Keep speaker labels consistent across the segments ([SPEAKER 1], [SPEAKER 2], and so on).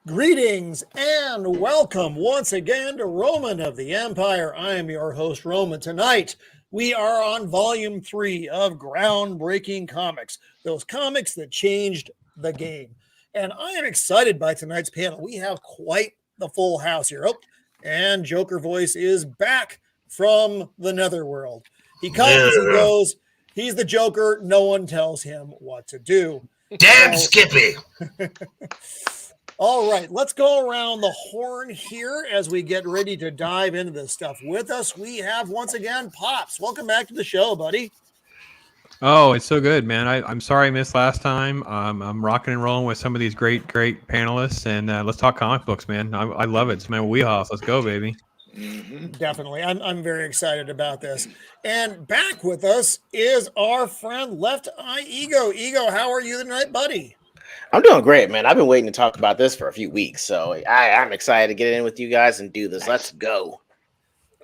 [SPEAKER 1] Greetings and welcome once again to Roman of the Empire. I am your host, Roman. Tonight, we are on Volume 3 of Groundbreaking Comics, those comics that changed the game. And I am excited by tonight's panel. We have quite the full house here. Oh, and Joker Voice is back from the netherworld. He comes, he goes, he's the Joker. No one tells him what to do.
[SPEAKER 2] Damn Skippy!
[SPEAKER 1] All right, let's go around the horn here as we get ready to dive into this stuff. With us, we have once again Pops. Welcome back to the show, buddy.
[SPEAKER 3] Oh, it's so good, man. I'm sorry I missed last time. I'm rocking and rolling with some of these great panelists, and let's talk comic books, man. I love it. It's my wheelhouse. Let's go, baby.
[SPEAKER 1] Definitely. I'm very excited about this. And back with us is our friend Left Eye E.G.O. E.G.O, how are you tonight, buddy?
[SPEAKER 4] I'm doing great, man. I've been waiting to talk about this for a few weeks, so I'm excited to get in with you guys and do this. Let's go.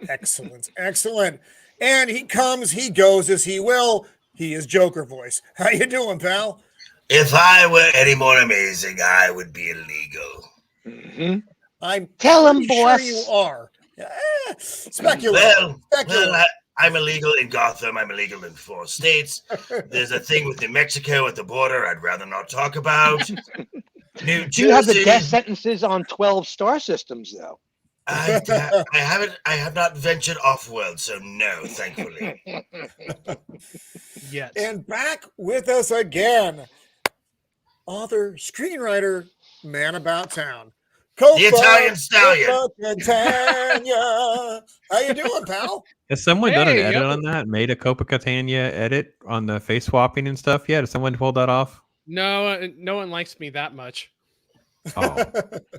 [SPEAKER 1] Excellent, excellent. And he comes, he goes as he will. He is Joker Voice. How you doing, pal?
[SPEAKER 2] If I were any more amazing, I would be illegal.
[SPEAKER 4] Mm-hmm.
[SPEAKER 1] I'm
[SPEAKER 4] Tell him,
[SPEAKER 1] sure
[SPEAKER 4] boss.
[SPEAKER 1] you are. Speculate.
[SPEAKER 2] Well, I'm illegal in Gotham. I'm illegal in 4 states. There's a thing with New Mexico at the border I'd rather not talk about. New Jersey.
[SPEAKER 5] Do you have the death sentences on 12 star systems, though?
[SPEAKER 2] I have not ventured off-world, so no, thankfully.
[SPEAKER 1] Yes. And back with us again, author, screenwriter, man about town.
[SPEAKER 2] Copa, the Italian Stallion.
[SPEAKER 1] Copa Catania. How you doing, pal?
[SPEAKER 3] Has someone done an edit on that? Made a Copa Catania edit on the face swapping and stuff yet? Has someone pulled that off?
[SPEAKER 6] No, no one likes me that much.
[SPEAKER 3] Oh,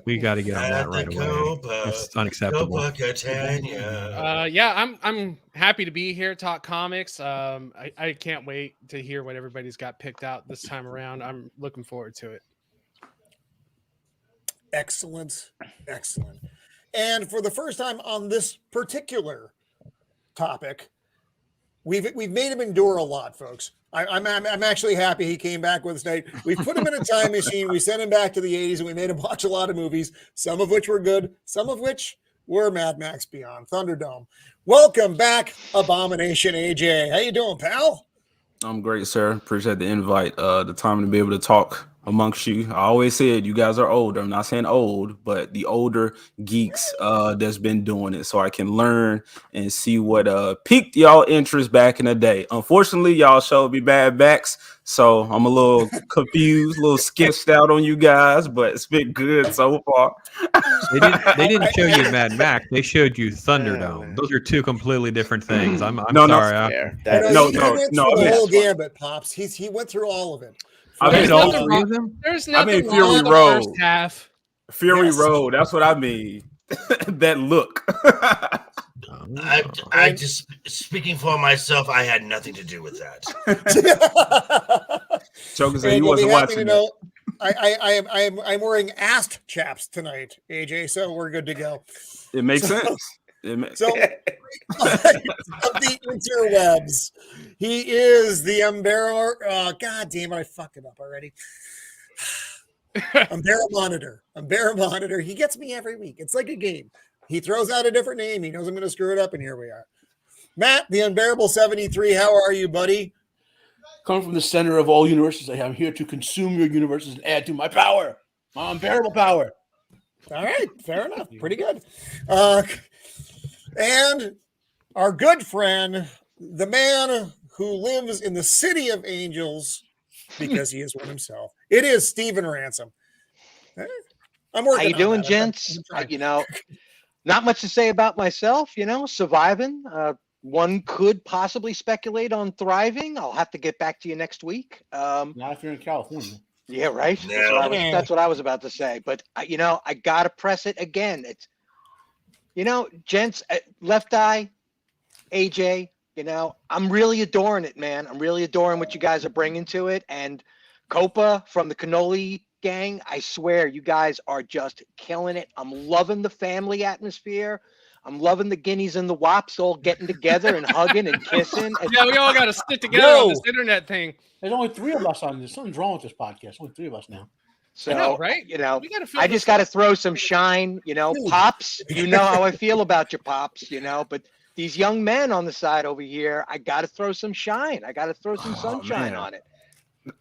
[SPEAKER 3] we got to get on that right away. It's unacceptable.
[SPEAKER 2] Copa Catania.
[SPEAKER 6] Yeah, I'm happy to be here, talk comics. I can't wait to hear what everybody's got picked out this time around. I'm looking forward to it.
[SPEAKER 1] Excellent, excellent. And for the first time on this particular topic, we've made him endure a lot, folks. I'm actually happy he came back with us tonight. We put him in a time machine. We sent him back to the 80s, and we made him watch a lot of movies, some of which were good, some of which were Mad Max Beyond Thunderdome. Welcome back, Abomination AJ. How you doing, pal?
[SPEAKER 7] I'm great, sir. Appreciate the invite. The time to be able to talk amongst you. I always said you guys are older. I'm not saying old, but the older geeks that's been doing it, so I can learn and see what piqued y'all interest back in the day. Unfortunately, y'all showed me bad backs, so I'm a little confused, a little sketched out on you guys, but it's been good so far.
[SPEAKER 3] They didn't show you Mad Max. They showed you Thunderdome. Those are 2 completely different things. I'm sorry.
[SPEAKER 1] No. The whole gambit, Pops. He went through all of it.
[SPEAKER 6] There's nothing wrong with the first half.
[SPEAKER 7] Fury Road. That's what I mean. That look.
[SPEAKER 2] I just speaking for myself. I had nothing to do with that.
[SPEAKER 7] Joker said he wasn't watching.
[SPEAKER 1] I'm wearing ass chaps tonight, AJ. So we're good to go.
[SPEAKER 7] It makes sense.
[SPEAKER 1] So, of the interwebs, he is the Umbrella. God damn it, I fucked it up already. Umbrella Monitor. He gets me every week. It's like a game. He throws out a different name. He knows I'm going to screw it up, and here we are. Matt, the Unbearable 73. How are you, buddy?
[SPEAKER 8] Coming from the center of all universes, I am here to consume your universes and add to my power, my unbearable power.
[SPEAKER 1] All right, fair enough. Pretty good. And our good friend, the man who lives in the city of angels because he is one himself. It is StephenRansom. I'm working.
[SPEAKER 5] How you doing, gents? Not much to say about myself. Surviving. One could possibly speculate on thriving. I'll have to get back to you next week.
[SPEAKER 8] Not if you're in California.
[SPEAKER 5] Yeah, right.
[SPEAKER 2] No.
[SPEAKER 5] That's what I was about to say. But I gotta press it again. It's gents, Left Eye, AJ, I'm really adoring it, man. I'm really adoring what you guys are bringing to it. And Copa from the Cannoli gang, I swear you guys are just killing it. I'm loving the family atmosphere. I'm loving the guineas and the wops all getting together and hugging and kissing.
[SPEAKER 6] Yeah, we all got to stick together on this internet thing.
[SPEAKER 8] There's only 3 of us on this. Something's wrong with this podcast. Only 3 of us now.
[SPEAKER 5] So,
[SPEAKER 6] I know, right?
[SPEAKER 5] You know,
[SPEAKER 6] We gotta feel
[SPEAKER 5] I
[SPEAKER 6] this
[SPEAKER 5] just got to throw some shine, you know,
[SPEAKER 1] Dude.
[SPEAKER 5] Pops, you know how I feel about you, Pops, you know, but these young men on the side over here, I got to throw some shine. I got to throw some sunshine
[SPEAKER 7] man.
[SPEAKER 5] on it.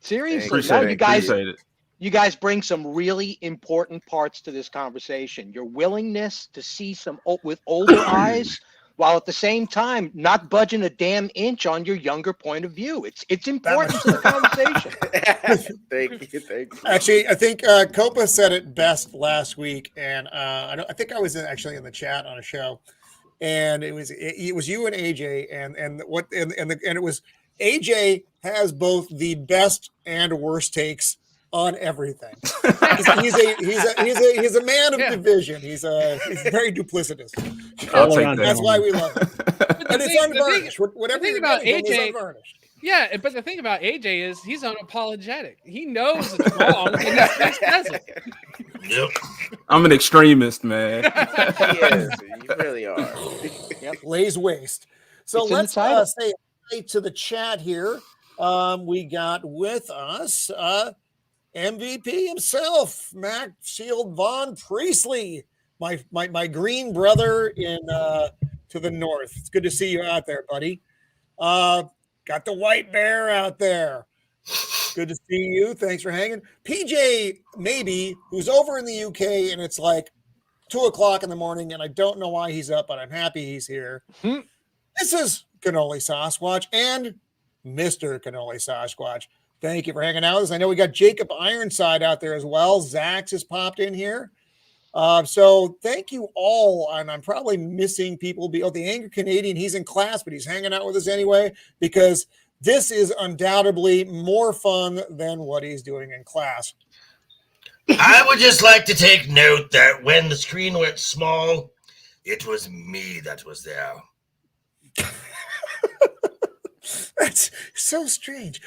[SPEAKER 5] Seriously.
[SPEAKER 4] Appreciate
[SPEAKER 5] No,
[SPEAKER 4] it.
[SPEAKER 7] Appreciate it.
[SPEAKER 5] you guys bring some really important parts to this conversation. Your willingness to see some with older eyes, while at the same time not budging a damn inch on your younger point of view. It's important to the conversation.
[SPEAKER 4] Thank you.
[SPEAKER 1] Actually, I think Copa said it best last week, and I think I was actually in the chat on a show, and it was you and AJ, and it was AJ has both the best and worst takes on everything. He's a man of division. He's very duplicitous.
[SPEAKER 7] I'll take that.
[SPEAKER 1] That's why we love him. And it's unvarnished. Whatever
[SPEAKER 6] the thing
[SPEAKER 1] you're
[SPEAKER 6] about
[SPEAKER 1] getting from is
[SPEAKER 6] AJ
[SPEAKER 1] unvarnished.
[SPEAKER 6] Yeah, but the thing about AJ is he's unapologetic. He knows it's wrong, and he says it.
[SPEAKER 2] Yep.
[SPEAKER 7] I'm an extremist, man.
[SPEAKER 4] Yes, you really are.
[SPEAKER 1] Lays waste. So
[SPEAKER 5] It's in the
[SPEAKER 1] let's
[SPEAKER 5] title.
[SPEAKER 1] say hi to the chat here. We got with us MVP himself, Mac Shield Von Priestley, my green brother in to the north. It's good to see you out there, buddy. Got the white bear out there. Good to see you. Thanks for hanging. PJ, maybe, who's over in the UK, and it's like 2:00 in the morning, and I don't know why he's up, but I'm happy he's here. This is Cannoli Sasquatch and Mr. Cannoli Sasquatch. Thank you for hanging out with us. I know we got Jacob Ironside out there as well. Zax has popped in here. So thank you all. And I'm probably missing people. The Angry Canadian, he's in class, but he's hanging out with us anyway, because this is undoubtedly more fun than what he's doing in class.
[SPEAKER 2] I would just like to take note that when the screen went small, it was me that was there.
[SPEAKER 1] That's so strange.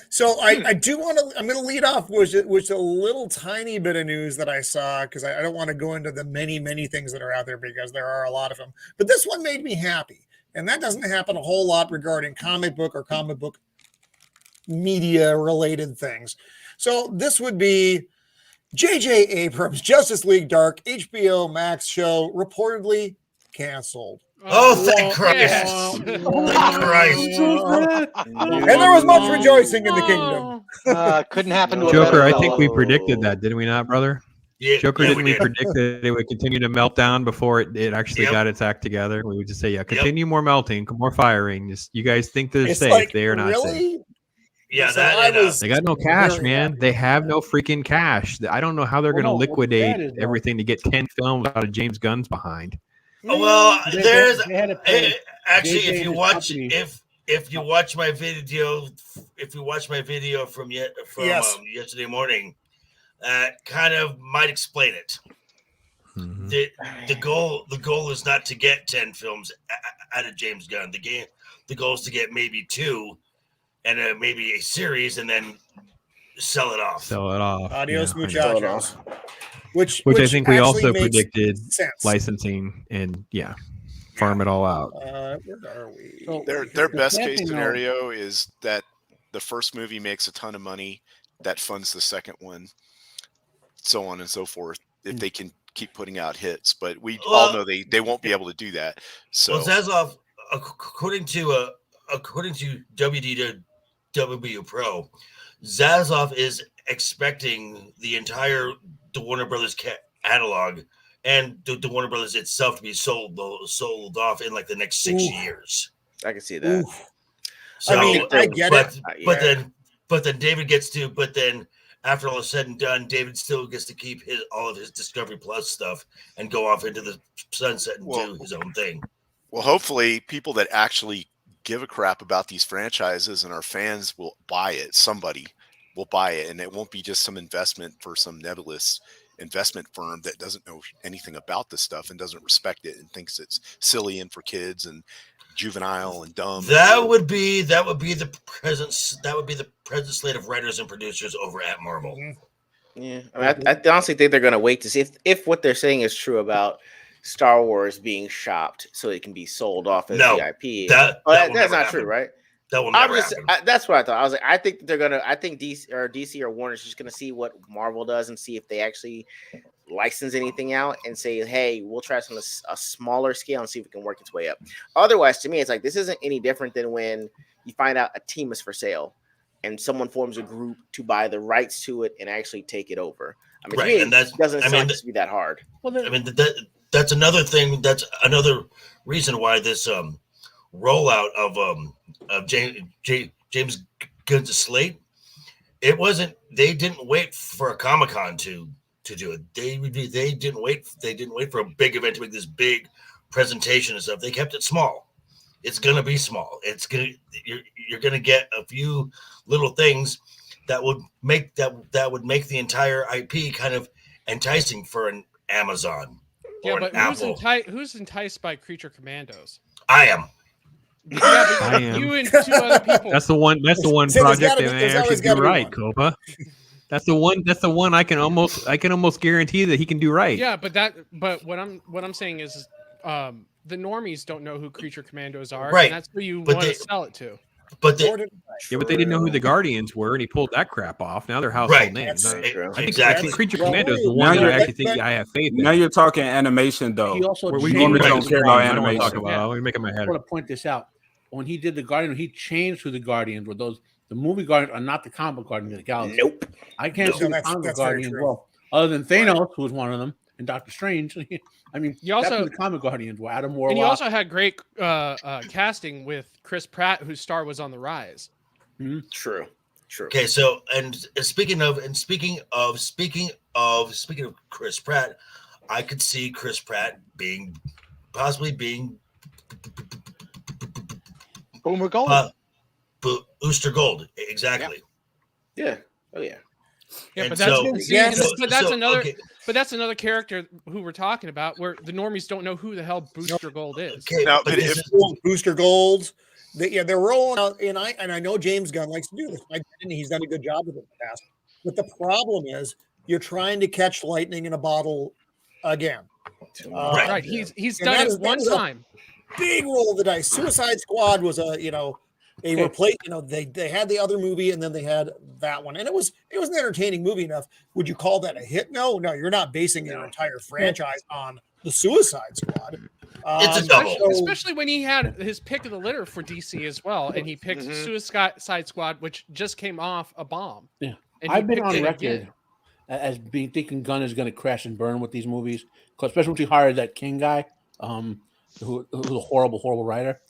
[SPEAKER 1] So I do want to, I'm going to lead off with a little tiny bit of news that I saw, because I don't want to go into the many things that are out there, because there are a lot of them. But this one made me happy. And that doesn't happen a whole lot regarding comic book or comic book media related things. So this would be J.J. Abrams' Justice League Dark HBO Max show reportedly canceled.
[SPEAKER 2] Oh, thank Christ.
[SPEAKER 6] Yeah.
[SPEAKER 2] Thank Christ.
[SPEAKER 1] And there was much rejoicing in the kingdom.
[SPEAKER 5] Couldn't happen to a
[SPEAKER 3] Joker,
[SPEAKER 5] better
[SPEAKER 3] I
[SPEAKER 5] fellow.
[SPEAKER 3] think we predicted that, didn't we not, brother?
[SPEAKER 2] Yeah,
[SPEAKER 3] Joker,
[SPEAKER 2] yeah,
[SPEAKER 3] didn't we
[SPEAKER 2] did.
[SPEAKER 3] predict that it would continue to melt down before it actually
[SPEAKER 2] Yep.
[SPEAKER 3] got its act together? We would just say, continue more melting, more firing. Just, you guys think they're
[SPEAKER 1] It's
[SPEAKER 3] safe.
[SPEAKER 1] like,
[SPEAKER 3] they are not safe.
[SPEAKER 1] really?
[SPEAKER 2] Yeah,
[SPEAKER 1] So
[SPEAKER 2] that
[SPEAKER 1] I
[SPEAKER 2] and,
[SPEAKER 1] was
[SPEAKER 3] They got no cash,
[SPEAKER 1] very
[SPEAKER 3] man.
[SPEAKER 1] happy.
[SPEAKER 3] They have no freaking cash. I don't know how they're
[SPEAKER 8] Well,
[SPEAKER 3] going to
[SPEAKER 8] no, what
[SPEAKER 3] liquidate
[SPEAKER 8] that is, though.
[SPEAKER 3] everything to get 10 films out of James Gunn's behind.
[SPEAKER 2] oh, well, there's
[SPEAKER 8] They had to pay
[SPEAKER 2] actually
[SPEAKER 8] JJ
[SPEAKER 2] if you
[SPEAKER 8] and his
[SPEAKER 2] watch
[SPEAKER 8] company.
[SPEAKER 2] if you watch my video from
[SPEAKER 1] Yes.
[SPEAKER 2] yesterday morning, kind of might explain it.
[SPEAKER 3] Mhm.
[SPEAKER 2] The goal is not to get 10 films out of James Gunn. The goal is to get maybe 2 and maybe a series, and then sell it off.
[SPEAKER 3] Sell it off.
[SPEAKER 1] Adios,
[SPEAKER 3] Yeah, I know.
[SPEAKER 1] muchachos. Which
[SPEAKER 3] Which I think we
[SPEAKER 1] actually
[SPEAKER 3] also
[SPEAKER 1] makes
[SPEAKER 3] predicted
[SPEAKER 1] sense.
[SPEAKER 3] licensing and farm it all out.
[SPEAKER 1] Where are we?
[SPEAKER 8] So-
[SPEAKER 9] Their best
[SPEAKER 8] sad
[SPEAKER 9] case
[SPEAKER 8] thing, though-
[SPEAKER 9] scenario is that the first movie makes a ton of money that funds the second one, so on and so forth, if they can keep putting out hits. But we all know they won't be able to do that. So
[SPEAKER 2] Well, Zaslav, according to WDW Pro, Zaslav is expecting the entire the Warner Brothers catalog and the Warner Brothers itself to be sold off in like the next 6
[SPEAKER 1] Ooh.
[SPEAKER 2] years.
[SPEAKER 4] I can see that.
[SPEAKER 1] Oof.
[SPEAKER 2] So,
[SPEAKER 1] I mean, I get it.
[SPEAKER 2] but then David gets to. But then after all is said and done, David still gets to keep all of his Discovery Plus stuff and go off into the sunset and do his own thing.
[SPEAKER 9] well, hopefully people that actually give a crap about these franchises and our fans will buy it. Somebody will buy it, and it won't be just some investment for some nebulous investment firm that doesn't know anything about this stuff and doesn't respect it and thinks it's silly and for kids and juvenile and dumb.
[SPEAKER 2] That would be the present slate of writers and producers over at Marvel.
[SPEAKER 4] Yeah, I mean, I honestly think they're going to wait to see if what they're saying is true about Star Wars being shopped so it can be sold off as
[SPEAKER 2] No,
[SPEAKER 4] VIP.
[SPEAKER 2] that will
[SPEAKER 4] That's
[SPEAKER 2] never
[SPEAKER 4] not
[SPEAKER 2] happen.
[SPEAKER 4] true, right?
[SPEAKER 2] That will never happen.
[SPEAKER 4] That's what I thought. I was like, I think they're gonna. I think DC or Warner's just gonna see what Marvel does and see if they actually license anything out and say, hey, we'll try this on a smaller scale and see if it can work its way up. Otherwise, to me, it's like this isn't any different than when you find out a team is for sale and someone forms a group to buy the rights to it and actually take it over. I mean,
[SPEAKER 2] right,
[SPEAKER 4] and that doesn't sound to be that hard.
[SPEAKER 2] Well, I mean, that's another thing. That's another reason why this rollout of James Gunn's slate. It wasn't. They didn't wait for a Comic-Con to do it. They didn't wait. They didn't wait for a big event to make this big presentation and stuff. They kept it small. It's gonna be small. You're gonna get a few little things that would make the entire IP kind of enticing for an Amazon.
[SPEAKER 6] Yeah,
[SPEAKER 2] or
[SPEAKER 6] but
[SPEAKER 2] an
[SPEAKER 6] who's enticed by Creature Commandos?
[SPEAKER 2] I am.
[SPEAKER 6] Yeah, but
[SPEAKER 3] I am.
[SPEAKER 6] you and 2 other people.
[SPEAKER 3] That's the one. That's the one
[SPEAKER 1] So there's
[SPEAKER 3] project
[SPEAKER 1] gotta
[SPEAKER 3] that
[SPEAKER 1] be- there's
[SPEAKER 3] I
[SPEAKER 1] always
[SPEAKER 3] actually do
[SPEAKER 1] gotta be
[SPEAKER 3] right,
[SPEAKER 1] one.
[SPEAKER 3] Copa. That's the one. That's the one I can almost guarantee that he can do right.
[SPEAKER 6] Yeah, but what I'm saying is, the normies don't know who Creature Commandos are,
[SPEAKER 2] Right.
[SPEAKER 6] and that's who you
[SPEAKER 2] But
[SPEAKER 6] want to
[SPEAKER 2] they-
[SPEAKER 6] sell it to.
[SPEAKER 2] But
[SPEAKER 1] Nor did-
[SPEAKER 3] Yeah, but they didn't know who the Guardians were, and he pulled that crap off. Now they're household
[SPEAKER 2] Right.
[SPEAKER 3] names.
[SPEAKER 1] That's
[SPEAKER 3] I
[SPEAKER 4] true.
[SPEAKER 3] think
[SPEAKER 2] Exactly.
[SPEAKER 3] Creature
[SPEAKER 1] Well,
[SPEAKER 3] Commandos is the
[SPEAKER 1] now
[SPEAKER 3] one that
[SPEAKER 7] you're-
[SPEAKER 3] I actually think I have faith in.
[SPEAKER 7] Now you're talking animation, though.
[SPEAKER 8] He also
[SPEAKER 3] We
[SPEAKER 8] changed-
[SPEAKER 7] normally
[SPEAKER 3] can
[SPEAKER 7] don't care about
[SPEAKER 3] I don't want to talk
[SPEAKER 7] animation.
[SPEAKER 3] about it. We're making my
[SPEAKER 8] I
[SPEAKER 3] head.
[SPEAKER 8] want to point this out. When he did the Guardian, he changed who the Guardians were. Those the movie Guardians are not the comic book Guardians of the Galaxy.
[SPEAKER 4] Nope.
[SPEAKER 8] I can't
[SPEAKER 1] No,
[SPEAKER 8] see the
[SPEAKER 1] that's-
[SPEAKER 8] comic book
[SPEAKER 1] that's very
[SPEAKER 8] Guardians
[SPEAKER 1] true.
[SPEAKER 8] well, other than Thanos, who was one of them, and Doctor Strange. I mean,
[SPEAKER 6] You
[SPEAKER 8] that's
[SPEAKER 6] also-
[SPEAKER 8] who the comic Guardians were. Adam Warlock.
[SPEAKER 6] And you also had great casting with Chris Pratt, whose star was on the rise.
[SPEAKER 4] True.
[SPEAKER 2] Okay, so speaking of Chris Pratt, I could see Chris Pratt possibly being
[SPEAKER 5] Boomer Gold.
[SPEAKER 2] Booster Gold. Exactly.
[SPEAKER 4] Yeah. Oh yeah.
[SPEAKER 6] Yeah,
[SPEAKER 2] And
[SPEAKER 6] but that's
[SPEAKER 2] so-
[SPEAKER 6] see,
[SPEAKER 1] yes,
[SPEAKER 6] but that's another.
[SPEAKER 2] okay.
[SPEAKER 6] But that's another character who we're talking about, where the normies don't know who the hell Booster Gold is.
[SPEAKER 2] Okay,
[SPEAKER 9] Now,
[SPEAKER 2] but
[SPEAKER 9] but
[SPEAKER 2] this
[SPEAKER 9] if-
[SPEAKER 2] is-
[SPEAKER 1] Booster Golds. They're rolling out, and I know James Gunn likes to do this. He's done a good job with it in the past. But the problem is, you're trying to catch lightning in a bottle again.
[SPEAKER 2] Right.
[SPEAKER 6] Right? He's
[SPEAKER 1] And
[SPEAKER 6] done
[SPEAKER 1] that
[SPEAKER 6] it
[SPEAKER 1] is-
[SPEAKER 6] one
[SPEAKER 1] that is a
[SPEAKER 6] time.
[SPEAKER 1] Big roll of the dice. Suicide Squad was a replace. They had the other movie, and then they had that one, and it was an entertaining movie enough. Would you call that a hit? No, you're not basing your entire franchise on the Suicide Squad.
[SPEAKER 2] It's a double.
[SPEAKER 6] Especially when he had his pick of the litter for DC as well, and he picked Suicide Squad, which just came off a bomb.
[SPEAKER 8] Yeah.
[SPEAKER 6] And he
[SPEAKER 8] I've been
[SPEAKER 6] picked
[SPEAKER 8] on
[SPEAKER 6] it
[SPEAKER 8] record
[SPEAKER 6] again.
[SPEAKER 8] as thinking Gunn is going to crash and burn with these movies, especially when he hired that King guy, who's a horrible writer.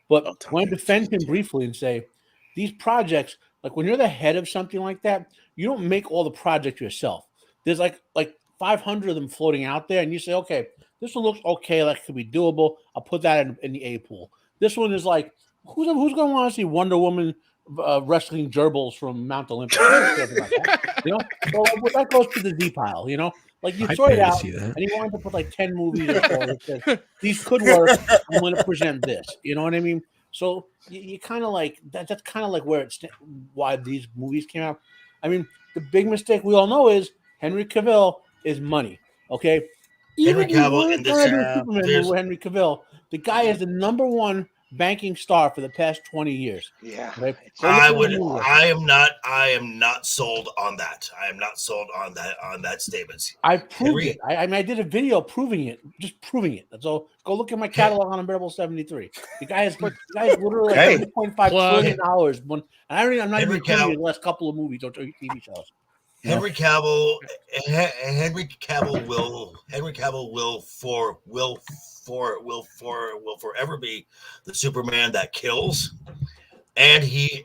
[SPEAKER 8] But I want to defend him briefly and say these projects, like when you're the head of something like that, you don't make all the projects yourself. There's like 500 of them floating out there, and you say, okay, this one looks okay, like it could be doable. I'll put that in the A pool. This one is like, who's going to want to see Wonder Woman wrestling gerbils from Mount Olympus? So that goes to the D pile. Like you
[SPEAKER 3] I'd
[SPEAKER 8] sort it
[SPEAKER 3] pay to
[SPEAKER 8] out,
[SPEAKER 3] see that.
[SPEAKER 8] and you wanted to put like 10 movies. Or so that says, these could work. I'm going to present this. You know what I mean? So you kind of like that. That's kind of like why these movies came out. I mean, the big mistake we all know is Henry Cavill is money. Okay,
[SPEAKER 2] Henry
[SPEAKER 8] even if you
[SPEAKER 2] Cavill
[SPEAKER 8] wanted
[SPEAKER 2] in
[SPEAKER 8] to
[SPEAKER 2] this-
[SPEAKER 8] do a Superman movie with Henry Cavill, the guy is the #1 banking star for the past 20 years.
[SPEAKER 5] Yeah.
[SPEAKER 8] Right?
[SPEAKER 2] I am not sold on that. I am not sold on that statement.
[SPEAKER 8] I proved
[SPEAKER 2] Henry-
[SPEAKER 8] it. I did a video proving it. So go look at my catalog on Unbearable 73. The guy is literally like $2.5 trillion. I'm not
[SPEAKER 2] Henry
[SPEAKER 8] even counting
[SPEAKER 2] Cavill-
[SPEAKER 8] the last couple of movies or TV shows.
[SPEAKER 2] Henry Cavill will forever be the Superman that kills, and his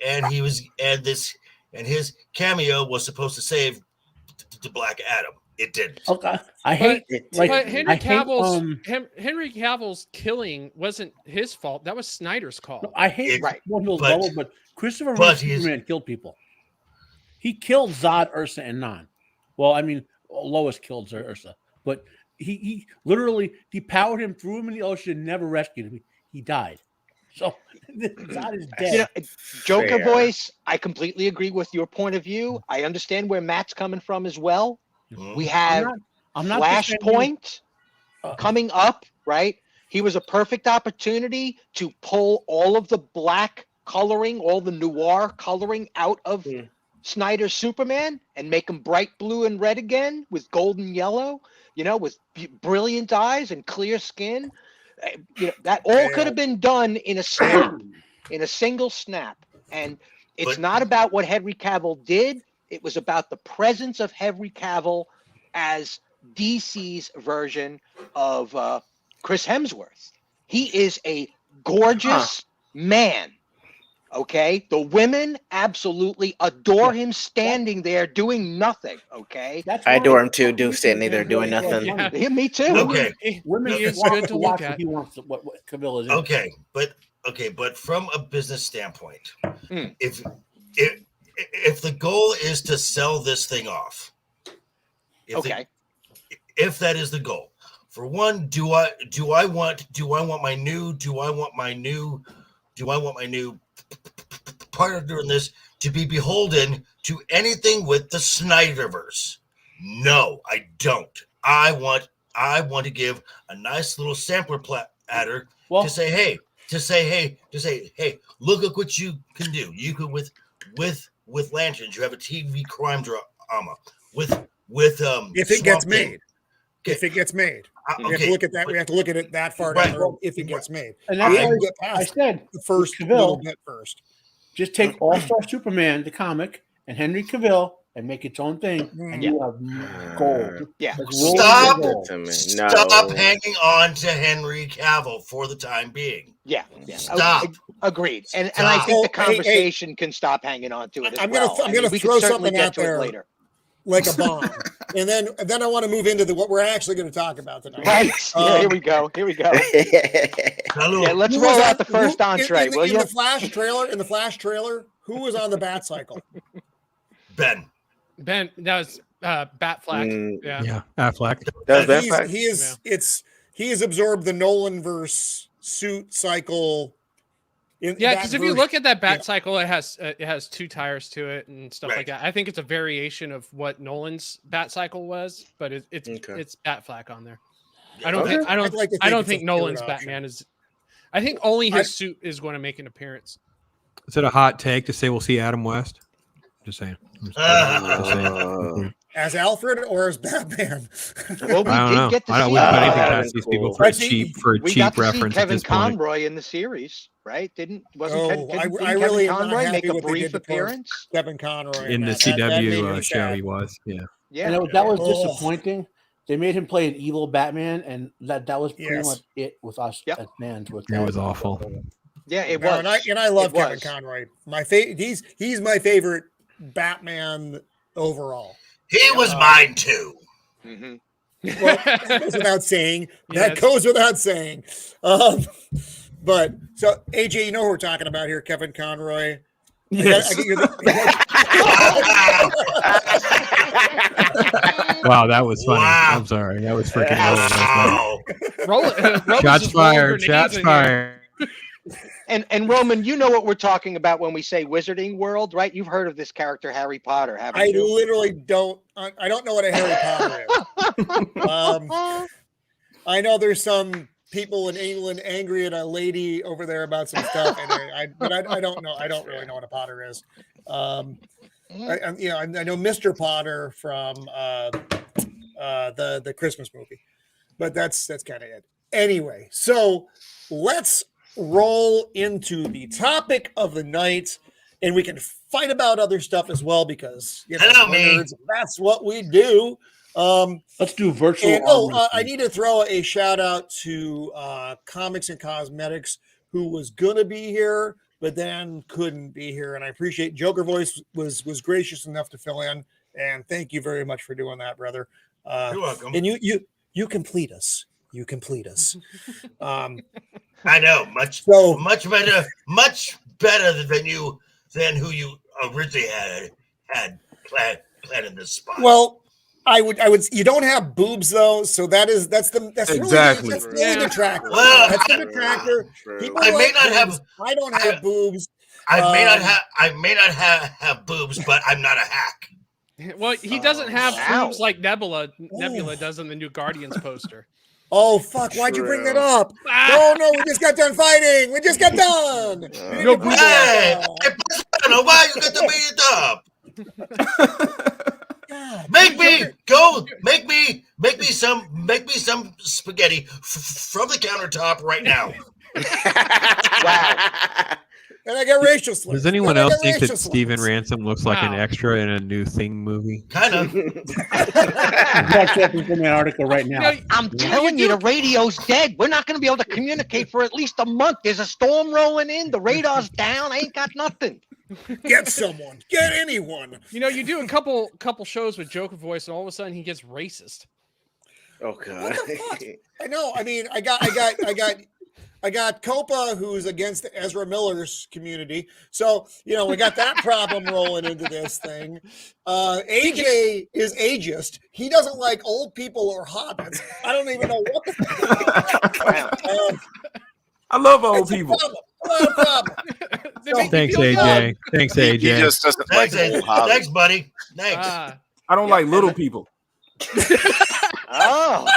[SPEAKER 2] cameo was supposed to save the Black Adam. It didn't.
[SPEAKER 8] Okay, I hate it.
[SPEAKER 6] But Henry Cavill's killing wasn't his fault. That was Snyder's call.
[SPEAKER 8] I hate
[SPEAKER 2] Right.
[SPEAKER 8] one Hill's
[SPEAKER 2] But-
[SPEAKER 8] double, but Christopher
[SPEAKER 2] but
[SPEAKER 8] Reeve's
[SPEAKER 2] he's-
[SPEAKER 8] Superman killed people. He killed Zod, Ursa, and Non. Well, I mean, Lois killed Ursa, but he literally depowered him, threw him in the ocean, never rescued him. He died. So Zod is dead.
[SPEAKER 5] Joker
[SPEAKER 4] Fair.
[SPEAKER 5] voice, I completely agree with your point of view. I understand where Matt's coming from as well.
[SPEAKER 2] Mhm.
[SPEAKER 5] We have
[SPEAKER 8] I'm not
[SPEAKER 5] Flashpoint coming up, right? He was a perfect opportunity to pull all of the black coloring, all the noir coloring out of Snyder's Superman and make him bright blue and red again with gold and yellow, with brilliant eyes and clear skin. That all could have been done in a snap, in a single snap. And it's not about what Henry Cavill did. It was about the presence of Henry Cavill as DC's version of Chris Hemsworth. He is a gorgeous man. Okay, the women absolutely adore him standing there doing nothing. Okay,
[SPEAKER 4] I adore him too. Standing there doing nothing.
[SPEAKER 5] Yeah, me too.
[SPEAKER 2] Okay,
[SPEAKER 8] Women
[SPEAKER 6] It's
[SPEAKER 8] want
[SPEAKER 6] good to look
[SPEAKER 8] watch
[SPEAKER 6] at.
[SPEAKER 8] what he wants. What Cavill is. In.
[SPEAKER 2] but from a business standpoint, if the goal is to sell this thing off, if that is the goal, for one, do I want my new partner doing this to be beholden to anything with the Snyderverse? No, I don't. I want to give a nice little sampler platter to say, hey, look what you can do. You could with Lanterns, you have a TV crime drama with
[SPEAKER 1] if it gets
[SPEAKER 2] Swamp Thing.
[SPEAKER 1] made. If it gets made. We have
[SPEAKER 2] Okay,
[SPEAKER 1] to look at that. We have to look at it that far down the road if it gets made.
[SPEAKER 8] And that's
[SPEAKER 1] We
[SPEAKER 8] why
[SPEAKER 1] have to get
[SPEAKER 8] I
[SPEAKER 1] past
[SPEAKER 8] said
[SPEAKER 1] the first
[SPEAKER 8] Cavill,
[SPEAKER 1] little bit first.
[SPEAKER 8] just take All-Star Superman, the comic, and Henry Cavill, and make its own thing, and you have gold.
[SPEAKER 5] Yeah.
[SPEAKER 8] Like rolling
[SPEAKER 2] Stop.
[SPEAKER 8] gold.
[SPEAKER 2] Stop hanging on to Henry Cavill for the time being.
[SPEAKER 5] Yeah.
[SPEAKER 2] Stop.
[SPEAKER 5] Agreed. And
[SPEAKER 2] Stop.
[SPEAKER 5] I think the
[SPEAKER 1] Oh, hey,
[SPEAKER 5] conversation can stop hanging on to it as
[SPEAKER 1] I'm
[SPEAKER 5] well.
[SPEAKER 1] gonna
[SPEAKER 5] we
[SPEAKER 1] throw
[SPEAKER 5] can certainly
[SPEAKER 1] something
[SPEAKER 5] get
[SPEAKER 1] out
[SPEAKER 5] to it
[SPEAKER 1] there.
[SPEAKER 5] later.
[SPEAKER 1] Like a bomb. and then I want to move into what we're actually going to talk about tonight.
[SPEAKER 5] Right. Here we go. Yeah, let's
[SPEAKER 1] Who
[SPEAKER 5] roll
[SPEAKER 1] was
[SPEAKER 5] out the first entree, will
[SPEAKER 1] in
[SPEAKER 5] you?
[SPEAKER 1] the Flash trailer, who was on the Batcycle?
[SPEAKER 2] Ben,
[SPEAKER 6] that was Batfleck.
[SPEAKER 3] Yeah, Affleck.
[SPEAKER 4] That was Batfleck?
[SPEAKER 1] He has absorbed the Nolanverse suit cycle.
[SPEAKER 6] Because if you look at that Batcycle, it has two tires to it and stuff like that. I think it's a variation of what Nolan's Batcycle was, but it's Batfleck on there. I don't think Nolan's Batman is. I think only his suit is going to make an appearance.
[SPEAKER 3] Is it a hot take to say we'll see Adam West? Just saying.
[SPEAKER 1] As Alfred or as Batman?
[SPEAKER 5] Well, we
[SPEAKER 3] I don't
[SPEAKER 5] did
[SPEAKER 3] know.
[SPEAKER 5] get to
[SPEAKER 3] I don't
[SPEAKER 5] see
[SPEAKER 3] wouldn't put anything past these people for a
[SPEAKER 5] we
[SPEAKER 3] cheap
[SPEAKER 5] got to
[SPEAKER 3] reference
[SPEAKER 5] see
[SPEAKER 3] at
[SPEAKER 5] Kevin
[SPEAKER 3] this point.
[SPEAKER 5] Conroy in the series, right? Didn't
[SPEAKER 1] I
[SPEAKER 5] Kevin
[SPEAKER 1] really am not
[SPEAKER 5] Conroy make
[SPEAKER 1] happy
[SPEAKER 5] a
[SPEAKER 1] what they
[SPEAKER 5] brief
[SPEAKER 1] did to
[SPEAKER 5] appearance?
[SPEAKER 1] Kevin Conroy
[SPEAKER 3] In the
[SPEAKER 1] that made me
[SPEAKER 3] CW show,
[SPEAKER 1] sad.
[SPEAKER 3] he was. Yeah.
[SPEAKER 5] Yeah,
[SPEAKER 8] And that was disappointing. They made him play an evil Batman, and that was pretty much it with us as fans. With
[SPEAKER 3] It was awful.
[SPEAKER 5] Yeah, it
[SPEAKER 1] No,
[SPEAKER 5] was.
[SPEAKER 1] and I love
[SPEAKER 5] It
[SPEAKER 1] Kevin
[SPEAKER 5] was.
[SPEAKER 1] Conroy. He's my favorite Batman overall.
[SPEAKER 2] he was mine too.
[SPEAKER 5] Mhm.
[SPEAKER 1] Well, that goes without saying.
[SPEAKER 6] Yes.
[SPEAKER 1] But so AJ, you know who we're talking about here, Kevin Conroy.
[SPEAKER 7] Yes.
[SPEAKER 3] Wow, that was funny.
[SPEAKER 2] Wow.
[SPEAKER 3] I'm sorry. That was freaking
[SPEAKER 2] Wow.
[SPEAKER 3] Shots fired. Shots fired.
[SPEAKER 5] And Roman, you know what we're talking about when we say Wizarding World, right? You've heard of this character, Harry Potter, haven't
[SPEAKER 1] I
[SPEAKER 5] you?
[SPEAKER 1] literally don't. I don't know what a Harry Potter is. I know there's some people in England angry at a lady over there about some stuff, but I don't know. I don't really know what a Potter is. I know Mr. Potter from the Christmas movie, but that's kind of it. Anyway, so let's roll into the topic of the night, and we can fight about other stuff as well because
[SPEAKER 2] Hello,
[SPEAKER 1] nerds, that's what we do.
[SPEAKER 8] Let's do virtual.
[SPEAKER 1] And, I need to throw a shout out to Comics and Cosmetics, who was gonna be here but then couldn't be here, and I appreciate Joker Voice was gracious enough to fill in, and thank you very much for doing that, brother.
[SPEAKER 2] You're welcome.
[SPEAKER 1] And you complete us. You complete us.
[SPEAKER 2] I know, much better than who you originally had planted this spot.
[SPEAKER 1] Well, I would. You don't have boobs though, so that's
[SPEAKER 7] Exactly.
[SPEAKER 1] Really, that's the only detractor.
[SPEAKER 2] Well,
[SPEAKER 1] That's the detractor. People
[SPEAKER 2] I may
[SPEAKER 1] like
[SPEAKER 2] not have.
[SPEAKER 1] boobs. I don't have boobs.
[SPEAKER 2] I may not have boobs, but I'm not a hack.
[SPEAKER 6] Well, he doesn't have
[SPEAKER 5] Wow.
[SPEAKER 6] boobs like Nebula does in the new Guardians poster.
[SPEAKER 1] Oh fuck! Why'd you bring that up? No, we just got done fighting. We just got done.
[SPEAKER 2] Hey, why you got to beat it up?
[SPEAKER 1] God,
[SPEAKER 2] Make me some spaghetti from the countertop right now.
[SPEAKER 1] Wow. And I got racial slurs.
[SPEAKER 3] Does anyone else think that StephenRansom looks like an extra in a new Thing movie?
[SPEAKER 2] Kind of.
[SPEAKER 8] An article right now.
[SPEAKER 5] I'm telling you, the radio's dead. We're not going to be able to communicate for at least a month. There's a storm rolling in. The radar's down. I ain't got nothing.
[SPEAKER 1] Get someone. Get anyone.
[SPEAKER 6] You do a couple shows with Joker voice, and all of a sudden he gets racist.
[SPEAKER 4] Oh God!
[SPEAKER 1] What the fuck? I know. I mean, I got Copa, who's against Ezra Miller's community. So, we got that problem rolling into this thing. AJ is ageist. He doesn't like old people or hobbits. I don't even know what the
[SPEAKER 7] I love old people.
[SPEAKER 1] Problem.
[SPEAKER 3] Thanks, AJ. Thanks, AJ.
[SPEAKER 9] He just doesn't like old hobbits.
[SPEAKER 2] Thanks, buddy. Thanks.
[SPEAKER 7] I don't like little people.
[SPEAKER 5] Oh,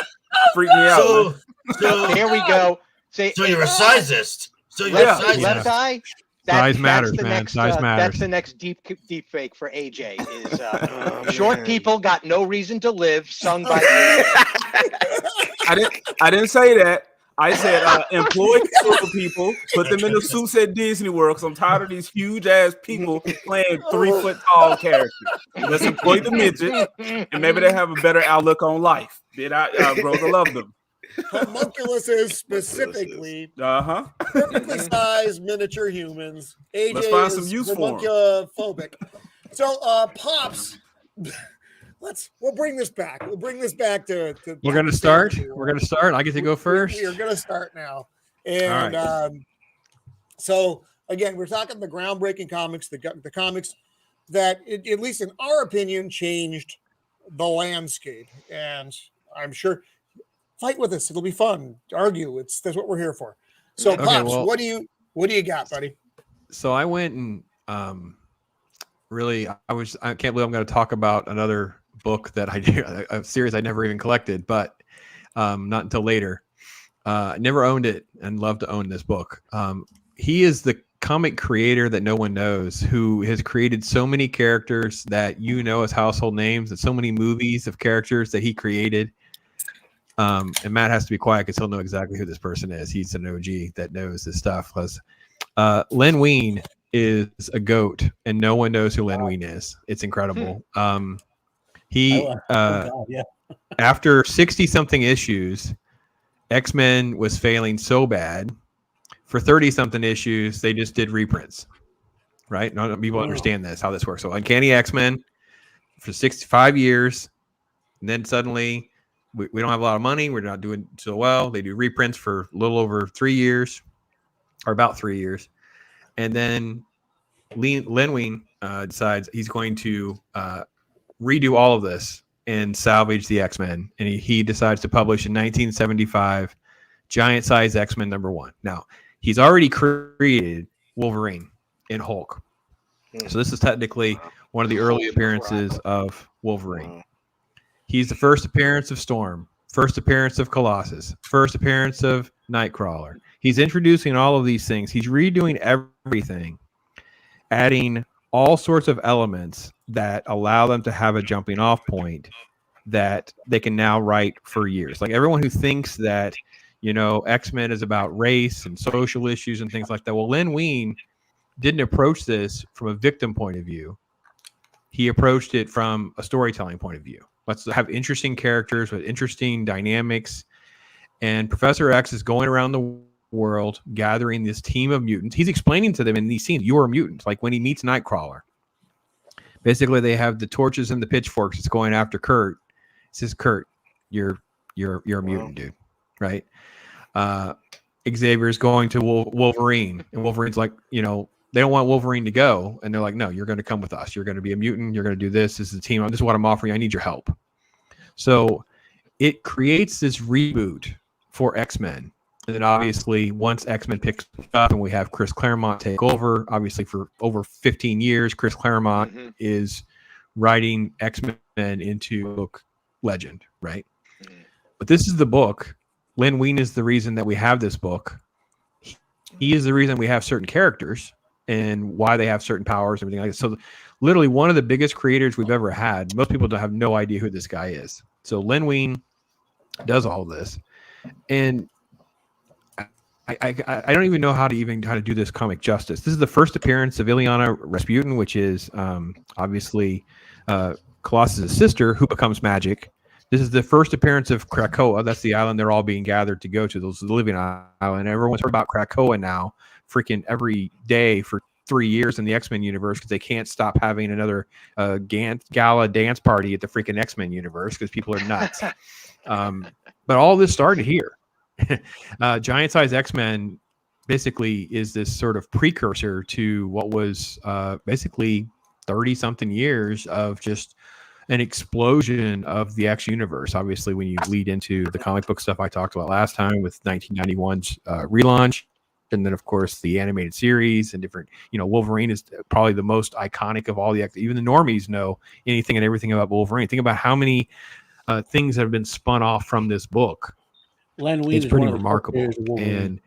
[SPEAKER 7] freak me out.
[SPEAKER 2] So
[SPEAKER 5] there we go.
[SPEAKER 2] So you're a sizist. So you're a sizist.
[SPEAKER 5] Left eye.
[SPEAKER 3] Size matters,
[SPEAKER 5] that's the
[SPEAKER 3] man.
[SPEAKER 5] Next,
[SPEAKER 3] Size matters.
[SPEAKER 5] That's the next deep fake for AJ. Is short people got no reason to live, sung by.
[SPEAKER 7] I didn't say that. I said employ little people, put them in the suits at Disney World, because I'm tired of these huge ass people playing 3 foot tall characters. Let's employ the midget, and maybe they have a better outlook on life. Did I grow to love them?
[SPEAKER 1] Homunculuses specifically. Perfectly sized miniature humans. AJ
[SPEAKER 7] Let's find some use for them.
[SPEAKER 1] Phobic. So, Pops. We'll bring this back. We'll bring this back to
[SPEAKER 3] We're gonna start. We're gonna start. I get to go first.
[SPEAKER 1] We're gonna start now. And
[SPEAKER 3] right.
[SPEAKER 1] So again, we're talking the groundbreaking comics, the comics that, at least in our opinion, changed the landscape. And I'm sure, fight with us. It'll be fun. Argue. That's what we're here for. So,
[SPEAKER 3] Okay,
[SPEAKER 1] Pops,
[SPEAKER 3] well,
[SPEAKER 1] what do you got, buddy?
[SPEAKER 3] So I went and really, I can't believe I'm going to talk about another book that I do, a series I never even collected, but not until later. Never owned it and love to own this book. He is the comic creator that no one knows, who has created so many characters that as household names, and so many movies of characters that he created. And Matt has to be quiet because he'll know exactly who this person is. He's an OG that knows this stuff. Len Wein is a goat, and no one knows who Len Wein is. It's incredible. After 60 something issues, X-Men was failing so bad. For 30 something issues, they just did reprints. Right? None people understand this, how this works. So Uncanny X-Men for 65 years, and then suddenly we don't have a lot of money. We're not doing so well. They do reprints for a little over 3 years, or about 3 years. And then Len Wein decides he's going to redo all of this and salvage the X-Men. And he decides to publish in 1975 Giant Size X-Men #1. Now, he's already created Wolverine and Hulk. So this is technically one of the early appearances of Wolverine. He's the first appearance of Storm, first appearance of Colossus, first appearance of Nightcrawler. He's introducing all of these things. He's redoing everything, adding all sorts of elements that allow them to have a jumping off point that they can now write for years. Like everyone who thinks that, X-Men is about race and social issues and things like that. Well, Len Wein didn't approach this from a victim point of view. He approached it from a storytelling point of view. Let's have interesting characters with interesting dynamics. And Professor X is going around the world gathering this team of mutants. He's explaining to them in these scenes, you're a mutant. Like when he meets Nightcrawler, basically they have the torches and the pitchforks. It's going after Kurt. It says, Kurt, you're a mutant, dude. Right? Xavier's going to Wolverine, and Wolverine's like, they don't want Wolverine to go. And they're like, no, you're going to come with us. You're going to be a mutant. You're going to do this. This is the team. This is what I'm offering. I need your help. So it creates this reboot for X-Men. And then obviously once X-Men picks up and we have Chris Claremont take over, obviously for over 15 years, Chris Claremont is writing X-Men into book legend, right? But this is the book Len Wein is the reason that we have this book. He is the reason we have certain characters and why they have certain powers and everything like that. So literally one of the biggest creators we've ever had. Most people don't have no idea who this guy is. So Len Wein does all this. And I don't even know how to do this comic justice. This is the first appearance of Ileana Rasputin, which is obviously Colossus' sister, who becomes magic. This is the first appearance of Krakoa. That's the island they're all being gathered to go to. Those the living island. Everyone's heard about Krakoa now, freaking every day for 3 years in the X-Men universe because they can't stop having another gala dance party at the freaking X-Men universe because people are nuts. But all this started here. Giant Size X-Men basically is this sort of precursor to what was basically 30-something years of just an explosion of the X universe. Obviously, when you lead into the comic book stuff I talked about last time with 1991's relaunch, and then of course the animated series and different, Wolverine is probably the most iconic of all the X. Even the normies know anything and everything about Wolverine. Think about how many things have been spun off from this book.
[SPEAKER 8] Len Wein
[SPEAKER 3] It's pretty remarkable. And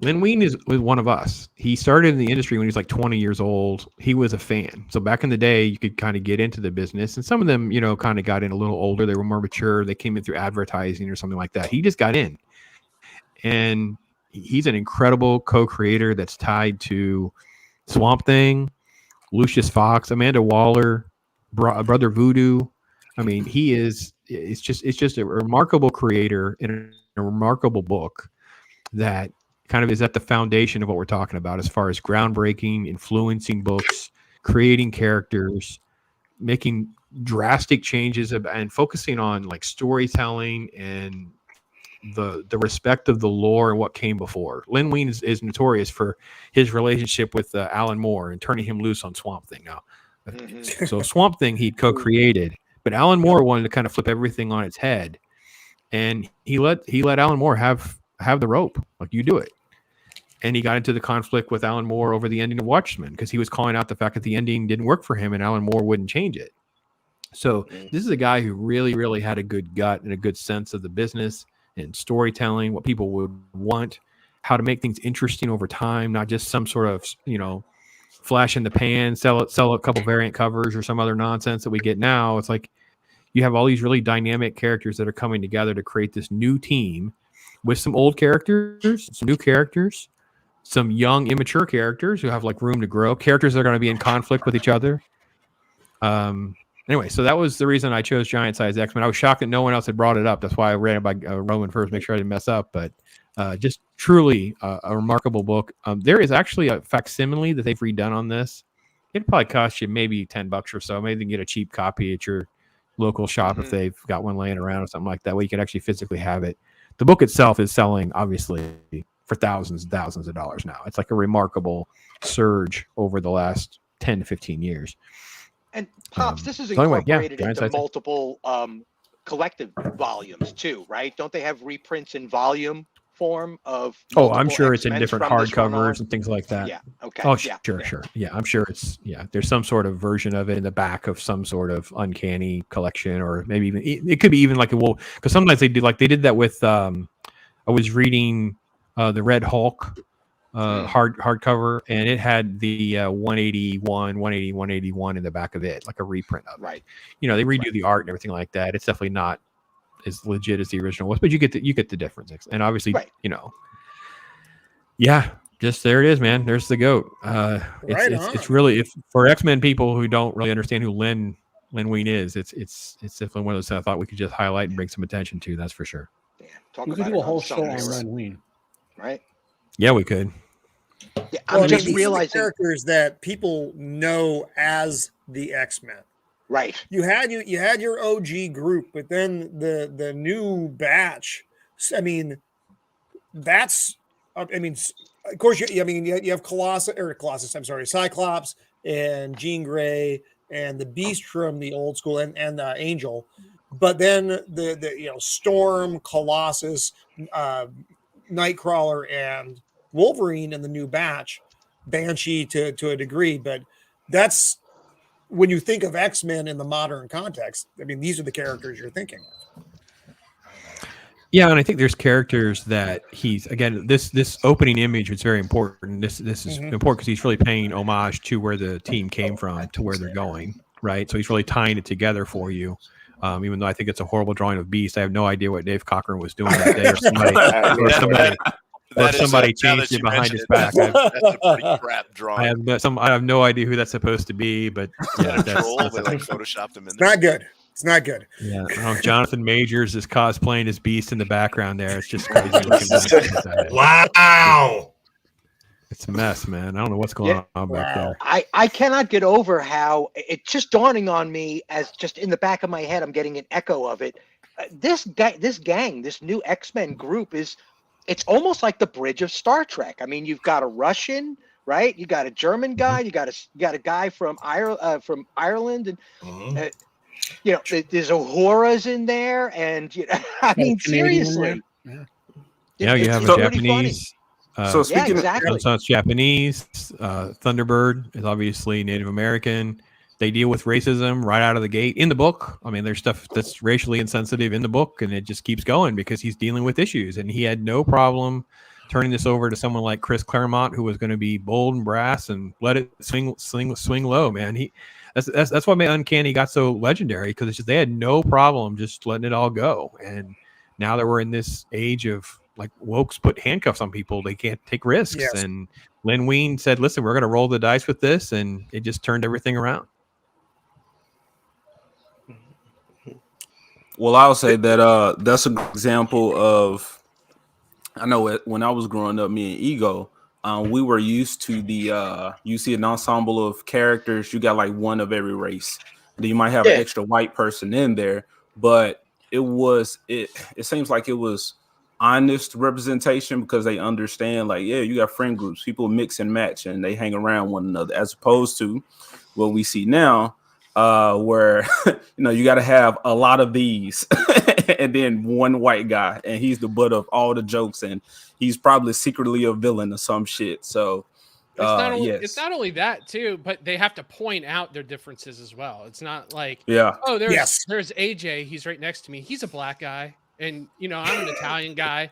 [SPEAKER 3] Len Wein was one of us. He started in the industry when he was like 20 years old. He was a fan. So back in the day, you could kind of get into the business. And some of them, kind of got in a little older. They were more mature. They came in through advertising or something like that. He just got in. And he's an incredible co-creator that's tied to Swamp Thing, Lucius Fox, Amanda Waller, Brother Voodoo. I mean, it's just a remarkable creator in a remarkable book that kind of is at the foundation of what we're talking about as far as groundbreaking, influencing books, creating characters, making drastic changes and focusing on like storytelling and the respect of the lore and what came before. Len Wein is notorious for his relationship with Alan Moore and turning him loose on Swamp Thing. Now, so Swamp Thing he co-created, but Alan Moore wanted to kind of flip everything on its head, and he let Alan Moore have the rope, like, you do it. And he got into the conflict with Alan Moore over the ending of Watchmen because he was calling out the fact that the ending didn't work for him and Alan Moore wouldn't change it. So this is a guy who really, really had a good gut and a good sense of the business and storytelling, what people would want, how to make things interesting over time, not just some sort of, flash in the pan, sell a couple variant covers or some other nonsense that we get now. It's like you have all these really dynamic characters that are coming together to create this new team with some old characters, some new characters, some young, immature characters who have like room to grow, characters that are going to be in conflict with each other. Anyway, so that was the reason I chose Giant Size X-Men. I was shocked that no one else had brought it up. That's why I ran it by Roman first, make sure I didn't mess up. But just truly a remarkable book. There is actually a facsimile that they've redone on this. It'd probably cost you maybe $10 or so. Maybe you can get a cheap copy at your local shop if they've got one laying around or something like that, where you can actually physically have it. The book itself is selling, obviously, for thousands and thousands of dollars now. It's like a remarkable surge over the last 10 to 15 years.
[SPEAKER 5] And Pops, this is
[SPEAKER 3] so
[SPEAKER 5] incorporated into multiple collective volumes too, right? Don't they have reprints in volume form of?
[SPEAKER 3] Oh, I'm sure it's in different hardcovers and things like that.
[SPEAKER 5] Yeah. Okay.
[SPEAKER 3] Oh, sure. Yeah, I'm sure it's there's some sort of version of it in the back of some sort of uncanny collection, or maybe even it could be even like because sometimes they did that with I was reading the Red Hulk hardcover, and it had the 181 in the back of it, like a reprint of it.
[SPEAKER 5] Right.
[SPEAKER 3] They redo the art and everything like that. It's definitely not as legit as the original was, but you get the difference. And obviously, just there it is, man. There's the GOAT. It's really, if for X-Men people who don't really understand who Len Wein is, it's definitely one of those that I thought we could just highlight and bring some attention to. That's for sure.
[SPEAKER 5] Yeah,
[SPEAKER 8] we could do a whole show on Len Wein,
[SPEAKER 5] right?
[SPEAKER 3] Yeah, we could.
[SPEAKER 5] Yeah, I'm just
[SPEAKER 1] these
[SPEAKER 5] realizing
[SPEAKER 1] are the characters that people know as the X-Men.
[SPEAKER 5] Right.
[SPEAKER 1] You had your OG group, but then the new batch. I mean, of course you have Cyclops and Jean Grey and the Beast from the old school and Angel, but then the Storm, Colossus, Nightcrawler, and Wolverine in the new batch, Banshee to a degree, but that's when you think of X-Men in the modern context, I mean, these are the characters you're thinking of.
[SPEAKER 3] Yeah, and I think there's characters that he's again this opening image is very important. This is important because he's really paying homage to where the team came from to where they're going, right? So he's really tying it together for you. Even though I think it's a horrible drawing of Beast, I have no idea what Dave Cochran was doing that day, or somebody changed it behind his back.
[SPEAKER 9] That's a pretty crap drawing.
[SPEAKER 3] I have no idea who that's supposed to be, but yeah,
[SPEAKER 9] they like photoshopped him in
[SPEAKER 1] It's
[SPEAKER 9] there.
[SPEAKER 1] not good. It's not good.
[SPEAKER 3] Yeah, Jonathan Majors is cosplaying as Beast in the background there. It's just crazy looking.
[SPEAKER 2] Wow.
[SPEAKER 3] It's a mess, man. I don't know what's going on back there.
[SPEAKER 5] I cannot get over how it's just dawning on me as just in the back of my head, I'm getting an echo of it. This gang, this new X-Men group it's almost like the bridge of Star Trek. I mean, you've got a Russian, right? You got a German guy. You got a guy from Ireland, and there's Ohoras in there, and I mean, seriously.
[SPEAKER 3] Yeah, you have a Japanese.
[SPEAKER 7] So speaking
[SPEAKER 5] exactly.
[SPEAKER 3] So it's Japanese. Thunderbird is obviously Native American. They deal with racism right out of the gate in the book. I mean, there's stuff that's racially insensitive in the book, and it just keeps going because he's dealing with issues. And he had no problem turning this over to someone like Chris Claremont, who was going to be bold and brass and let it swing low, man. That's what made Uncanny got so legendary, because they had no problem just letting it all go. And now that we're in this age of like wokes put handcuffs on people, they can't take risks.
[SPEAKER 1] Yes.
[SPEAKER 3] And Lynn Wein said, listen, we're going to roll the dice with this. And it just turned everything around.
[SPEAKER 7] Well, I'll say that that's an example of, I know when I was growing up, me and Ego, we were used to you see an ensemble of characters, you got like one of every race. Then you might have an extra white person in there, but it seems like it was honest representation, because they understand, like, yeah, you got friend groups, people mix and match and they hang around one another, as opposed to what we see now, where you got to have a lot of these and then one white guy, and he's the butt of all the jokes, and he's probably secretly a villain or some shit. So
[SPEAKER 6] it's not only that too, but they have to point out their differences as well. It's not like, oh, there's AJ, he's right next to me, he's a black guy, and I'm an Italian guy.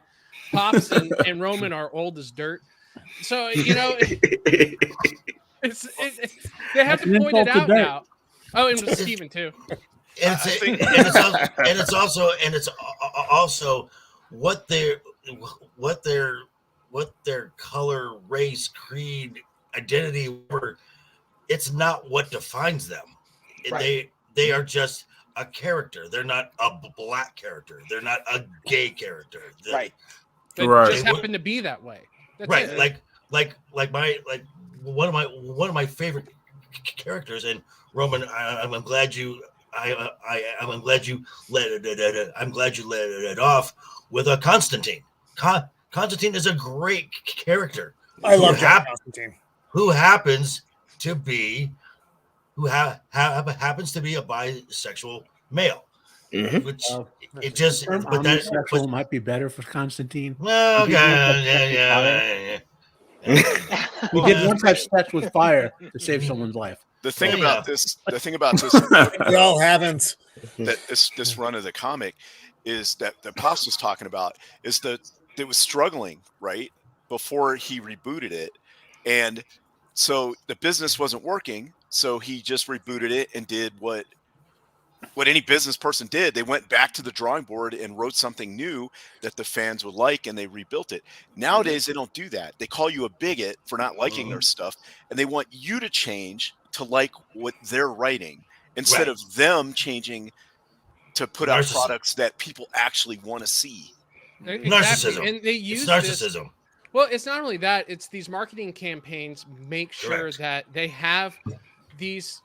[SPEAKER 6] Pops and Roman are old as dirt. So they have to point it out now. Oh, and with Steven too.
[SPEAKER 2] And it's also what their color, race, creed, identity were. It's not what defines them. Right. They are just a character. They're not a black character. They're not a gay character.
[SPEAKER 5] Right.
[SPEAKER 6] They just happen to be that way. That's
[SPEAKER 2] right.
[SPEAKER 6] It.
[SPEAKER 2] Like one of my favorite characters, and Roman, I'm glad you let it off with a Constantine. Constantine is a great character.
[SPEAKER 1] I love Constantine,
[SPEAKER 2] who happens to be happens to be a bisexual male.
[SPEAKER 8] Mm-hmm.
[SPEAKER 2] Which it just but
[SPEAKER 8] might be better for Constantine.
[SPEAKER 2] Well, yeah.
[SPEAKER 8] We did once have sex with fire to save someone's life.
[SPEAKER 9] The thing about this,
[SPEAKER 1] we all haven't.
[SPEAKER 9] That this run of the comic is that the Pops was talking about is that it was struggling right before he rebooted it, and so the business wasn't working. So he just rebooted it and did what any business person did. They went back to the drawing board and wrote something new that the fans would like, and they rebuilt it. Nowadays, they don't do that. They call you a bigot for not liking their stuff, and they want you to change to like what they're writing instead of them changing to put out products that people actually want to see.
[SPEAKER 6] Exactly.
[SPEAKER 2] Narcissism.
[SPEAKER 6] And they use
[SPEAKER 2] narcissism.
[SPEAKER 6] Well, it's not only that, it's these marketing campaigns make sure that they have these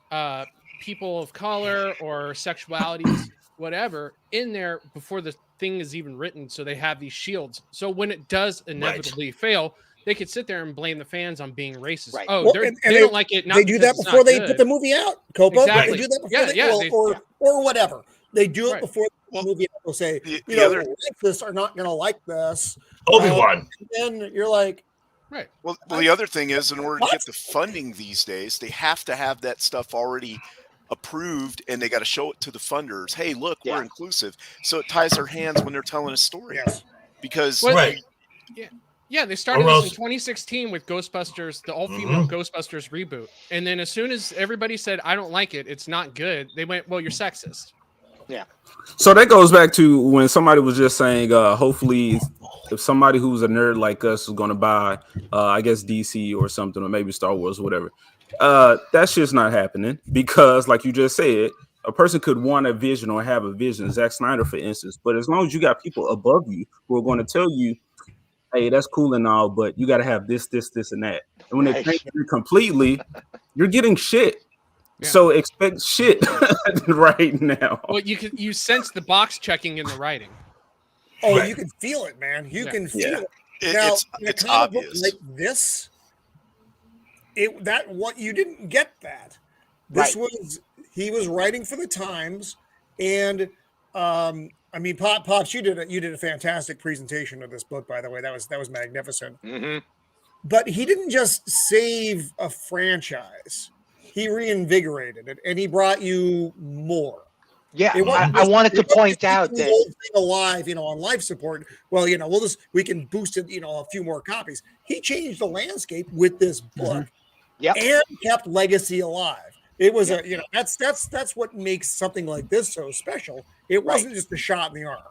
[SPEAKER 6] people of color or sexualities, whatever, in there before the thing is even written. So they have these shields. So when it does inevitably fail, they could sit there and blame the fans on being racist.
[SPEAKER 1] Right.
[SPEAKER 6] Oh, they don't like it.
[SPEAKER 1] They do that before they put the movie out, Copa.
[SPEAKER 6] Exactly.
[SPEAKER 1] They do that before or whatever. They do it before the movie out. They'll say, racists are not going to like this.
[SPEAKER 2] Obi-Wan.
[SPEAKER 1] And then you're like,
[SPEAKER 6] right.
[SPEAKER 9] Well, the other thing is, in order to get the funding these days, they have to have that stuff already approved, and they got to show it to the funders. Hey, look, we're inclusive. So it ties their hands when they're telling a story.
[SPEAKER 1] Yes.
[SPEAKER 9] Because
[SPEAKER 6] Yeah, they started this in 2016 with Ghostbusters, the all-female Ghostbusters reboot. And then as soon as everybody said, I don't like it, it's not good, they went, well, you're sexist.
[SPEAKER 4] Yeah.
[SPEAKER 7] So that goes back to when somebody was just saying, hopefully if somebody who's a nerd like us is going to buy, I guess DC or something, or maybe Star Wars or whatever, that shit's not happening because like you just said, a person could want a vision or have a vision, Zack Snyder, for instance, but as long as you got people above you who are going to tell you, hey, that's cool and all, but you got to have this, and that. And when they change it completely, you're getting shit. Yeah. So expect shit right now.
[SPEAKER 6] Well, you sense the box checking in the writing.
[SPEAKER 1] Oh, you can feel it, man. You can feel it. Now,
[SPEAKER 9] it's obvious.
[SPEAKER 1] Like this, you didn't get that. This was he was writing for the Times, and I mean, Pops, you did a fantastic presentation of this book, by the way. That was magnificent.
[SPEAKER 4] Mm-hmm.
[SPEAKER 1] But he didn't just save a franchise; he reinvigorated it, and he brought you more.
[SPEAKER 5] Yeah, I wanted to point out that
[SPEAKER 1] old thing alive, on life support. Well, we can boost it, a few more copies. He changed the landscape with this book, and kept legacy alive. It was that's what makes something like this so special. It wasn't just a shot in the arm.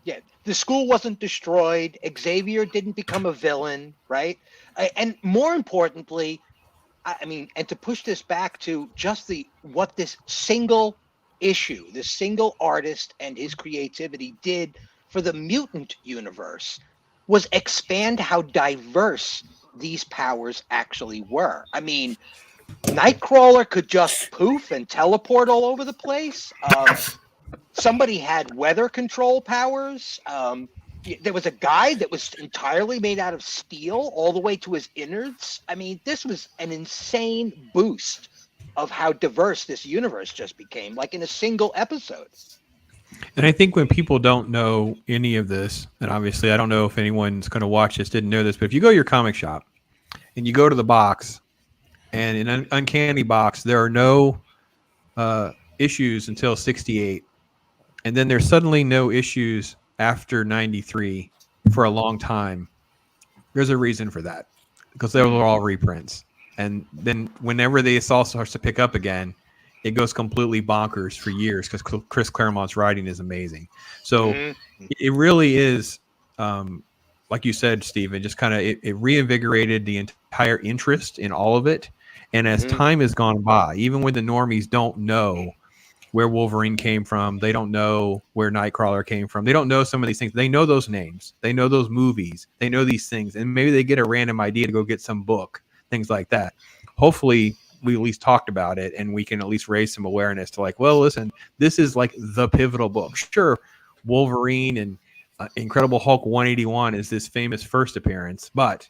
[SPEAKER 5] Yeah, the school wasn't destroyed. Xavier didn't become a villain, right? And more importantly, I mean, and to push this back to just what this single issue, this single artist and his creativity did for the mutant universe was expand how diverse these powers actually were. I mean, Nightcrawler could just poof and teleport all over the place. Somebody had weather control powers. There was a guy that was entirely made out of steel all the way to his innards. I mean, this was an insane boost of how diverse this universe just became, like in a single episode.
[SPEAKER 3] And I think when people don't know any of this, and obviously I don't know if anyone's going to watch this, didn't know this, but if you go to your comic shop and you go to the box, and in an Uncanny box, there are no issues until 68. And then there's suddenly no issues after 93 for a long time. There's a reason for that, because they were all reprints. And then whenever they all starts to pick up again, it goes completely bonkers for years because Chris Claremont's writing is amazing. So it really is, like you said, Stephen, just kind of it reinvigorated the entire interest in all of it. And as time has gone by, even when the normies don't know where Wolverine came from, they don't know where Nightcrawler came from, they don't know some of these things. They know those names. They know those movies. They know these things. And maybe they get a random idea to go get some book, things like that. Hopefully, we at least talked about it and we can at least raise some awareness to like, well, listen, this is like the pivotal book. Sure, Wolverine and Incredible Hulk 181 is this famous first appearance, but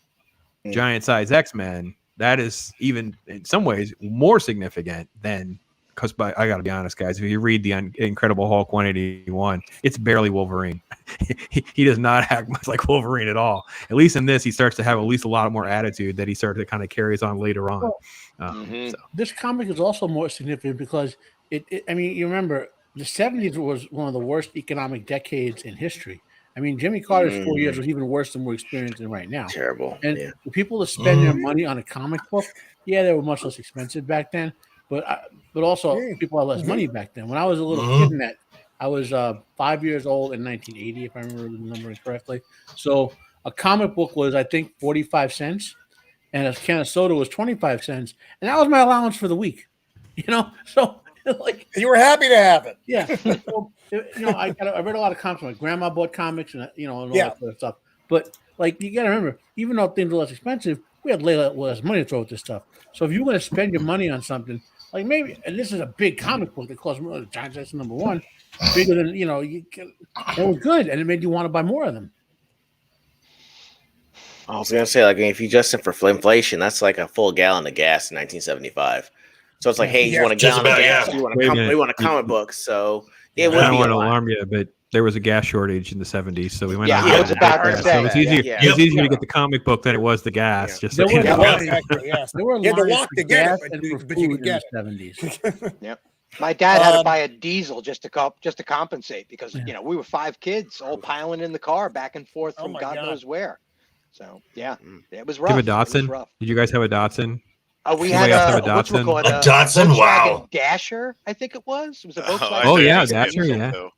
[SPEAKER 3] Giant Size X-Men, that is even in some ways more significant than, because I got to be honest, guys, if you read the Incredible Hulk 181, it's barely Wolverine. He does not act much like Wolverine at all. At least in this, he starts to have at least a lot more attitude that he started to kind of carries on later on. So.
[SPEAKER 8] This comic is also more significant because I mean, you remember the 70s was one of the worst economic decades in history. I mean, Jimmy Carter's 4 years was even worse than we're experiencing right now.
[SPEAKER 4] Terrible.
[SPEAKER 8] And the people that spend their money on a comic book, they were much less expensive back then. But also people had less money back then. When I was a little kid in that, I was 5 years old in 1980, if I remember the number correctly. So a comic book was, I think, 45 cents, and a can of soda was 25 cents, and that was my allowance for the week. So like
[SPEAKER 1] you were happy to have it.
[SPEAKER 8] Yeah. So, I read a lot of comics. My grandma bought comics, and and all that sort of stuff. But like you got to remember, even though things were less expensive, we had less money to throw at this stuff. So if you're going to spend your money on something, like maybe, and this is a big comic book that costs more, Giant Size #1, bigger than it was good, and it made you want to buy more of them.
[SPEAKER 4] I was gonna say, like, if you adjust it for inflation, that's like a full gallon of gas in 1975. So it's like, hey, you want a gallon of gas? We want a comic book. So
[SPEAKER 3] I don't want to alarm you, but there was a gas shortage in the 70s, so we went out.
[SPEAKER 5] I was about to say.
[SPEAKER 3] So it was easier. It was easier to get the comic book than it was the gas. Just
[SPEAKER 8] there were a lot of gas, but you could get it.
[SPEAKER 5] 70s. My dad had to buy a diesel just to compensate because we were 5 kids all piling in the car back and forth from God knows where. So it was rough.
[SPEAKER 3] Do you have a Datsun? Did you guys have a Datsun?
[SPEAKER 5] We had
[SPEAKER 3] a Datsun.
[SPEAKER 2] A Datsun,
[SPEAKER 5] Volkswagen Dasher, I think it was. It was a Volkswagen.
[SPEAKER 3] Oh yeah, Dasher, yeah.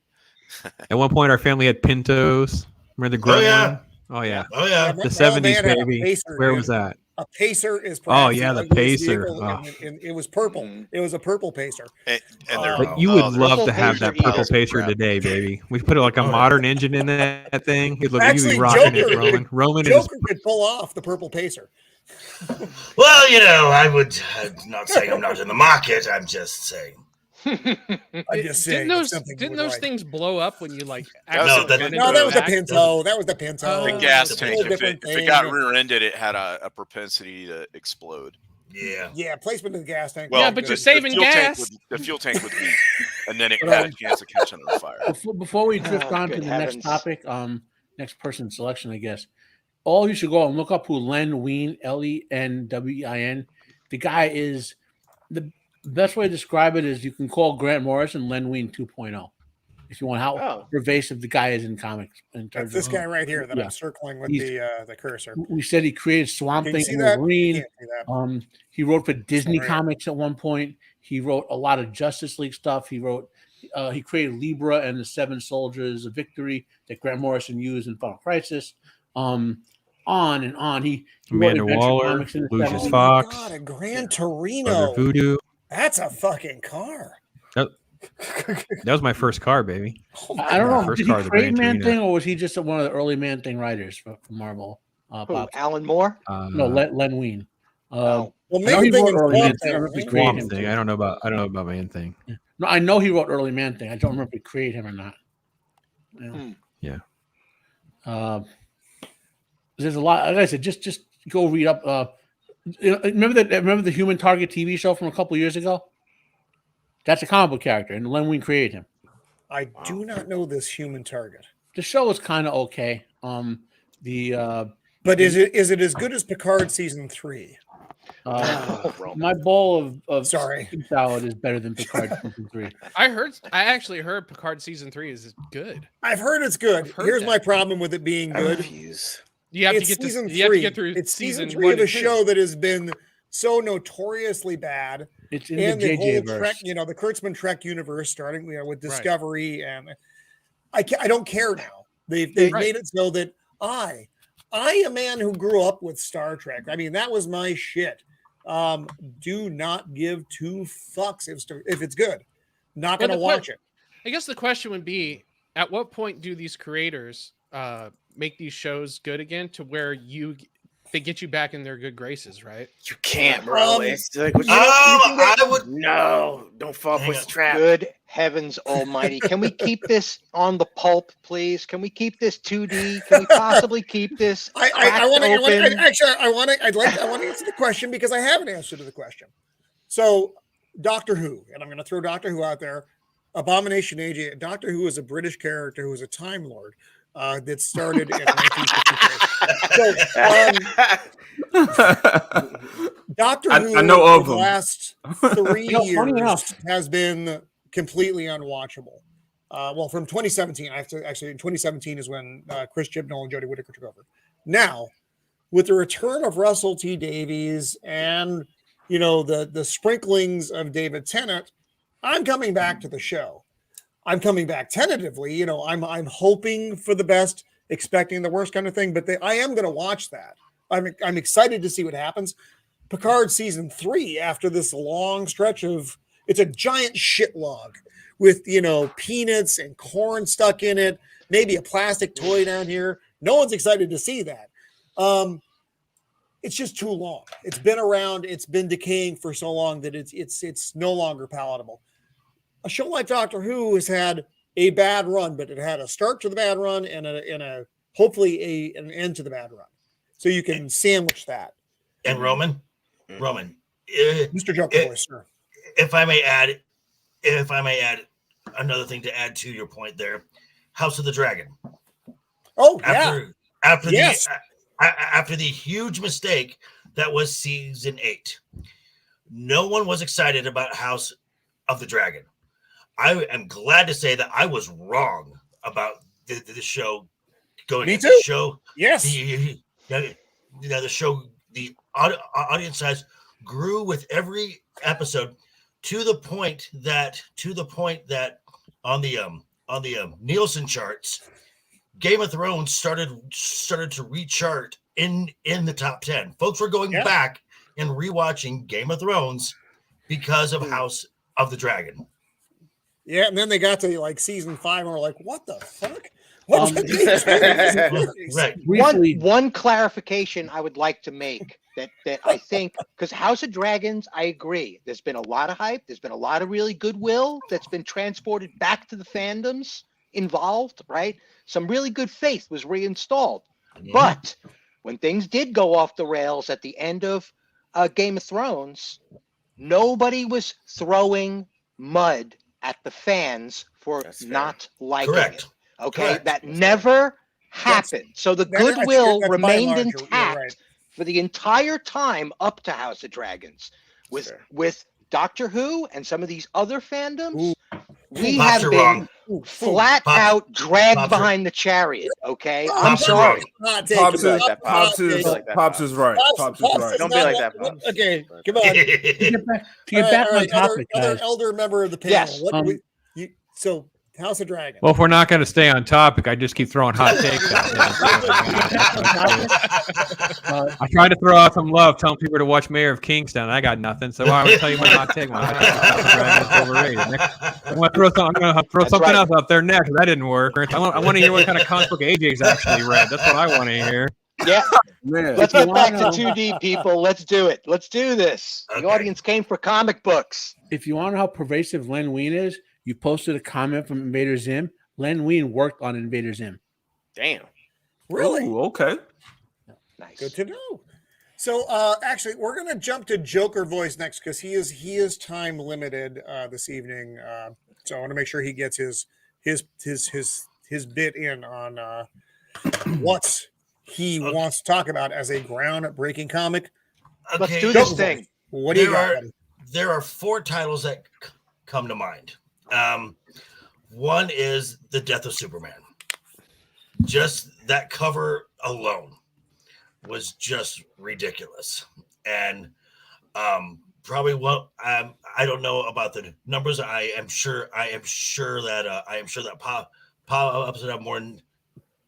[SPEAKER 3] At one point, our family had Pintos. Remember the green one? Oh yeah. The 70s, baby.
[SPEAKER 1] Pacer,
[SPEAKER 3] where was that?
[SPEAKER 1] A Pacer is
[SPEAKER 3] the Pacer.
[SPEAKER 1] It was purple. It was a purple Pacer.
[SPEAKER 3] But you would love to have that purple Pacer today, baby. We put like a modern engine in that thing. You'd be rocking it, Roman.
[SPEAKER 1] Joker could pull off the purple Pacer.
[SPEAKER 2] Well, I'm not saying I'm not in the market. I'm just saying.
[SPEAKER 1] I'm just saying.
[SPEAKER 6] Didn't those things blow up when you
[SPEAKER 1] that was the Pinto. That was the Pinto.
[SPEAKER 9] The gas tank. If it got rear-ended, it had a propensity to explode.
[SPEAKER 1] Yeah. Placement of the gas tank.
[SPEAKER 6] Well, but you're saving gas.
[SPEAKER 9] The fuel tank would leak, and then it had a chance of catching on fire.
[SPEAKER 8] Before we drift on to the next topic, next person selection, I guess. All you should go and look up who Len Wein, Lenwin. The guy is the best way to describe it is you can call Grant Morrison Len Wein 2.0 if you want how pervasive the guy is in comics. In terms
[SPEAKER 1] That's this guy right here that I'm circling with the cursor.
[SPEAKER 8] We said he created Swamp Thing and Wolverine. He wrote for Disney Comics at one point. He wrote a lot of Justice League stuff. He created Libra and the 7 Soldiers of Victory that Grant Morrison used in Final Crisis. On and on. He
[SPEAKER 3] Amanda Waller, Lucius Fox,
[SPEAKER 1] God, a Gran Torino.
[SPEAKER 3] Voodoo.
[SPEAKER 1] That's a fucking car.
[SPEAKER 3] That was my first car, baby.
[SPEAKER 8] I don't know. Did he create Man Thing, or was he just one of the early Man Thing writers from Marvel?
[SPEAKER 5] Alan Moore?
[SPEAKER 8] No, Len Wein.
[SPEAKER 1] Well, Man Thing
[SPEAKER 3] is Swamp Thing. I don't know about Man Thing.
[SPEAKER 8] Yeah. No, I know he wrote early Man Thing. I don't remember if he created him or not.
[SPEAKER 3] Yeah.
[SPEAKER 8] There's a lot. Like I said, just go read up. Remember the Human Target TV show from a couple of years ago? That's a comic book character, and Len Wein created him.
[SPEAKER 1] I do not know this Human Target.
[SPEAKER 8] The show is kind of okay.
[SPEAKER 1] But is it as good as Picard season 3?
[SPEAKER 8] My bowl of salad is better than Picard season 3.
[SPEAKER 6] I actually heard Picard season 3 is good.
[SPEAKER 1] I've heard it's good. Here's my problem with it being good.
[SPEAKER 6] You have to get through.
[SPEAKER 1] It's season 3 of a show that has been so notoriously bad.
[SPEAKER 8] It's in the JJ verse.
[SPEAKER 1] Trek, the Kurtzman Trek universe, starting with Discovery, and I don't care now. They've made it so that I, a man who grew up with Star Trek. I mean, that was my shit. Do not give 2 fucks if it's good. Not going to watch it.
[SPEAKER 6] I guess the question would be: at what point do these creators make these shows good again to where they get you back in their good graces, right?
[SPEAKER 4] You can't, bro. It's like, don't fall for the trap.
[SPEAKER 5] Good heavens almighty. Can we keep this on the pulp, please? Can we keep this 2D? Can we possibly keep this?
[SPEAKER 1] I want to answer the question because I have an answer to the question. So Doctor Who, and I'm going to throw Doctor Who out there. Abomination AJ. Doctor Who is a British character who is a Time Lord. That started in 1953. Doctor Who
[SPEAKER 7] I know of
[SPEAKER 1] the last 3 years has been completely unwatchable. From 2017, in 2017 is when Chris Chibnall and Jodie Whittaker took over. Now, with the return of Russell T Davies and the sprinklings of David Tennant, I'm coming back to the show. I'm coming back tentatively. I'm hoping for the best, expecting the worst kind of thing. But I am going to watch that. I'm excited to see what happens. Picard season 3, after this long stretch of, it's a giant shit log with peanuts and corn stuck in it, maybe a plastic toy down here. No one's excited to see that. It's just too long. It's been around. It's been decaying for so long that it's no longer palatable. A show like Doctor Who has had a bad run, but it had a start to the bad run and hopefully an end to the bad run. So you can sandwich that.
[SPEAKER 2] And Roman,
[SPEAKER 1] Mr. Joker voice, sir.
[SPEAKER 2] If I may add another thing to add to your point there, House of the Dragon.
[SPEAKER 1] Oh,
[SPEAKER 2] after the huge mistake that was season 8, no one was excited about House of the Dragon. I am glad to say that I was wrong about the show going.
[SPEAKER 1] Me too.
[SPEAKER 2] The show,
[SPEAKER 1] yes.
[SPEAKER 2] The show, the audience size grew with every episode to the point that on the Nielsen charts, Game of Thrones started to rechart in the top 10. Folks were going back and rewatching Game of Thrones because of House of the Dragon.
[SPEAKER 1] Yeah, and then they got to like season 5 and were like, what the fuck?
[SPEAKER 2] Right.
[SPEAKER 5] One clarification I would like to make that I think, because House of Dragons, I agree. There's been a lot of hype. There's been a lot of really goodwill that's been transported back to the fandoms involved, right? Some really good faith was reinstalled. Yeah. But when things did go off the rails at the end of Game of Thrones, nobody was throwing mud at the fans for not liking it. Okay, correct. That never happened. So the goodwill remained intact for the entire time up to House of Dragons. With Doctor Who and some of these other fandoms, we have been flat out dragged behind the chariot. Okay, I'm sorry.
[SPEAKER 7] Pops is right. Pops is right.
[SPEAKER 4] Don't be like that, Pops.
[SPEAKER 1] Okay, come on.
[SPEAKER 8] To get back on topic,
[SPEAKER 1] other elder member of the panel.
[SPEAKER 8] Yes.
[SPEAKER 1] So House of Dragon.
[SPEAKER 3] Well, if we're not going to stay on topic, I just keep throwing hot takes out there. I try to throw out some love, telling people to watch Mayor of Kingstown. I got nothing, so I will tell you my hot take. My hot take is overrated. I'm going to throw something else out there next. That didn't work. I want to hear what kind of comic book AJ's actually read. That's what I want to hear.
[SPEAKER 5] Yeah. Let's get back to 2D, people. Let's do it. Let's do this. Okay. The audience came for comic books.
[SPEAKER 8] If you want to know how pervasive Len Wein is, you posted a comment from Invader Zim. Len Wein worked on Invader Zim.
[SPEAKER 4] Damn.
[SPEAKER 1] Really?
[SPEAKER 7] Ooh, okay.
[SPEAKER 1] Nice. Good to know. So actually, we're going to jump to Joker voice next because he is time limited this evening. So I want to make sure he gets his bit in on what he wants to talk about as a groundbreaking comic.
[SPEAKER 2] Okay.
[SPEAKER 5] Let's do this thing.
[SPEAKER 1] What do you got?
[SPEAKER 2] There are 4 titles that come to mind. One is The Death of Superman. Just that cover alone was just ridiculous. And probably what I don't know about the numbers. I am sure that Pops would have more,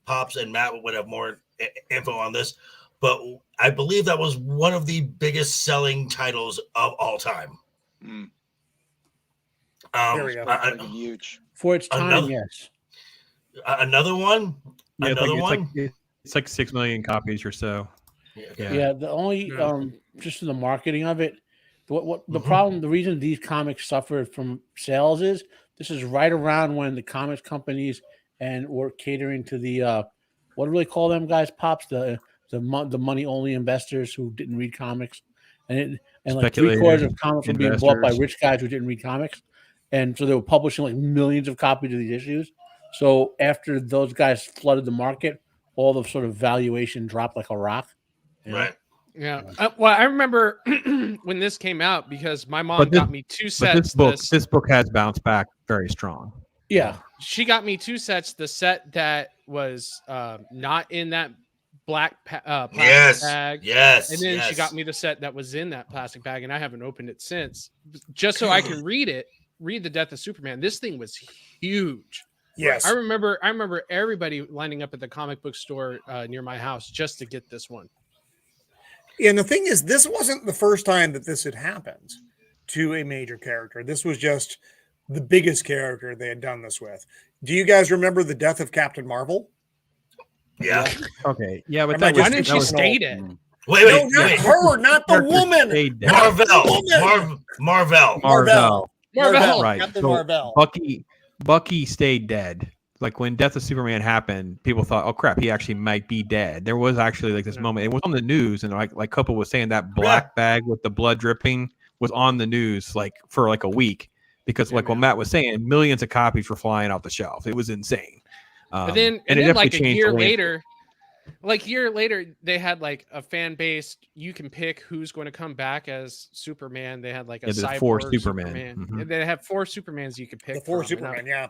[SPEAKER 2] Pops and Matt would have more info on this, but I believe that was one of the biggest selling titles of all time.
[SPEAKER 1] There we go.
[SPEAKER 5] Huge
[SPEAKER 8] for its time. Yes.
[SPEAKER 2] Another one.
[SPEAKER 3] It's like 6 million copies or so.
[SPEAKER 8] Yeah. The only just in the marketing of it, what the problem, the reason these comics suffered from sales is this is right around when the comics companies and were catering to the what do they call them guys? Pops, the money only investors who didn't read comics, and like 3/4 of comics were being bought by rich guys who didn't read comics. And so they were publishing like millions of copies of these issues. So after those guys flooded the market, all the sort of valuation dropped like a rock.
[SPEAKER 2] Right.
[SPEAKER 6] Yeah. Well, I remember when this came out because my mom got me 2 sets.
[SPEAKER 3] This book has bounced back very strong.
[SPEAKER 8] Yeah.
[SPEAKER 6] She got me 2 sets. The set that was not in that black plastic bag.
[SPEAKER 2] Yes.
[SPEAKER 6] And then she got me the set that was in that plastic bag, and I haven't opened it since, just so I can read The Death of Superman. This thing was huge.
[SPEAKER 1] Yes.
[SPEAKER 6] I remember everybody lining up at the comic book store near my house just to get this one.
[SPEAKER 1] And the thing is, this wasn't the first time that this had happened to a major character. This was just the biggest character they had done this with. Do you guys remember the death of Captain Marvel?
[SPEAKER 2] Yeah.
[SPEAKER 3] Okay. Yeah, but
[SPEAKER 6] why didn't she stay dead?
[SPEAKER 2] Wait.
[SPEAKER 1] Not her, not the woman.
[SPEAKER 2] Marvel.
[SPEAKER 3] Right.
[SPEAKER 1] Captain
[SPEAKER 3] So
[SPEAKER 1] Marvel.
[SPEAKER 3] Bucky stayed dead. Like when Death of Superman happened, people thought, "Oh crap, he actually might be dead." There was actually like this moment. It was on the news, and like Couple was saying that black bag with the blood dripping was on the news like for like a week because like what Matt was saying, millions of copies were flying off the shelf. It was insane.
[SPEAKER 6] But then like a year later, like a year later, they had like a fan base. You can pick who's going to come back as Superman. They had like a cyborg
[SPEAKER 3] 4 Superman.
[SPEAKER 6] And they have 4 Supermans you could pick.
[SPEAKER 1] The 4 Superman,
[SPEAKER 6] yeah.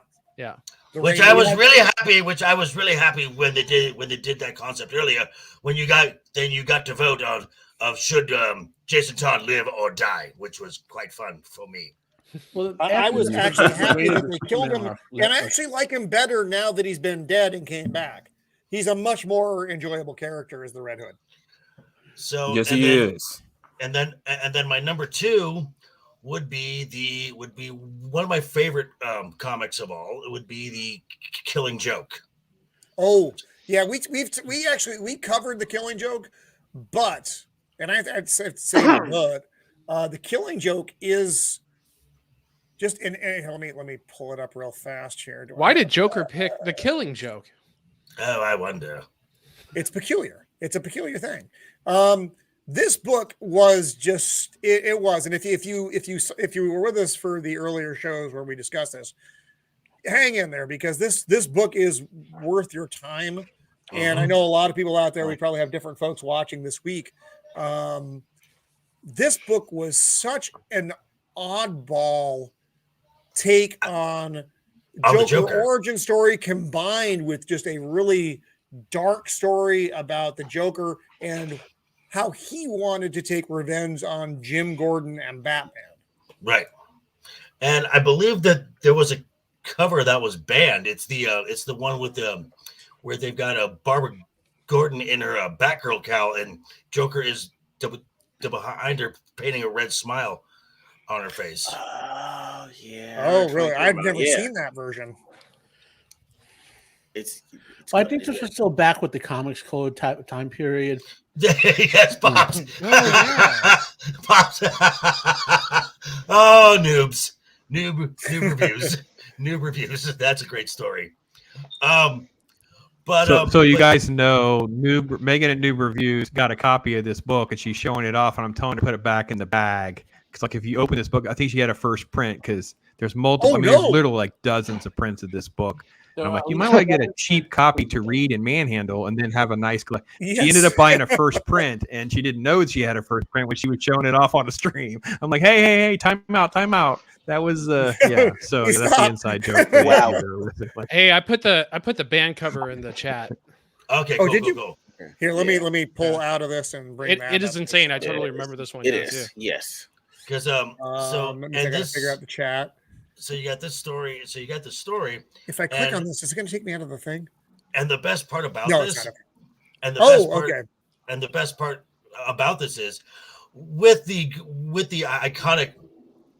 [SPEAKER 2] Which I was really happy. Which I was really happy when they did that concept earlier. When you got to vote of should Jason Todd live or die, which was quite fun for me.
[SPEAKER 8] Well,
[SPEAKER 1] I was actually happy that they killed him, and I actually like him better now that he's been dead and came back. He's a much more enjoyable character as the Red Hood.
[SPEAKER 2] So
[SPEAKER 7] yes, he is.
[SPEAKER 2] And then my number 2 would be one of my favorite comics of all. It would be the Killing Joke.
[SPEAKER 1] Oh yeah, we covered the Killing Joke, but I'd say the Killing Joke is just let me pull it up real fast here.
[SPEAKER 6] Why did Joker pick the Killing Joke?
[SPEAKER 2] Oh, I wonder.
[SPEAKER 1] It's peculiar. It's a peculiar thing. This book was just it was, and if you were with us for the earlier shows where we discussed this, hang in there because this book is worth your time. And I know a lot of people out there. We probably have different folks watching this week. This book was such an oddball take on Joker origin story combined with just a really dark story about the Joker and how he wanted to take revenge on Jim Gordon and Batman.
[SPEAKER 2] Right. And I believe that there was a cover that was banned. It's the one with where they've got a Barbara Gordon in her Batgirl cowl and Joker is behind her painting a red smile on her face.
[SPEAKER 4] Oh yeah.
[SPEAKER 1] Oh really? I've never seen that version.
[SPEAKER 8] I think this was still back with the Comics Code time period.
[SPEAKER 2] Yes, Pops.
[SPEAKER 1] Yeah.
[SPEAKER 2] Pops. Oh, noobs. Noob reviews. Noob reviews. That's a great story.
[SPEAKER 3] So you guys know, Megan at Noob Reviews got a copy of this book and she's showing it off, and I'm telling her to put it back in the bag. Because like if you open this book, I think she had a first print because there's multiple. There's literally like dozens of prints of this book. And I'm like, you might want to get a cheap copy to read and manhandle, and then have a nice collection. Yes. She ended up buying a first print, and she didn't know she had a first print when she was showing it off on the stream. I'm like, hey, time out. That was yeah. So that's the inside joke.
[SPEAKER 4] Wow.
[SPEAKER 6] Hey, I put the band cover in the chat.
[SPEAKER 2] Okay. Go.
[SPEAKER 1] Here, let me pull out of this and bring that.
[SPEAKER 6] It is insane. I totally remember this one.
[SPEAKER 4] It is. Yeah. Yes.
[SPEAKER 2] Because I gotta
[SPEAKER 1] figure out the chat.
[SPEAKER 2] So you got this story.
[SPEAKER 1] If I click on this, is it going to take me out of the thing?
[SPEAKER 2] And the best part about
[SPEAKER 1] this,
[SPEAKER 2] and the best part about this is with the iconic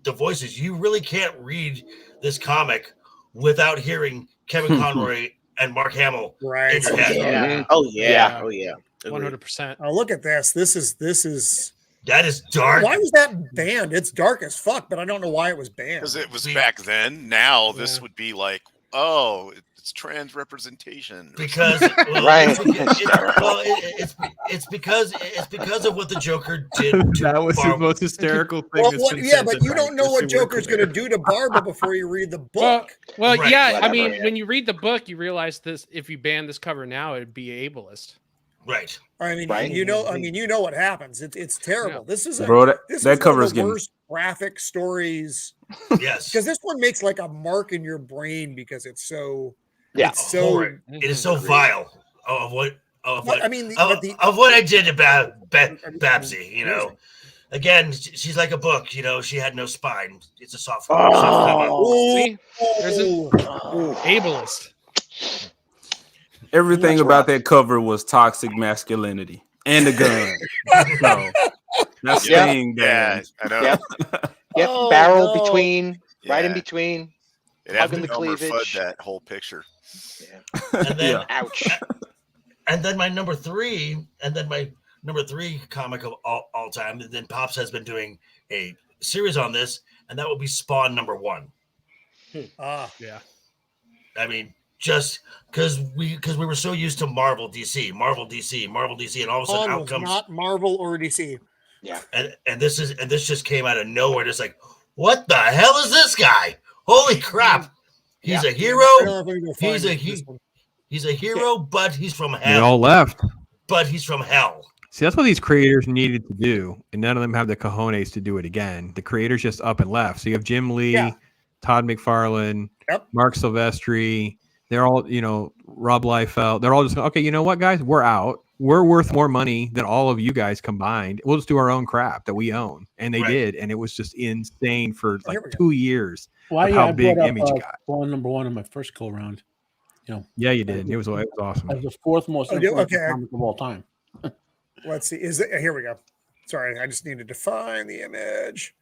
[SPEAKER 2] the voices. You really can't read this comic without hearing Kevin Conroy and Mark Hamill.
[SPEAKER 1] Right.
[SPEAKER 2] In your head.
[SPEAKER 4] Yeah. Oh yeah.
[SPEAKER 6] 100%.
[SPEAKER 1] Oh, look at this. This is.
[SPEAKER 2] That is dark.
[SPEAKER 1] Why was that banned? It's dark as fuck, but I don't know why it was banned.
[SPEAKER 9] Because it was back then. Now this would be like, oh, it's trans representation.
[SPEAKER 2] Because it's because of what the Joker did.
[SPEAKER 3] That was the most hysterical thing.
[SPEAKER 1] But you don't know what Joker's going to do to Barbara before you read the book.
[SPEAKER 6] Well, right. Yeah. I mean, when you read the book, you realize this. If you ban this cover now, it'd be ableist.
[SPEAKER 2] Right.
[SPEAKER 1] I mean, you know what happens. It's terrible.
[SPEAKER 7] Yeah.
[SPEAKER 1] This is
[SPEAKER 7] that cover is
[SPEAKER 1] the worst graphic stories.
[SPEAKER 2] Yes,
[SPEAKER 1] because this one makes like a mark in your brain because it's so.
[SPEAKER 2] Yeah,
[SPEAKER 1] it's so.
[SPEAKER 2] Horrid. It is so vile of what I did about Babsy. You know, again, she's like a book. You know, she had no spine. It's a soft cover.
[SPEAKER 6] See, there's an ableist.
[SPEAKER 7] Everything about that cover was toxic masculinity and the gun. So that's staying down.
[SPEAKER 9] I know.
[SPEAKER 5] Yep. Barrel between, right in between.
[SPEAKER 9] It hasn't been fudged that whole picture.
[SPEAKER 2] Yeah. And then,
[SPEAKER 5] ouch.
[SPEAKER 2] And then my number three comic of all time. And then Pops has been doing a series on this, and that would be Spawn #1.
[SPEAKER 6] Yeah.
[SPEAKER 2] I mean, just because we were so used to Marvel, DC, and all of a sudden out comes
[SPEAKER 1] not Marvel or DC.
[SPEAKER 4] Yeah.
[SPEAKER 2] And this just came out of nowhere. Just like, what the hell is this guy? Holy crap! He's a hero. He's a hero, but he's from
[SPEAKER 3] They
[SPEAKER 2] hell.
[SPEAKER 3] all left.
[SPEAKER 2] But he's from hell.
[SPEAKER 3] See, that's what these creators needed to do, and none of them have the cojones to do it again. The creators just up and left. So you have Jim Lee, Todd McFarlane, Mark Silvestri. They're all, Rob Liefeld. They're all just, okay, you know what, guys? We're out. We're worth more money than all of you guys combined. We'll just do our own crap that we own. And they did. And it was just insane for like 2 years of how big Image got.
[SPEAKER 8] Spawn #1 in my first go-round.
[SPEAKER 3] Yeah, you did. It was awesome.
[SPEAKER 8] That was the fourth most important comic of all time.
[SPEAKER 1] Let's see. Here we go. Sorry, I just need to define the image.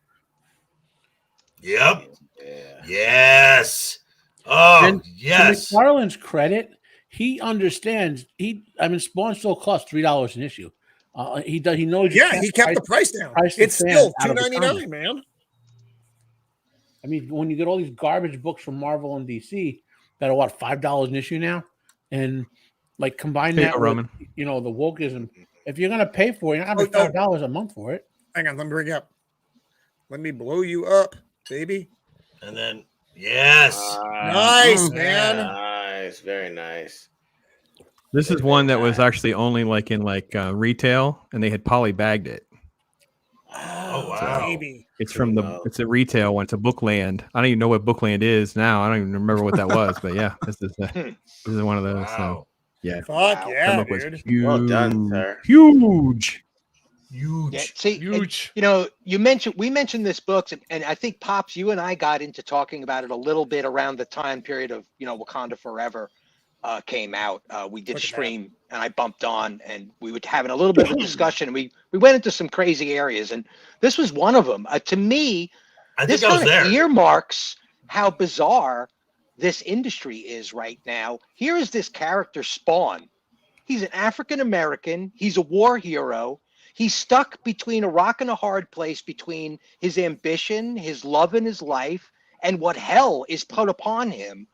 [SPEAKER 2] Yep. Yeah. Yes. Oh,
[SPEAKER 8] and
[SPEAKER 2] yes.
[SPEAKER 8] To McFarlane's credit, he understands. Spawn still costs $3 an issue. He knows.
[SPEAKER 1] Yeah, he kept the price down. It's still $2.99, man.
[SPEAKER 8] I mean, when you get all these garbage books from Marvel and DC that are $5 an issue now, and like combine that with
[SPEAKER 3] Roman.
[SPEAKER 8] The wokeism. If you're gonna pay for it, you're not gonna pay $5 a month for it.
[SPEAKER 1] Hang on, let me bring you up. Let me blow you up, baby.
[SPEAKER 2] And then yes,
[SPEAKER 1] nice, man.
[SPEAKER 4] Nice, very nice.
[SPEAKER 3] This is one that was actually only like in retail, and they had poly-bagged it.
[SPEAKER 2] Oh wow,
[SPEAKER 1] baby.
[SPEAKER 3] It's from it's a retail one. It's a Bookland. I don't even know what Bookland is now. I don't even remember what that was, but yeah, this is one of those.
[SPEAKER 2] Wow.
[SPEAKER 3] So yeah,
[SPEAKER 1] fuck yeah,
[SPEAKER 3] dude.
[SPEAKER 1] dude.
[SPEAKER 3] Huge,
[SPEAKER 4] Well done, sir.
[SPEAKER 3] Huge.
[SPEAKER 5] Yeah, see,
[SPEAKER 6] Huge.
[SPEAKER 5] we mentioned this book, and I think Pops, you and I got into talking about it a little bit around the time period of Wakanda Forever came out. We did stream, and I bumped on, and we were having a little bit of a discussion. And we went into some crazy areas, and this was one of them. To me, this kind of earmarks how bizarre this industry is right now. Here is this character Spawn. He's an African American. He's a war hero. He's stuck between a rock and a hard place between his ambition, his love in his life, and what hell is put upon him.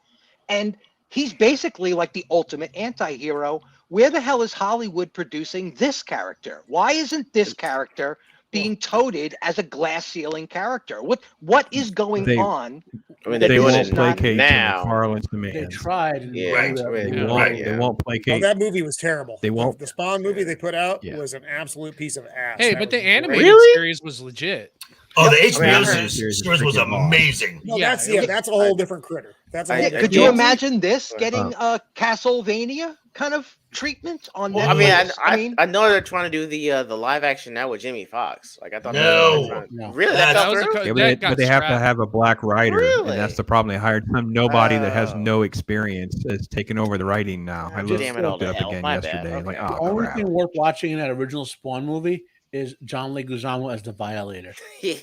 [SPEAKER 5] And he's basically like the ultimate anti-hero. Where the hell is Hollywood producing this character? Why isn't this character being touted as a glass ceiling character? What is going on?
[SPEAKER 4] I mean,
[SPEAKER 3] they won't
[SPEAKER 4] not
[SPEAKER 3] placate
[SPEAKER 4] now.
[SPEAKER 3] McFarlane's demands.
[SPEAKER 8] They tried. And
[SPEAKER 3] They won't placate.
[SPEAKER 1] That movie was terrible.
[SPEAKER 3] They won't.
[SPEAKER 1] The Spawn movie they put out was an absolute piece of ass.
[SPEAKER 6] Hey,
[SPEAKER 1] that
[SPEAKER 6] but the
[SPEAKER 1] was
[SPEAKER 6] animated series was legit.
[SPEAKER 2] Oh, the HBO series was amazing.
[SPEAKER 1] No, that's a whole different critter. That's a whole different
[SPEAKER 5] could you imagine this getting a Castlevania kind of treatment on
[SPEAKER 4] Well,
[SPEAKER 5] Netflix?
[SPEAKER 4] I know they're trying to do the live action now with Jimmy Fox. Like I thought.
[SPEAKER 2] No.
[SPEAKER 4] Really? That fell through?
[SPEAKER 3] But they have to have a black writer, and that's the problem. They hired nobody that has no experience is taking over the writing now. I looked it up again yesterday.
[SPEAKER 8] Okay. The only thing worth watching in that original Spawn movie is John Leguizamo as the Violator.
[SPEAKER 3] He's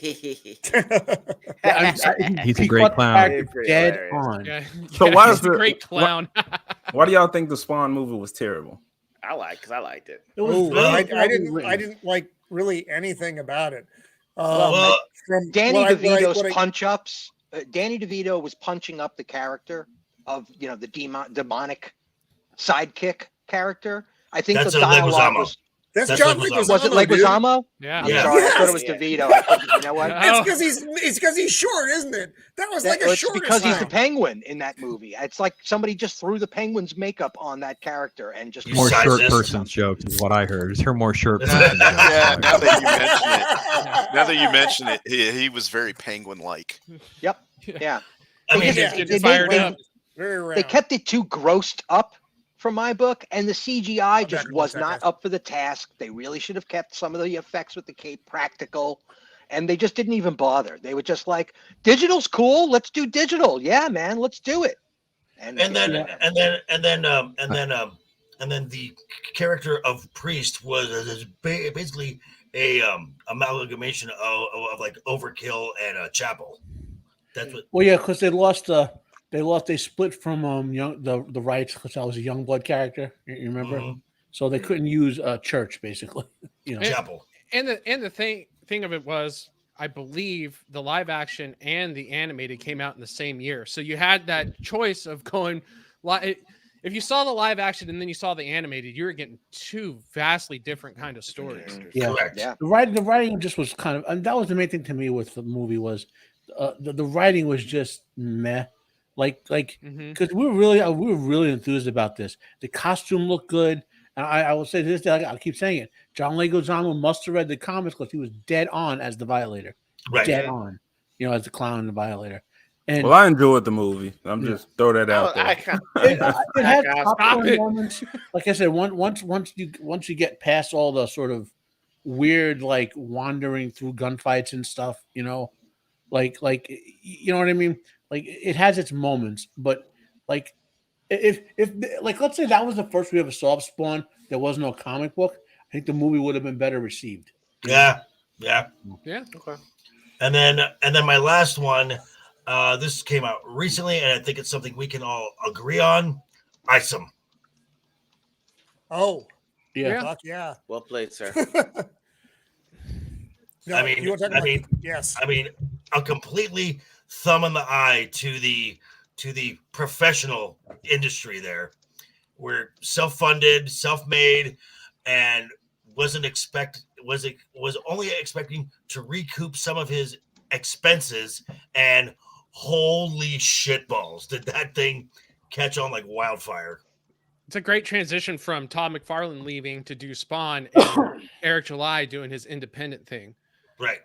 [SPEAKER 3] a great clown.
[SPEAKER 8] Dead on.
[SPEAKER 6] Yeah.
[SPEAKER 7] So why
[SPEAKER 6] He's a great clown.
[SPEAKER 7] Why do y'all think the Spawn movie was terrible?
[SPEAKER 4] I liked it.
[SPEAKER 8] It was
[SPEAKER 1] I didn't like really anything about it.
[SPEAKER 5] From Danny DeVito's punch-ups. Danny DeVito was punching up the character of the demonic sidekick character. I think the dialogue was.
[SPEAKER 1] That's John Leguizamo. Was it
[SPEAKER 5] Leguizamo?
[SPEAKER 6] Yeah.
[SPEAKER 5] I'm sorry. I thought it was DeVito. You know what?
[SPEAKER 1] It's because he's short, isn't it? That was like a short.
[SPEAKER 5] Because he's the Penguin in that movie. It's like somebody just threw the Penguin's makeup on that character and just
[SPEAKER 3] more short person jokes is what I heard. Is her more short person jokes?
[SPEAKER 9] Yeah, now that you mention it, he was very Penguin-like.
[SPEAKER 5] Yep. Yeah.
[SPEAKER 6] I mean, fired up.
[SPEAKER 5] They kept it too grossed up for my book, and the CGI just was not up for the task. They really should have kept some of the effects with the cape practical, and they just didn't even bother. They were just like, "Digital's cool. Let's do digital. Yeah, man, let's do it."
[SPEAKER 2] And then the character of Priest was basically a amalgamation of like Overkill and Chapel. That's what.
[SPEAKER 8] Well, yeah, because they split from the rights because I was a Youngblood character. You remember? Mm-hmm. So they couldn't use Church basically.
[SPEAKER 2] Chapel.
[SPEAKER 6] And the thing of it was, I believe the live action and the animated came out in the same year. So you had that choice of going live. If you saw the live action and then you saw the animated, you were getting two vastly different kind of stories.
[SPEAKER 8] Yeah, yeah. The writing just was kind of, and that was the main thing to me with the movie was the writing was just meh. because we were really enthused about this. The costume looked good. And I will say this, I'll keep saying it. John Leguizamo must have read the comics because he was dead on as the Violator.
[SPEAKER 2] Right.
[SPEAKER 8] Dead on. As the clown and the Violator. And
[SPEAKER 7] well, I enjoyed the movie. I'm just throw that out there.
[SPEAKER 8] It had popcorn moments. Like I said, once you get past all the sort of weird like wandering through gunfights and stuff, like you know what I mean? Like it has its moments, but like if like let's say that was the first we ever saw of Spawn, there was no comic book, I think the movie would have been better received.
[SPEAKER 2] Yeah.
[SPEAKER 4] Okay.
[SPEAKER 2] And then my last one, this came out recently, and I think it's something we can all agree on. Isom.
[SPEAKER 1] Oh,
[SPEAKER 8] yeah.
[SPEAKER 1] Fuck yeah.
[SPEAKER 4] Well played, sir.
[SPEAKER 1] No,
[SPEAKER 2] I mean,
[SPEAKER 1] yes.
[SPEAKER 2] I mean, a completely thumb in the eye to the professional industry there. We're self-funded, self-made, and was only expecting to recoup some of his expenses, and holy shitballs, did that thing catch on like wildfire.
[SPEAKER 6] It's a great transition from Todd McFarlane leaving to do Spawn and Eric July doing his independent thing.
[SPEAKER 2] Right.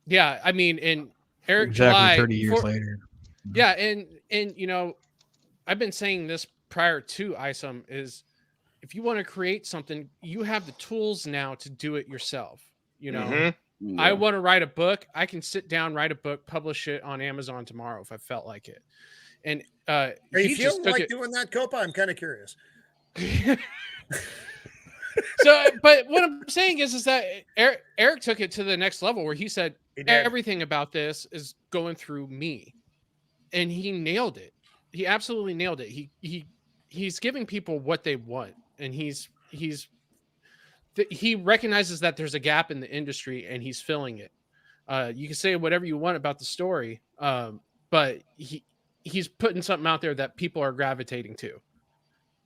[SPEAKER 6] Yeah, I mean, and Eric
[SPEAKER 3] exactly
[SPEAKER 6] July
[SPEAKER 3] 30 years later.
[SPEAKER 6] Yeah, and I've been saying this prior to Isom is if you want to create something, you have the tools now to do it yourself. I want to write a book. I can sit down, write a book, publish it on Amazon tomorrow if I felt like it. And
[SPEAKER 1] are you feeling like doing that, Copa? I'm kind of curious.
[SPEAKER 6] So, but what I'm saying is that Eric took it to the next level where he said everything about this is going through me, and he nailed it. He absolutely nailed it. He's giving people what they want, and he recognizes that there's a gap in the industry, and he's filling it. You can say whatever you want about the story, but he's putting something out there that people are gravitating to,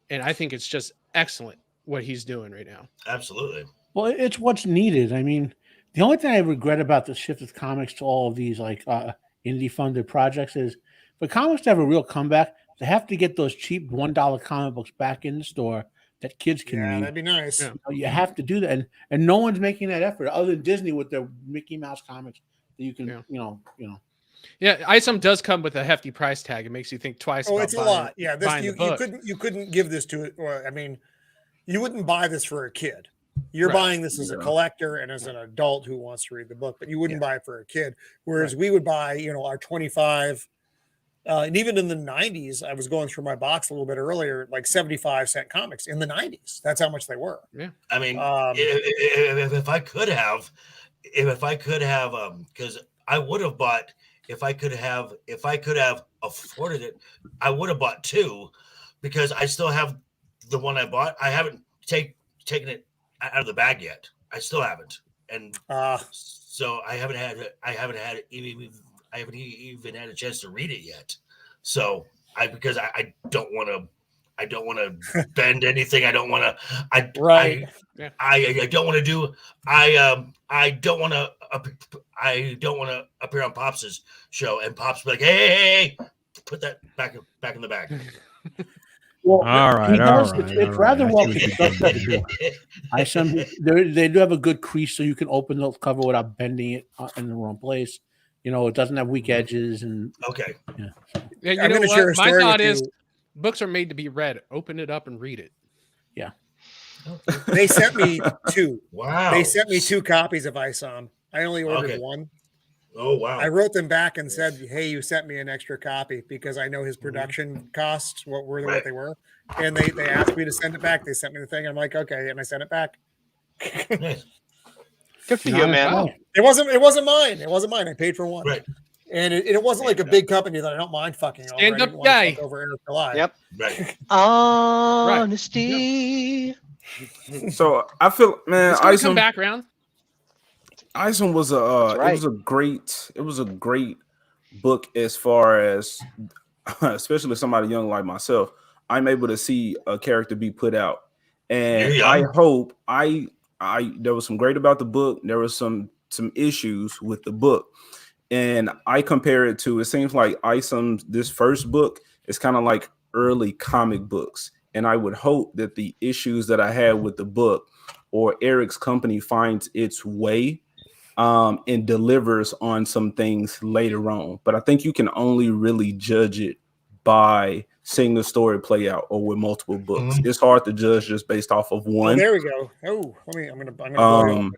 [SPEAKER 6] and I think it's just excellent what he's doing right now.
[SPEAKER 2] Absolutely.
[SPEAKER 8] Well, it's what's needed. I mean, the only thing I regret about the shift of comics to all of these like indie funded projects is for comics to have a real comeback, they have to get those cheap $1 comic books back in the store that kids can read.
[SPEAKER 1] That'd be nice.
[SPEAKER 8] Yeah. You have to do that, and no one's making that effort other than Disney with their Mickey Mouse comics that you can
[SPEAKER 6] Yeah, Isom does come with a hefty price tag. It makes you think twice.
[SPEAKER 1] Oh,
[SPEAKER 6] about
[SPEAKER 1] it's
[SPEAKER 6] buying,
[SPEAKER 1] a lot. Yeah, this
[SPEAKER 6] you
[SPEAKER 1] couldn't give this to it. Or I mean, you wouldn't buy this for a kid. You're buying this as a collector and as an adult who wants to read the book, but you wouldn't buy it for a kid. Whereas we would buy, our 25. And even in the 90s, I was going through my box a little bit earlier, like 75-cent comics in the 90s. That's how much they were.
[SPEAKER 6] Yeah.
[SPEAKER 2] I mean, if I could have, because I would have bought, if I could have afforded it, I would have bought two, because I still have the one I bought. I haven't taken it out of the bag yet. I still haven't. And so I haven't even had a chance to read it yet. So I don't want to bend anything. I don't want to. I don't want to do. I don't want to appear on Pops's show and Pops be like, hey, put that back in the bag.
[SPEAKER 8] Well,
[SPEAKER 3] all right.
[SPEAKER 8] It's rather well constructed. They do have a good crease, so you can open the cover without bending it in the wrong place. It doesn't have weak edges, and
[SPEAKER 2] okay.
[SPEAKER 6] Yeah, you know what? My thought is, books are made to be read. Open it up and read it.
[SPEAKER 8] Yeah.
[SPEAKER 1] They sent me two.
[SPEAKER 2] Wow.
[SPEAKER 1] They sent me 2 copies of Isom. I only ordered one.
[SPEAKER 2] Oh wow.
[SPEAKER 1] I wrote them back and said, "Hey, you sent me an extra copy because I know his production costs what they were." And they asked me to send it back. They sent me the thing. I'm like, "Okay," and I sent it back.
[SPEAKER 5] Good for you, man.
[SPEAKER 6] Wow.
[SPEAKER 1] It wasn't mine. It wasn't mine. I paid for one.
[SPEAKER 2] Right.
[SPEAKER 1] And it wasn't like a big company that I don't mind fucking over.
[SPEAKER 6] Stand up guy.
[SPEAKER 1] Over Eric July.
[SPEAKER 5] Yep.
[SPEAKER 2] Right.
[SPEAKER 5] Honesty.
[SPEAKER 7] So I feel, man,
[SPEAKER 6] Isom come back around.
[SPEAKER 7] Isom was it was a great book as far as especially somebody young like myself. I'm able to see a character be put out, and I hope there was some great about the book. There was some issues with the book, And I compare it to, it seems like Isom's, this first book is kind of like early comic books. And I would hope that the issues that I had with the book or Eric's company finds its way and delivers on some things later on. But I think you can only really judge it by seeing the story play out or with multiple books. It's hard to judge just based off of one.
[SPEAKER 1] Oh, there we go. Oh, I'm gonna blow you up.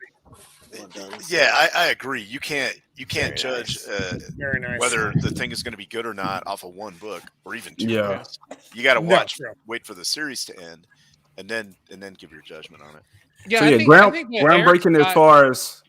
[SPEAKER 9] Yeah, I agree. You can't judge
[SPEAKER 1] Very nice.
[SPEAKER 9] whether the thing is going to be good or not off of one book or even two
[SPEAKER 7] Yeah.
[SPEAKER 9] books. You got to wait for the series to end, and then give your judgment on it.
[SPEAKER 6] Yeah,
[SPEAKER 7] so
[SPEAKER 6] I
[SPEAKER 7] yeah,
[SPEAKER 6] think
[SPEAKER 7] groundbreaking as far as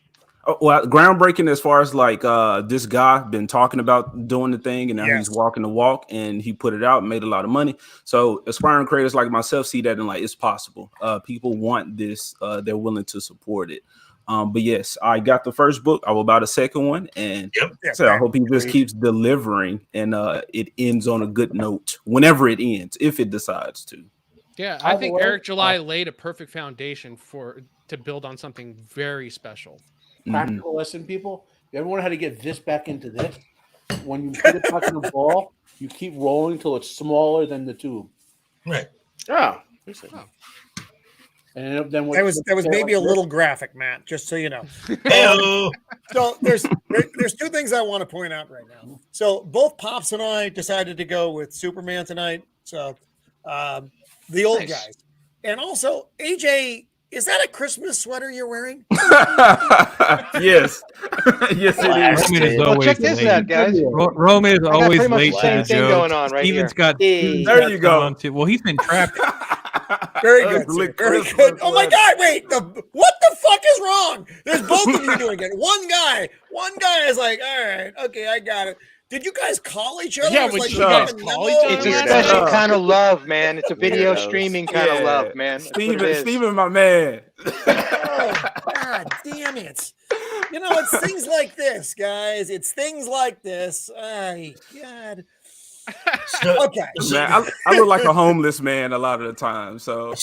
[SPEAKER 7] groundbreaking as far as like this guy been talking about doing the thing, and now he's walking the walk, and he put it out and made a lot of money. So aspiring creators like myself see that and like it's possible. People want this, they're willing to support it. But yes, I got the first book. I will buy the second one, and so I hope he just keeps delivering, and it ends on a good note whenever it ends, if it decides to.
[SPEAKER 6] Yeah, I think Eric July laid a perfect foundation to build on something very special.
[SPEAKER 8] Practical lesson, people. You ever wonder how to get this back into this? When you put it back in the ball, you keep rolling until it's smaller than the tube.
[SPEAKER 2] Right.
[SPEAKER 4] Oh.
[SPEAKER 8] And then
[SPEAKER 1] that was maybe a little graphic, Matt, just so you know. So there's two things I want to point out right now. So both Pops and I decided to go with Superman tonight. So the old guys. And also, AJ, is that a Christmas sweater you're wearing?
[SPEAKER 7] Yes. Yes, it is.
[SPEAKER 3] Roman is always
[SPEAKER 5] check this
[SPEAKER 3] late.
[SPEAKER 5] out, guys.
[SPEAKER 3] Roman is always
[SPEAKER 5] pretty much
[SPEAKER 3] late
[SPEAKER 5] the
[SPEAKER 3] to
[SPEAKER 5] same
[SPEAKER 3] the
[SPEAKER 5] thing
[SPEAKER 3] joke.
[SPEAKER 5] going on right
[SPEAKER 3] Steven's
[SPEAKER 5] here.
[SPEAKER 3] got
[SPEAKER 7] There you go.
[SPEAKER 3] Well, he's been trapped.
[SPEAKER 1] Very good. Sir. Very good. Oh my God! Wait, what the fuck is wrong? There's both of you doing it. One guy is like, all right, okay, I got it. Did you guys call each other?
[SPEAKER 6] Yeah,
[SPEAKER 1] It's
[SPEAKER 6] would
[SPEAKER 1] like
[SPEAKER 6] you guys
[SPEAKER 1] a
[SPEAKER 6] call
[SPEAKER 1] memo?
[SPEAKER 6] each other?
[SPEAKER 5] It's a special kind of love, man. It's a video streaming kind of love, man. That's what it is.
[SPEAKER 7] Steven, my man.
[SPEAKER 1] Oh, God damn it. You know, it's things like this, guys. It's things like this. Ay, God. Okay.
[SPEAKER 7] Man, I look like a homeless man a lot of the time. So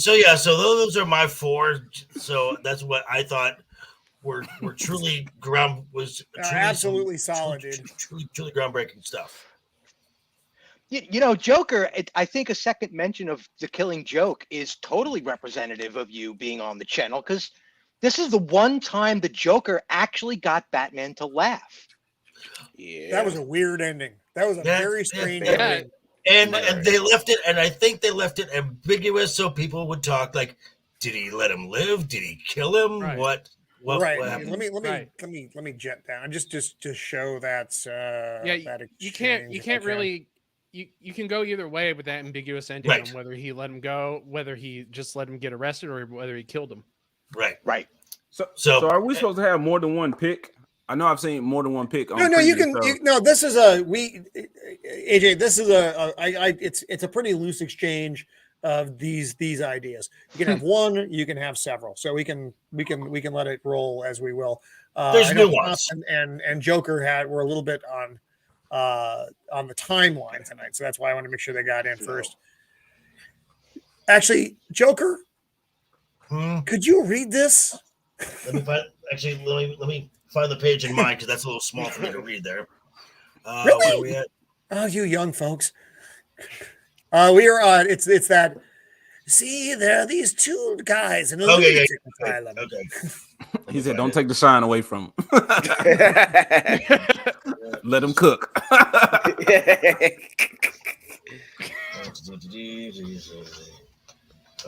[SPEAKER 2] yeah. So those are my four. So that's what I thought were truly
[SPEAKER 1] absolutely solid, dude.
[SPEAKER 2] Truly groundbreaking stuff.
[SPEAKER 5] You know, Joker, I think a second mention of the Killing Joke is totally representative of you being on the channel, because this is the one time the Joker actually got Batman to laugh.
[SPEAKER 4] Yeah.
[SPEAKER 1] That was a weird ending. That was a very strange ending.
[SPEAKER 2] And they left it, and I think they left it ambiguous so people would talk like, did he let him live? Did he kill him?
[SPEAKER 6] Right.
[SPEAKER 2] What
[SPEAKER 1] Let me jet down just to show that's that
[SPEAKER 6] you can't really you can go either way with that ambiguous ending on whether he let him go, whether he just let him get arrested, or whether he killed him.
[SPEAKER 2] Right.
[SPEAKER 7] So are we supposed to have more than one pick? I know I've seen more than one pick.
[SPEAKER 1] No, you can. This is AJ. This is it's a pretty loose exchange of these ideas. You can have one, you can have several. So we can let it roll as we will.
[SPEAKER 2] There's nuance.
[SPEAKER 1] And Joker were a little bit on the timeline tonight, so that's why I want to make sure they got in first. Actually, Joker, could you read this?
[SPEAKER 2] Let me find the page in mine because that's a little small for me to read there.
[SPEAKER 1] Really?
[SPEAKER 2] Where are we at?
[SPEAKER 1] Oh, you young folks. We are on. It's that. See, there are these two guys in a lunatic asylum.
[SPEAKER 2] Okay.
[SPEAKER 7] He said, "Don't take the shine away from him. Let him cook."
[SPEAKER 2] Come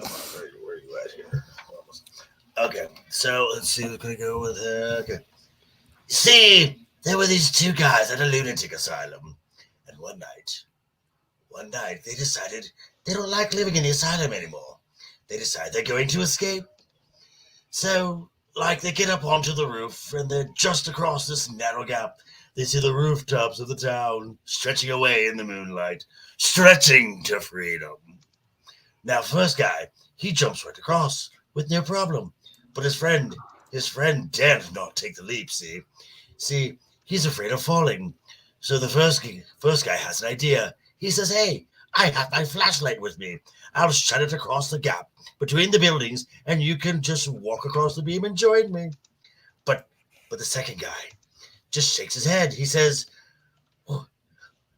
[SPEAKER 2] on, where are you at here? Okay, so let's see. We're gonna go with okay. See, there were these two guys at a lunatic asylum, and one night they decided they don't like living in the asylum anymore. They decide they're going to escape. So, they get up onto the roof, and they're just across this narrow gap. They see the rooftops of the town stretching away in the moonlight, stretching to freedom. Now, first guy, he jumps right across with no problem. But his friend dared not take the leap, See, he's afraid of falling. So the first guy has an idea. He says, hey, I have my flashlight with me. I'll shut it across the gap between the buildings, and you can just walk across the beam and join me. But the second guy, just shakes his head. He says, oh,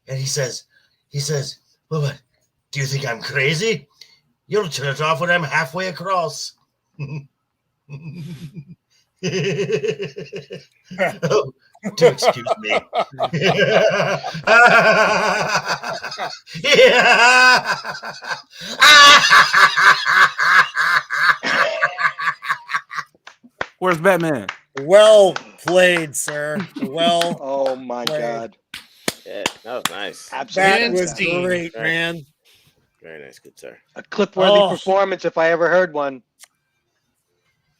[SPEAKER 2] and he says, well, what? Do you think I'm crazy? You'll turn it off when I'm halfway across. Oh, do excuse me.
[SPEAKER 7] Where's Batman?
[SPEAKER 1] Well played, sir. Well.
[SPEAKER 5] Oh my
[SPEAKER 1] played.
[SPEAKER 5] God.
[SPEAKER 4] Yeah, that was nice.
[SPEAKER 1] That was
[SPEAKER 6] Fancy.
[SPEAKER 1] great, man.
[SPEAKER 4] Very nice, good sir.
[SPEAKER 5] A clip-worthy
[SPEAKER 1] Oh.
[SPEAKER 5] performance if I ever heard one.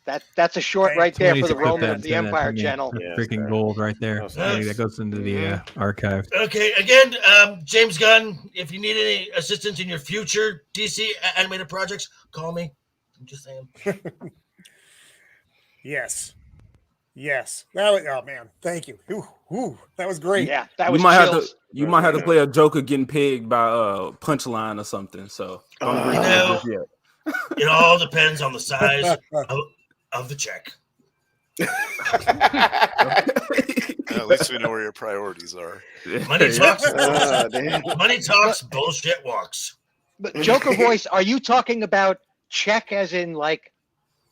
[SPEAKER 5] That's a short right there
[SPEAKER 3] Somebody
[SPEAKER 5] for
[SPEAKER 3] needs
[SPEAKER 5] the
[SPEAKER 3] to clip
[SPEAKER 5] Roman
[SPEAKER 3] that
[SPEAKER 5] of the
[SPEAKER 3] and send that to
[SPEAKER 5] Empire
[SPEAKER 3] me.
[SPEAKER 5] channel.
[SPEAKER 3] That's
[SPEAKER 4] Yes,
[SPEAKER 3] freaking
[SPEAKER 4] sir.
[SPEAKER 3] gold right there.
[SPEAKER 4] That was
[SPEAKER 3] Maybe
[SPEAKER 2] nice.
[SPEAKER 3] that goes into the archive.
[SPEAKER 2] Okay, again, James Gunn, if you need any assistance in your future DC animated projects, call me. I'm just saying.
[SPEAKER 1] Yes. That was, oh man, thank you. Ooh, that was great.
[SPEAKER 5] Yeah, that
[SPEAKER 7] You
[SPEAKER 5] was
[SPEAKER 7] might
[SPEAKER 5] chills.
[SPEAKER 7] have to play a Joker getting pegged by Punchline or something. So don't agree to it just yet.
[SPEAKER 2] It all depends on the size of the check.
[SPEAKER 9] At least we know where your priorities are.
[SPEAKER 2] Money talks.
[SPEAKER 4] Damn.
[SPEAKER 2] Money talks. Bullshit walks.
[SPEAKER 5] But Joker voice, are you talking about check as in like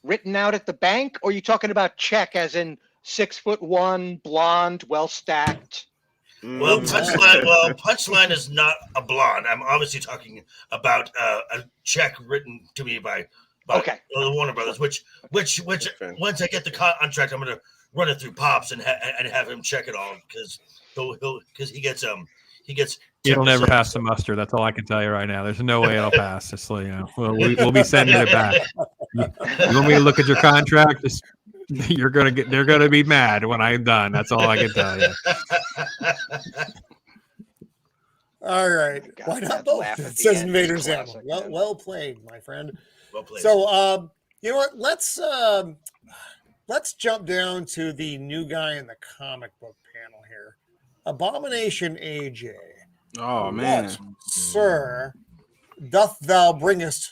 [SPEAKER 5] written out at the bank, or are you talking about check as in 6'1", blonde, well stacked?
[SPEAKER 2] Well, punchline is not a blonde. I'm obviously talking about a check written to me by
[SPEAKER 5] Okay.
[SPEAKER 2] the Warner Brothers. Which once I get the contract, I'm gonna run it through Pops and have him check it all because he gets
[SPEAKER 3] It'll never
[SPEAKER 2] 10%.
[SPEAKER 3] pass the muster. That's all I can tell you right now. There's no way it'll pass. Just so you know, we'll be sending it back. You want me to look at your contract? They're gonna be mad when I'm done. That's all I can tell you.
[SPEAKER 1] All right.
[SPEAKER 5] God,
[SPEAKER 1] Why not
[SPEAKER 5] that
[SPEAKER 1] both?
[SPEAKER 5] laugh at
[SPEAKER 1] It
[SPEAKER 5] the
[SPEAKER 1] says
[SPEAKER 5] end
[SPEAKER 1] Invader
[SPEAKER 5] is
[SPEAKER 1] Zam.
[SPEAKER 5] classic,
[SPEAKER 1] Well,
[SPEAKER 5] man.
[SPEAKER 1] well played, my friend.
[SPEAKER 2] Well played.
[SPEAKER 1] So, you know what? Let's jump down to the new guy in the comic book panel here, Abomination AJ.
[SPEAKER 7] Oh man.
[SPEAKER 1] What, sir, doth thou bringest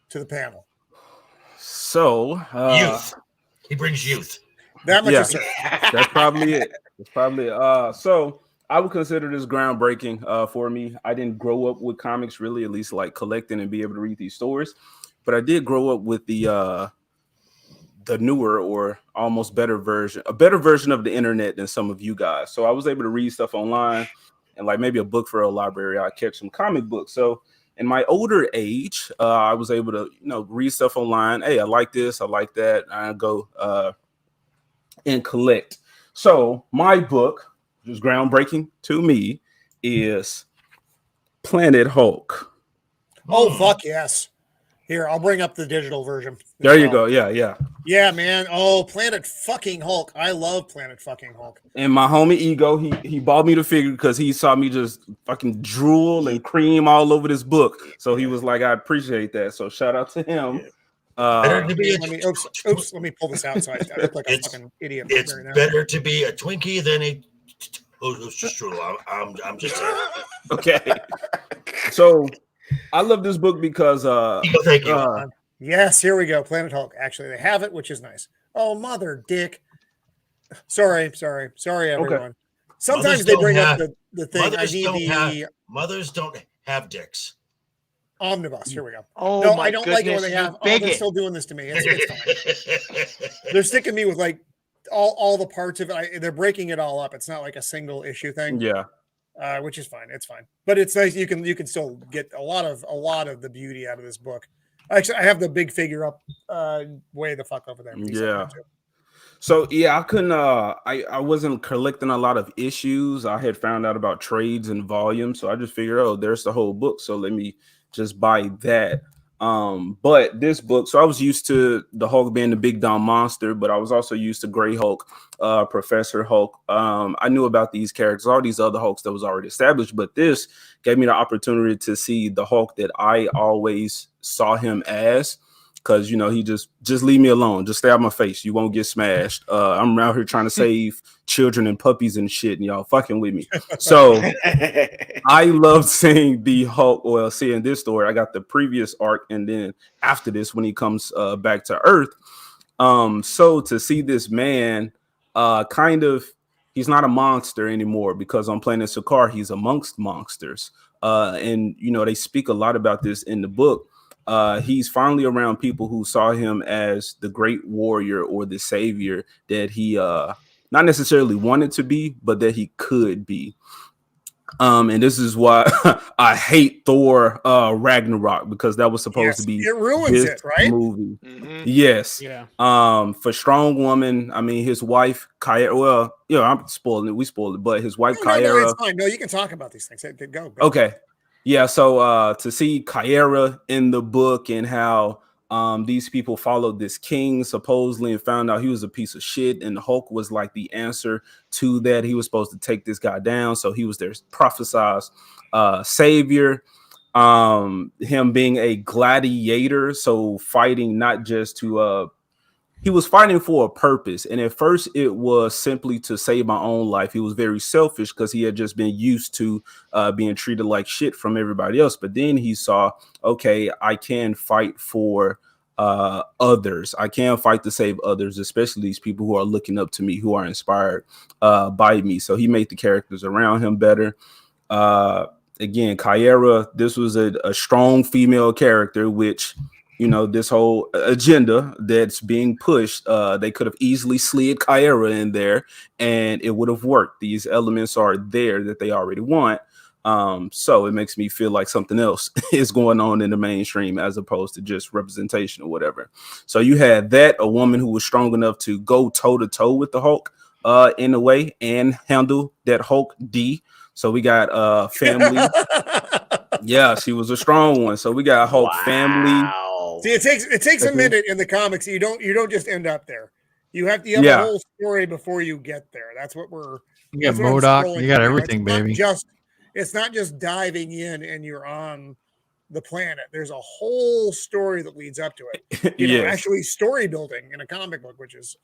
[SPEAKER 1] to the panel?
[SPEAKER 7] So
[SPEAKER 2] youth. He brings youth.
[SPEAKER 1] That much
[SPEAKER 7] Yeah.
[SPEAKER 1] is certain.
[SPEAKER 7] That's probably it. So I would consider this groundbreaking for me. I didn't grow up with comics really, at least like collecting and be able to read these stories, but I did grow up with the newer or almost a better version of the internet than some of you guys. So I was able to read stuff online and like maybe a book for a library. I catch some comic books. So in my older age, I was able to read stuff online. Hey, I like this, I like that. I go and collect. So my book, which is groundbreaking to me, is Planet Hulk.
[SPEAKER 1] Oh, fuck yes. Here, I'll bring up the digital version.
[SPEAKER 7] There you go. Yeah.
[SPEAKER 1] Yeah, man. Oh, Planet fucking Hulk. I love Planet fucking Hulk.
[SPEAKER 7] And my homie E.G.O, he bought me the figure because he saw me just fucking drool and cream all over this book. So he was like, I appreciate that. So shout out to him.
[SPEAKER 2] Better to be
[SPEAKER 1] Oops, let me pull this out so I look like a fucking idiot.
[SPEAKER 2] It's
[SPEAKER 1] right now.
[SPEAKER 2] better to be a Twinkie than a strudel. I'm just saying.
[SPEAKER 7] Okay. So I love this book because
[SPEAKER 2] thank you.
[SPEAKER 1] Yes, here we go. Planet Hulk. Actually, they have it, which is nice. Oh, mother dick. Sorry, everyone.
[SPEAKER 2] Okay.
[SPEAKER 1] Sometimes they bring up the thing.
[SPEAKER 2] Mothers don't have dicks.
[SPEAKER 1] Omnibus. Here we go.
[SPEAKER 5] Oh,
[SPEAKER 1] no,
[SPEAKER 5] my
[SPEAKER 1] I don't like it when
[SPEAKER 5] goodness,
[SPEAKER 1] they have.
[SPEAKER 5] you
[SPEAKER 1] Oh, they're
[SPEAKER 5] bigot.
[SPEAKER 1] still doing this to me. It's fine. They're sticking me with like all the parts of it. They're breaking it all up. It's not like a single issue thing.
[SPEAKER 7] Yeah.
[SPEAKER 1] Which is fine. It's fine. But it's nice. You can still get a lot of the beauty out of this book. Actually, I have the big figure up way the fuck over there.
[SPEAKER 7] Yeah. So yeah, I couldn't I wasn't collecting a lot of issues. I had found out about trades and volumes, so I just figured, oh, there's the whole book. So let me just buy that. But this book, so I was used to the Hulk being the big dumb monster, but I was also used to Gray Hulk, Professor Hulk. I knew about these characters, all these other Hulks that was already established, but this gave me the opportunity to see the Hulk that I always saw him as. Because he just leave me alone, just stay out my face, you won't get smashed. I'm out here trying to save children and puppies and shit, and y'all fucking with me. So I love seeing the Hulk, seeing this story. I got the previous arc, and then after this, when he comes back to Earth. So to see this man kind of he's not a monster anymore, because on planet Sakaar, he's amongst monsters. And they speak a lot about this in the book. He's finally around people who saw him as the great warrior or the savior that he not necessarily wanted to be, but that he could be. And this is why I hate Thor Ragnarok, because that was supposed to be
[SPEAKER 1] it ruins it, right?
[SPEAKER 7] Movie. Yes.
[SPEAKER 6] Yeah.
[SPEAKER 7] For Strong Woman, I mean, his wife Kyra. Well, I'm spoiling it. We spoiled it, but his wife Kyra.
[SPEAKER 1] No, it's fine. No, you can talk about these things. Go.
[SPEAKER 7] Okay. Yeah. So to see Kyra in the book and how these people followed this king supposedly and found out he was a piece of shit, and Hulk was like the answer to that. He was supposed to take this guy down, so he was their prophesized savior. Him being a gladiator, so fighting not just to he was fighting for a purpose. And at first it was simply to save my own life. He was very selfish because he had just been used to being treated like shit from everybody else. But then he saw, okay, I can fight for others. I can fight to save others, especially these people who are looking up to me, who are inspired by me. So he made the characters around him better. Again, Kyra, this was a strong female character, which, this whole agenda that's being pushed, they could have easily slid Kyra in there and it would have worked. These elements are there that they already want. So it makes me feel like something else is going on in the mainstream as opposed to just representation or whatever. So you had that, a woman who was strong enough to go toe to toe with the Hulk in a way and handle that Hulk D. So we got family. Yeah, she was a strong one. So we got Hulk family.
[SPEAKER 1] See, it takes a minute in the comics. You don't just end up there. You have a whole story before you get there. That's what we're.
[SPEAKER 3] You got MODOK. You got everything, baby.
[SPEAKER 1] It's not just diving in and you're on the planet. There's a whole story that leads up to it. Actually story building in a comic book, which is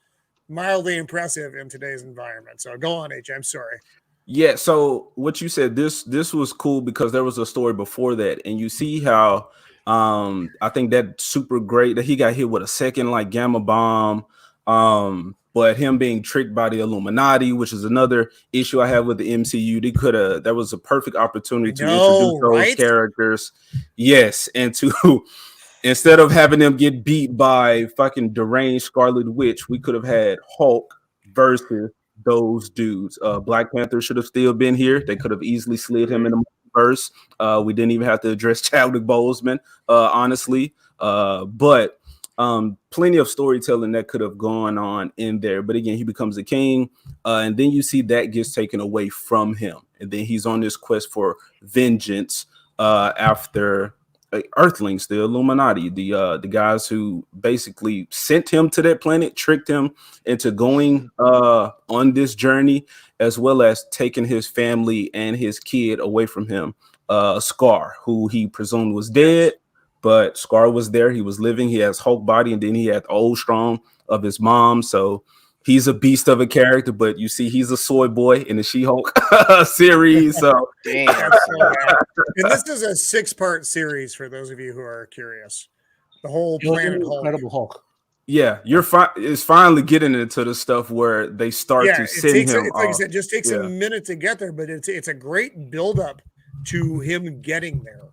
[SPEAKER 1] mildly impressive in today's environment. So go on, H. I'm sorry.
[SPEAKER 7] Yeah, so what you said, this was cool because there was a story before that, and you see how I think that's super great that he got hit with a second like gamma bomb, but him being tricked by the Illuminati, which is another issue I have with the MCU. That was a perfect opportunity to introduce those characters. Yes, and to instead of having them get beat by fucking deranged Scarlet Witch, we could have had Hulk versus those dudes. Black Panther should have still been here. They could have easily slid him in the verse. We didn't even have to address Chadwick Boseman, honestly. But plenty of storytelling that could have gone on in there. But again, he becomes a king, and then you see that gets taken away from him, and then he's on this quest for vengeance after Earthlings, the Illuminati, the guys who basically sent him to that planet, tricked him into going on this journey, as well as taking his family and his kid away from him. Scar, who he presumed was dead, but Scar was there. He was living. He has Hulk body, and then he had the old strong of his mom. So he's a beast of a character, but you see, he's a soy boy in the She-Hulk series. So
[SPEAKER 4] damn.
[SPEAKER 1] And this is a 6-part series for those of you who are curious. The whole Planet Hulk.
[SPEAKER 8] Incredible Hulk.
[SPEAKER 7] Yeah, it's finally getting into the stuff where they start to send him.
[SPEAKER 1] Like I said, it just takes a minute to get there, but it's a great buildup to him getting there.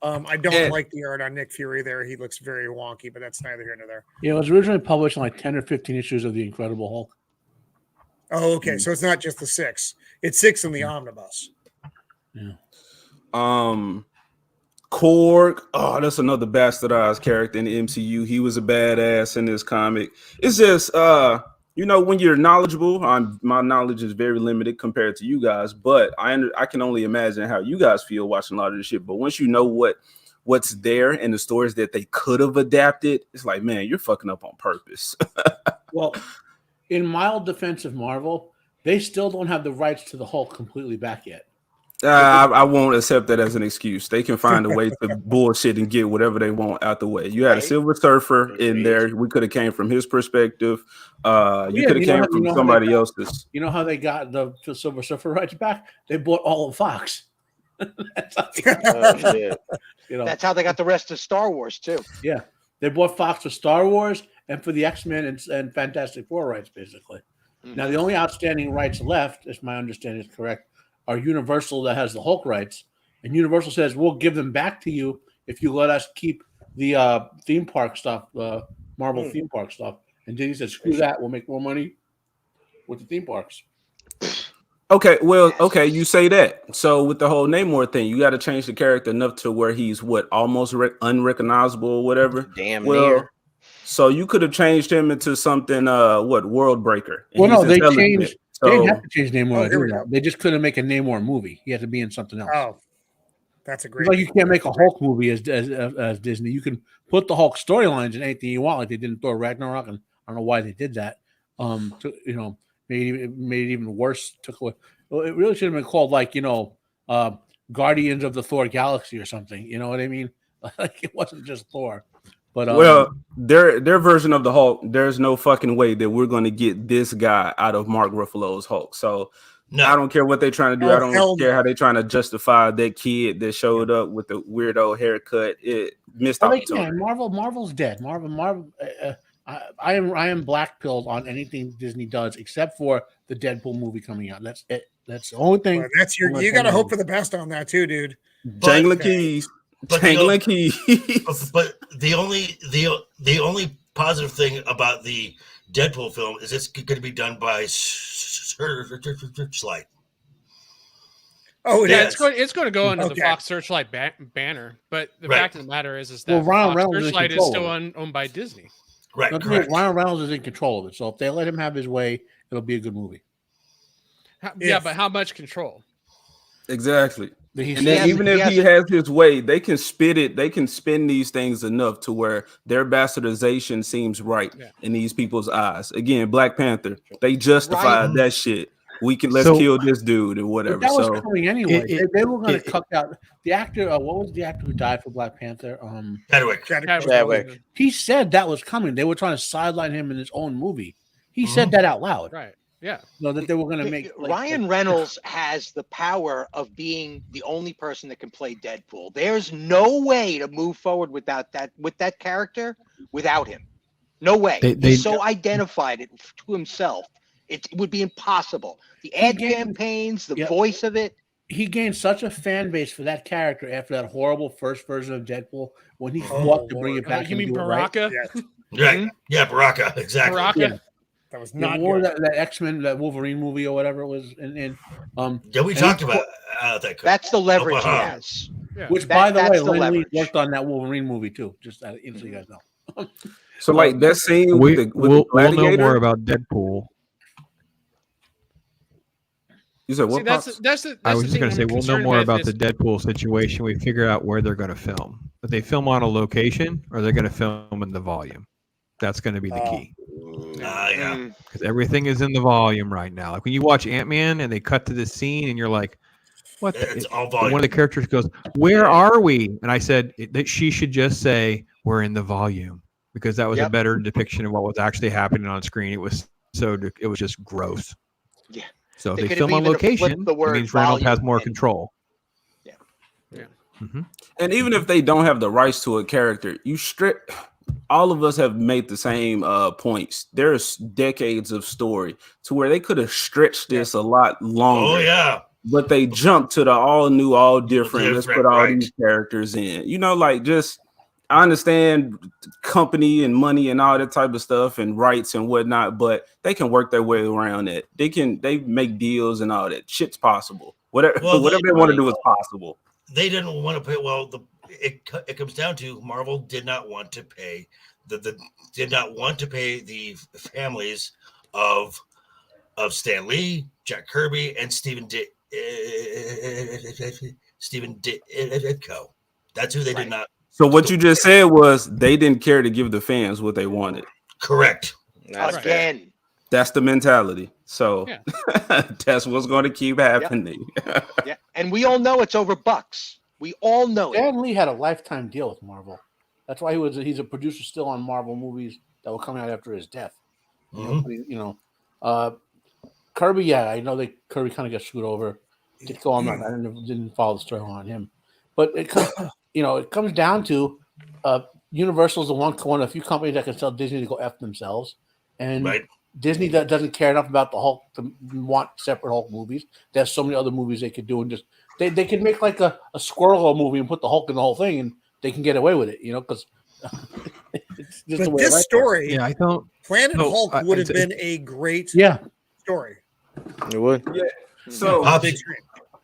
[SPEAKER 1] I don't like the art on Nick Fury there. He looks very wonky, but that's neither here nor there.
[SPEAKER 8] Yeah, it was originally published in like 10 or 15 issues of the Incredible Hulk.
[SPEAKER 1] Oh, okay. So it's not just the 6. It's 6 in the omnibus.
[SPEAKER 8] Yeah.
[SPEAKER 7] Korg. Oh, that's another bastardized character in the MCU. He was a badass in this comic. It's just when you're knowledgeable, my knowledge is very limited compared to you guys, but I can only imagine how you guys feel watching a lot of this shit. But once you know what's there and the stories that they could have adapted, it's like, man, you're fucking up on purpose.
[SPEAKER 8] Well, in mild defense of Marvel, they still don't have the rights to the Hulk completely back yet.
[SPEAKER 7] I won't accept that as an excuse. They can find a way to bullshit and get whatever they want out the way. You had a Silver Surfer in there. We could have came from his perspective. You could have came from somebody else's.
[SPEAKER 8] You know how they got the Silver Surfer rights back? They bought all of Fox.
[SPEAKER 5] That's how they got the rest of Star Wars too.
[SPEAKER 8] Yeah, they bought Fox for Star Wars and for the X-Men and Fantastic Four rights, basically. Now, the only outstanding rights left, if my understanding is correct, are Universal that has the Hulk rights. And Universal says, we'll give them back to you if you let us keep the theme park stuff, Marvel theme park stuff. And Disney said, screw that. We'll make more money with the theme parks.
[SPEAKER 7] Okay, well, okay, you say that. So with the whole Namor thing, you got to change the character enough to where he's almost unrecognizable or whatever.
[SPEAKER 4] Damn
[SPEAKER 7] well,
[SPEAKER 4] near.
[SPEAKER 7] So you could have changed him into something, World Breaker.
[SPEAKER 8] Well, no, they changed.
[SPEAKER 7] So,
[SPEAKER 8] they didn't have to change Namor.
[SPEAKER 1] here we go.
[SPEAKER 8] They just couldn't make a Namor movie. He had to be in something else.
[SPEAKER 1] Oh, that's a great.
[SPEAKER 8] It's like you can't make a Hulk movie as Disney. You can put the Hulk storylines in anything you want, like they did in Thor Ragnarok, and I don't know why they did that. Made it even worse. Took away. Well, it really should have been called Guardians of the Thor Galaxy or something. You know what I mean? Like it wasn't just Thor. But
[SPEAKER 7] their version of the Hulk, there's no fucking way that we're going to get this guy out of Mark Ruffalo's Hulk. So no. I don't care what they're trying to do. I don't care how they're trying to justify that kid that showed up with the weirdo haircut. It missed opportunity.
[SPEAKER 8] Marvel's dead. Marvel. I am black-pilled on anything Disney does except for the Deadpool movie coming out. That's it. That's the only thing.
[SPEAKER 1] Well, you got to hope for the best on that too, dude.
[SPEAKER 7] Jangling keys. But
[SPEAKER 2] the only positive thing about the Deadpool film is it's going to be done by Searchlight.
[SPEAKER 6] Oh, yeah, it's going to go under the Fox Searchlight banner. But the fact of the matter is that
[SPEAKER 8] Ryan
[SPEAKER 6] Fox Searchlight is still owned by Disney.
[SPEAKER 2] Right.
[SPEAKER 8] Ryan Reynolds is in control of it, so if they let him have his way, it'll be a good movie.
[SPEAKER 6] But how much control?
[SPEAKER 7] Exactly. And then even if he has his way, they can spin these things enough to where their bastardization seems right in these people's eyes. Again, Black Panther, they justified that shit. Let's kill this dude or whatever.
[SPEAKER 8] That was coming anyway. They were going to cut out the actor. What was the actor who died for Black Panther?
[SPEAKER 4] Chadwick.
[SPEAKER 8] He said that was coming. They were trying to sideline him in his own movie. He said that out loud.
[SPEAKER 6] Right. Yeah.
[SPEAKER 8] No, that they were going to make
[SPEAKER 5] Ryan Reynolds has the power of being the only person that can play Deadpool. There's no way to move forward without that character without him. No way. He's so identified it to himself. It would be impossible. The ad campaigns, the voice of it.
[SPEAKER 8] He gained such a fan base for that character after that horrible first version of Deadpool when he fought to bring it back.
[SPEAKER 6] You mean Baraka?
[SPEAKER 2] Right. Yeah, Baraka. Exactly.
[SPEAKER 6] Baraka.
[SPEAKER 8] Yeah.
[SPEAKER 1] That was not
[SPEAKER 8] that X-Men, that Wolverine movie or whatever it was.
[SPEAKER 2] We talked about that.
[SPEAKER 5] That's the leverage he has.
[SPEAKER 8] Yeah. Which, by the way, Lin Lee worked on that Wolverine movie too. Just so you guys know.
[SPEAKER 7] So, like that scene
[SPEAKER 3] we'll know more about Deadpool.
[SPEAKER 7] You said what?
[SPEAKER 3] I was just going to say we'll know more about the Deadpool situation. We figure out where they're going to film. But they film on a location, or they're going to film in the volume. That's going to be the key.
[SPEAKER 2] Yeah.
[SPEAKER 3] Because everything is in the volume right now. Like when you watch Ant-Man and they cut to the scene and you're like, what?
[SPEAKER 2] It's all volume.
[SPEAKER 3] One of the characters goes, where are we? And I said that she should just say, we're in the volume. Because that was a better depiction of what was actually happening on screen. It was just gross.
[SPEAKER 5] Yeah.
[SPEAKER 3] So if they film on location, it means Reynolds has more control.
[SPEAKER 5] Yeah.
[SPEAKER 6] Yeah.
[SPEAKER 3] Mm-hmm.
[SPEAKER 7] And even if they don't have the rights to a character, all of us have made the same points. There's decades of story to where they could have stretched this a lot longer.
[SPEAKER 2] Oh, yeah.
[SPEAKER 7] But they jumped to the all new, all different. Let's put all these characters in. I understand company and money and all that type of stuff and rights and whatnot, but they can work their way around it. They make deals and all that. Shit's possible. Whatever they want to do is possible.
[SPEAKER 2] They didn't want to pay. Well, it comes down to Marvel did not want to pay the families of Stan Lee, Jack Kirby, and Stephen Ditko. That's who they did not.
[SPEAKER 7] So what you just said was they didn't care to give the fans what they wanted.
[SPEAKER 2] Correct.
[SPEAKER 5] Again.
[SPEAKER 7] That's the mentality. So that's what's going to keep happening.
[SPEAKER 5] Yeah, and we all know it's over bucks. We all know
[SPEAKER 8] Stan Lee had a lifetime deal with Marvel. That's why he's a producer still on Marvel movies that will come out after his death. Kirby, I know Kirby kind of got screwed over. I didn't follow the story on him, but it comes down to Universal's one of the few companies that can tell Disney to go F themselves, and Disney doesn't care enough about the Hulk to want separate Hulk movies. There's so many other movies they could do, and just they can make like a Squirrel movie and put the Hulk in the whole thing, and they can get away with it, because it's just the way
[SPEAKER 1] this story,
[SPEAKER 3] I don't.
[SPEAKER 1] Planet Hulk would have been a great story.
[SPEAKER 4] It would.
[SPEAKER 7] Yeah. So
[SPEAKER 1] big screen.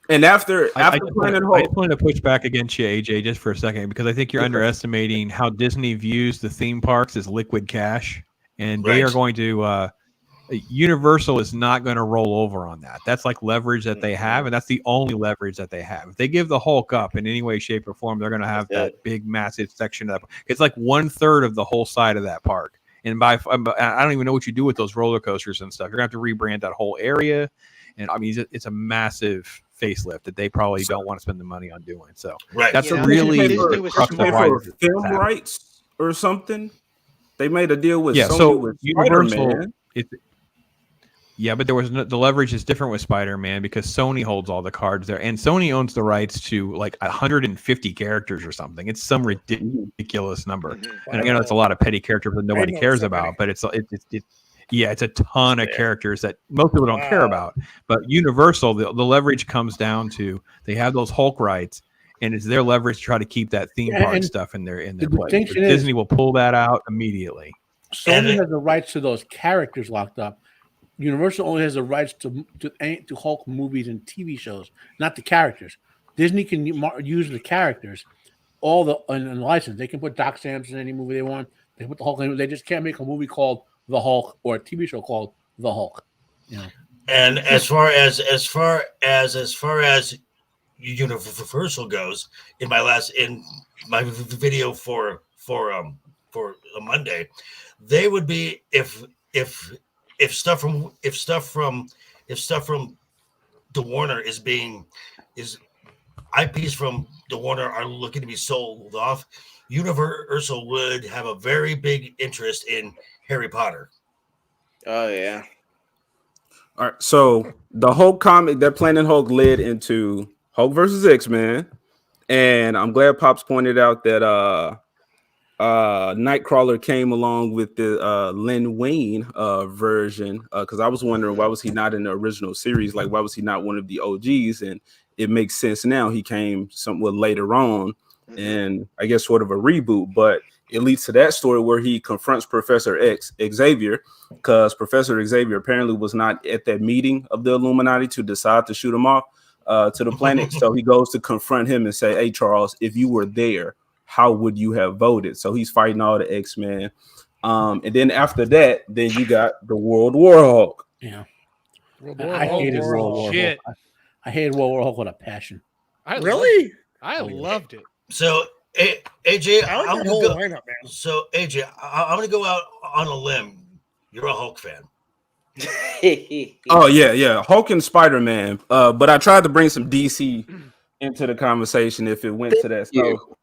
[SPEAKER 7] And after
[SPEAKER 3] I
[SPEAKER 7] Planet Hulk,
[SPEAKER 3] just wanted to push back against you, AJ, just for a second, because I think you're underestimating how Disney views the theme parks as liquid cash, and they are going to. Universal is not going to roll over on that. That's like leverage that they have, and that's the only leverage that they have. If they give the Hulk up in any way, shape, or form, they're going to have that big, massive section of it's like 1/3 of the whole side of that park. And I don't even know what you do with those roller coasters and stuff. You're going to have to rebrand that whole area, and I mean it's a massive facelift that they probably don't want to spend the money on doing. So that's a really
[SPEAKER 7] film rights or something. They made a deal with Sony
[SPEAKER 3] so
[SPEAKER 7] with
[SPEAKER 3] Universal.
[SPEAKER 7] Spider-Man.
[SPEAKER 3] But there was the leverage is different with Spider-Man because Sony holds all the cards there, and Sony owns the rights to like 150 characters or something. It's some ridiculous number, and it's a lot of petty characters that nobody cares about. But it's a ton of characters that most people don't care about. But Universal, the leverage comes down to they have those Hulk rights, and it's their leverage to try to keep that theme park stuff in their place. Disney will pull that out immediately.
[SPEAKER 8] Sony has the rights to those characters locked up. Universal only has the rights to Hulk movies and TV shows, not the characters. Disney can use the characters, all the and license. They can put Doc Samson in any movie they want. They put the Hulk in. They just can't make a movie called The Hulk or a TV show called The Hulk.
[SPEAKER 2] And as far as Universal goes, in my video for a Monday, they would be if stuff from the Warner is IPs from the Warner are looking to be sold off, Universal would have a very big interest in Harry Potter.
[SPEAKER 4] Oh yeah.
[SPEAKER 7] All right. So the Hulk comic that Planet Hulk led into Hulk versus X-Men, and I'm glad Pops pointed out that Nightcrawler came along with the Len Wein version because I was wondering why was he not in the original series, like why was he not one of the OGs, and it makes sense now he came somewhat later on and I guess sort of a reboot, but it leads to that story where he confronts Professor Xavier because Professor Xavier apparently was not at that meeting of the Illuminati to decide to shoot him off to the planet. So he goes to confront him and say, hey Charles, if you were there, how would you have voted? So he's fighting all the X-Men. And then after that, then you got the World War Hulk.
[SPEAKER 8] Yeah. I hated World War Hulk. I hated World War Hulk with a passion.
[SPEAKER 6] I loved it.
[SPEAKER 2] So AJ,
[SPEAKER 1] I'm gonna go lineup, man.
[SPEAKER 2] So AJ, I'm gonna go out on a limb. You're a Hulk fan.
[SPEAKER 7] Oh yeah, Hulk and Spider-Man. But I tried to bring some DC into the conversation if it went to that. So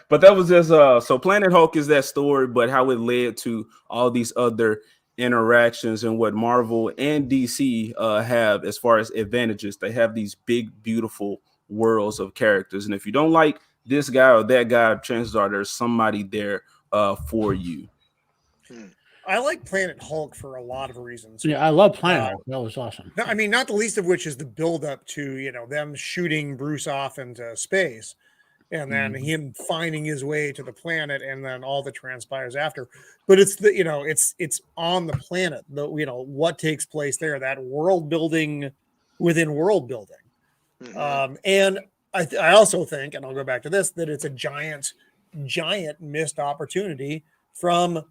[SPEAKER 7] but that was just so Planet Hulk is that story, but how it led to all these other interactions and what Marvel and DC have as far as advantages. They have these big, beautiful worlds of characters, and if you don't like this guy or that guy, chances are there's somebody there for you.
[SPEAKER 1] I like Planet Hulk for a lot of reasons.
[SPEAKER 8] Yeah, I love Planet Hulk. That was awesome.
[SPEAKER 1] I mean, not the least of which is the build up to them shooting Bruce off into space, and then him finding his way to the planet, and then all that transpires after. But it's the it's on the planet. What takes place there, that world building within world building, and I also think, and I'll go back to this, that it's a giant missed opportunity from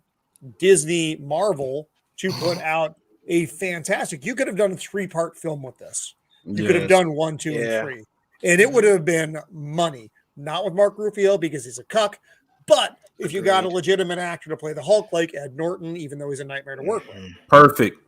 [SPEAKER 1] Disney Marvel to put out a fantastic. You could have done a 3-part film with this. You could have done 1, 2, and 3, and it would have been money. Not with Mark Ruffalo because he's a cuck, but if you got a legitimate actor to play the Hulk like Ed Norton, even though he's a nightmare to work with.
[SPEAKER 7] Perfect.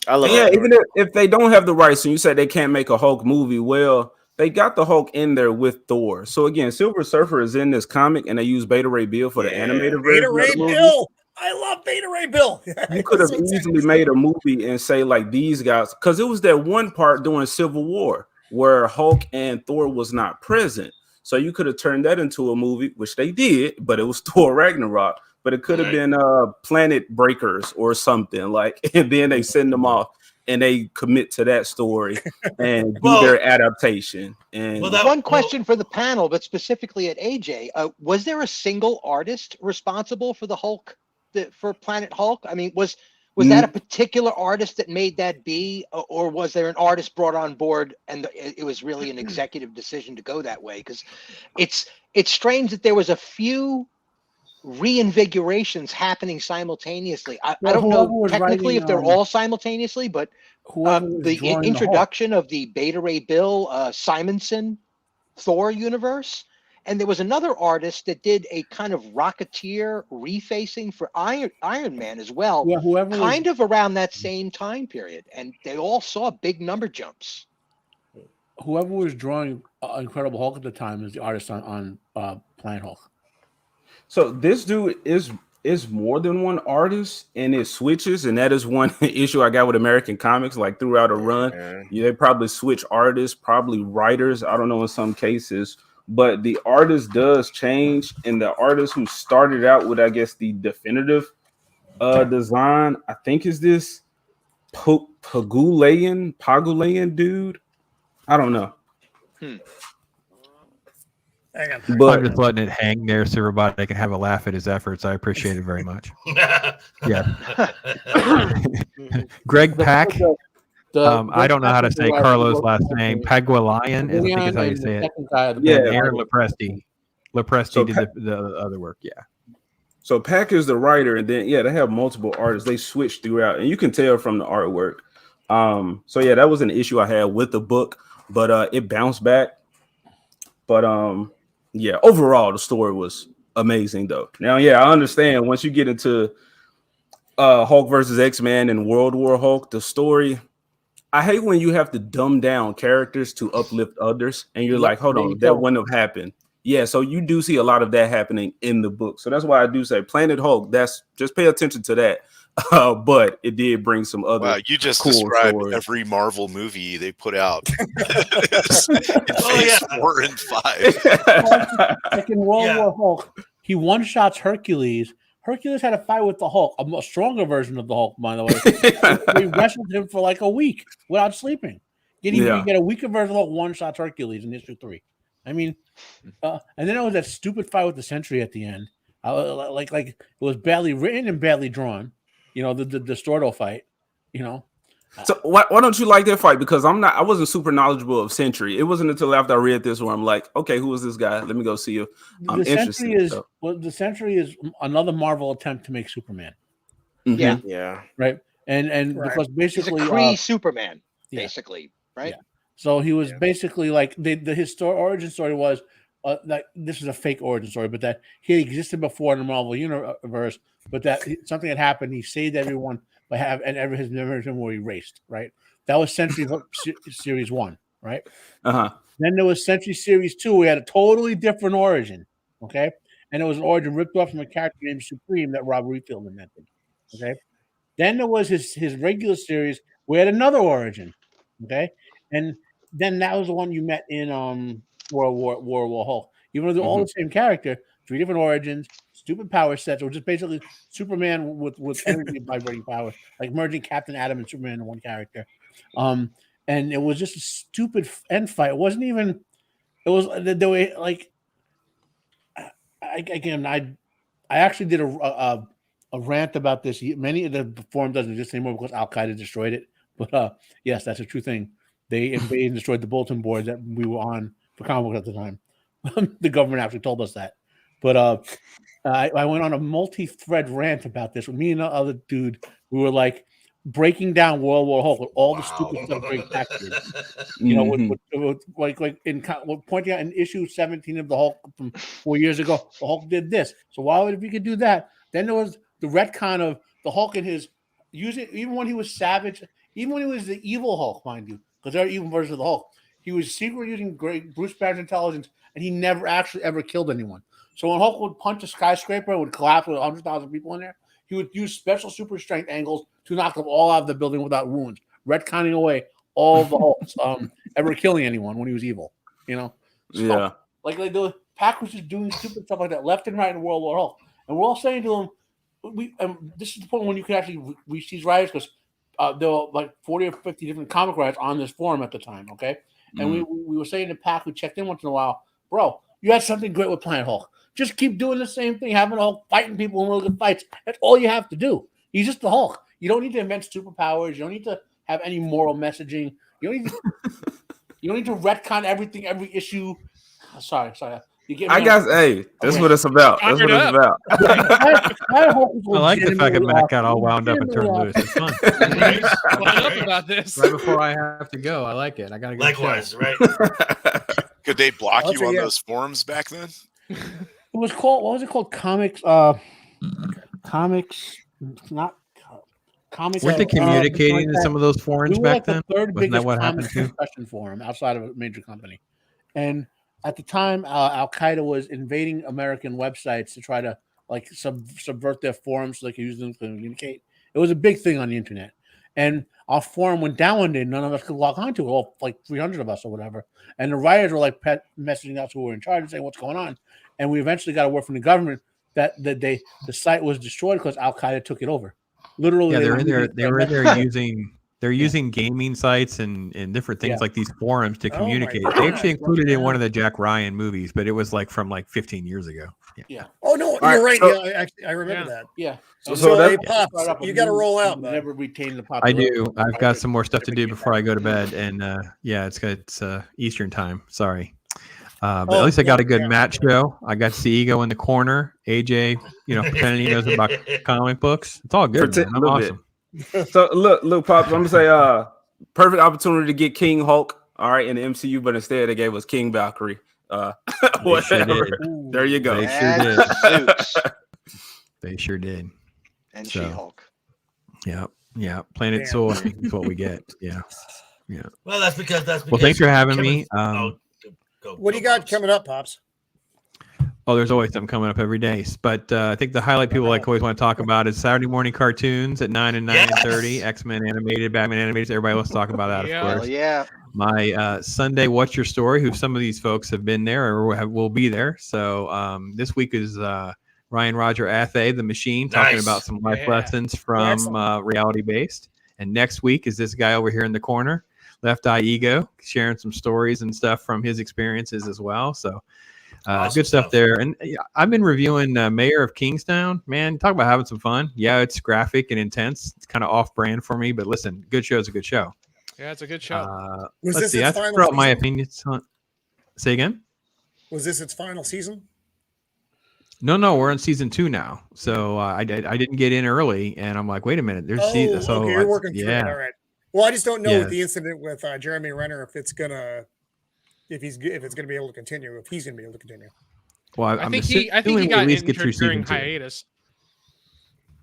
[SPEAKER 7] I love it. Even if they don't have the rights and you said they can't make a Hulk movie, well, they got the Hulk in there with Thor. So again, Silver Surfer is in this comic, and they use Beta Ray Bill for the animated version.
[SPEAKER 1] Beta Ray Bill. I love Beta Ray Bill.
[SPEAKER 7] You could have easily made a movie and say like these guys, because it was that one part during Civil War where Hulk and Thor was not present. So you could have turned that into a movie, which they did, but it was Thor Ragnarok. But it could have been Planet Breakers or something like, and then they send them off and they commit to that story and do their adaptation. And
[SPEAKER 5] one question for the panel, but specifically at AJ, was there a single artist responsible for the Hulk, for Planet Hulk? I mean, was that a particular artist that made that be, or was there an artist brought on board and it was really an executive decision to go that way? Because it's strange that there was a few reinvigorations happening simultaneously. I don't know technically if they're all simultaneously, but the introduction of the Beta Ray Bill Simonson Thor universe. And there was another artist that did a kind of Rocketeer refacing for Iron Man as well, kind of around that same time period. And they all saw big number jumps.
[SPEAKER 8] Whoever was drawing Incredible Hulk at the time is the artist on Planet Hulk.
[SPEAKER 7] So this dude is more than one artist, and it switches, and that is one issue I got with American comics. Like throughout a run, they probably switch artists, probably writers. I don't know in some cases. But the artist does change, and the artist who started out with, I guess, the definitive design, I think is this Pagulayan dude. I don't know.
[SPEAKER 3] But I'm just letting it hang there so everybody can have a laugh at his efforts. I appreciate it very much. Yeah. Greg Pak. I don't know how to say Carlos' last name. Pagualayan is, I think is how you say it. Yeah, Aaron Lepresti. Lepresti did the other work. Yeah.
[SPEAKER 7] So Pak is the writer, and then they have multiple artists. They switch throughout, and you can tell from the artwork. So yeah, that was an issue I had with the book, but it bounced back. But yeah, overall the story was amazing though. Now, I understand once you get into Hulk versus X-Men and World War Hulk, the story. I hate when you have to dumb down characters to uplift others, and you're like, hold on, that wouldn't have happened. Yeah, so you do see a lot of that happening in the book. So that's why I do say Planet Hulk, that's just pay attention to that. But it did bring some other. Wow,
[SPEAKER 9] you just
[SPEAKER 7] cool
[SPEAKER 9] described
[SPEAKER 7] stories.
[SPEAKER 9] Every Marvel movie they put out in phase 4 and 5.
[SPEAKER 8] Like in World War Hulk, he one-shots Hercules. Hercules had a fight with the Hulk, a stronger version of the Hulk, by the way. We wrestled him for like a week without sleeping. You get a weaker version of Hulk, one-shots Hercules in issue 3. I mean, and then it was that stupid fight with the Sentry at the end. Like it was badly written and badly drawn. The Stordo fight.
[SPEAKER 7] So why don't you like that fight? Because I wasn't super knowledgeable of Sentry. It wasn't until after I read this where I'm like, okay, who is this guy? Let me go see you.
[SPEAKER 8] The Sentry is another Marvel attempt to make Superman.
[SPEAKER 7] Mm-hmm.
[SPEAKER 4] Yeah.
[SPEAKER 8] Right. And because basically
[SPEAKER 5] he's a Kree Superman, basically, right?
[SPEAKER 8] Yeah. So he was basically like his origin story was that this is a fake origin story, but that he existed before in the Marvel universe, but that something had happened. He saved everyone. And his memories were erased, right? That was Sentry Series 1, right? Then there was Sentry Series 2. We had a totally different origin, okay? And it was an origin ripped off from a character named Supreme that Rob Liefeld invented, okay? Then there was his regular series. We had another origin, okay? And then that was the one you met in World War Hulk. Even though they're all the same character, 3 different origins, stupid power sets, or just basically Superman with energy vibrating power, like merging Captain Atom and Superman in one character. And it was just a stupid end fight. It wasn't even. It was the way like. I actually did a rant about this. Many of the forum doesn't exist anymore because Al Qaeda destroyed it. But yes, that's a true thing. They invaded and destroyed the bulletin board that we were on for comic books at the time. The government actually told us that. But I went on a multi-thread rant about this with me and the other dude. We were like breaking down World War Hulk with all the stupid stuff Greg Pak did. With pointing out in issue 17 of the Hulk from 4 years ago, the Hulk did this. So why would, if he could do that? Then there was the retcon of the Hulk and his using, even when he was savage, even when he was the evil Hulk, mind you, because there are evil versions of the Hulk, he was secretly using Bruce Banner's intelligence, and he never actually ever killed anyone. So when Hulk would punch a skyscraper, it would collapse with 100,000 people in there. He would use special super strength angles to knock them all out of the building without wounds, retconning away all the Hulks ever killing anyone when he was evil. So, Like the Pac was just doing stupid stuff like that left and right in World War Hulk, and we're all saying to them, this is the point when you can actually reach these writers because there were like 40 or 50 different comic writers on this forum at the time. Okay, and we were saying to Pac, who checked in once in a while, bro, you had something great with Planet Hulk. Just keep doing the same thing, having Hulk fighting people in really good fights. That's all you have to do. He's just the Hulk. You don't need to invent superpowers. You don't need to have any moral messaging. You don't need to retcon everything, every issue. Sorry.
[SPEAKER 7] I guess, hey, that's what it's about. That's what it's about.
[SPEAKER 3] I like the fact that Matt got all wound up and turned loose. It's fun.
[SPEAKER 6] Wound up about this
[SPEAKER 3] right before I have to go. I like it. I gotta go.
[SPEAKER 2] Likewise, right?
[SPEAKER 9] Could they block you on those forums back then?
[SPEAKER 8] It was called. What was it called? Comics. Not comics.
[SPEAKER 3] Weren't they communicating to some of those forums back then?
[SPEAKER 8] The third
[SPEAKER 3] Wasn't that
[SPEAKER 8] biggest
[SPEAKER 3] what happened
[SPEAKER 8] comics discussion forum outside of a major company, and at the time, Al Qaeda was invading American websites to try to like subvert their forums so they could use them to communicate. It was a big thing on the internet, and our forum went down one day. None of us could log on to it. All like 300 of us or whatever. And the writers were like messaging us who were in charge and saying what's going on. And we eventually got a word from the government that the site was destroyed because Al Qaeda took it over. Literally,
[SPEAKER 3] yeah, they were in there using gaming sites and different things like these forums to communicate. They actually included it in one of the Jack Ryan movies, but it was like from like 15 years ago.
[SPEAKER 8] Yeah.
[SPEAKER 1] Oh no, you're right. Yeah, I remember that.
[SPEAKER 8] Yeah.
[SPEAKER 1] So hey, Pops, you got to roll out.
[SPEAKER 8] Never retain the
[SPEAKER 3] I do. I've got some more stuff to do before I go to bed, and it's Eastern time. Sorry. But at least I got a good match show. I got to see Ego in the corner. AJ, pretending he knows about comic books. It's all good. Man. I'm awesome.
[SPEAKER 7] So look, Pops, I'm gonna say perfect opportunity to get King Hulk, all right, in the MCU, but instead they gave us King Valkyrie. Whatever.
[SPEAKER 3] Sure
[SPEAKER 7] there you go.
[SPEAKER 3] They sure did. They sure did.
[SPEAKER 5] And She-Hulk.
[SPEAKER 3] Yeah. Planet Soul is what we get. Yeah.
[SPEAKER 2] Well, that's because
[SPEAKER 3] well, thanks for having me.
[SPEAKER 1] What do you got coming up, Pops?
[SPEAKER 3] Oh, there's always something coming up every day. But I think the highlight people always want to talk about is Saturday morning cartoons at 9 and 9:30. X-Men animated, Batman animated. Everybody wants to talk about that, of course.
[SPEAKER 5] Yeah.
[SPEAKER 3] My Sunday What's Your Story, who some of these folks have been there or will be there. So this week is Ryan Roger Athay, the Machine, talking about some life lessons from reality based. And next week is this guy over here in the corner, Left Eye E.G.O, sharing some stories and stuff from his experiences as well. So awesome good stuff there. And I've been reviewing Mayor of Kingstown. Man, talk about having some fun. Yeah, it's graphic and intense. It's kind of off brand for me, but listen, good show is a good show.
[SPEAKER 6] Yeah, it's a good show.
[SPEAKER 3] Let's see. I throw out my opinion. Say again?
[SPEAKER 1] Was this its final season?
[SPEAKER 3] No, we're on season 2 now. So I didn't get in early, and I'm like, wait a minute. There's season. So
[SPEAKER 1] okay, you're working through it. All right. Well, I just don't know with the incident with Jeremy Renner if it's gonna be able to continue. If he's gonna be able to continue.
[SPEAKER 3] Well,
[SPEAKER 6] I think he got at least injured during hiatus.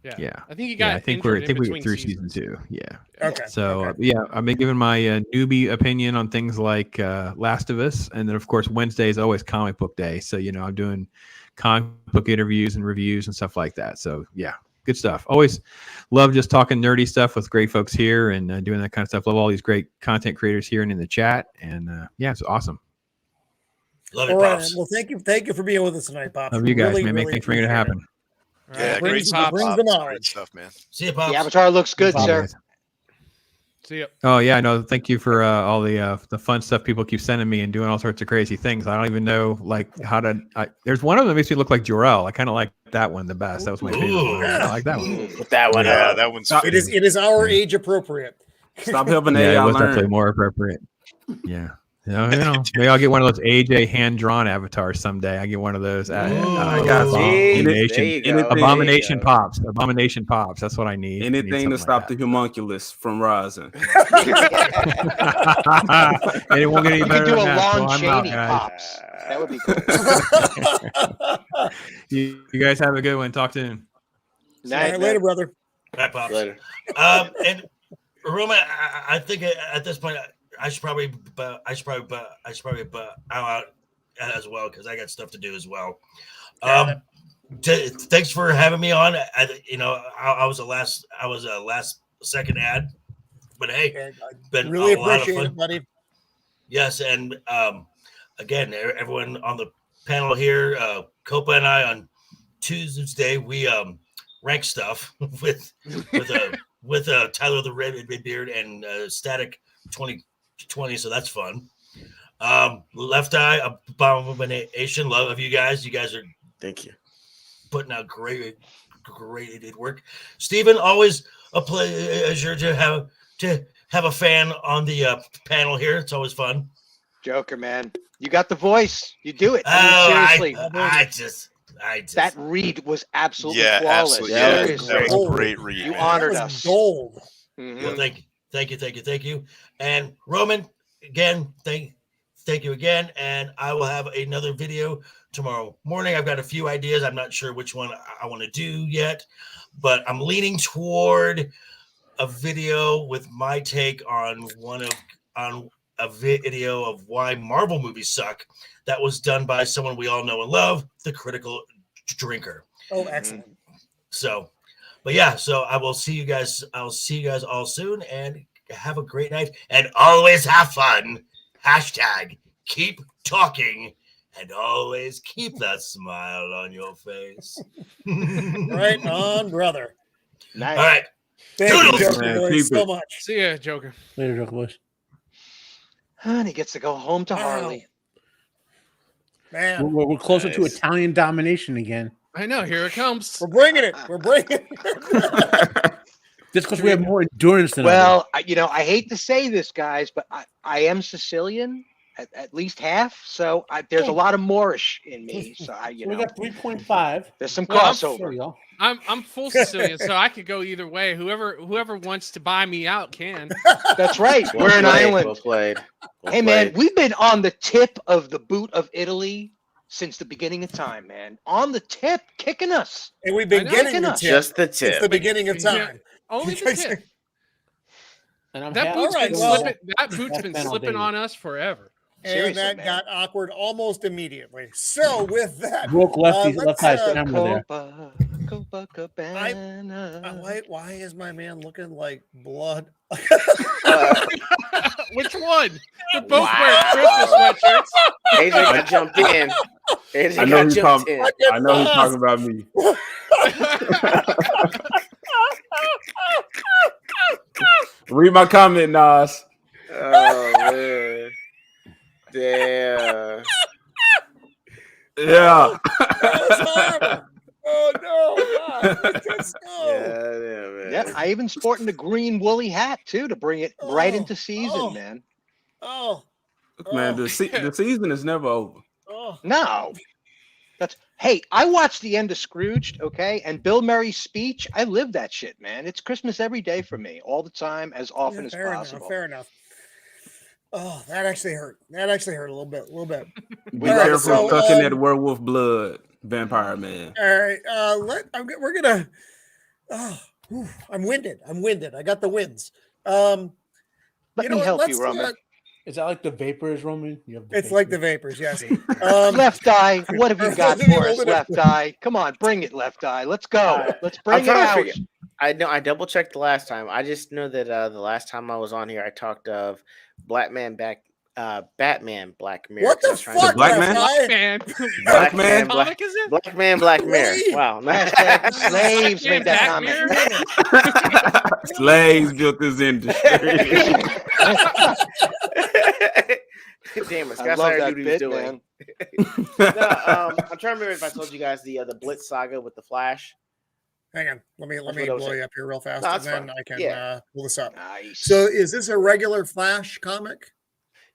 [SPEAKER 6] Yeah. I think he got.
[SPEAKER 3] I think we get through season 2. Yeah.
[SPEAKER 1] Okay.
[SPEAKER 3] So I've been giving my newbie opinion on things like Last of Us, and then of course Wednesday is always comic book day. So I'm doing comic book interviews and reviews and stuff like that. So yeah, good stuff. Always love just talking nerdy stuff with great folks here and doing that kind of stuff. Love all these great content creators here and in the chat. And it's awesome.
[SPEAKER 2] Love it, Pops.
[SPEAKER 1] Well, thank you for being with us tonight, Pops.
[SPEAKER 3] Love you guys, man. Make things it happen.
[SPEAKER 9] Yeah,
[SPEAKER 1] brings the knowledge.
[SPEAKER 9] Great stuff, man.
[SPEAKER 2] See you, Pops.
[SPEAKER 5] The Avatar looks good, sir.
[SPEAKER 6] See ya.
[SPEAKER 3] Oh yeah, I know. Thank you for all the fun stuff people keep sending me and doing all sorts of crazy things. I don't even know how to. There's one of them that makes me look like Jor-El. I kind of like that one the best. That was my favorite one. I like that one.
[SPEAKER 4] Put that one.
[SPEAKER 9] Yeah, that one's.
[SPEAKER 1] It is our age appropriate.
[SPEAKER 7] Stop helping
[SPEAKER 3] AI
[SPEAKER 7] learn.
[SPEAKER 3] It was definitely more appropriate. Yeah. Maybe I'll get one of those AJ hand-drawn avatars someday. I get one of those.
[SPEAKER 7] I got
[SPEAKER 3] Abomination pops. Abomination pops. That's what I need.
[SPEAKER 7] Anything to stop the homunculus from rising.
[SPEAKER 3] And it won't get any better
[SPEAKER 5] You could do
[SPEAKER 3] than
[SPEAKER 5] a
[SPEAKER 3] that.
[SPEAKER 5] Lon
[SPEAKER 3] So
[SPEAKER 5] Chaney
[SPEAKER 3] I'm out, guys.
[SPEAKER 5] pops. That would be cool.
[SPEAKER 3] You guys have a good one. Talk soon.
[SPEAKER 1] Night, later, brother.
[SPEAKER 2] Bye, Pops.
[SPEAKER 4] Later.
[SPEAKER 2] And Roman, I think at this point I should probably bow out as well because I got stuff to do as well. Thanks for having me on. I was a last second ad, but hey, been
[SPEAKER 1] really
[SPEAKER 2] a lot of
[SPEAKER 1] appreciate
[SPEAKER 2] fun.
[SPEAKER 1] it, buddy.
[SPEAKER 2] Yes, and again, everyone on the panel here, Copa and I on Tuesday, we rank stuff with Tyler the Redbeard and Static 2020, so that's fun. Left Eye, Abomination, love you guys. You guys are
[SPEAKER 4] thank you
[SPEAKER 2] putting out great work. Stephen, always a pleasure to have a fan on the panel here. It's always fun.
[SPEAKER 5] Joker, man, you got the voice. You do it. I mean, seriously,
[SPEAKER 2] I just
[SPEAKER 5] that read was absolutely
[SPEAKER 9] yeah,
[SPEAKER 5] flawless.
[SPEAKER 9] absolutely.
[SPEAKER 5] That
[SPEAKER 9] was a great read.
[SPEAKER 5] You
[SPEAKER 9] man.
[SPEAKER 5] honored us.
[SPEAKER 1] Gold.
[SPEAKER 5] Mm-hmm.
[SPEAKER 2] Well, thank you. And Roman, again, thank you again. And I will have another video tomorrow morning. I've got a few ideas. I'm not sure which one I want to do yet, but I'm leaning toward a video with my take on a video of why Marvel movies suck. That was done by someone we all know and love, the Critical Drinker.
[SPEAKER 1] Oh, excellent.
[SPEAKER 2] So, but yeah, so I will see you guys. I'll see you guys all soon, and have a great night, and always have fun. # keep talking, and always keep that smile on your face.
[SPEAKER 1] Right on, brother.
[SPEAKER 5] Nice.
[SPEAKER 2] All right.
[SPEAKER 1] Thank you,
[SPEAKER 2] Toodles.
[SPEAKER 1] Joker boys, so much.
[SPEAKER 6] See ya, Joker.
[SPEAKER 8] Later, Joker boys.
[SPEAKER 5] And he gets to go home to Harley.
[SPEAKER 1] Man,
[SPEAKER 8] We're closer to Italian domination again.
[SPEAKER 6] I know. Here it comes.
[SPEAKER 1] we're bringing it. We're bringing it.
[SPEAKER 8] Just because we have more endurance than
[SPEAKER 5] Well, I hate to say this, guys, but I am Sicilian, at least half. So there's a lot of Moorish in me. So
[SPEAKER 8] we got 3.5.
[SPEAKER 5] there's some
[SPEAKER 6] Well,
[SPEAKER 5] crossover.
[SPEAKER 6] I'm full Sicilian, so I could go either way. Whoever wants to buy me out can.
[SPEAKER 5] That's right. We're an island.
[SPEAKER 4] Well played. Well
[SPEAKER 5] Hey, man,
[SPEAKER 4] played.
[SPEAKER 5] we've been on the tip of the boot of Italy since the beginning of time, man. On the tip, kicking us.
[SPEAKER 1] And we've been
[SPEAKER 6] I know.
[SPEAKER 1] getting the tip
[SPEAKER 4] Just the
[SPEAKER 1] since
[SPEAKER 4] tip.
[SPEAKER 1] the beginning of time.
[SPEAKER 6] Only the tip.
[SPEAKER 8] And I'm
[SPEAKER 6] That
[SPEAKER 8] happy.
[SPEAKER 6] boot's
[SPEAKER 1] All right,
[SPEAKER 6] been
[SPEAKER 1] well-
[SPEAKER 6] slipping. That boot's
[SPEAKER 8] That's
[SPEAKER 6] been
[SPEAKER 8] been
[SPEAKER 6] slipping
[SPEAKER 8] outdated.
[SPEAKER 6] on us forever.
[SPEAKER 1] And
[SPEAKER 5] Seriously,
[SPEAKER 1] that
[SPEAKER 5] man.
[SPEAKER 1] got awkward almost immediately. So with that,
[SPEAKER 8] Broke lefties,
[SPEAKER 1] let's,
[SPEAKER 8] left eye camera there.
[SPEAKER 5] Copa Cabana.
[SPEAKER 1] why is my man looking like blood?
[SPEAKER 6] Which one? They're both wearing Christmas sweatshirts.
[SPEAKER 4] AJ got jumped in. AJ
[SPEAKER 7] I know
[SPEAKER 4] got
[SPEAKER 7] he's
[SPEAKER 4] jumped
[SPEAKER 7] talking.
[SPEAKER 4] in.
[SPEAKER 7] I know he's talking about me. Read my comment, Nas.
[SPEAKER 4] Oh man. Damn.
[SPEAKER 7] Yeah.
[SPEAKER 1] That was horrible. Oh no! God. Just,
[SPEAKER 4] Yeah, man.
[SPEAKER 5] Yeah, I even sporting the green woolly hat too to bring it right into season, man.
[SPEAKER 1] Oh,
[SPEAKER 7] Look, man, the season is never over.
[SPEAKER 1] oh.
[SPEAKER 5] No, hey, I watched the end of Scrooged, okay, and Bill Murray's speech. I live that shit, man. It's Christmas every day for me, all the time, as often as
[SPEAKER 1] Fair
[SPEAKER 5] possible.
[SPEAKER 1] enough. Fair enough. Oh, that actually hurt. That actually hurt a little bit.
[SPEAKER 7] Be
[SPEAKER 1] All right,
[SPEAKER 7] careful
[SPEAKER 1] so,
[SPEAKER 7] sucking that werewolf blood, vampire man.
[SPEAKER 1] All right, we're gonna. Oh, whew, I'm winded. I got the winds.
[SPEAKER 5] Let me help you,
[SPEAKER 1] let's,
[SPEAKER 5] Roman.
[SPEAKER 8] Is that like the vapors, Roman? You have
[SPEAKER 1] It's like the vapors, yes.
[SPEAKER 5] Left Eye, what have you got for us, Left Eye? Come on, bring it, Left Eye. Let's go. Let's bring it out.
[SPEAKER 4] I know I double checked the last time. I just know that the last time I was on here, I talked of Batman Black Mirror.
[SPEAKER 1] What the
[SPEAKER 4] 'cause I was trying to-
[SPEAKER 1] fuck,
[SPEAKER 7] Black Man?
[SPEAKER 1] Left Eye?
[SPEAKER 6] Man.
[SPEAKER 7] Black Man?
[SPEAKER 6] What comic is it?
[SPEAKER 4] Black Mirror.
[SPEAKER 1] Really?
[SPEAKER 4] Wow.
[SPEAKER 5] Hashtag slaves made that
[SPEAKER 6] Batman?
[SPEAKER 5] comment.
[SPEAKER 7] Slaves built this industry.
[SPEAKER 4] Damn it,
[SPEAKER 5] I
[SPEAKER 4] Scott
[SPEAKER 5] love
[SPEAKER 4] Snyder
[SPEAKER 5] that
[SPEAKER 4] knew what he was
[SPEAKER 5] bit,
[SPEAKER 4] doing.
[SPEAKER 5] man.
[SPEAKER 4] No, I'm trying to remember if I told you guys the Blitz saga with the Flash.
[SPEAKER 1] Hang on, let me
[SPEAKER 4] what I was
[SPEAKER 1] blow
[SPEAKER 4] saying.
[SPEAKER 1] you up here real fast,
[SPEAKER 4] No,
[SPEAKER 1] and
[SPEAKER 4] that's
[SPEAKER 1] then
[SPEAKER 4] fine.
[SPEAKER 1] I can
[SPEAKER 4] Yeah.
[SPEAKER 1] pull this up.
[SPEAKER 5] Nice.
[SPEAKER 1] So, is this a regular Flash comic?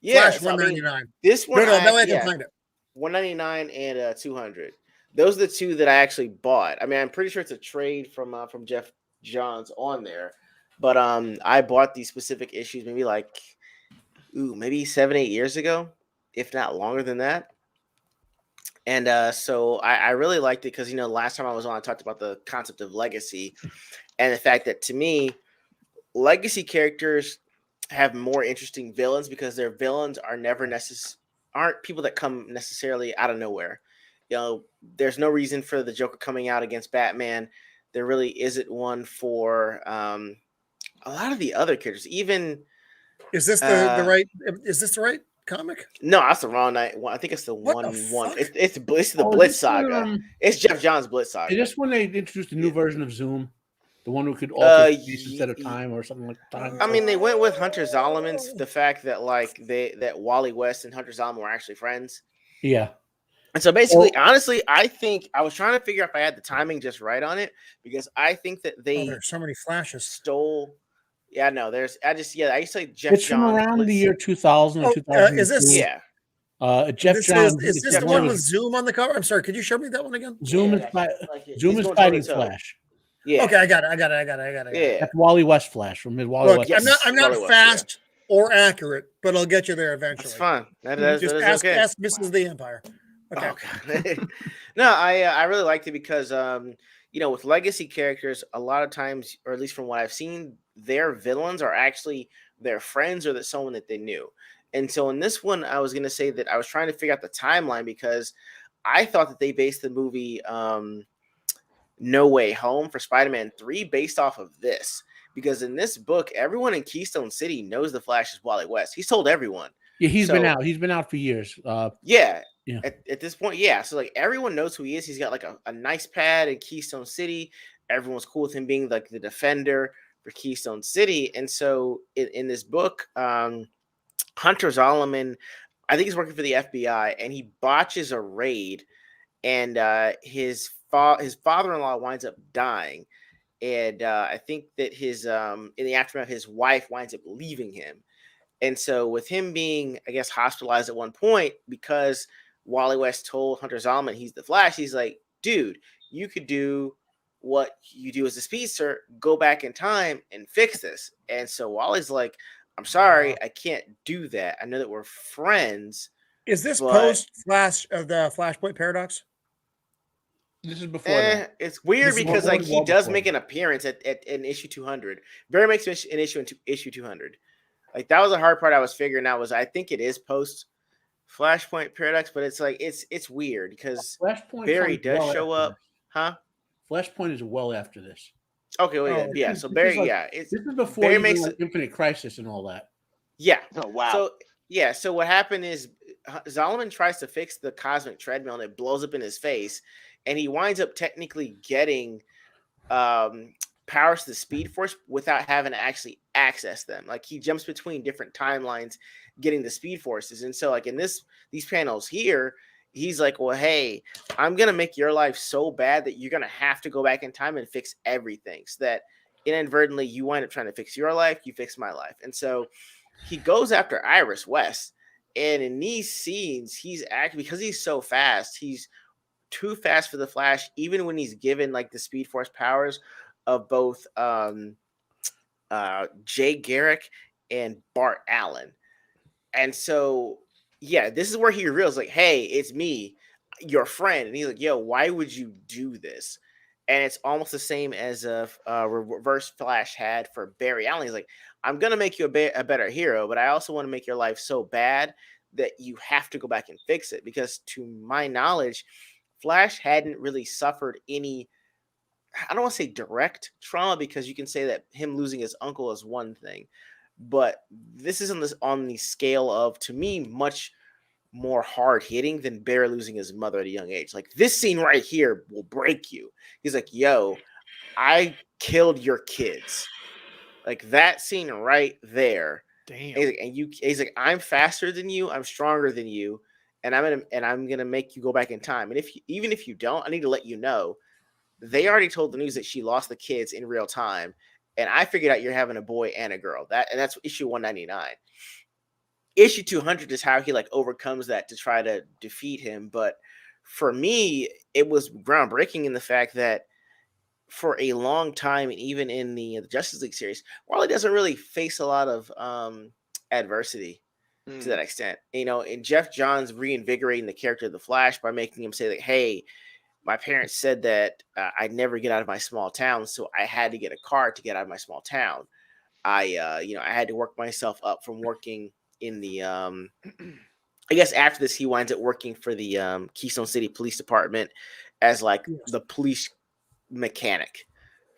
[SPEAKER 4] Yeah,
[SPEAKER 1] Flash
[SPEAKER 4] so, I mean,
[SPEAKER 1] 199.
[SPEAKER 4] this one,
[SPEAKER 1] No, I can
[SPEAKER 4] yeah,
[SPEAKER 1] find it.
[SPEAKER 4] 199 and 200. Those are the two that I actually bought. I mean, I'm pretty sure it's a trade from Jeff Johns on there, but I bought these specific issues maybe maybe 7-8 years ago, if not longer than that. And so I really liked it because last time I was on, I talked about the concept of legacy and the fact that to me, legacy characters have more interesting villains because their villains are never aren't people that come necessarily out of nowhere. There's no reason for the Joker coming out against Batman. There really isn't one for a lot of the other characters. Even
[SPEAKER 1] Is this the right? Is this the right comic?
[SPEAKER 4] No, that's the wrong night. I think it's the
[SPEAKER 1] What
[SPEAKER 4] one.
[SPEAKER 1] the
[SPEAKER 4] One.
[SPEAKER 1] fuck?
[SPEAKER 4] It's the Blitz
[SPEAKER 8] This
[SPEAKER 4] saga.
[SPEAKER 8] one,
[SPEAKER 4] It's Jeff Johns' Blitz saga.
[SPEAKER 8] is this when they introduced a new version of Zoom? The one who could alter space instead of time or something like time?
[SPEAKER 4] I mean, they went with Hunter Zolomon's the fact that that Wally West and Hunter Zolomon were actually friends.
[SPEAKER 8] Yeah.
[SPEAKER 4] And so basically, honestly, I think I was trying to figure out if I had the timing just right on it, because I think that they
[SPEAKER 1] there's so many flashes.
[SPEAKER 4] stole. Yeah, no, I used to say Jeff
[SPEAKER 8] It's from
[SPEAKER 4] Johns.
[SPEAKER 8] around the year 2000 or 2002.
[SPEAKER 1] Is this?
[SPEAKER 4] Yeah.
[SPEAKER 8] Jeff Johns.
[SPEAKER 1] Is this the one with Zoom on the cover? I'm sorry. Could you show me that one again?
[SPEAKER 8] Zoom is fighting Flash.
[SPEAKER 4] Yeah.
[SPEAKER 1] Okay, I got it.
[SPEAKER 4] Yeah.
[SPEAKER 8] That's Wally West Flash from Wally
[SPEAKER 1] Look,
[SPEAKER 8] West.
[SPEAKER 1] I'm not
[SPEAKER 4] Wally
[SPEAKER 1] fast
[SPEAKER 4] West,
[SPEAKER 1] or accurate, but I'll get you there eventually.
[SPEAKER 4] That's fine. That
[SPEAKER 1] Just
[SPEAKER 4] is
[SPEAKER 1] ask,
[SPEAKER 4] okay.
[SPEAKER 1] ask Mrs. the Empire. Okay.
[SPEAKER 4] Okay. No, I really liked it because with legacy characters, a lot of times, or at least from what I've seen, their villains are actually their friends or someone that they knew. And so in this one, I was going to say that I was trying to figure out the timeline because I thought that they based the movie No Way Home for Spider-Man 3 based off of this. Because in this book, everyone in Keystone City knows the Flash is Wally West. He's told everyone.
[SPEAKER 8] Yeah, he's been out. He's been out for years.
[SPEAKER 4] Yeah.
[SPEAKER 8] Yeah.
[SPEAKER 4] At this point, yeah. So like everyone knows who he is. He's got like a nice pad in Keystone City. Everyone's cool with him being like the defender for Keystone City. And so in this book, Hunter Zolomon, I think he's working for the FBI, and he botches a raid, and his father-in-law winds up dying. And I think that his in the aftermath, his wife winds up leaving him. And so with him being, I guess, hospitalized at one point because Wally West told Hunter Zolomon he's the Flash, he's like, dude, you could do what you do as a speedster, go back in time and fix this. And so Wally's like, I'm sorry, I can't do that. I know that we're friends.
[SPEAKER 1] Is this post Flash of the Flashpoint Paradox?
[SPEAKER 8] This is before that.
[SPEAKER 4] It's weird because like he does make an appearance in issue 200. Barry makes an issue in issue 200. Like that was the hard part I was figuring out was I think it is post Flashpoint Paradox, but it's like it's weird because
[SPEAKER 8] Flashpoint
[SPEAKER 4] Barry does show up, huh?
[SPEAKER 8] Flashpoint is well after this.
[SPEAKER 4] Okay, well, yeah. So Barry,
[SPEAKER 8] this is before
[SPEAKER 4] Barry makes
[SPEAKER 8] Infinite Crisis and all that.
[SPEAKER 4] Yeah.
[SPEAKER 5] Oh wow.
[SPEAKER 4] So yeah. So what happened is Zolomon tries to fix the cosmic treadmill and it blows up in his face, and he winds up technically getting powers to the Speed Force without having to actually access them. Like he jumps between different timelines, getting the Speed Forces. And so like in these panels here, he's like, well, hey, I'm going to make your life so bad that you're going to have to go back in time and fix everything so that inadvertently you wind up trying to fix your life, you fix my life. And so he goes after Iris West. And in these scenes, he's actually, because he's so fast, he's too fast for the Flash, even when he's given like the Speed Force powers of both Jay Garrick and Bart Allen. And so, yeah, this is where he realizes like, hey, it's me, your friend. And he's like, yo, why would you do this? And it's almost the same as a Reverse Flash had for Barry Allen. He's like, I'm going to make you a better hero, but I also want to make your life so bad that you have to go back and fix it. Because to my knowledge, Flash hadn't really suffered any, I don't want to say direct trauma, because you can say that him losing his uncle is one thing. But this is on the scale of, to me, much more hard hitting than Barry losing his mother at a young age. Like this scene right here will break you. He's like, yo, I killed your kids. Like that scene right there.
[SPEAKER 6] Damn.
[SPEAKER 4] He's like, I'm faster than you, I'm stronger than you, and I'm gonna make you go back in time. And even if you don't, I need to let you know they already told the news that she lost the kids in real time. And I figured out you're having a boy and a girl. That's issue 199. Issue 200 is how he like overcomes that to try to defeat him. But for me, it was groundbreaking in the fact that for a long time, even in the Justice League series, Wally doesn't really face a lot of adversity to that extent. And Jeff Johns reinvigorating the character of the Flash by making him say like, hey, my parents said that I'd never get out of my small town, so I had to get a car to get out of my small town. I had to work myself up from working in the, I guess after this, he winds up working for the Keystone City Police Department as like the police mechanic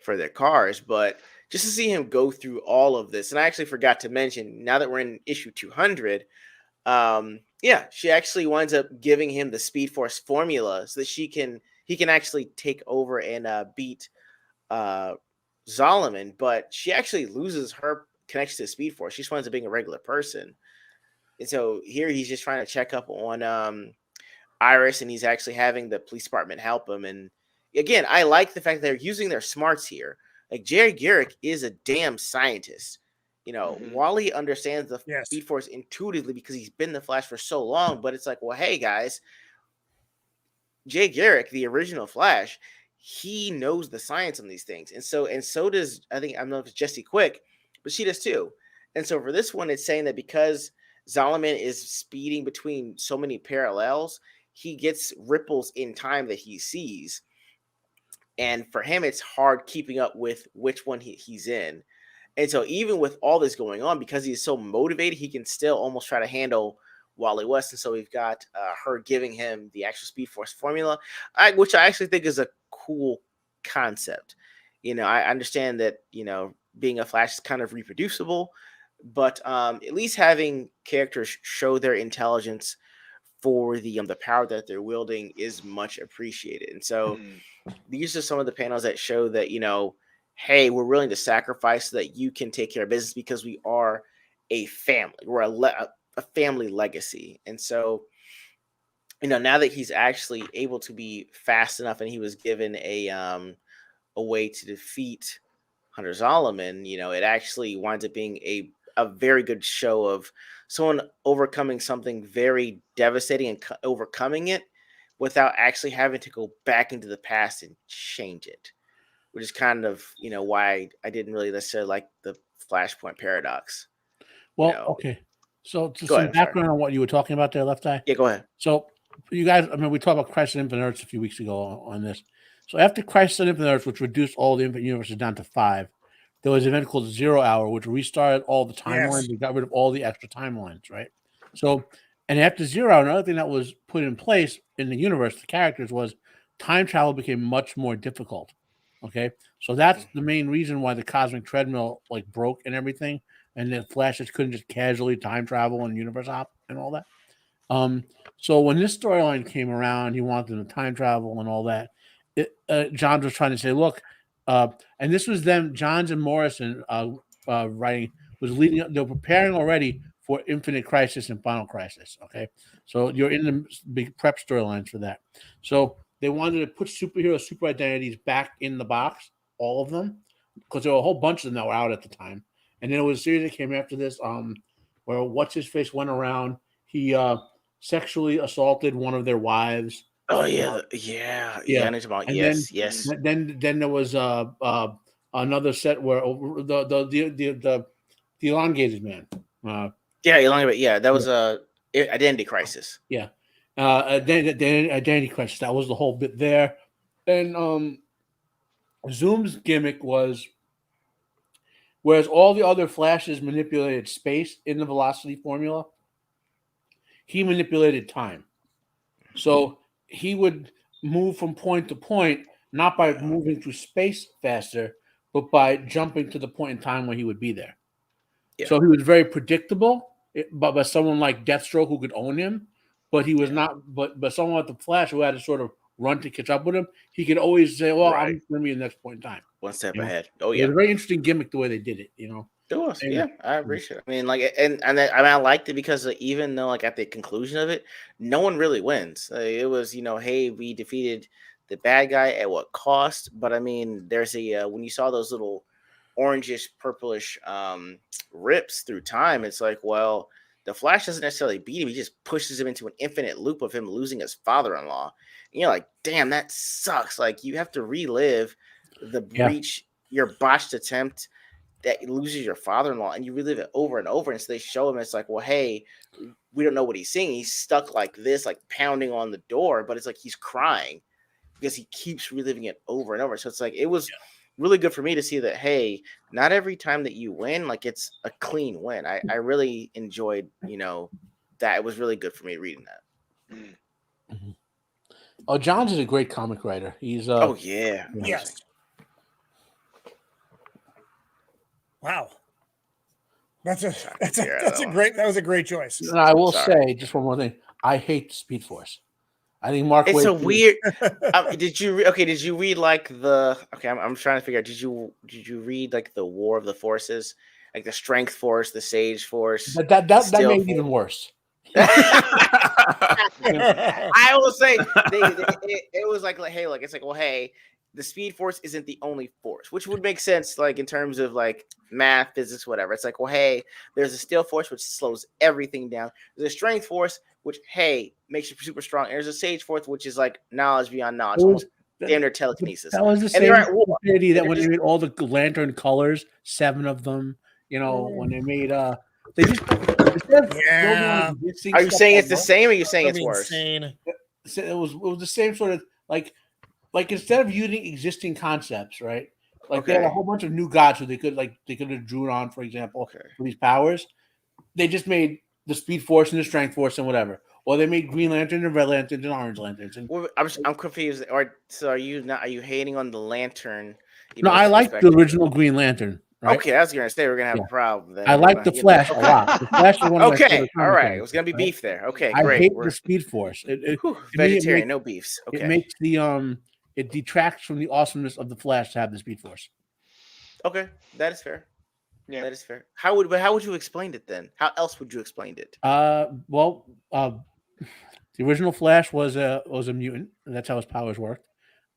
[SPEAKER 4] for their cars. But just to see him go through all of this, and I actually forgot to mention, now that we're in issue 200, she actually winds up giving him the Speed Force formula so that he can actually take over and beat Zolomon, but she actually loses her connection to the Speed Force. She just winds up being a regular person. And so here he's just trying to check up on Iris, and he's actually having the police department help him. And again, I like the fact that they're using their smarts here. Like, Jerry Garrick is a damn scientist. Wally understands the Speed Force intuitively because he's been the Flash for so long, but it's like, well, hey, guys, Jay Garrick, the original Flash, he knows the science on these things. And so does, I don't know if it's Jesse Quick, but she does too. And so for this one, it's saying that because Zolomon is speeding between so many parallels, he gets ripples in time that he sees. And for him, it's hard keeping up with which one he's in. And so even with all this going on, because he's so motivated, he can still almost try to handle Wally West. And so we've got her giving him the actual Speed Force formula, which I actually think is a cool concept. I understand that, being a Flash is kind of reproducible, but at least having characters show their intelligence for the power that they're wielding is much appreciated. And so these are some of the panels that show that, hey, we're willing to sacrifice so that you can take care of business because we are a family. We're a family legacy. And so, now that he's actually able to be fast enough and he was given a way to defeat Hunter Zolomon, it actually winds up being a very good show of someone overcoming something very devastating and overcoming it without actually having to go back into the past and change it, which is kind of, why I didn't really necessarily like the Flashpoint paradox.
[SPEAKER 8] Well, okay. So just some background on what you were talking about there, Left Eye.
[SPEAKER 4] Yeah, go ahead.
[SPEAKER 8] So you guys, we talked about Crisis on Infinite Earths a few weeks ago on this. So after Crisis on Infinite Earths, which reduced all the Infinite Universes down to 5, there was an event called 0 Hour, which restarted all the timelines. We got rid of all the extra timelines, right? So, and after 0 Hour, another thing that was put in place in the universe, the characters, was time travel became much more difficult. Okay, so that's the main reason why the cosmic treadmill broke and everything, and the Flashes couldn't just casually time travel and universe hop and all that. So when this storyline came around, he wanted them to time travel and all that. Johns was trying to say, look, and this was them, Johns and Morrison writing, was leading up, they're preparing already for Infinite Crisis and Final Crisis. Okay, so you're in the big prep storylines for that. So they wanted to put superhero super identities back in the box, all of them, because there were a whole bunch of them that were out at the time. And then it was a series that came after this, where what's his face went around. He sexually assaulted one of their wives.
[SPEAKER 4] Oh yeah. About, yes.
[SPEAKER 8] Then there was another set where the elongated man.
[SPEAKER 4] That was Identity Crisis.
[SPEAKER 8] Yeah. Identity Crisis. That was the whole bit there. And Zoom's gimmick was, whereas all the other Flashes manipulated space in the velocity formula, he manipulated time. So he would move from point to point, not by moving through space faster, but by jumping to the point in time when he would be there. Yeah. So he was very predictable, but by someone like Deathstroke who could own him, but he was not. But someone like the Flash who had to sort of run to catch up with him, he could always say, "Well, I'm going to be the next point in time,
[SPEAKER 4] one step ahead." Oh yeah,
[SPEAKER 8] it was a very interesting gimmick the way they did it.
[SPEAKER 4] It was. I appreciate it. I mean, I liked it because even though at the conclusion of it, no one really wins. It was hey, we defeated the bad guy at what cost? But I mean, there's when you saw those little orangish, purplish rips through time, it's like, well, the Flash doesn't necessarily beat him; he just pushes him into an infinite loop of him losing his father-in-law. And you're like, damn, that sucks. You have to relive the breach, your botched attempt that loses your father-in-law, and you relive it over and over. And so they show him, it's like, well, hey, we don't know what he's seeing. He's stuck like this, pounding on the door, but it's like he's crying because he keeps reliving it over and over. So it's like, it was really good for me to see that, hey, not every time that you win, it's a clean win. I really enjoyed, that. It was really good for me reading that.
[SPEAKER 8] Mm-hmm. Oh, Johns is a great comic writer. He's
[SPEAKER 1] yes. Wow. That was a great choice.
[SPEAKER 8] And I will say just one more thing. I hate the Speed Force. I think Mark.
[SPEAKER 4] It's a weird. Did you read like the? Okay, I'm trying to figure out. Did you read like the War of the Forces, like the Strength Force, the Sage Force?
[SPEAKER 8] That made it even worse.
[SPEAKER 4] I will say it was like hey, like it's like well, hey, the Speed Force isn't the only force, which would make sense, like in terms of like math, physics, whatever. It's like well, hey, there's a Steel Force which slows everything down. There's a Strength Force which hey makes you super strong. And there's a Sage Force which is like knowledge beyond knowledge, almost damn near telekinesis.
[SPEAKER 8] That was the same opportunity that when they made all the lantern colors, 7 of them. You know when they made they just.
[SPEAKER 4] Yeah. Are you saying it's the same or are you saying it's worse?
[SPEAKER 8] It was the same sort of like instead of using existing concepts, right? Like they had a whole bunch of new gods who they could have drawn on, for example, for these powers. They just made the Speed Force and the Strength Force and whatever. Or they made Green Lantern and Red Lanterns and Orange Lanterns. And
[SPEAKER 4] I'm confused. Or so are you hating on the Lantern?
[SPEAKER 8] No, I like the original Green Lantern. Right?
[SPEAKER 4] Okay, I was gonna say we're gonna have a problem. Then.
[SPEAKER 8] I like the Flash a lot. The Flash is one of my favorite
[SPEAKER 4] all right. It was gonna be beef there. Okay, great.
[SPEAKER 8] I hate the Speed Force.
[SPEAKER 4] Vegetarian, no beefs. Okay,
[SPEAKER 8] it makes it detracts from the awesomeness of the Flash to have the Speed Force.
[SPEAKER 4] Okay, that is fair. Yeah, that is fair. How would you explain it then? How else would you explain it?
[SPEAKER 8] The original Flash was a mutant, and that's how his powers worked.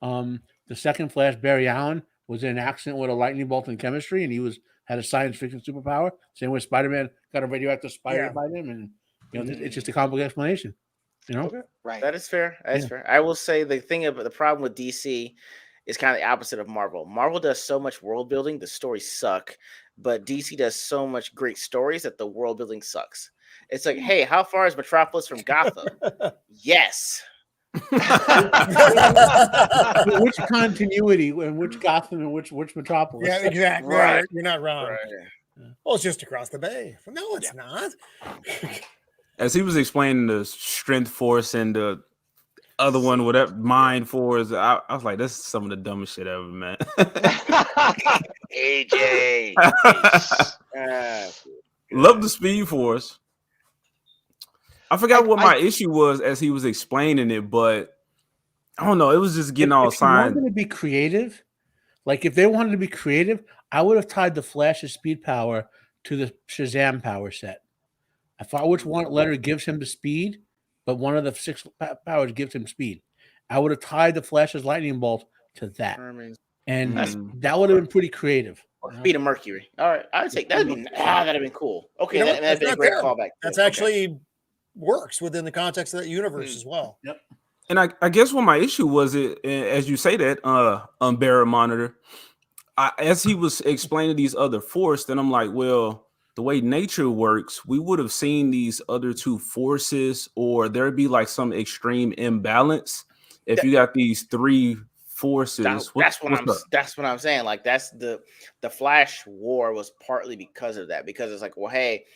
[SPEAKER 8] The second Flash, Barry Allen, was in an accident with a lightning bolt in chemistry, and he had a science fiction superpower. Same way Spider-Man got a radioactive spider by him, and it's just a complicated explanation.
[SPEAKER 4] Right? That is fair. That's fair. I will say the problem with DC is kind of the opposite of Marvel. Marvel does so much world building, the stories suck, but DC does so much great stories that the world building sucks. It's like, hey, how far is Metropolis from Gotham? Yes.
[SPEAKER 8] Which continuity and which Gotham and which Metropolis?
[SPEAKER 1] Yeah, exactly.
[SPEAKER 4] Right.
[SPEAKER 1] You're not wrong.
[SPEAKER 4] Right.
[SPEAKER 1] Well, it's just across the bay. No, it's not.
[SPEAKER 7] As he was explaining the Strength Force and the other one, whatever Mind Force, I was like, "This is some of the dumbest shit ever, man."
[SPEAKER 4] AJ,
[SPEAKER 7] love the Speed Force. I forgot what my issue was as he was explaining it, but I don't know. It was just getting all signed.
[SPEAKER 8] If they wanted to be creative, like if they wanted to be creative, I would have tied the Flash's speed power to the Shazam power set. I thought which one letter gives him the speed, but one of the 6 powers gives him speed. I would have tied the Flash's lightning bolt to that, and that would have been pretty creative.
[SPEAKER 4] Speed of Mercury. All right, I would say that'd have been cool. Okay, that'd be a great callback.
[SPEAKER 1] That's actually works within the context of that universe as well.
[SPEAKER 8] Yep.
[SPEAKER 7] And I guess what my issue was, as you say that, Unbearer Monitor, as he was explaining these other forces, then I'm like, well, the way nature works, we would have seen these other 2 forces, or there'd be like some extreme imbalance if you got these 3 forces.
[SPEAKER 4] That's what I'm saying. Like that's the Flash War was partly because of that, because it's like, well, hey,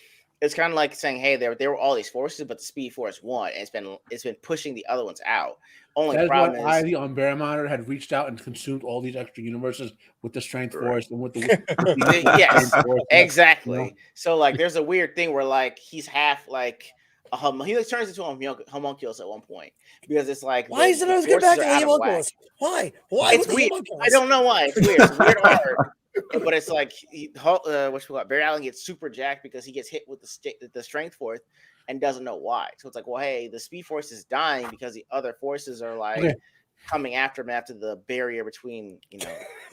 [SPEAKER 4] it's kind of like saying, hey, there were all these forces, but the Speed Force won, and it's been pushing the other ones out. Only problem is
[SPEAKER 8] the Unbearer Monitor had reached out and consumed all these extra universes with the Strength Force and with the
[SPEAKER 4] yes, exactly. So like, there's a weird thing where like he's half like he turns into a homunculus at one point, because it's like
[SPEAKER 1] why is it always get back to homunculus? Why
[SPEAKER 4] it's weird. I don't know why. It's weird. It's weird art. But it's like Barry Allen gets super jacked because he gets hit with the Strength Force and doesn't know why. So it's like, well, hey, the Speed Force is dying because the other forces are like coming after him after the barrier between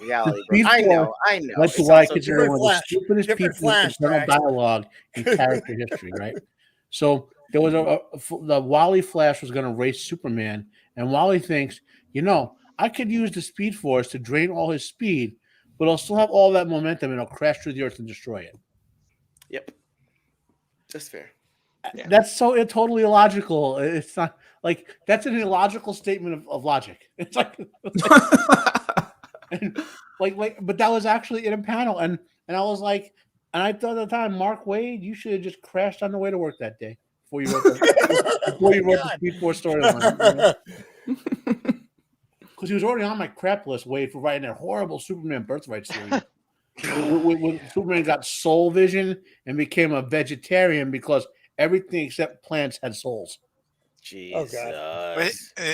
[SPEAKER 4] reality. I know.
[SPEAKER 8] That's why I consider one of the stupidest people in internal dialogue in character history, right? So there was the Wally Flash was going to race Superman, and Wally thinks, I could use the Speed Force to drain all his speed, but I'll still have all that momentum and I'll crash through the earth and destroy it.
[SPEAKER 4] Yep. That's fair.
[SPEAKER 8] Yeah. That's totally illogical. It's not like that's an illogical statement of logic. It's like, but that was actually in a panel. And I was like, and I thought at the time, Mark Waid, you should have just crashed on the way to work that day before you wrote the Speed Force storyline. Because he was already on my crap list, Wade, for writing that horrible Superman Birthright series. when Superman got soul vision and became a vegetarian because everything except plants had souls.
[SPEAKER 4] Jesus.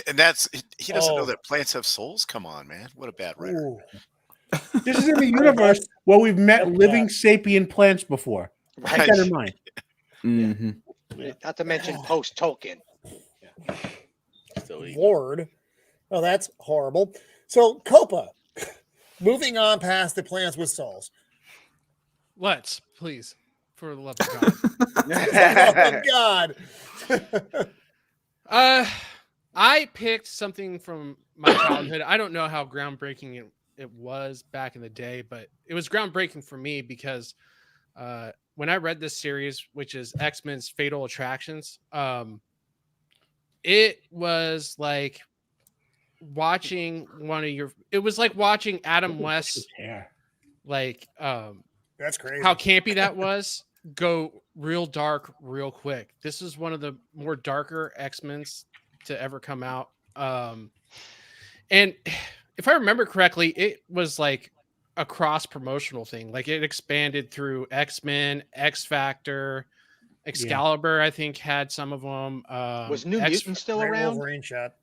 [SPEAKER 9] And that's he doesn't know that plants have souls. Come on, man! What a bad writer.
[SPEAKER 8] This is in the universe where we've met living sapient plants before.
[SPEAKER 5] Right.
[SPEAKER 8] Keep that in mind.
[SPEAKER 5] Mm-hmm. Not to mention post Tolkien.
[SPEAKER 1] Lord. Oh, that's horrible. So, Copa, moving on past the plants with souls.
[SPEAKER 6] Let's, please, for the love of God.
[SPEAKER 1] For the love of God.
[SPEAKER 6] I picked something from my childhood. I don't know how groundbreaking it was back in the day, but it was groundbreaking for me because when I read this series, which is X-Men's Fatal Attractions, it was like watching watching Adam West, like
[SPEAKER 1] that's crazy.
[SPEAKER 6] How campy that was, go real dark real quick. This is one of the more darker X-Men's to ever come out. And if I remember correctly, it was like a cross promotional thing. Like it expanded through X-Men, X Factor, Excalibur, I think had some of them.
[SPEAKER 5] Was New Mutant still around?
[SPEAKER 1] Wolverine shot.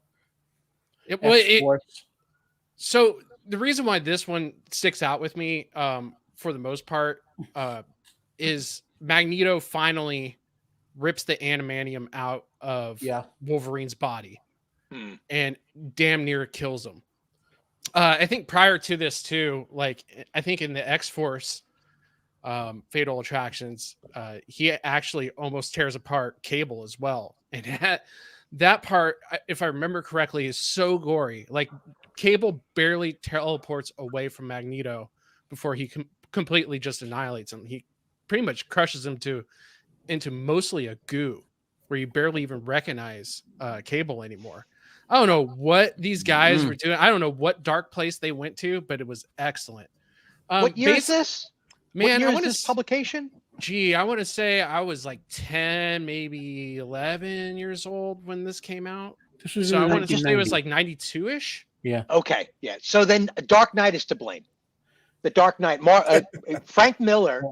[SPEAKER 6] So the reason why this one sticks out with me, for the most part, is Magneto finally rips the adamantium out of Wolverine's body and damn near kills him. I think prior to this too, like I think in the X-Force Fatal Attractions, he actually almost tears apart Cable as well. And that part, if I remember correctly, is so gory. Like Cable barely teleports away from Magneto before he completely just annihilates him. He pretty much crushes him into mostly a goo where you barely even recognize Cable anymore. I don't know what these guys were doing. I don't know what dark place they went to, but it was excellent.
[SPEAKER 5] What year is this?
[SPEAKER 6] Man,
[SPEAKER 5] what year is this publication?
[SPEAKER 6] Gee, I want to say I was like 10, maybe 11 years old when this came out. So I want to say it was like 92-ish.
[SPEAKER 8] Yeah.
[SPEAKER 5] Okay. Yeah. So then Dark Knight is to blame. The Dark Knight. Frank Miller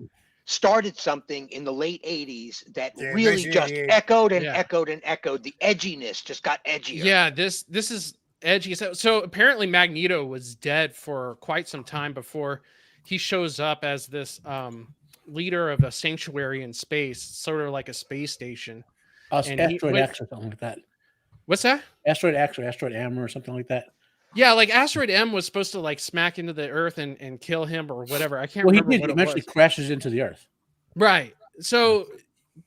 [SPEAKER 5] started something in the late 80s that really just echoed and echoed and echoed. The edginess just got edgier.
[SPEAKER 6] Yeah, this is edgy. So apparently Magneto was dead for quite some time before he shows up as this leader of a sanctuary in space, sort of like a space station.
[SPEAKER 8] Asteroid X or something like that.
[SPEAKER 6] What's that?
[SPEAKER 8] Asteroid X or Asteroid M or something like that.
[SPEAKER 6] Yeah, like Asteroid M was supposed to like smack into the Earth and kill him or whatever. I can't remember.
[SPEAKER 8] He eventually crashes into the Earth.
[SPEAKER 6] Right. So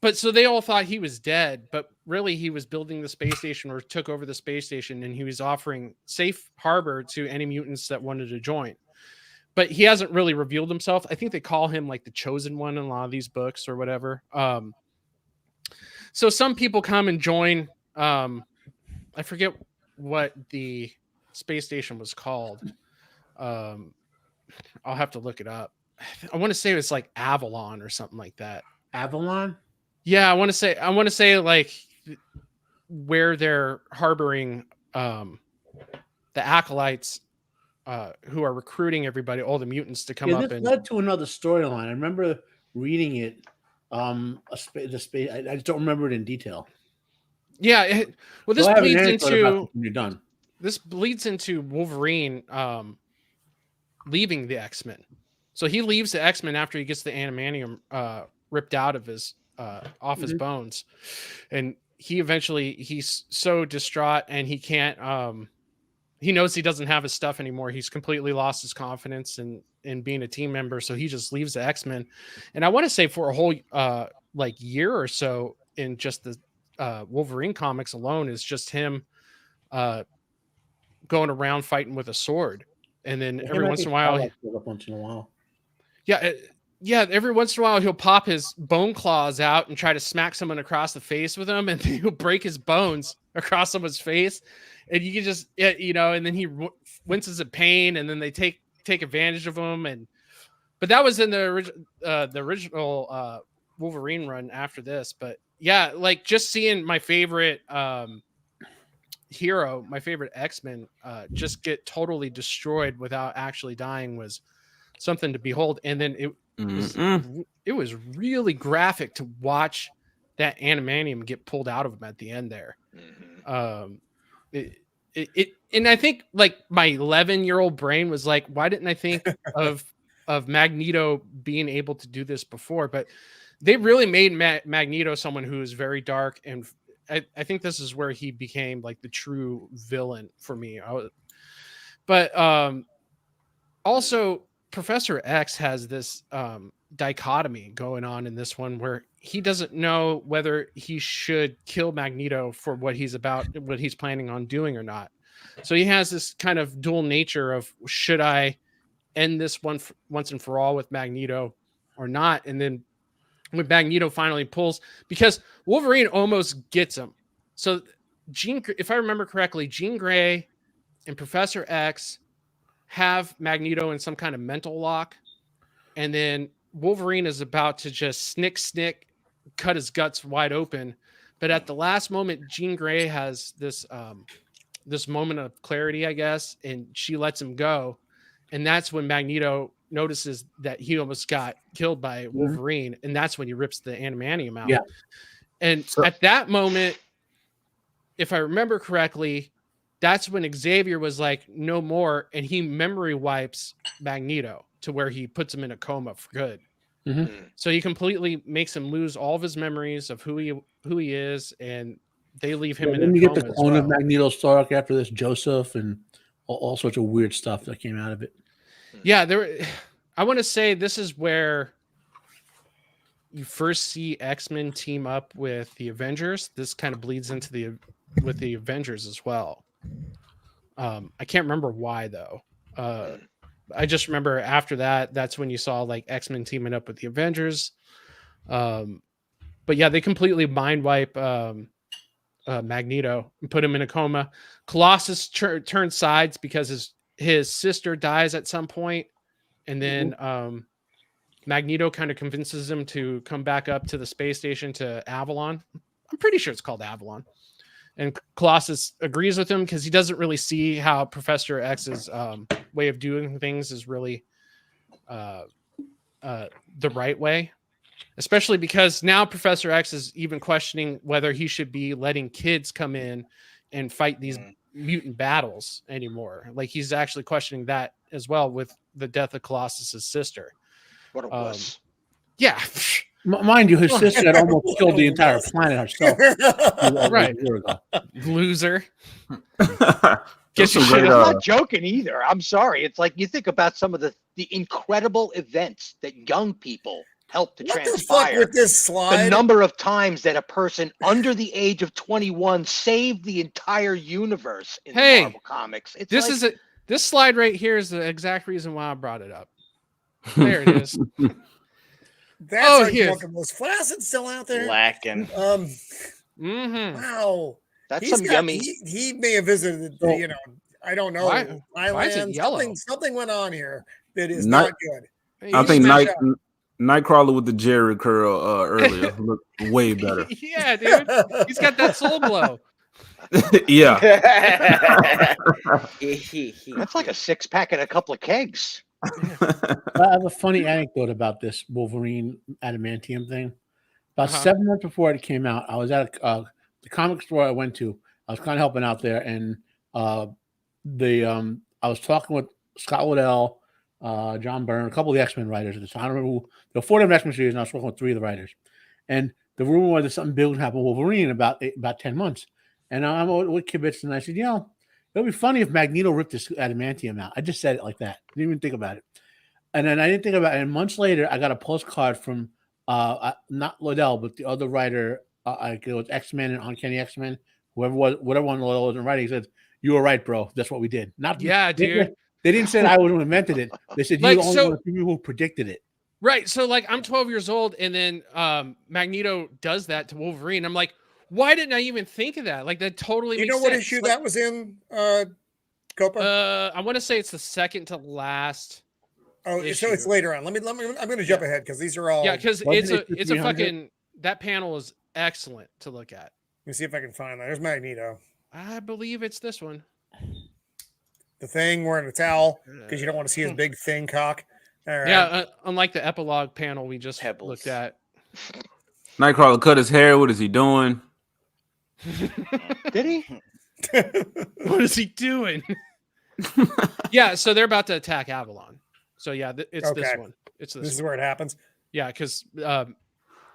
[SPEAKER 6] they all thought he was dead, but really he was building the space station or took over the space station, and he was offering safe harbor to any mutants that wanted to join. But he hasn't really revealed himself. I think they call him like the chosen one in a lot of these books or whatever. So some people come and join. I forget what the space station was called. I'll have to look it up. I want to say it's like Avalon or something like that.
[SPEAKER 8] Avalon?
[SPEAKER 6] Yeah, I want to say like where they're harboring the acolytes who are recruiting everybody, all the mutants to come up.
[SPEAKER 8] This led to another storyline. I remember reading it. The space. I just don't remember it in detail.
[SPEAKER 6] Yeah, this bleeds into.
[SPEAKER 8] You're done.
[SPEAKER 6] This bleeds into Wolverine leaving the X-Men. So he leaves the X-Men after he gets the adamantium ripped out of his off his bones, and he's so distraught and he can't. He knows he doesn't have his stuff anymore. He's completely lost his confidence in being a team member. So he just leaves the X-Men. And I want to say for a whole like year or so in just the Wolverine comics alone is just him going around fighting with a sword. And then every once in a while, every once in a while he'll pop his bone claws out and try to smack someone across the face with them, and then he'll break his bones across someone's face. And you can just, and then he winces at pain, and then they take advantage of him. But that was in the original Wolverine run after this. But yeah, like just seeing my favorite hero, my favorite X-Men, just get totally destroyed without actually dying was something to behold. And then it was really graphic to watch that animanium get pulled out of him at the end there. And I think like my 11-year-old brain was like, why didn't I think of Magneto being able to do this before? But they really made Magneto someone who is very dark, and I think this is where he became like the true villain for me. But also Professor X has this dichotomy going on in this one where he doesn't know whether he should kill Magneto for what he's planning on doing or not. So he has this kind of dual nature of, should I end this once and for all with Magneto or not? And then when Magneto finally pulls, because Wolverine almost gets him. So if I remember correctly, Jean Grey and Professor X have Magneto in some kind of mental lock. And then Wolverine is about to just snick, cut his guts wide open. But at the last moment, Jean Grey has this moment of clarity, I guess, and she lets him go. And that's when Magneto notices that he almost got killed by Wolverine. And that's when he rips the animanium out.
[SPEAKER 8] Yeah.
[SPEAKER 6] And at that moment, if I remember correctly, that's when Xavier was like, no more. And he memory wipes Magneto to where he puts him in a coma for good. So he completely makes him lose all of his memories of who he is, and they leave him in a coma.
[SPEAKER 8] You get the clone
[SPEAKER 6] well.
[SPEAKER 8] of Magneto Stark after this, Joseph, and all sorts of weird stuff that came out of it.
[SPEAKER 6] Yeah, I want to say this is where you first see X-Men team up with the Avengers. This kind of bleeds into with the Avengers as well. I can't remember why though. I just remember after that's when you saw like X-Men teaming up with the Avengers. But yeah, they completely mind wipe Magneto and put him in a coma. Colossus turns sides because his sister dies at some point, and then Magneto kind of convinces him to come back up to the space station to Avalon. I'm pretty sure it's called Avalon. And Colossus agrees with him because he doesn't really see how Professor X's way of doing things is really the right way. Especially because now Professor X is even questioning whether he should be letting kids come in and fight these mutant battles anymore. Like he's actually questioning that as well with the death of Colossus's sister.
[SPEAKER 5] What a wuss.
[SPEAKER 6] Yeah.
[SPEAKER 8] Mind you, his sister had almost killed the entire planet herself.
[SPEAKER 6] Right.
[SPEAKER 8] A year ago.
[SPEAKER 6] Loser.
[SPEAKER 5] I'm not joking either. I'm sorry. It's like you think about some of the incredible events that young people help to transpire.
[SPEAKER 1] What the fuck with this slide?
[SPEAKER 5] The number of times that a person under the age of 21 saved the entire universe in the Marvel comics.
[SPEAKER 6] This slide right here is the exact reason why I brought it up. There it is.
[SPEAKER 1] That's was Flaccid still out there?
[SPEAKER 4] Lacking.
[SPEAKER 1] Wow.
[SPEAKER 4] That's some yummy.
[SPEAKER 1] He may have visited, I don't know.
[SPEAKER 6] Why is it yellow?
[SPEAKER 1] Something went on here that is not good.
[SPEAKER 7] I think Nightcrawler with the Jerry curl earlier looked way better.
[SPEAKER 6] Yeah, dude. He's got that soul glow.
[SPEAKER 7] Yeah.
[SPEAKER 5] That's like a 6-pack and a couple of kegs.
[SPEAKER 8] I have a funny anecdote about this Wolverine adamantium thing. About 7 months before it came out, I was at the comic store I went to. I was kind of helping out there, and I was talking with Scott Waddell, John Byrne, a couple of the X-Men writers at the time. I don't remember who. There were 4 of them X-Men series, and I was working with 3 of the writers. And the rumor was that something big would happen with Wolverine in about 10 months. And I'm with Kibitz, and I said, it would be funny if Magneto ripped this adamantium out. I just said it like that. Didn't even think about it. And then I didn't think about it. And months later, I got a postcard from not Waddell, but the other writer. It was X-Men and Uncanny X-Men. Whatever one Waddell was writing, he said, "You were right, bro. That's what we did."
[SPEAKER 6] Dude.
[SPEAKER 8] They didn't say I would have invented it. They said you were the only one of the people who predicted it.
[SPEAKER 6] Right. So like I'm 12 years old, and then Magneto does that to Wolverine. I'm like, why didn't I even think of that? Like that totally makes sense.
[SPEAKER 1] What issue that was in, Copa?
[SPEAKER 6] I want to say it's the second to last.
[SPEAKER 1] Oh,
[SPEAKER 6] issue.
[SPEAKER 1] So it's later on. Let me. I'm going to jump ahead because these are all.
[SPEAKER 6] Yeah, because it's a fucking that panel is excellent to look at.
[SPEAKER 1] Let me see if I can find that. There's Magneto.
[SPEAKER 6] I believe it's this one.
[SPEAKER 1] The Thing wearing a towel because you don't want to see his big thing cock. All right.
[SPEAKER 6] Yeah, unlike the epilogue panel we just looked at.
[SPEAKER 7] Nightcrawler cut his hair. What is he doing?
[SPEAKER 5] Did he?
[SPEAKER 6] What is he doing? Yeah, so they're about to attack Avalon. So yeah, it's this one. It's this
[SPEAKER 1] is where it happens.
[SPEAKER 6] Yeah, because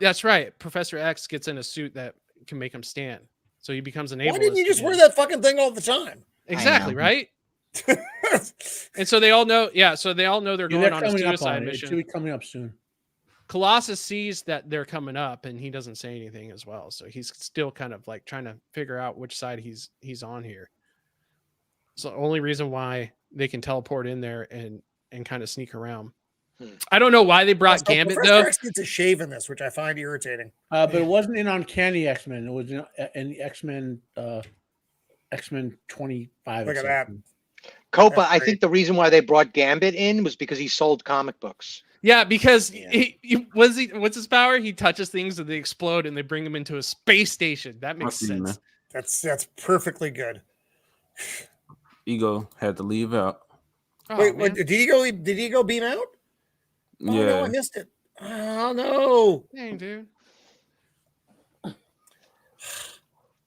[SPEAKER 6] that's right. Professor X gets in a suit that can make him stand. So he becomes an ableist.
[SPEAKER 1] Why didn't you just wear that fucking thing all the time?
[SPEAKER 6] Exactly, right? And so they all know, so they all know they're going on a suicide mission.
[SPEAKER 8] It should be coming up soon.
[SPEAKER 6] Colossus sees that they're coming up and he doesn't say anything as well. So he's still kind of like trying to figure out which side he's on here. So the only reason why they can teleport in there and kind of sneak around. I don't know why they brought Gambit though.
[SPEAKER 1] X gets a shave in this, which I find irritating.
[SPEAKER 8] But it wasn't in Uncanny X-Men. It was in X-Men 25.
[SPEAKER 1] Look at that.
[SPEAKER 5] Copa, I think the reason why they brought Gambit in was because he sold comic books.
[SPEAKER 6] Yeah, because what's his power? He touches things and they explode and they bring him into a space station. That makes sense.
[SPEAKER 1] That's perfectly good.
[SPEAKER 7] E.G.O had to leave out.
[SPEAKER 1] Oh, wait, did E.G.O beam out? Oh,
[SPEAKER 7] yeah.
[SPEAKER 1] No, I missed it. Oh no.
[SPEAKER 6] Dang, dude. All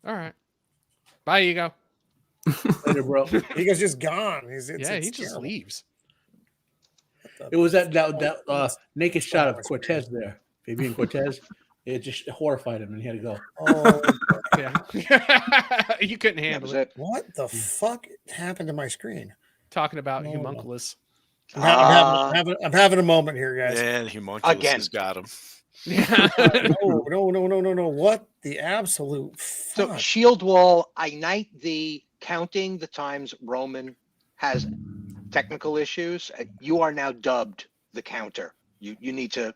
[SPEAKER 6] right. Bye, E.G.O.
[SPEAKER 8] Later, bro.
[SPEAKER 1] E.G.O's just gone. He
[SPEAKER 6] just leaves.
[SPEAKER 8] It was that naked shot of Cortez there, Fabian Cortez. It just horrified him, and he had to go.
[SPEAKER 1] Oh,
[SPEAKER 6] yeah. You couldn't handle it.
[SPEAKER 1] What the fuck happened to my screen?
[SPEAKER 6] Talking about Homunculus.
[SPEAKER 1] I'm having a moment here, guys.
[SPEAKER 9] And Homunculus has got him.
[SPEAKER 6] Yeah.
[SPEAKER 1] No. What the absolute fuck?
[SPEAKER 5] So Shieldwall, I knight the counting the times Roman has technical issues. You are now dubbed the counter. You need to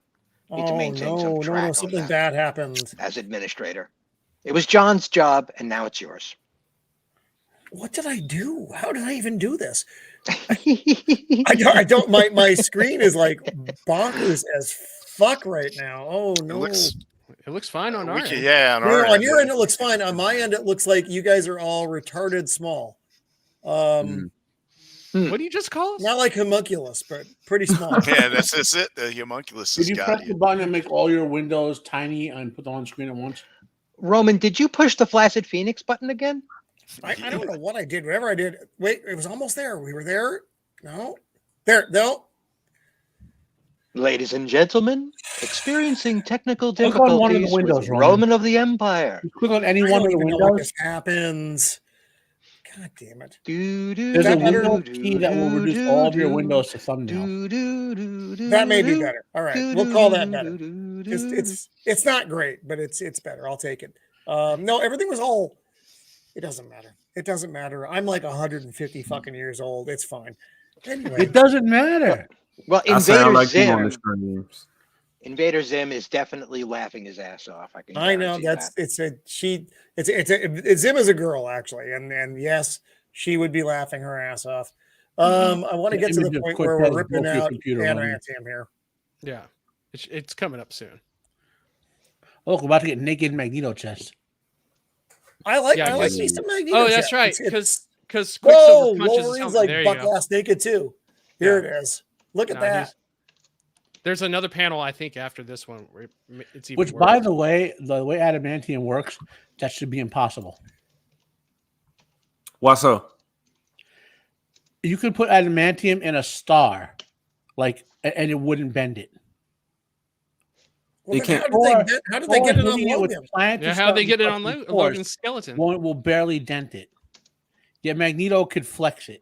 [SPEAKER 5] maintain some track.
[SPEAKER 1] No, something bad happened
[SPEAKER 5] as administrator. It was John's job, and now it's yours.
[SPEAKER 1] What did I do? How did I even do this? I don't. My screen is like bonkers as fuck right now. Oh no.
[SPEAKER 6] It looks fine on our end.
[SPEAKER 9] Yeah,
[SPEAKER 1] on your end it looks fine. On my end it looks like you guys are all retarded small.
[SPEAKER 6] What do you just call us?
[SPEAKER 1] Not like homunculus, but pretty small.
[SPEAKER 9] Yeah, that's it. The homunculus
[SPEAKER 8] Did you press the button and make all your windows tiny and put them on screen at once?
[SPEAKER 5] Roman, did you push the Flaccid Phoenix button again?
[SPEAKER 1] I don't know what I did. Whatever I did. Wait, it was almost there. We were there. No. There. No.
[SPEAKER 5] Ladies and gentlemen, experiencing technical difficulties
[SPEAKER 8] on one of the windows,
[SPEAKER 5] with Roman of the Empire.
[SPEAKER 8] You click on any one of the windows.
[SPEAKER 1] This happens. God damn it.
[SPEAKER 8] There's a window key that will reduce all of your windows to thumbnail.
[SPEAKER 1] That may be better. All right. We'll call that better. It's not great, but it's better. I'll take it. No, everything was all. It doesn't matter. It doesn't matter. I'm like 150 fucking years old. It's fine. Anyway.
[SPEAKER 8] It doesn't matter.
[SPEAKER 5] Well, Invader Zim is definitely laughing his ass off.
[SPEAKER 1] I know Zim is a girl actually, and yes, she would be laughing her ass off. I want to get to the point where we're ripping out StephenRansom here.
[SPEAKER 6] Yeah, it's coming up soon.
[SPEAKER 8] Oh, we're about to get naked Magneto chest.
[SPEAKER 1] I like me some Magneto.
[SPEAKER 6] Oh, that's right. Because
[SPEAKER 1] whoa, Wolverine's like buck ass naked too. Here it is. Look at that.
[SPEAKER 6] There's another panel I think after this one where it's even
[SPEAKER 8] worse. By the way adamantium works, that should be impossible.
[SPEAKER 7] Why so?
[SPEAKER 8] You could put adamantium in a star, and it wouldn't bend it.
[SPEAKER 1] Well, how did they get it on Logan?
[SPEAKER 6] How did they get it on Logan's skeleton?
[SPEAKER 8] Will barely dent it. Yeah, Magneto could flex it.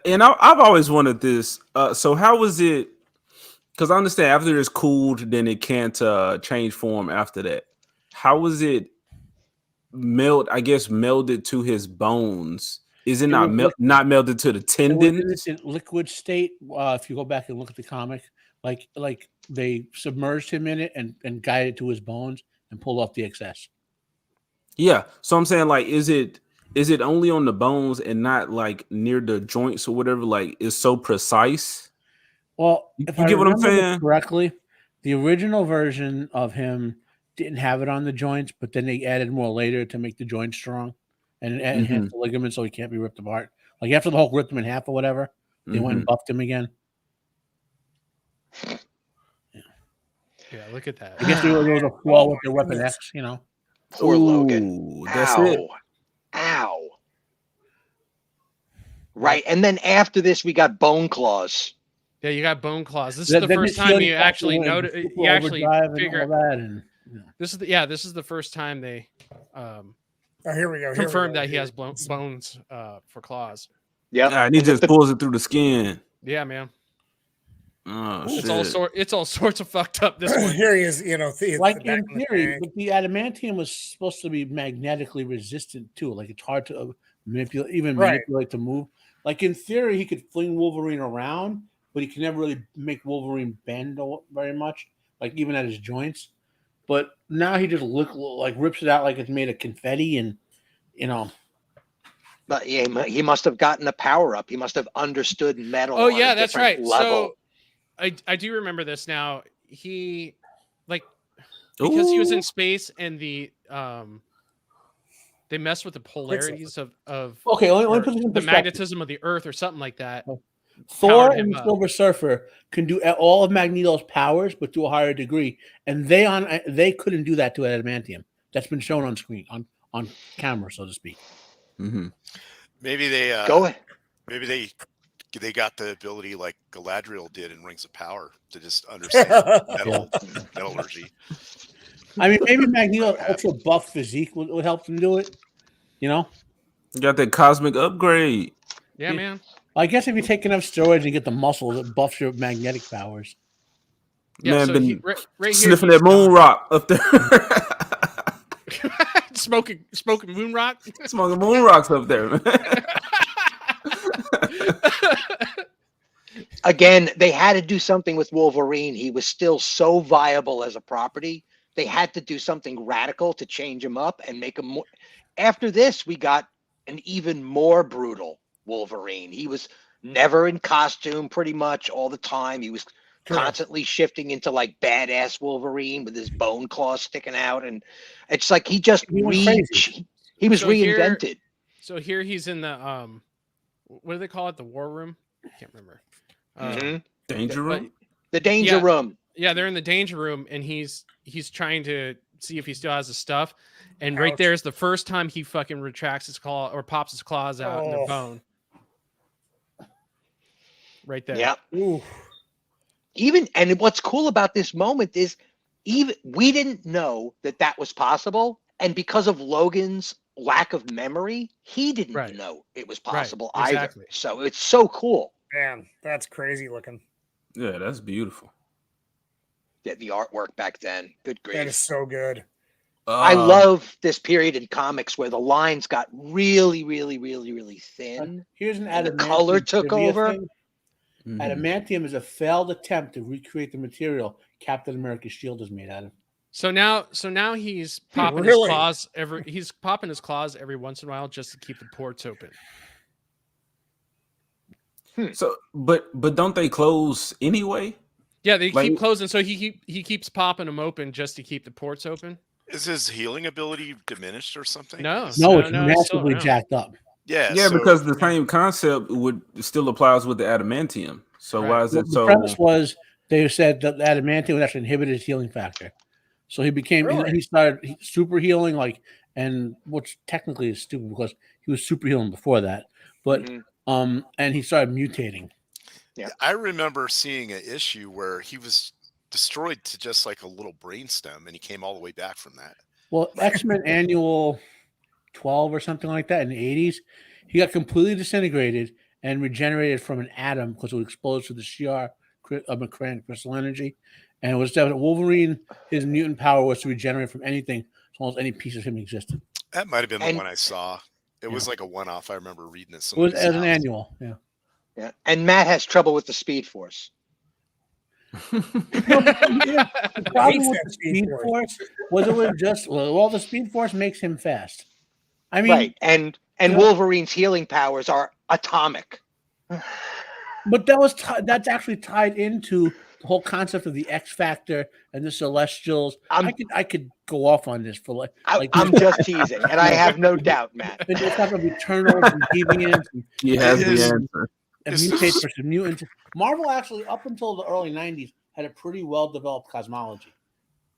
[SPEAKER 7] And I've always wanted this. So how was it? Because I understand after it's cooled, then it can't change form after that. How was it melded to his bones? Is it not melded to the tendons?
[SPEAKER 8] In liquid state. If you go back and look at the comic, like they submerged him in it and guided to his bones and pulled off the excess.
[SPEAKER 7] Yeah. So I'm saying, is it only on the bones and not near the joints or whatever? It's so precise.
[SPEAKER 8] Well,
[SPEAKER 7] if you get what I'm saying
[SPEAKER 8] correctly, the original version of him didn't have it on the joints, but then they added more later to make the joints strong and enhance the ligaments so he can't be ripped apart. After the Hulk ripped him in half or whatever, They went and buffed him again.
[SPEAKER 6] Yeah, look at that.
[SPEAKER 8] I guess there was a flaw with their Weapon X, you know.
[SPEAKER 5] Poor Logan.
[SPEAKER 7] That's
[SPEAKER 5] Ow.
[SPEAKER 7] it.
[SPEAKER 5] Ow. Right. And then after this, we got Bone Claws.
[SPEAKER 6] Yeah, you got Bone Claws. This is the first time you actually notice. You actually figure that. And, This is the first time they
[SPEAKER 1] here we go.
[SPEAKER 6] Confirmed that he has bones for claws.
[SPEAKER 5] Yeah,
[SPEAKER 7] and he just pulls it through the skin.
[SPEAKER 6] Yeah, man.
[SPEAKER 7] Oh,
[SPEAKER 6] it's all sorts of fucked up. This one.
[SPEAKER 1] Here he is,
[SPEAKER 8] like in theory, but the adamantium was supposed to be magnetically resistant too. Like it's hard to manipulate to move. Like in theory, he could fling Wolverine around, but he can never really make Wolverine bend very much, like even at his joints. But now he just rips it out like it's made of confetti, and
[SPEAKER 5] But yeah, he must have gotten a power up. He must have understood metal.
[SPEAKER 6] Oh yeah, that's right.
[SPEAKER 5] Level.
[SPEAKER 6] So I do remember this now. He because he was in space and they messed with the polarities of
[SPEAKER 8] the
[SPEAKER 6] magnetism of the Earth or something like that.
[SPEAKER 8] Thor and the Silver Surfer can do all of Magneto's powers, but to a higher degree, and they couldn't do that to adamantium. That's been shown on screen, on camera, so to speak.
[SPEAKER 7] Mm-hmm.
[SPEAKER 9] Maybe they
[SPEAKER 5] go ahead.
[SPEAKER 9] Maybe they got the ability like Galadriel did in Rings of Power to just understand metallurgy.
[SPEAKER 8] I mean, maybe Magneto's ultra buff physique would help them do it. You
[SPEAKER 7] got that cosmic upgrade.
[SPEAKER 6] Yeah, man.
[SPEAKER 8] I guess if you take enough steroids and get the muscles, it buffs your magnetic powers.
[SPEAKER 6] Yeah,
[SPEAKER 7] man,
[SPEAKER 6] so
[SPEAKER 7] been
[SPEAKER 6] right
[SPEAKER 7] sniffing that moon rock up there.
[SPEAKER 6] smoking moon rock.
[SPEAKER 7] Smoking moon rocks up there, man.
[SPEAKER 5] Again, they had to do something with Wolverine. He was still so viable as a property. They had to do something radical to change him up and make him more. After this, we got an even more brutal Wolverine. He was never in costume pretty much all the time. He was constantly shifting into like badass Wolverine with his bone claws sticking out. And it's like he was reinvented.
[SPEAKER 6] So here he's in the, what do they call it? The war room? I can't remember.
[SPEAKER 7] Danger room?
[SPEAKER 5] The danger room.
[SPEAKER 6] Yeah, they're in the danger room and he's trying to see if he still has his stuff. And right there is the first time he fucking retracts his claw or pops his claws out in the bone. Right there.
[SPEAKER 5] Yeah. And what's cool about this moment is we didn't know that was possible. And because of Logan's lack of memory, he didn't know it was possible either. So it's so cool.
[SPEAKER 1] Man, that's crazy looking.
[SPEAKER 7] Yeah, that's beautiful.
[SPEAKER 5] Yeah, the artwork back then. Good grief.
[SPEAKER 1] That is so good.
[SPEAKER 5] I love this period in comics where the lines got really, really, really, really thin.
[SPEAKER 8] Here's
[SPEAKER 5] the color took over.
[SPEAKER 8] Adamantium is a failed attempt to recreate the material Captain America's shield is made out of.
[SPEAKER 6] So now he's popping his claws every once in a while just to keep the ports open.
[SPEAKER 7] So, but don't they close anyway?
[SPEAKER 6] Yeah, they keep closing. So he keeps popping them open just to keep the ports open.
[SPEAKER 9] Is his healing ability diminished or something?
[SPEAKER 6] No,
[SPEAKER 8] it's massively jacked up.
[SPEAKER 9] Yeah,
[SPEAKER 7] because the same concept still applies with the adamantium. So why is it so?
[SPEAKER 8] The premise was they said that the adamantium would actually inhibit his healing factor. So he started super healing, and which technically is stupid because he was super healing before that. But and he started mutating.
[SPEAKER 9] Yeah, I remember seeing an issue where he was destroyed to just like a little brainstem, and he came all the way back from that.
[SPEAKER 8] Well, X-Men Annual 12 or something like that in the 80s, he got completely disintegrated and regenerated from an atom because it was exposed to the Shi'ar crystal energy. And it was that Wolverine, his mutant power was to regenerate from anything, as long as any piece of him existed.
[SPEAKER 9] That might have been the one I saw. It was like a one-off. I remember reading it.
[SPEAKER 8] It was as an annual,
[SPEAKER 5] yeah. And Matt has trouble with the Speed Force.
[SPEAKER 8] The problem with the Speed Force was the Speed Force makes him fast. I mean,
[SPEAKER 5] and Wolverine's healing powers are atomic.
[SPEAKER 8] But that's actually tied into the whole concept of the X Factor and the Celestials. I could go off on this for
[SPEAKER 5] I'm just teasing, and I have no doubt, Matt.
[SPEAKER 8] It's not going to be Eternals and Deviants.
[SPEAKER 7] He has the answer.
[SPEAKER 8] and mutates for some new. Marvel actually, up until the early '90s, had a pretty well developed cosmology.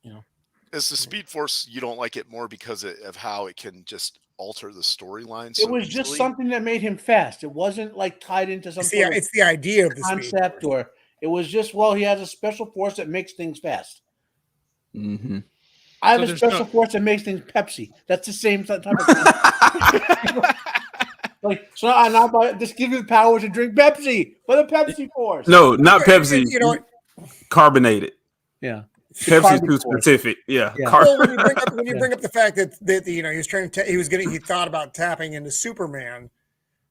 [SPEAKER 8] You know,
[SPEAKER 9] is the Speed Force, you don't like it more because of how it can just alter the storyline?
[SPEAKER 8] It was just something that made him fast. It wasn't like tied into some sort of
[SPEAKER 1] it's the idea of the
[SPEAKER 8] concept, or it was just, well, he has a special force that makes things fast.
[SPEAKER 3] Mm-hmm.
[SPEAKER 8] I have a special force that makes things Pepsi. That's the same type of thing. Like, so I'm not just give you the power to drink Pepsi, but a Pepsi force.
[SPEAKER 7] No, not Pepsi. You know, carbonated.
[SPEAKER 8] Yeah,
[SPEAKER 7] Pepsi's too specific. Yeah.
[SPEAKER 1] Well, when you bring up the fact that he was trying to he thought about tapping into Superman,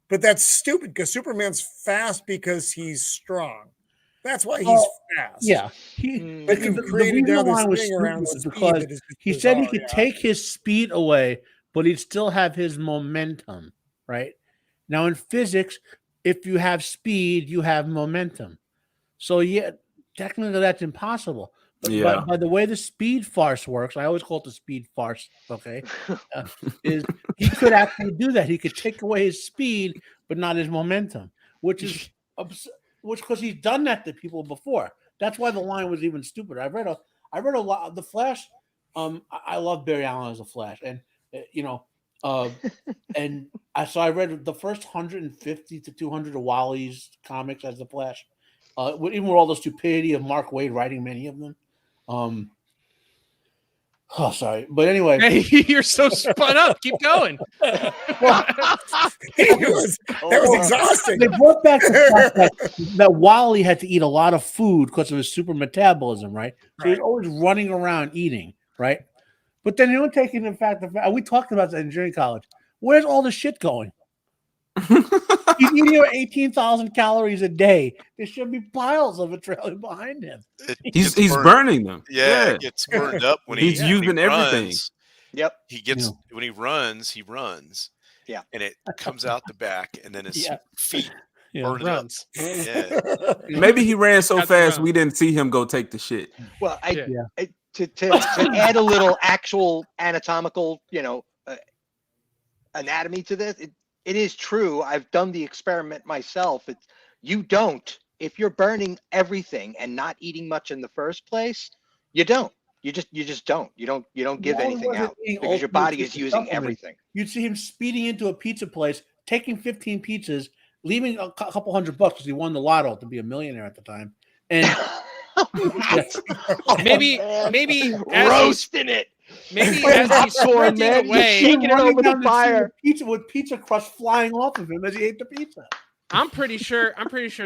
[SPEAKER 1] but that's stupid because Superman's fast because he's strong. That's why he's fast.
[SPEAKER 8] Yeah,
[SPEAKER 1] but you created down this thing around
[SPEAKER 8] because he said he could take his speed away, but he'd still have his momentum. Right now, in physics, if you have speed, you have momentum. So yeah, technically that's impossible. But by the way the speed farce works, I always call it the speed farce. Okay, is he could actually do that? He could take away his speed, but not his momentum, which because he's done that to people before. That's why the line was even stupider. I read a lot of the Flash. I love Barry Allen as a Flash, and and I read the first 150 to 200 of Wally's comics as the Flash, even with all the stupidity of Mark Waid writing many of them. Sorry, but anyway,
[SPEAKER 6] hey, you're so spun up. Keep going.
[SPEAKER 1] That was exhausting.
[SPEAKER 8] They brought back the fact that Wally had to eat a lot of food because of his super metabolism, right? So he's always running around eating, right? But then you don't take into fact we talked about that in junior college. Where's all the shit going? He's eating 18,000 calories a day. There should be piles of it trailing behind him.
[SPEAKER 7] He's burning them.
[SPEAKER 9] Yeah, it gets burned up when
[SPEAKER 7] he's using everything.
[SPEAKER 9] Yep. He gets when he runs. Yeah. And it comes out the back, and then his feet burn
[SPEAKER 6] runs.
[SPEAKER 9] Yeah.
[SPEAKER 7] Maybe he ran so fast we didn't see him go take the shit.
[SPEAKER 5] Well, to add a little actual anatomical, anatomy to this, it is true. I've done the experiment myself. If you're burning everything and not eating much in the first place, you don't. You just don't. You don't give anything out because your body is using everything.
[SPEAKER 8] You'd see him speeding into a pizza place, taking 15 pizzas, leaving a couple $100 because he won the lotto to be a millionaire at the time, and
[SPEAKER 6] maybe
[SPEAKER 5] roasting it.
[SPEAKER 6] Maybe as he's sprinting away,
[SPEAKER 5] shaking it over the fire,
[SPEAKER 8] with pizza crust flying off of him as he ate the pizza.
[SPEAKER 6] I'm pretty sure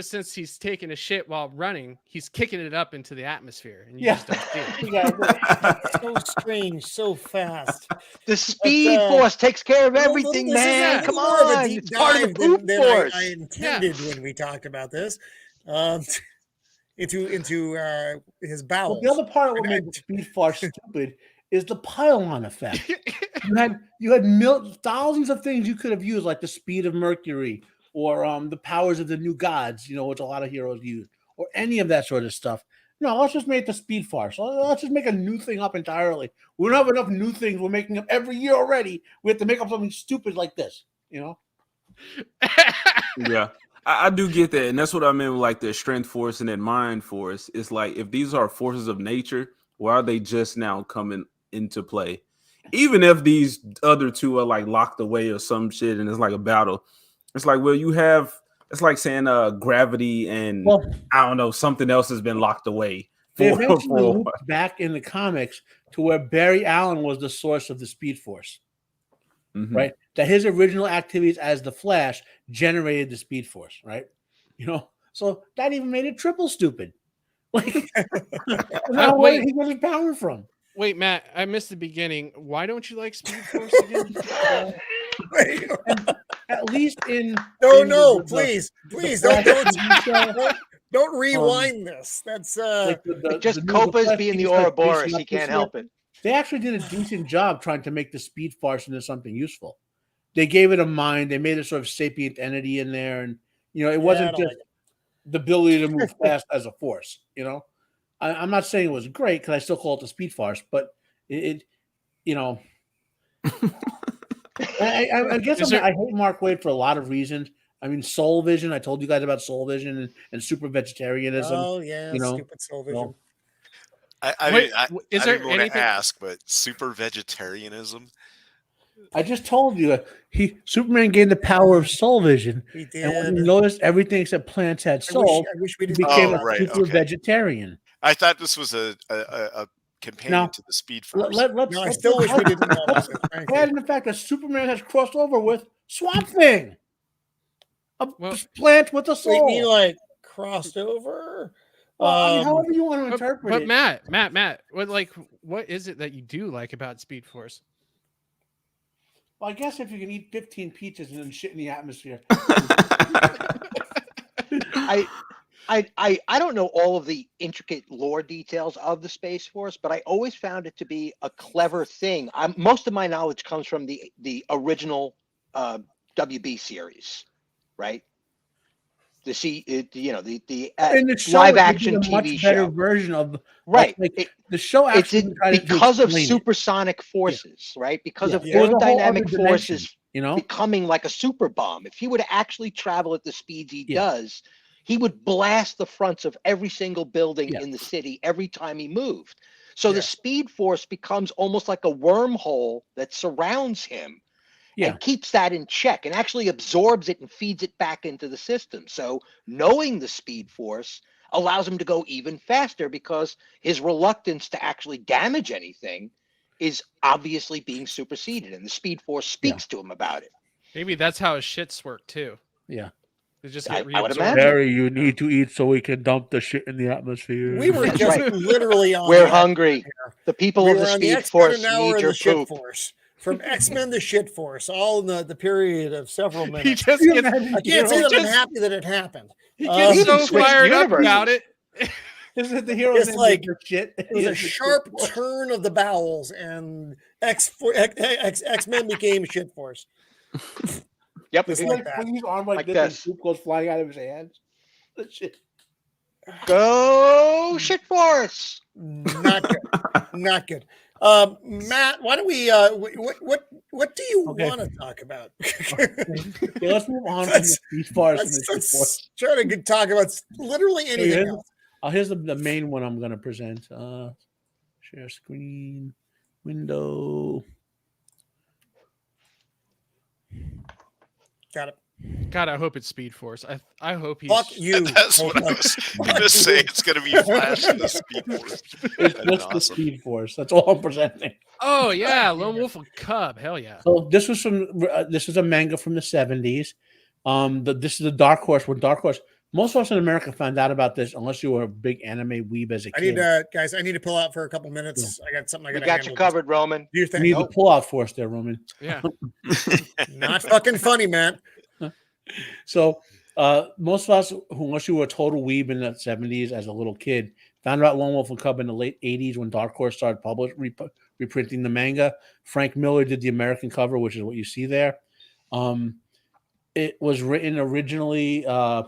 [SPEAKER 6] since he's taking a shit while running, he's kicking it up into the atmosphere, and you just don't see it.
[SPEAKER 1] So strange, so fast.
[SPEAKER 5] The speed force takes care of everything, man. Come on,
[SPEAKER 1] it's
[SPEAKER 5] part of the poop force.
[SPEAKER 1] I intended when we talked about this. Into his bowels.
[SPEAKER 8] Well, the other part of what made the speed force stupid is the pylon effect. You had thousands of things you could have used, like the speed of Mercury, or the powers of the new gods, which a lot of heroes use, or any of that sort of stuff. No, let's just make the speed farce. Let's just make a new thing up entirely. We don't have enough new things we're making up every year already. We have to make up something stupid like this,
[SPEAKER 7] Yeah, I do get that. And that's what I meant with like the strength force and then mind force. It's like, if these are forces of nature, why are they just now coming into play? Even if these other two are like locked away or some shit and it's like a battle. It's like, well, it's like saying gravity and I don't know, something else has been locked away.
[SPEAKER 8] They eventually looped back in the comics to where Barry Allen was the source of the Speed Force, right? That his original activities as the Flash generated the Speed Force, right? So that even made it triple stupid. Like, where did he get his power from?
[SPEAKER 6] Wait, Matt, I missed the beginning. Why don't you like Speed Force again?
[SPEAKER 8] At least in
[SPEAKER 1] please don't rewind this. That's
[SPEAKER 5] just Copa's being the Ouroboros. He can't help it.
[SPEAKER 8] They actually did a decent job trying to make the Speed Force into something useful. They gave it a mind. They made a sort of sapient entity in there, and it wasn't just the ability to move fast as a force. I'm not saying it was great because I still call it the Speed Force, but it I guess I hate Mark Waid for a lot of reasons. I mean, Soul Vision. I told you guys about Soul Vision and super vegetarianism.
[SPEAKER 1] Oh yeah, stupid Soul Vision.
[SPEAKER 9] I didn't want to ask, but super vegetarianism.
[SPEAKER 8] I just told you Superman gained the power of Soul Vision.
[SPEAKER 1] He did.
[SPEAKER 8] And when he noticed everything except plants had soul,
[SPEAKER 1] I wish we
[SPEAKER 8] he
[SPEAKER 1] didn't
[SPEAKER 8] became a super vegetarian.
[SPEAKER 9] I thought this was a companion to the Speed Force.
[SPEAKER 1] I still wish we didn't know this.
[SPEAKER 8] Add in the fact that Superman has crossed over with Swamp Thing, a plant with a soul.
[SPEAKER 1] You mean like crossed over?
[SPEAKER 8] Well, I mean, however you want to interpret it.
[SPEAKER 6] But Matt, what is it that you do like about Speed Force?
[SPEAKER 8] Well, I guess if you can eat 15 pizzas and then shit in the atmosphere.
[SPEAKER 5] I don't know all of the intricate lore details of the Space Force, but I always found it to be a clever thing. Most of my knowledge comes from the original WB series, right? The live action TV show
[SPEAKER 8] version of
[SPEAKER 5] the
[SPEAKER 8] show.
[SPEAKER 5] It's because of supersonic forces, right? Because of aerodynamic forces, becoming like a super bomb. If he were to actually travel at the speeds he does, he would blast the fronts of every single building in the city every time he moved. So the Speed Force becomes almost like a wormhole that surrounds him. And keeps that in check and actually absorbs it and feeds it back into the system. So knowing the Speed Force allows him to go even faster because his reluctance to actually damage anything is obviously being superseded. And the Speed Force speaks to him about it.
[SPEAKER 6] Maybe that's how his shits work too.
[SPEAKER 8] Yeah.
[SPEAKER 6] They just
[SPEAKER 5] I
[SPEAKER 6] get
[SPEAKER 5] would imagine.
[SPEAKER 8] Harry, you need to eat so we can dump the shit in the atmosphere.
[SPEAKER 1] We were just literally on.
[SPEAKER 5] We're hungry. The people of the Speed Force need your poop.
[SPEAKER 1] From X-Men to Shit Force, all in the period of several minutes.
[SPEAKER 6] He just gets,
[SPEAKER 1] I can't say that I'm happy that it happened.
[SPEAKER 6] He gets so fired up about it.
[SPEAKER 8] Isn't the hero
[SPEAKER 1] it's like
[SPEAKER 8] shit?
[SPEAKER 1] It was a sharp turn of the bowels, and X-Men became Shit Force.
[SPEAKER 5] Yep,
[SPEAKER 1] just like that.
[SPEAKER 8] When his arm like this, and soup goes flying out of his hands. The shit.
[SPEAKER 5] Go Shit Force.
[SPEAKER 1] Not good. Not good. Matt, why don't we? What do you want to talk about?
[SPEAKER 8] Let's move on from the Speed Force.
[SPEAKER 1] Let's try to talk about literally anything else.
[SPEAKER 8] Here's the main one I'm going to present. Share screen, window.
[SPEAKER 1] Got it.
[SPEAKER 6] God, I hope it's Speed Force. I hope he's.
[SPEAKER 1] Fuck you.
[SPEAKER 9] That's what I was just saying. It's going to be Flash and the Speed Force.
[SPEAKER 8] It's just the Speed Force. That's all I'm presenting.
[SPEAKER 6] Oh yeah, Lone Wolf and Cub. Hell yeah.
[SPEAKER 8] So this was this is a manga from the 70s. This is the Dark Horse. When Dark Horse, most of us in America found out about this unless you were a big anime weeb as a kid.
[SPEAKER 1] Guys, I need to pull out for a couple minutes. I got something.
[SPEAKER 5] We got you covered, Roman.
[SPEAKER 8] You need to pull out for us there, Roman.
[SPEAKER 6] Yeah.
[SPEAKER 1] Not fucking funny, man.
[SPEAKER 8] So most of us, unless you were a total weeb in the 70s as a little kid, found out Lone Wolf and Cub in the late 80s when Dark Horse started reprinting the manga. Frank Miller did the American cover, which is what you see there. It was written originally. What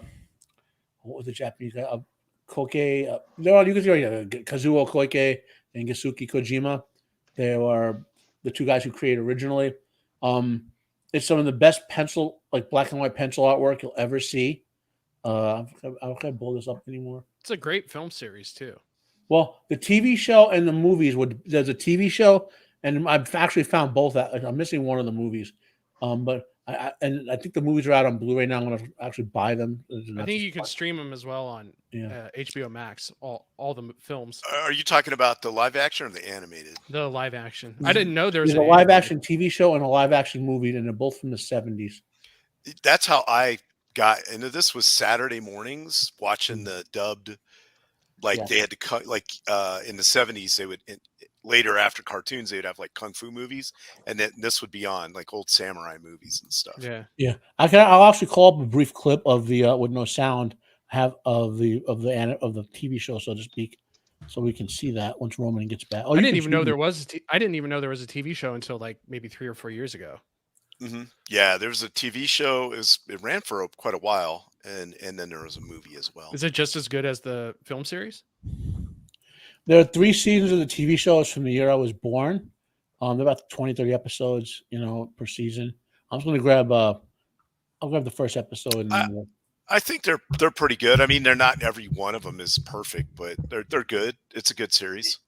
[SPEAKER 8] was the Japanese guy? Koike. You can see Kazuo Koike and Gisuke Kojima. They were the two guys who created originally. It's some of the best pencil, like black and white pencil artwork you'll ever see. I can't pull this up anymore.
[SPEAKER 6] It's a great film series too.
[SPEAKER 8] Well, the TV show and the movies there's a TV show, and I've actually found both. I'm missing one of the movies, but I think the movies are out on Blu-ray now. I'm going to actually buy them.
[SPEAKER 6] I think you can stream them as well on HBO Max. All the films.
[SPEAKER 9] Are you talking about the live action or the animated?
[SPEAKER 6] The live action. I didn't know there was
[SPEAKER 8] a live action TV show and a live action movie, and they're both from the 70s.
[SPEAKER 9] That's how I got into this. Was Saturday mornings watching the dubbed. They had to cut in the 70s. They would later after cartoons they would have like kung fu movies, and then this would be on like old samurai movies and stuff.
[SPEAKER 8] Yeah. I'll actually call up a brief clip of the with no sound of the TV show, so to speak, so we can see that once Roman gets back.
[SPEAKER 6] I didn't even know there was a TV show until like maybe 3 or 4 years ago.
[SPEAKER 9] Mm-hmm. Yeah, there was a TV show. It ran for quite a while, and then there was a movie as well.
[SPEAKER 6] Is it just as good as the film series?
[SPEAKER 8] There are 3 seasons of the TV shows from the year I was born. They're about 20, 30 episodes, per season. I'm just going to grab I'll grab the first episode. And
[SPEAKER 9] I think they're pretty good. I mean, they're not every one of them is perfect, but they're good. It's a good series.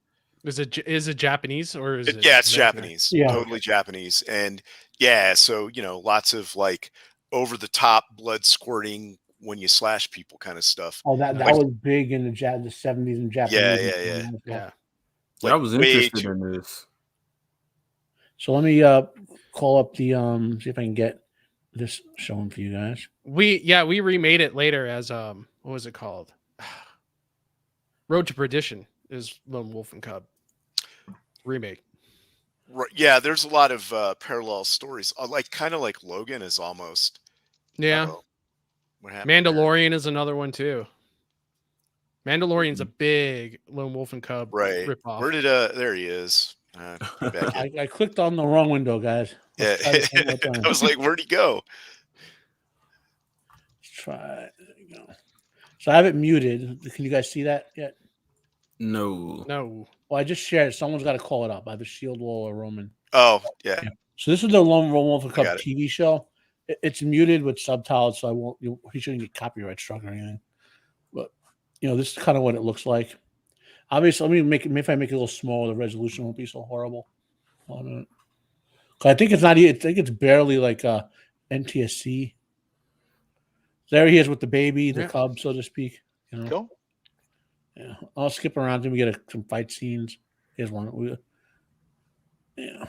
[SPEAKER 6] Is it Japanese or is it?
[SPEAKER 9] Yeah, it's
[SPEAKER 6] American?
[SPEAKER 9] Japanese.
[SPEAKER 8] Yeah.
[SPEAKER 9] Totally Japanese. And yeah, so lots of like over the top blood squirting when you slash people kind of stuff.
[SPEAKER 8] Oh, that was big in the 70s in Japanese.
[SPEAKER 6] Yeah.
[SPEAKER 7] Like, I was interested in this.
[SPEAKER 8] So let me call up the see if I can get this shown for you guys.
[SPEAKER 6] We remade it later as what was it called? Road to Perdition is Lone Wolf and Cub remake.
[SPEAKER 9] Right, yeah, there's a lot of parallel stories. Like kind of like Logan is almost.
[SPEAKER 6] Yeah.
[SPEAKER 9] What happened
[SPEAKER 6] Mandalorian is another one too. Mandalorian's a big Lone Wolf and Cub ripoff.
[SPEAKER 9] Where did there he is.
[SPEAKER 8] I clicked on the wrong window, guys.
[SPEAKER 9] Yeah. I was like, where'd he go?
[SPEAKER 8] Let's try. There we go. So I have it muted. Can you guys see that yet?
[SPEAKER 3] No.
[SPEAKER 8] Well, I just shared it. Someone's got to call it up. Either Shieldwall or Roman.
[SPEAKER 9] Oh, yeah.
[SPEAKER 8] So this is the Lone Wolf and Cub TV show. It's muted with subtitles, so I won't. He shouldn't get copyright struck or anything. But this is kind of what it looks like. Obviously, let me make it. Maybe if I make it a little smaller, the resolution won't be so horrible. I think it's not. I think it's barely like NTSC. There he is with the baby, the cub, so to speak.
[SPEAKER 5] Cool.
[SPEAKER 8] Yeah, I'll skip around and we get some fight scenes. Here's one. Yeah.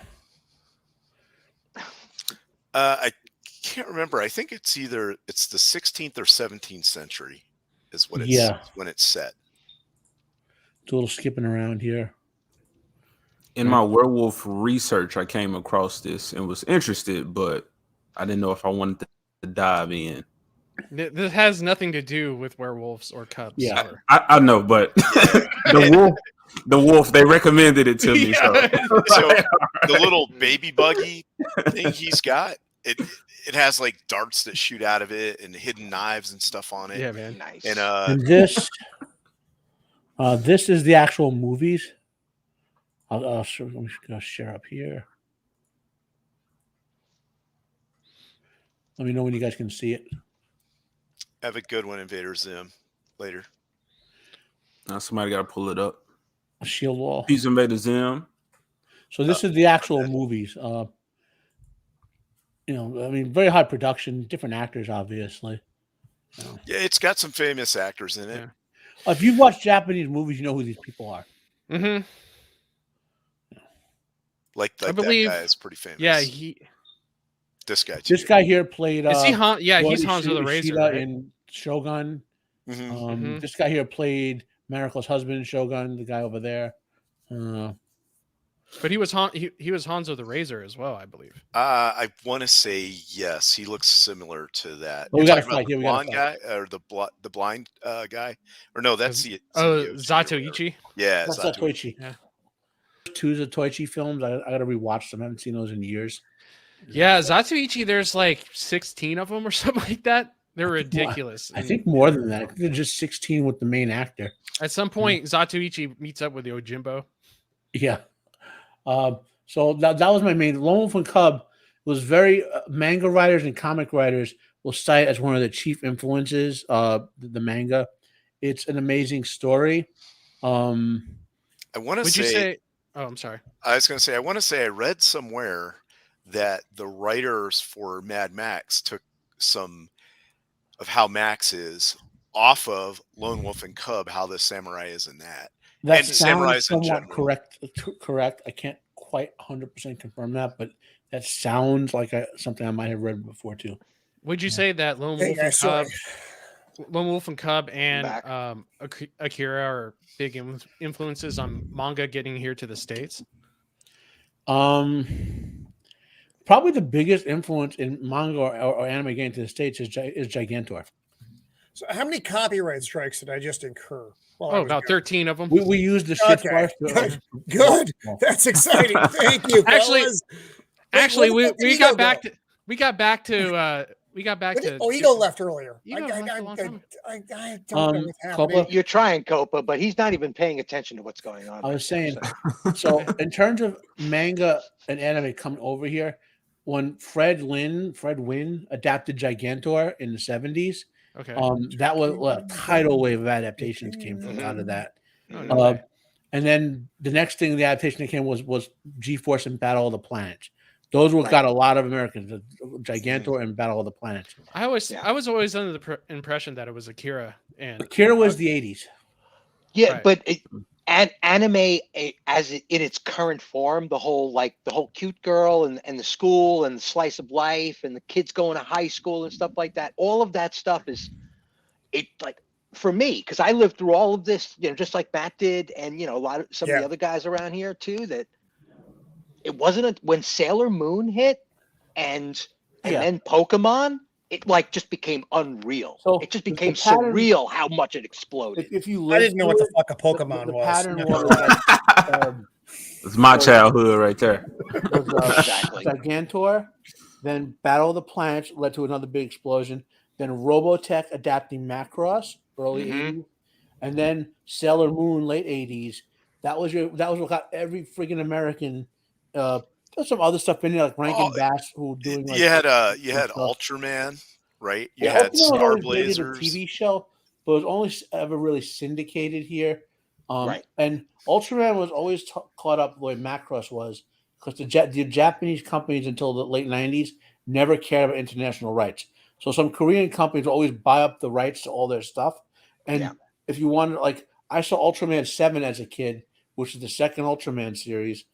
[SPEAKER 9] I can't remember. I think it's the 16th or 17th century is what it's when it's set.
[SPEAKER 8] Do a little skipping around here.
[SPEAKER 7] In my werewolf research, I came across this and was interested, but I didn't know if I wanted to dive in.
[SPEAKER 6] This has nothing to do with werewolves or cubs.
[SPEAKER 7] Yeah, I know, but the wolf, they recommended it to me. So
[SPEAKER 9] the little baby buggy thing he's got, it has like darts that shoot out of it and hidden knives and stuff on it.
[SPEAKER 6] Yeah, man.
[SPEAKER 5] Nice.
[SPEAKER 9] And
[SPEAKER 8] this is the actual movies. I'll share up here. Let me know when you guys can see it.
[SPEAKER 9] Have a good one, Invader Zim. Later.
[SPEAKER 7] Now somebody got to pull it up.
[SPEAKER 8] Shieldwall.
[SPEAKER 7] Peace, Invader Zim.
[SPEAKER 8] So this is the actual movies. Very high production, different actors, obviously.
[SPEAKER 9] Yeah, it's got some famous actors in it.
[SPEAKER 8] Yeah. If you've watched Japanese movies, you know who these people are.
[SPEAKER 6] Mm-hmm.
[SPEAKER 9] Like I believe that guy is pretty famous.
[SPEAKER 6] Yeah,
[SPEAKER 9] this guy too.
[SPEAKER 8] This guy here played.
[SPEAKER 6] Is he he's Hanzo the Razor, right?
[SPEAKER 8] In Shogun.
[SPEAKER 9] Mm-hmm.
[SPEAKER 8] This guy here played Mariko's husband in Shogun. The guy over there.
[SPEAKER 6] But he was Hanzo the Razor as well, I believe.
[SPEAKER 9] I want to say yes. He looks similar to that.
[SPEAKER 8] Well, we got to fight.
[SPEAKER 9] The blonde guy or the blind guy, or no? That's the
[SPEAKER 6] Zatoichi.
[SPEAKER 9] Yeah,
[SPEAKER 8] that's Zatoichi. Yeah. Two Zatoichi films. I got to rewatch them. I haven't seen those in years.
[SPEAKER 6] Yeah, Zatoichi. There's like 16 of them or something like that. They're ridiculous.
[SPEAKER 8] I think more than that. They're just 16 with the main actor.
[SPEAKER 6] At some point, Zatoichi meets up with Yojimbo.
[SPEAKER 8] Yeah. So that was my main. Lone Wolf and Cub was very manga writers and comic writers will cite as one of the chief influences. The manga. It's an amazing story.
[SPEAKER 9] I want to
[SPEAKER 6] say. Oh, I'm sorry.
[SPEAKER 9] I was going to say. I want to say I read somewhere that the writers for Mad Max took some of how Max is off of Lone Wolf and Cub, how the samurai is in that.
[SPEAKER 8] That
[SPEAKER 9] and
[SPEAKER 8] sounds somewhat correct. I can't quite 100% confirm that, but that sounds like something I might have read before too.
[SPEAKER 6] Would you say that Lone Wolf and Cub and Akira are big influences on manga getting here to the States?
[SPEAKER 8] Probably the biggest influence in manga or anime getting to the States is Gigantor.
[SPEAKER 1] So how many copyright strikes did I just incur?
[SPEAKER 6] About 13 of them.
[SPEAKER 8] We used the shift bar.
[SPEAKER 1] Good. That's exciting. Thank you.
[SPEAKER 6] Actually, we got back to
[SPEAKER 1] E.G.O left earlier. I don't know what's happening.
[SPEAKER 5] You're trying, Copa, but he's not even paying attention to what's going on.
[SPEAKER 8] I was saying, so in terms of manga and anime coming over here, when Fred Wynn adapted Gigantor in the 70s.
[SPEAKER 6] Okay.
[SPEAKER 8] That was a tidal wave of adaptations came out of that.
[SPEAKER 6] Oh, no way.
[SPEAKER 8] And then the next thing the adaptation that came was G-Force and Battle of the Planets. Those got a lot of Americans, Gigantor and Battle of the Planets.
[SPEAKER 6] I was always under the impression that it was Akira, and
[SPEAKER 8] Akira was the 80s.
[SPEAKER 5] Yeah,
[SPEAKER 6] Right.
[SPEAKER 5] but anime as in its current form, the whole cute girl and the school and the slice of life and the kids going to high school and stuff like that. All of that stuff is like for me, because I lived through all of this, just like Matt did, and some of the other guys around here too. That it wasn't when Sailor Moon hit and then Pokemon. It just became unreal.
[SPEAKER 8] So
[SPEAKER 5] it just became
[SPEAKER 8] pattern,
[SPEAKER 5] surreal how much it exploded.
[SPEAKER 8] If you
[SPEAKER 1] I didn't know what the fuck a Pokemon
[SPEAKER 8] the
[SPEAKER 1] was.
[SPEAKER 8] pattern was
[SPEAKER 7] It's my childhood right there.
[SPEAKER 5] Exactly.
[SPEAKER 8] Gigantor, then Battle of the Planets led to another big explosion. Then Robotech adapting Macross, early 80s, and then Sailor Moon, late 80s. That was what got every freaking American. There's some other stuff in there like Rankin Bass who doing like
[SPEAKER 9] you had Ultraman, right? You
[SPEAKER 8] Ultraman
[SPEAKER 9] had
[SPEAKER 8] was
[SPEAKER 9] Star
[SPEAKER 8] always rated
[SPEAKER 9] Blazers.
[SPEAKER 8] a TV show, but it was only ever really syndicated here. And Ultraman was always caught up the way Macross was because the Japanese companies until the late 90s never cared about international rights. So some Korean companies would always buy up the rights to all their stuff. And if you wanted, like, I saw Ultraman 7 as a kid, which is the second Ultraman series.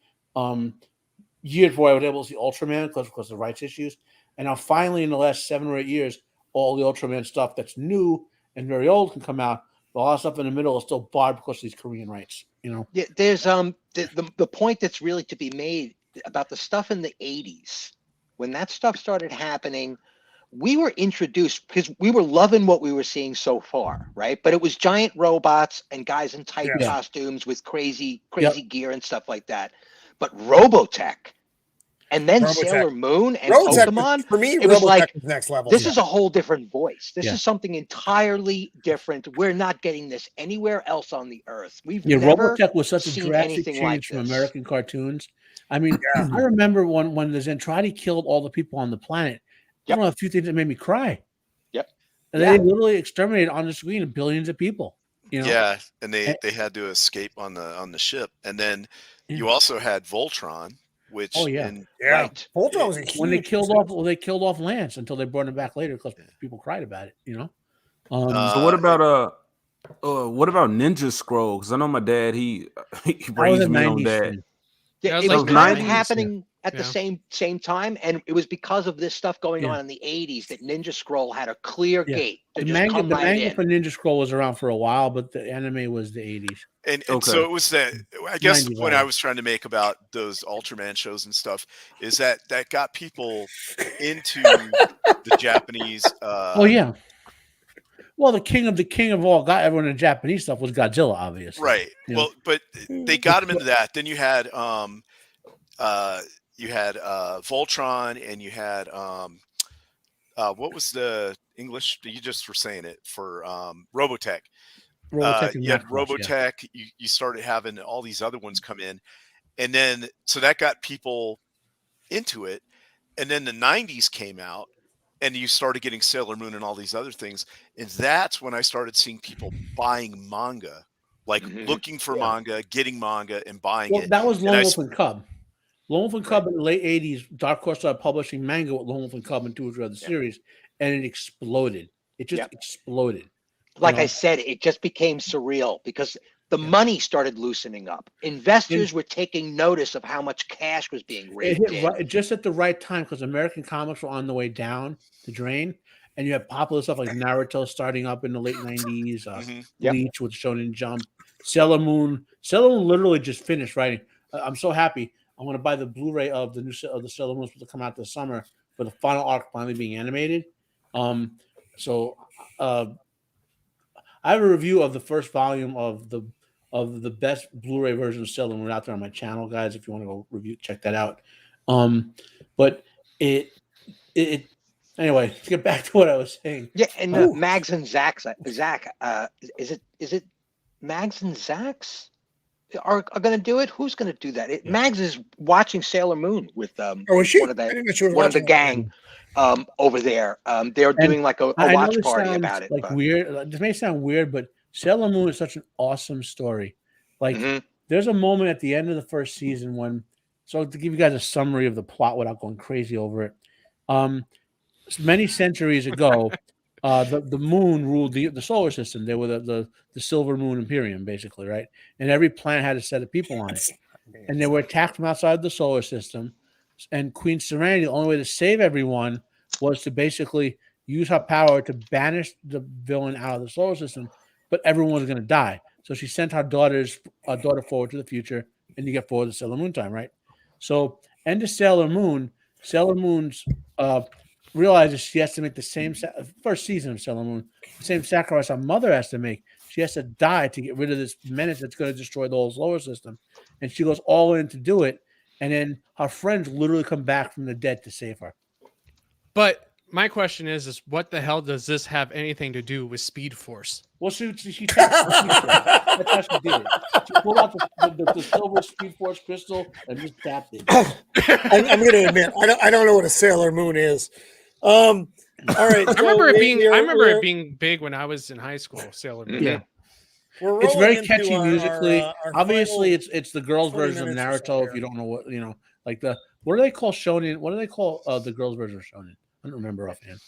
[SPEAKER 8] Years before I was able to see Ultraman because of the rights issues. And now finally in the last 7 or 8 years, all the Ultraman stuff that's new and very old can come out. But all that stuff in the middle is still barred because of these Korean rights,
[SPEAKER 5] Yeah, there's the point that's really to be made about the stuff in the 80s. When that stuff started happening, we were introduced because we were loving what we were seeing so far, right? But it was giant robots and guys in tight costumes with crazy gear and stuff like that. But Robotech and then Sailor Moon and Pokemon,
[SPEAKER 1] for me,
[SPEAKER 5] it was like
[SPEAKER 1] next level.
[SPEAKER 5] This is a whole different voice. This is something entirely different. We're not getting this anywhere else on the earth. We've never
[SPEAKER 8] Robotech was such a
[SPEAKER 5] seen
[SPEAKER 8] drastic
[SPEAKER 5] anything
[SPEAKER 8] change
[SPEAKER 5] like
[SPEAKER 8] from
[SPEAKER 5] this.
[SPEAKER 8] American cartoons. I mean, I remember when the Zentradi killed all the people on the planet. I don't know, a few things that made me cry.
[SPEAKER 5] Yep.
[SPEAKER 8] And they literally exterminated on the screen billions of people.
[SPEAKER 9] Yeah, and they had to escape on the ship, and then you also had Voltron, which
[SPEAKER 1] Voltron was a huge
[SPEAKER 8] when they killed off Lance until they brought him back later because people cried about it.
[SPEAKER 7] So what about Ninja Scroll? Because I know my dad he raised me on that.
[SPEAKER 5] Yeah, it was kind of happening at the same time, and it was because of this stuff going on in the 80s that Ninja Scroll had a clear gate.
[SPEAKER 8] The manga for Ninja Scroll was around for a while, but the anime was the 80s.
[SPEAKER 9] And so it was that. I guess the point I was trying to make about those Ultraman shows and stuff is that got people into the Japanese.
[SPEAKER 8] Well, the king of all, got everyone in Japanese stuff was Godzilla, obviously.
[SPEAKER 9] Right. Well, but they got him into that. Then you had Voltron, and you had what was the English? You just were saying it for Robotech. You had Robotech. You started having all these other ones come in, and then so that got people into it. And then the 90s came out, and you started getting Sailor Moon and all these other things. And that's when I started seeing people buying manga, like looking for manga, getting manga, and buying it.
[SPEAKER 8] That was Lone Wolf and Cub. Lone Wolf and Cub in the late 80s, Dark Horse started publishing manga with Lone Wolf and Cub and 2 or 3 other series, and it exploded. It just exploded.
[SPEAKER 5] Like I said, it just became surreal because the money started loosening up. Investors were taking notice of how much cash was being raised.
[SPEAKER 8] It hit just at the right time because American comics were on the way down the drain, and you have popular stuff like Naruto starting up in the late 90s, Bleach with Shonen Jump, Sailor Moon. Sailor Moon literally just finished writing. I'm so happy. I'm going to buy the Blu-ray of the Sailor Moon to come out this summer for the final arc finally being animated. I have a review of the first volume of the best Blu-ray version of Sailor Moon out there on my channel, guys. If you want to go check that out. But it anyway, to get back to what I was saying.
[SPEAKER 5] Yeah, and Mags and Zach, is it Mags and Zach's? are going to do it? Who's going to do that? Mags is watching Sailor Moon with
[SPEAKER 1] is she?
[SPEAKER 5] one of
[SPEAKER 1] I didn't know she was
[SPEAKER 5] one of the
[SPEAKER 1] watching
[SPEAKER 5] gang over there. They're doing like a
[SPEAKER 8] I know
[SPEAKER 5] watch
[SPEAKER 8] this
[SPEAKER 5] party
[SPEAKER 8] sounds
[SPEAKER 5] about it.
[SPEAKER 8] like weird. This may sound weird, but Sailor Moon is such an awesome story. Like there's a moment at the end of the first season when, so to give you guys a summary of the plot without going crazy over it, many centuries ago, the moon ruled the solar system. They were the Silver Moon Imperium, basically, right? And every planet had a set of people on it, and they were attacked from outside the solar system. And Queen Serenity, the only way to save everyone was to basically use her power to banish the villain out of the solar system, but everyone was going to die. So she sent her daughter forward to the future, and you get forward to Sailor Moon time, right? So, end of Sailor Moon. Sailor Moon's realizes she has to make the same first season of Sailor Moon, the same sacrifice her mother has to make. She has to die to get rid of this menace that's going to destroy the whole solar system, and she goes all in to do it. And then her friends literally come back from the dead to save her.
[SPEAKER 6] But my question is what the hell does this have anything to do with Speed Force?
[SPEAKER 8] Well, she tapped that's how she did it. She pulled out the silver Speed Force crystal and just tapped it.
[SPEAKER 1] I'm going to admit, I don't know what a Sailor Moon is. All right.
[SPEAKER 6] I remember it being big when I was in high school. Sailor Moon.
[SPEAKER 8] Yeah. It's very catchy musically. Obviously, it's the girls' version of Naruto. If you don't know what like what do they call shonen? What do they call the girls' version of shonen? I don't remember offhand.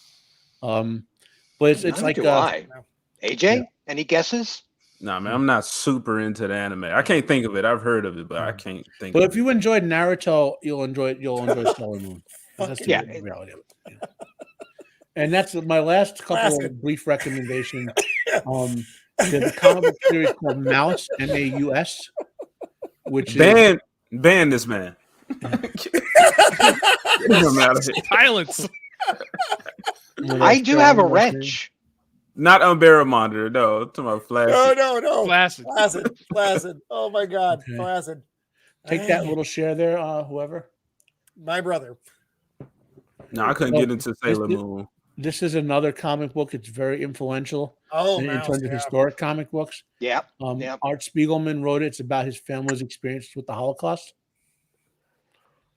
[SPEAKER 8] But it's like
[SPEAKER 5] AJ. Yeah. Any guesses?
[SPEAKER 7] Nah, man, I'm not super into the anime. I can't think of it. I've heard of it, but I can't think.
[SPEAKER 8] But if you enjoyed Naruto, you'll enjoy Sailor Moon. That's the reality of it. Yeah. And that's my last couple of brief recommendations. There's a comic book series called Mouse, MAUS, which
[SPEAKER 7] ban this man.
[SPEAKER 6] Silence.
[SPEAKER 5] I do have a wrench.
[SPEAKER 7] Not unbearable monitor, no. To my flash.
[SPEAKER 1] No. Placid. Oh my God, okay. Placid.
[SPEAKER 8] Take that little share there, whoever.
[SPEAKER 1] My brother.
[SPEAKER 7] No, I couldn't get into Sailor Moon.
[SPEAKER 8] This is another comic book. It's very influential in terms of historic comic books.
[SPEAKER 5] Yeah.
[SPEAKER 8] Art Spiegelman wrote it. It's about his family's experience with the Holocaust.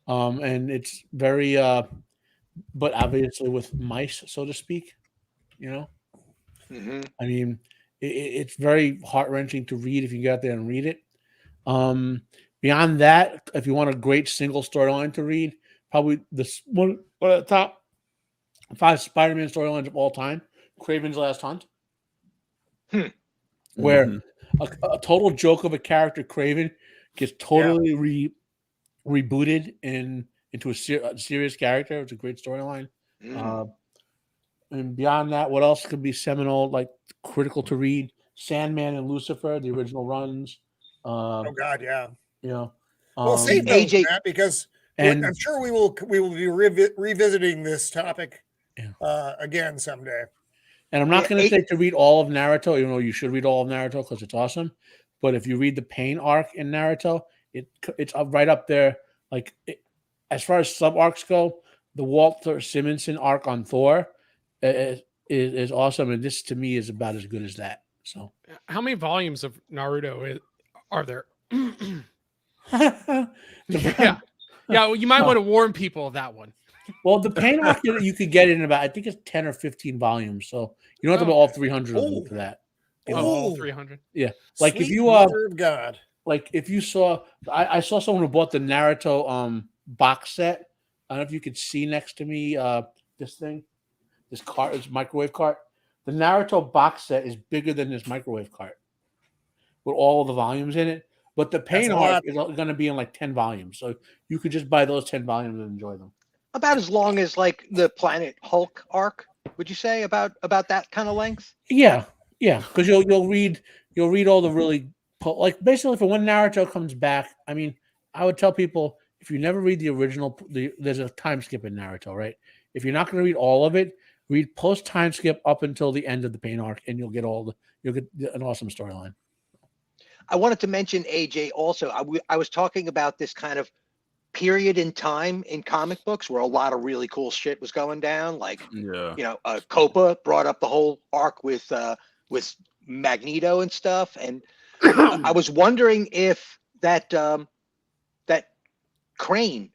[SPEAKER 8] And it's very, but obviously with mice, so to speak, I mean, it's very heart-wrenching to read if you get out there and read it. Beyond that, if you want a great single storyline to read, probably one of the top 5 Spider-Man storylines of all time, Kraven's Last Hunt, where a total joke of a character, Kraven, gets totally rebooted into a serious character. It's a great storyline. And beyond that, what else could be seminal, like critical to read? Sandman and Lucifer, the original runs.
[SPEAKER 1] Oh God, yeah.
[SPEAKER 8] Well,
[SPEAKER 1] save those, AJ, Matt, because I'm sure we will be revisiting this topic again someday.
[SPEAKER 8] And I'm not going to say to read all of Naruto, even though you should read all of Naruto because it's awesome. But if you read the Pain arc in Naruto, it's right up there. Like as far as sub arcs go, the Walter Simonson arc on Thor is awesome, and this to me is about as good as that. So,
[SPEAKER 6] how many volumes of Naruto are there? Yeah. Well, you might want to warn people of that one.
[SPEAKER 8] Well, the Pain arc you could get in about, I think it's 10 or 15 volumes, so you don't have to go all 300 of them for that.
[SPEAKER 6] All 300.
[SPEAKER 8] Yeah, like
[SPEAKER 1] Sweet
[SPEAKER 8] if you
[SPEAKER 1] God,
[SPEAKER 8] like if you saw, I saw someone who bought the Naruto box set. I don't know if you could see next to me this cart, this microwave cart. The Naruto box set is bigger than this microwave cart with all of the volumes in it. But the Pain arc is going to be in like 10 volumes, so you could just buy those 10 volumes and enjoy them.
[SPEAKER 5] About as long as like the Planet Hulk arc, would you say about that kind of length?
[SPEAKER 8] Yeah, because you'll read all the really like basically for when Naruto comes back. I mean, I would tell people if you never read the original, there's a time skip in Naruto, right? If you're not going to read all of it, read post time skip up until the end of the Pain arc, and you'll get an awesome storyline.
[SPEAKER 5] I wanted to mention AJ also. I was talking about this kind of period in time in comic books where a lot of really cool shit was going down. Like, Copa brought up the whole arc with Magneto and stuff. And I was wondering if that Crane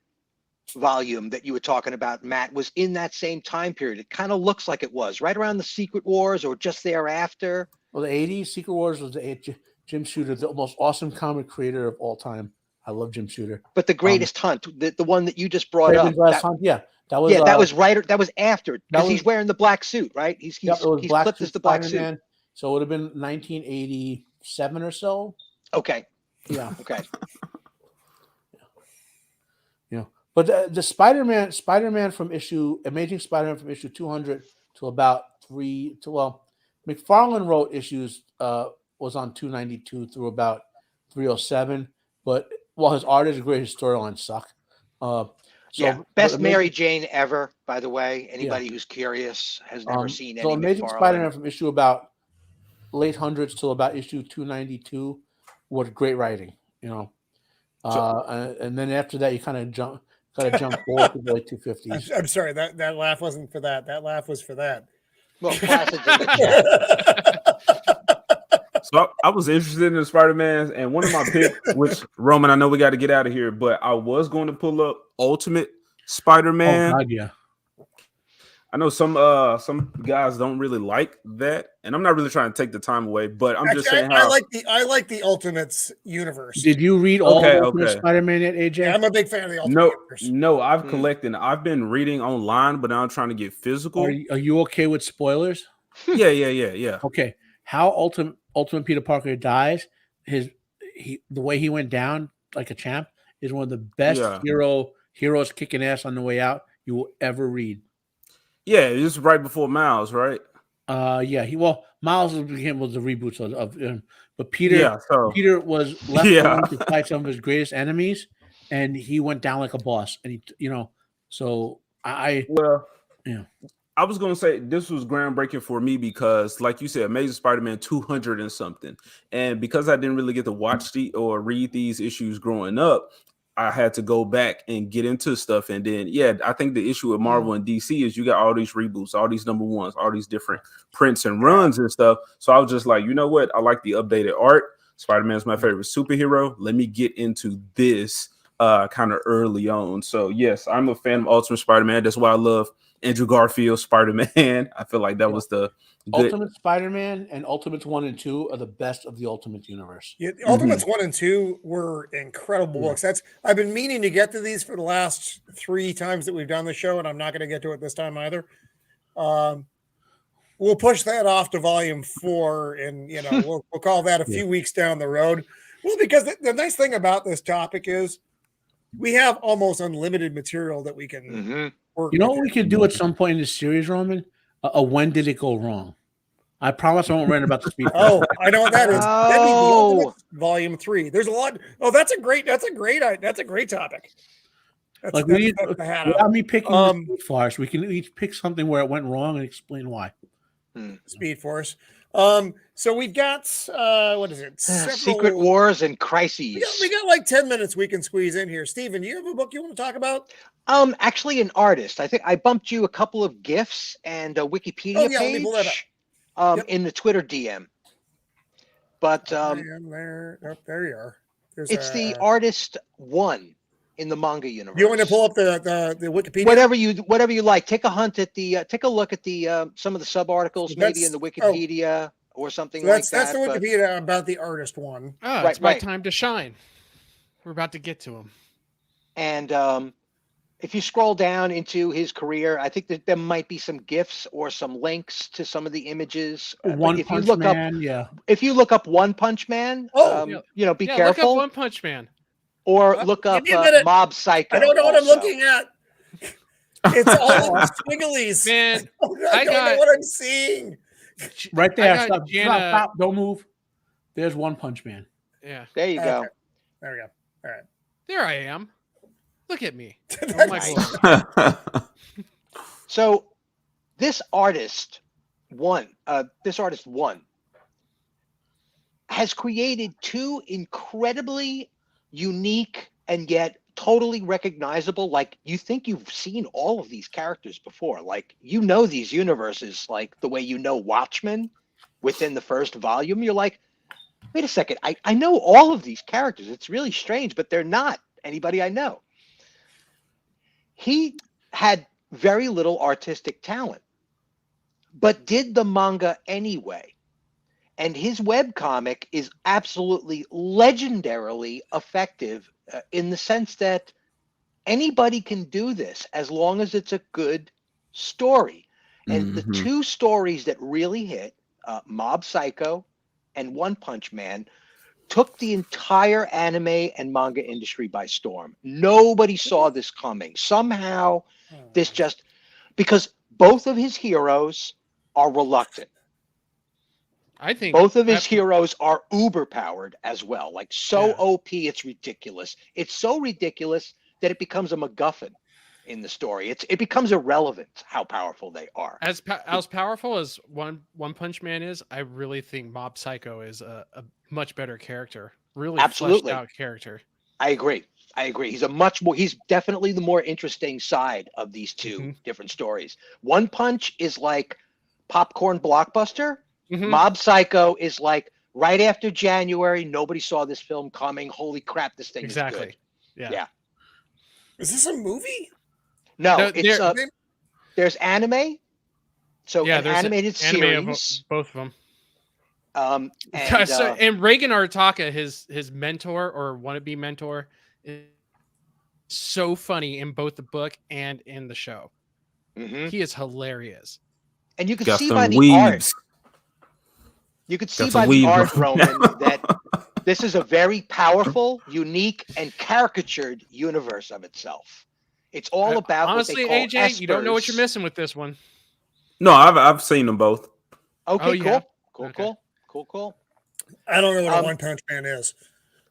[SPEAKER 5] volume that you were talking about, Matt, was in that same time period. It kind of looks like it was right around the Secret Wars or just thereafter.
[SPEAKER 8] Well, the 80s, Secret Wars was the Jim Shooter, the most awesome comic creator of all time. I love Jim Shooter.
[SPEAKER 5] But the Greatest Hunt, the one that you just brought up, that was right. That was after, because he's wearing the black suit, right? He's flipped as the black suit.
[SPEAKER 8] So it would have been 1987 or so.
[SPEAKER 5] Okay.
[SPEAKER 8] Yeah.
[SPEAKER 5] Okay.
[SPEAKER 8] Yeah. But the Spider-Man from Amazing Spider-Man from issue 200 to about McFarlane wrote issues was on 292 through about 307. But while his art is great, his storylines suck.
[SPEAKER 5] Best Mary Jane ever, by the way. Anybody who's curious has never seen any.
[SPEAKER 8] So Amazing Spider-Man from issue about late hundreds till about issue 292 was great writing, and then after that you kind of jump forward to the late 250s.
[SPEAKER 1] I'm sorry, that laugh wasn't for that. That laugh was for that.
[SPEAKER 5] Well,
[SPEAKER 7] So I was interested in the Spider-Man, and one of my picks, which Roman, I know we got to get out of here, but I was going to pull up Ultimate Spider-Man.
[SPEAKER 8] Oh God, yeah.
[SPEAKER 7] I know some guys don't really like that, and I'm not really trying to take the time away, but I'm just saying
[SPEAKER 1] I like the Ultimates universe.
[SPEAKER 8] Did you read all Ultimate Spider-Man yet, AJ?
[SPEAKER 1] Yeah, I'm a big fan of the Ultimate universe.
[SPEAKER 7] No, I've collected. I've been reading online, but now I'm trying to get physical.
[SPEAKER 8] Are you okay with spoilers?
[SPEAKER 7] Yeah.
[SPEAKER 8] Okay. How Ultimate Peter Parker dies, the way he went down like a champ is one of the best heroes kicking ass on the way out you will ever read.
[SPEAKER 7] Yeah, it's right before Miles, right?
[SPEAKER 8] Miles was the reboots of but Peter was left alone to fight some of his greatest enemies, and he went down like a boss. And
[SPEAKER 7] I was going to say this was groundbreaking for me because, like you said, Amazing Spider-Man 200 and something. And because I didn't really get to watch or read these issues growing up, I had to go back and get into stuff. And then, I think the issue with Marvel and DC is you got all these reboots, all these number ones, all these different prints and runs and stuff. So I was just like, you know what? I like the updated art. Spider-Man's my favorite superhero. Let me get into this kind of early on. So, yes, I'm a fan of Ultimate Spider-Man. That's why I love Andrew Garfield Spider-Man. I feel like that was the
[SPEAKER 8] Ultimate Spider-Man and Ultimates 1 and 2 are the best of the Ultimate universe.
[SPEAKER 1] Yeah, Ultimates 1 and 2 were incredible books. I've been meaning to get to these for the last 3 times that we've done the show, and I'm not going to get to it this time either. We'll push that off to volume 4, and we'll call that a few weeks down the road. Well, because the nice thing about this topic is we have almost unlimited material that we can work.
[SPEAKER 8] You know what we could do at some point in this series, Roman? When did it go wrong? I promise I won't rant about the speed.
[SPEAKER 1] I know what that is. That'd be the Ultimate volume 3. There's a lot. Oh, that's a great topic.
[SPEAKER 8] Without me picking Speed Force, we can each pick something where it went wrong and explain why.
[SPEAKER 1] Speed Force. So we've got what is it?
[SPEAKER 5] Secret Wars and Crises.
[SPEAKER 1] We got like 10 minutes we can squeeze in here. Steven, you have a book you want to talk about?
[SPEAKER 5] Actually, an artist. I think I bumped you a couple of GIFs and a Wikipedia page. Let me pull that up. In the Twitter DM. But
[SPEAKER 1] there you are.
[SPEAKER 5] It's the artist 1 in the manga universe.
[SPEAKER 1] You want to pull up the Wikipedia?
[SPEAKER 5] Whatever you like. Take a hunt at the take a look at the some of the sub articles maybe in the Wikipedia or something like that.
[SPEAKER 1] That's the Wikipedia about the artist 1.
[SPEAKER 6] Oh, it's my time to shine. We're about to get to him.
[SPEAKER 5] And if you scroll down into his career, I think that there might be some GIFs or some links to some of the images. If you look up One Punch Man, be careful.
[SPEAKER 6] Look up One Punch Man.
[SPEAKER 5] Or look up Mob Psycho.
[SPEAKER 1] I don't know what I'm looking at. It's all squigglies.
[SPEAKER 6] Man,
[SPEAKER 1] I don't know what I'm seeing.
[SPEAKER 8] Right there. Stop. Don't move. There's One Punch Man.
[SPEAKER 6] Yeah.
[SPEAKER 5] There you go.
[SPEAKER 1] There we go. All right.
[SPEAKER 6] There I am. Look at me. Oh my God.
[SPEAKER 5] So this artist 1 has created 2 incredibly unique and yet totally recognizable. Like, you think you've seen all of these characters before. Like, these universes like the way Watchmen within the first volume. You're like, wait a second, I know all of these characters. It's really strange, but they're not anybody I know. He had very little artistic talent, but did the manga anyway. And his webcomic is absolutely legendarily effective in the sense that anybody can do this as long as it's a good story. And the two stories that really hit, Mob Psycho and One Punch Man, took the entire anime and manga industry by storm. Nobody saw this coming. Somehow, this just, because both of his heroes are reluctant.
[SPEAKER 6] I think
[SPEAKER 5] both of his heroes are uber powered as well. Like OP, it's ridiculous. It's so ridiculous that it becomes a MacGuffin in the story. It becomes irrelevant how powerful they are.
[SPEAKER 6] As powerful as One Punch Man is, I really think Mob Psycho is a much better character. Really fleshed out character.
[SPEAKER 5] I agree. He's definitely the more interesting side of these two different stories. One Punch is like popcorn blockbuster. Mob Psycho is like right after January, nobody saw this film coming. Holy crap, this thing is good. Yeah.
[SPEAKER 1] Is this a movie?
[SPEAKER 5] No, there's anime. So
[SPEAKER 6] yeah,
[SPEAKER 5] an
[SPEAKER 6] there's
[SPEAKER 5] animated series.
[SPEAKER 6] Both of them.
[SPEAKER 5] And
[SPEAKER 6] Reagan Arataka, his mentor or wannabe mentor, is so funny in both the book and in the show. He is hilarious.
[SPEAKER 5] And you can see by the art. You could see by the art, Roman, that this is a very powerful, unique, and caricatured universe of itself. It's all about
[SPEAKER 6] honestly,
[SPEAKER 5] what they call
[SPEAKER 6] AJ.
[SPEAKER 5] espers.
[SPEAKER 6] You don't know what you're missing with this one.
[SPEAKER 7] No, I've seen them both.
[SPEAKER 5] Okay, cool.
[SPEAKER 1] I don't know what a One Punch Man is.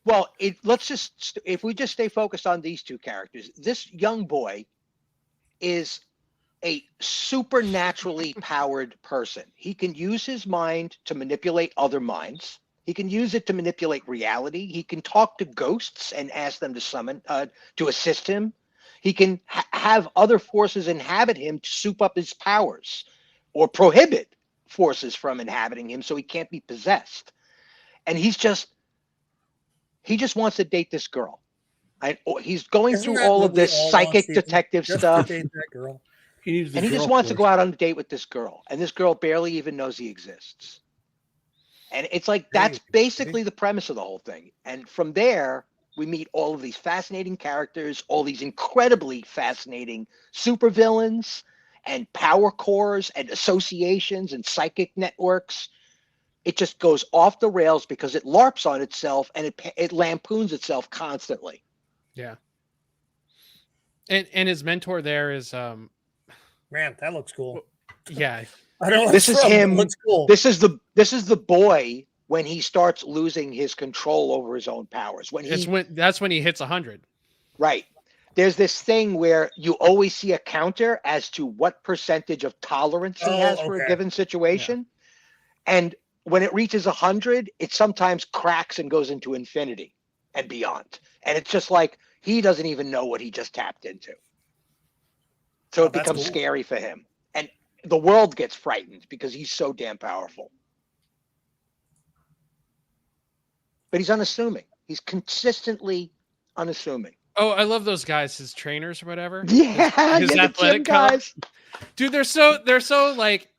[SPEAKER 5] Well, if we just stay focused on these two characters, this young boy is a supernaturally powered person. He can use his mind to manipulate other minds. He can use it to manipulate reality. He can talk to ghosts and ask them to summon, to assist him. He can have other forces inhabit him to soup up his powers or prohibit forces from inhabiting him so he can't be possessed. And he just wants to date this girl. He's going through all of this psychic detective stuff.
[SPEAKER 1] Date that girl.
[SPEAKER 5] He just wants to go out on a date with this girl, and this girl barely even knows he exists. And it's like that's basically the premise of the whole thing. And from there, we meet all of these fascinating characters, all these incredibly fascinating supervillains and power cores and associations and psychic networks. It just goes off the rails because it LARPs on itself and it lampoons itself constantly.
[SPEAKER 6] Yeah. And his mentor there is
[SPEAKER 1] man, that looks cool.
[SPEAKER 6] Yeah.
[SPEAKER 1] I don't know.
[SPEAKER 5] This is him.
[SPEAKER 1] Looks cool.
[SPEAKER 5] This is the boy when he starts losing his control over his own powers.
[SPEAKER 6] That's when he hits 100.
[SPEAKER 5] Right. There's this thing where you always see a counter as to what percentage of tolerance he has for a given situation. Yeah. And when it reaches 100, it sometimes cracks and goes into infinity and beyond. And it's just like he doesn't even know what he just tapped into. So it becomes scary for him. And the world gets frightened because he's so damn powerful. But he's unassuming. He's consistently unassuming.
[SPEAKER 6] Oh, I love those guys, his trainers or whatever.
[SPEAKER 5] Yeah,
[SPEAKER 6] his athletic guys. Dude, they're so like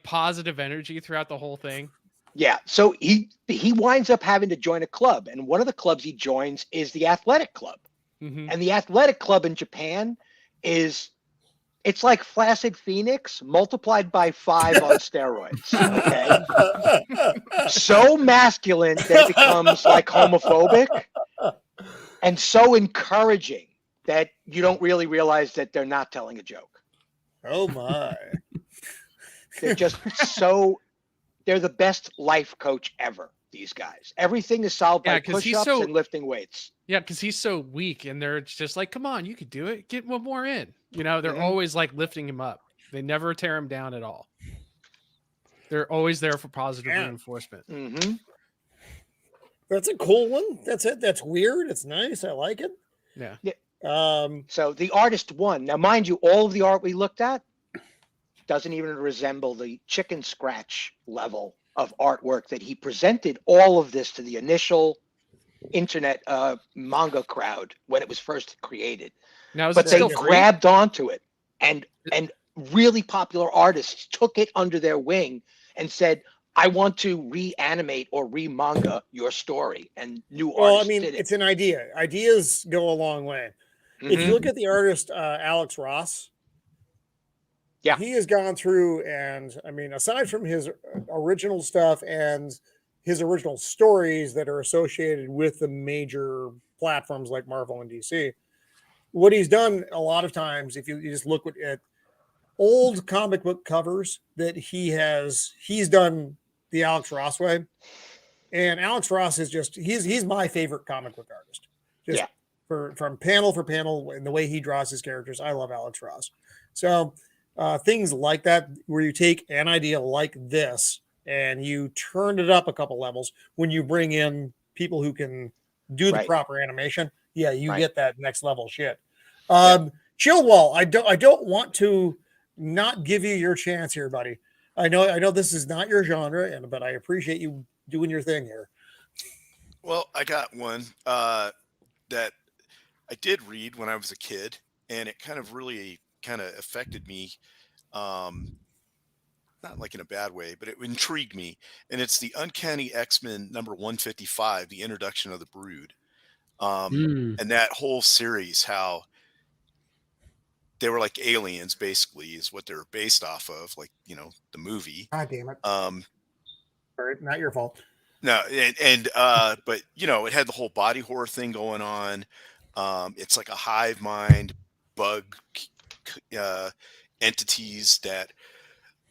[SPEAKER 6] positive energy throughout the whole thing.
[SPEAKER 5] Yeah. So he winds up having to join a club, and one of the clubs he joins is the athletic club. And the athletic club in Japan it's like Flaccid Phoenix multiplied by 5 on steroids. Okay. So masculine that it becomes like homophobic, and so encouraging that you don't really realize that they're not telling a joke.
[SPEAKER 1] Oh my.
[SPEAKER 5] They're just they're the best life coach ever, these guys. Everything is solved by push-ups and lifting weights.
[SPEAKER 6] Yeah, because he's so weak, and they're just like, come on, you could do it. Get one more in. You know, they're always like lifting him up. They never tear him down at all. They're always there for positive reinforcement.
[SPEAKER 1] That's a cool one. That's it. That's weird. It's nice. I like it.
[SPEAKER 6] Yeah.
[SPEAKER 5] So the artist won. Now, mind you, all of the art we looked at doesn't even resemble the chicken scratch level of artwork that he presented all of this to the initial internet manga crowd when it was first created.
[SPEAKER 6] Now,
[SPEAKER 5] but they grabbed onto it, and really popular artists took it under their wing and said, I want to reanimate or re-manga your story. And new artists did it.
[SPEAKER 1] It's an idea. Ideas go a long way. Mm-hmm. If you look at the artist Alex Ross, he has gone through, and I mean, aside from his original stuff and his original stories that are associated with the major platforms like Marvel and DC, what he's done a lot of times, if you just look at old comic book covers that he's done the Alex Ross way. And Alex Ross is he's my favorite comic book artist. From panel for panel and the way he draws his characters. I love Alex Ross. So things like that, where you take an idea like this and you turn it up a couple levels when you bring in people who can do the proper animation. Yeah, you get that next level shit. Shieldwall, I don't want to not give you your chance here, buddy. I know this is not your genre, but I appreciate you doing your thing here.
[SPEAKER 9] Well, I got one that I did read when I was a kid, and it kind of really affected me. Not like in a bad way, but it intrigued me. And it's the Uncanny X-Men number 155, the introduction of the Brood. And that whole series, how they were like aliens, basically, is what they're based off of, like, the movie.
[SPEAKER 1] God damn it. Sorry, not your fault.
[SPEAKER 9] No, but it had the whole body horror thing going on. It's like a hive mind bug entities that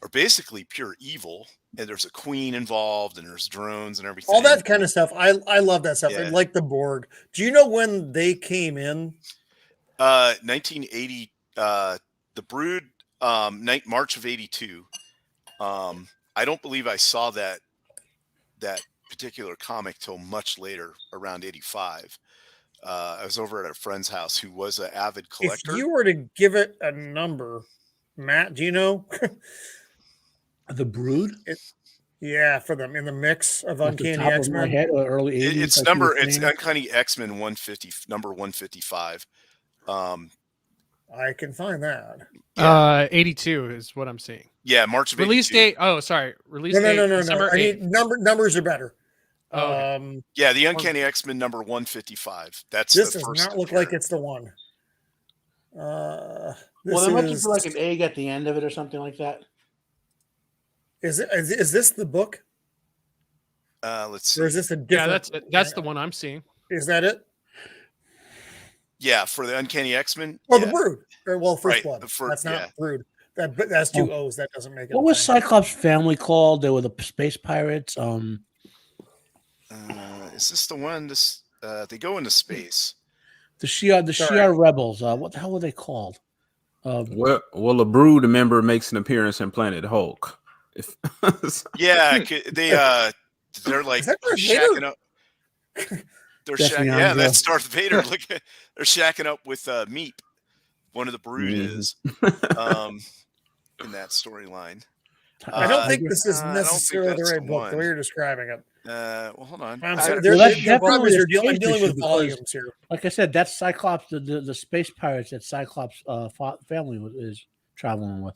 [SPEAKER 9] are basically pure evil, and there's a queen involved, and there's drones and everything.
[SPEAKER 1] All that kind of stuff. I love that stuff. Yeah. Like the Borg. Do you know when they came in?
[SPEAKER 9] 1980. The Brood, March of '82. I don't believe I saw that particular comic till much later, around '85. I was over at a friend's house who was an avid collector.
[SPEAKER 1] If you were to give it a number, Matt, do you know?
[SPEAKER 8] The Brood?
[SPEAKER 1] For them in the mix of Uncanny X-Men.
[SPEAKER 8] Or early 80s.
[SPEAKER 9] It's Uncanny X-Men 150, number 155.
[SPEAKER 1] I can find that.
[SPEAKER 6] 82 is what I'm seeing.
[SPEAKER 9] Yeah, March of
[SPEAKER 6] release
[SPEAKER 9] 82.
[SPEAKER 6] date. Oh, sorry. Release date.
[SPEAKER 1] No. I need numbers are better.
[SPEAKER 6] Okay.
[SPEAKER 9] The Uncanny X-Men number 155. That's
[SPEAKER 1] this
[SPEAKER 9] the
[SPEAKER 1] does
[SPEAKER 9] first
[SPEAKER 1] not look like it's the one.
[SPEAKER 8] Well, there might be like an egg at the end of it or something like that.
[SPEAKER 1] Is this the book?
[SPEAKER 9] Let's see.
[SPEAKER 1] Or is this a different?
[SPEAKER 6] Yeah, that's the one I'm seeing.
[SPEAKER 1] Is that it?
[SPEAKER 9] Yeah, for the Uncanny X-Men.
[SPEAKER 1] Oh, the Brood. First Blood. That's not Brood. That's two O's. That doesn't make it.
[SPEAKER 8] What was Cyclops' family called? They were the space pirates.
[SPEAKER 9] Is this the one? They go into space.
[SPEAKER 8] The Shi'ar rebels. What the hell were they called?
[SPEAKER 7] Well, a Brood member makes an appearance in Planet Hulk.
[SPEAKER 9] They're like shacking up. That's Darth Vader. Look, they're shacking up with Meep. One of the Brood is in that storyline.
[SPEAKER 1] I don't think this is necessarily the right book. The way you're describing it.
[SPEAKER 9] Well, hold on.
[SPEAKER 1] I'm sorry. I'm dealing with volumes here.
[SPEAKER 8] Like I said, that's Cyclops, the space pirates that Cyclops' family is traveling with.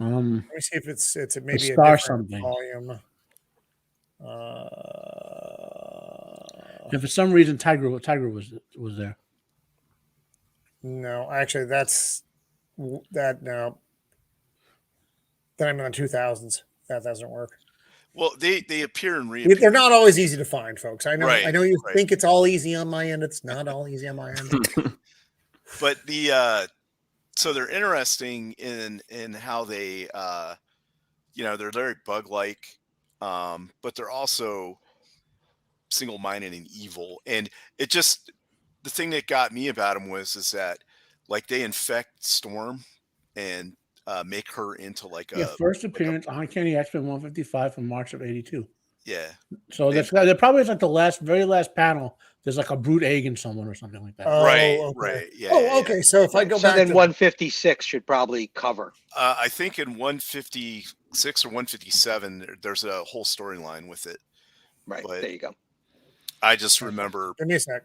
[SPEAKER 1] Let me see if it's maybe a
[SPEAKER 8] different
[SPEAKER 1] something. Volume.
[SPEAKER 8] If for some reason Tiger was there.
[SPEAKER 1] No, actually, that's that. No, then I'm in the 2000s. That doesn't work.
[SPEAKER 9] Well, they appear and reappear.
[SPEAKER 1] They're not always easy to find, folks. I know.
[SPEAKER 9] Right,
[SPEAKER 1] I know you think it's all easy on my end. It's not all easy on my end.
[SPEAKER 9] But so they're interesting in how they, they're very bug-like, but they're also single-minded and evil. And it just, the thing that got me about them is that, like, they infect Storm and make her into like a
[SPEAKER 8] first appearance on Uncanny X-Men 155 from March of '82.
[SPEAKER 9] Yeah.
[SPEAKER 8] So there probably is like the very last panel. There's like a brood egg in someone or something like that.
[SPEAKER 1] Oh,
[SPEAKER 9] Right.
[SPEAKER 1] okay.
[SPEAKER 9] Right. Yeah.
[SPEAKER 1] Oh, okay. So if I go back,
[SPEAKER 5] then
[SPEAKER 1] to
[SPEAKER 5] 156 should probably cover.
[SPEAKER 9] I think in 156 or 157, there's a whole storyline with it.
[SPEAKER 5] Right.
[SPEAKER 9] But
[SPEAKER 5] there you go.
[SPEAKER 9] I just remember
[SPEAKER 1] give me a sec.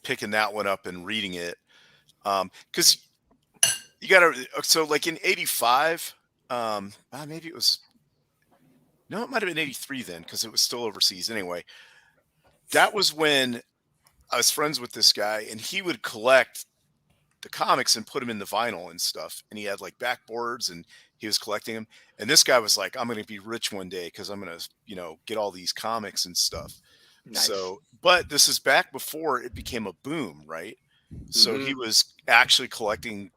[SPEAKER 9] picking that one up and reading it. Because you got to, so like in 85, maybe it was, no, it might have been 83 then, because it was still overseas anyway. That was when I was friends with this guy, and he would collect the comics and put them in the vinyl and stuff. And he had like backboards, and he was collecting them. And this guy was like, I'm going to be rich one day because I'm going to, get all these comics and stuff.
[SPEAKER 5] Nice.
[SPEAKER 9] So, but this is back before it became a boom, right? So he was actually collecting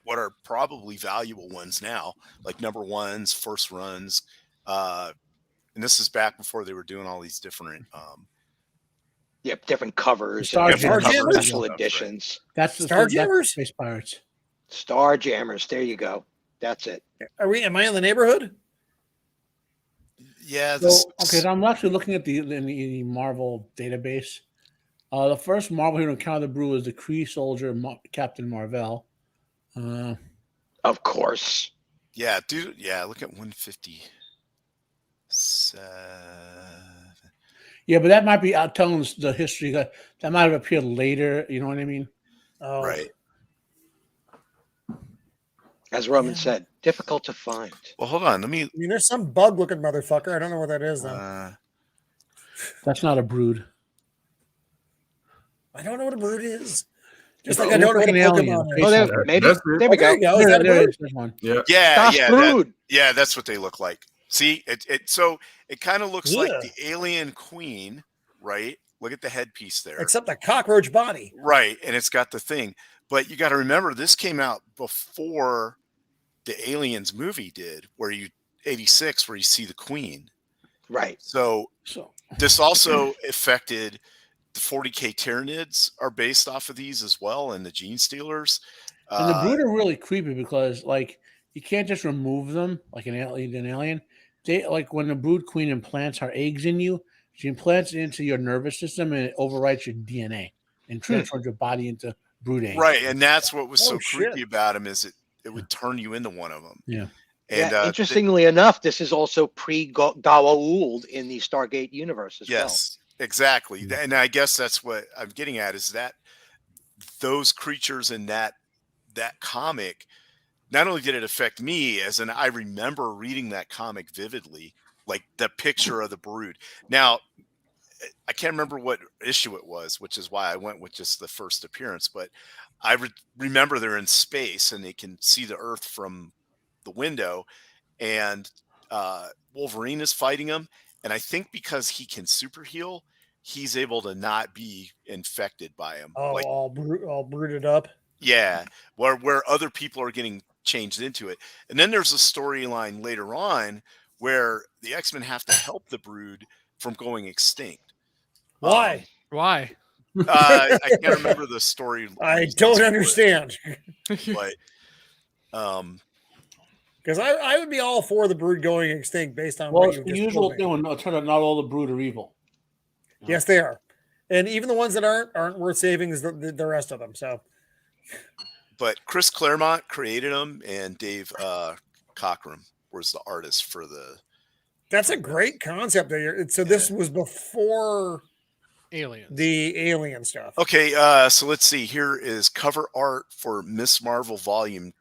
[SPEAKER 9] what are probably valuable ones now, like number ones, first runs. And this is back before they were doing all these different,
[SPEAKER 5] different covers,
[SPEAKER 1] Starjammers?
[SPEAKER 5] special editions.
[SPEAKER 8] That's the
[SPEAKER 1] Starjammers?
[SPEAKER 8] Space Pirates.
[SPEAKER 5] Starjammers. There you go. That's it.
[SPEAKER 1] Am I in the neighborhood?
[SPEAKER 9] Yeah.
[SPEAKER 8] So I'm actually looking at the Marvel database. The first Marvel hero to encounter the Brew is the Kree soldier Captain Marvel.
[SPEAKER 5] Of course.
[SPEAKER 9] Yeah, dude. Yeah, look at 157.
[SPEAKER 8] Yeah, but that might be telling the history that might have appeared later. You know what I mean?
[SPEAKER 1] Oh,
[SPEAKER 9] Right.
[SPEAKER 5] As Roman said, difficult to find.
[SPEAKER 9] Well, hold on.
[SPEAKER 1] I mean, there's some bug-looking motherfucker. I don't know what that is, though.
[SPEAKER 8] That's not a brood.
[SPEAKER 1] I don't know what a brood is. Just
[SPEAKER 8] It's
[SPEAKER 1] like I don't know what a
[SPEAKER 8] alien.
[SPEAKER 1] Pokemon is.
[SPEAKER 5] Oh, there, maybe.
[SPEAKER 7] That's it.
[SPEAKER 5] There we go.
[SPEAKER 1] There you go. Is that a
[SPEAKER 8] There
[SPEAKER 1] brood?
[SPEAKER 8] is. There's one.
[SPEAKER 7] Yeah.
[SPEAKER 9] Yeah,
[SPEAKER 5] Das Brood.
[SPEAKER 9] yeah, that's what they look like. See, so it kind of looks like
[SPEAKER 1] Yeah.
[SPEAKER 9] the alien queen, right? Look at the headpiece there.
[SPEAKER 1] Except the cockroach body.
[SPEAKER 9] Right, and it's got the thing. But you got to remember, this came out before the Aliens movie did, 86, where you see the queen.
[SPEAKER 5] Right.
[SPEAKER 9] So this also affected the 40K Tyranids are based off of these as well, and the Gene Stealers.
[SPEAKER 8] And the brood are really creepy because, like, you can't just remove them like an alien. They, like, when the brood queen implants her eggs in you, she implants it into your nervous system and it overwrites your DNA and transforms your body into brood eggs.
[SPEAKER 9] Right, and that's what was so
[SPEAKER 1] shit.
[SPEAKER 9] creepy about him, is it would turn you into one of them.
[SPEAKER 8] Yeah.
[SPEAKER 9] And
[SPEAKER 5] interestingly enough, this is also pre-Goa'uld in the Stargate universe as well.
[SPEAKER 9] yes, exactly. And I guess that's what I'm getting at, is that those creatures in that comic, not only did it affect me, I remember reading that comic vividly, like the picture of the brood. Now, I can't remember what issue it was, which is why I went with just the first appearance, but I remember they're in space and they can see the Earth from the window, and Wolverine is fighting him. And I think because he can super heal, he's able to not be infected by him.
[SPEAKER 1] Oh,
[SPEAKER 9] like,
[SPEAKER 1] all brooded up.
[SPEAKER 9] yeah, where other people are getting changed into it. And then there's a storyline later on where the X-Men have to help the brood from going extinct.
[SPEAKER 1] Why?
[SPEAKER 6] Why?
[SPEAKER 9] I can't remember the story.
[SPEAKER 1] I don't understand.
[SPEAKER 9] But
[SPEAKER 1] because I would be all for the brood going extinct based on
[SPEAKER 8] Well,
[SPEAKER 1] what
[SPEAKER 8] it's
[SPEAKER 1] you
[SPEAKER 8] the
[SPEAKER 1] just
[SPEAKER 8] usual
[SPEAKER 1] told me.
[SPEAKER 8] thing when it turns out not all the brood are evil.
[SPEAKER 1] Yes, they are, and even the ones that aren't worth saving is the rest of them. So,
[SPEAKER 9] but Chris Claremont created them, and Dave Cockrum was the artist for the.
[SPEAKER 1] that's a great concept. So this was before
[SPEAKER 6] Aliens.
[SPEAKER 1] the alien stuff.
[SPEAKER 9] Okay, so let's see. Here is cover art for Miss Marvel Volume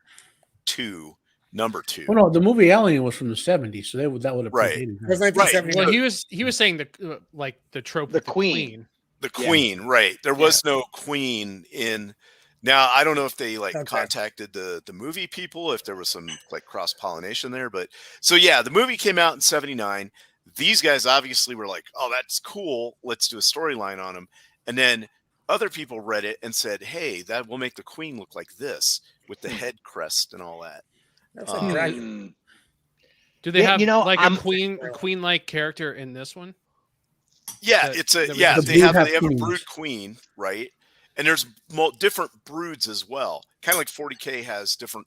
[SPEAKER 9] 2, number 2.
[SPEAKER 8] Well, no, the movie Alien was from the 70s, so that would have
[SPEAKER 9] Right.
[SPEAKER 1] It was 1979.
[SPEAKER 6] Well, he was saying the trope
[SPEAKER 5] The
[SPEAKER 6] of the
[SPEAKER 5] queen.
[SPEAKER 9] The queen, right? There was no queen in. Now I don't know if they contacted the movie people, if there was some like cross pollination there, but so yeah, the movie came out in '79. These guys obviously were like, "Oh, that's cool. Let's do a storyline on them." And then other people read it and said, "Hey, that will make the queen look like this with the head crest and all that."
[SPEAKER 1] That's like dragon.
[SPEAKER 6] Do they have like
[SPEAKER 5] I'm-
[SPEAKER 6] a queen-like character in this one?
[SPEAKER 9] Yeah,
[SPEAKER 6] that
[SPEAKER 9] they have a
[SPEAKER 8] queens.
[SPEAKER 9] brood queen, right? And there's different broods as well. Kind of like 40K has different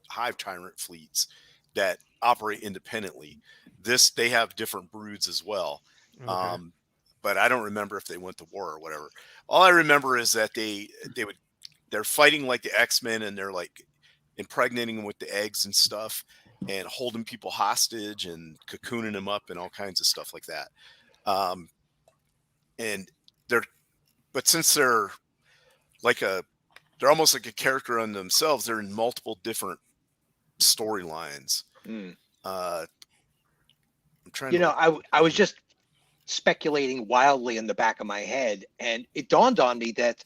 [SPEAKER 9] hive tyrant fleets that operate independently. They have different broods as well.
[SPEAKER 6] Okay.
[SPEAKER 9] But I don't remember if they went to war or whatever. All I remember is that they're fighting like the X-Men, and they're like impregnating them with the eggs and stuff, and holding people hostage and cocooning them up and all kinds of stuff like that. And but since they're almost like a character on themselves, they're in multiple different storylines. I'm trying to
[SPEAKER 5] I was just speculating wildly in the back of my head, and it dawned on me that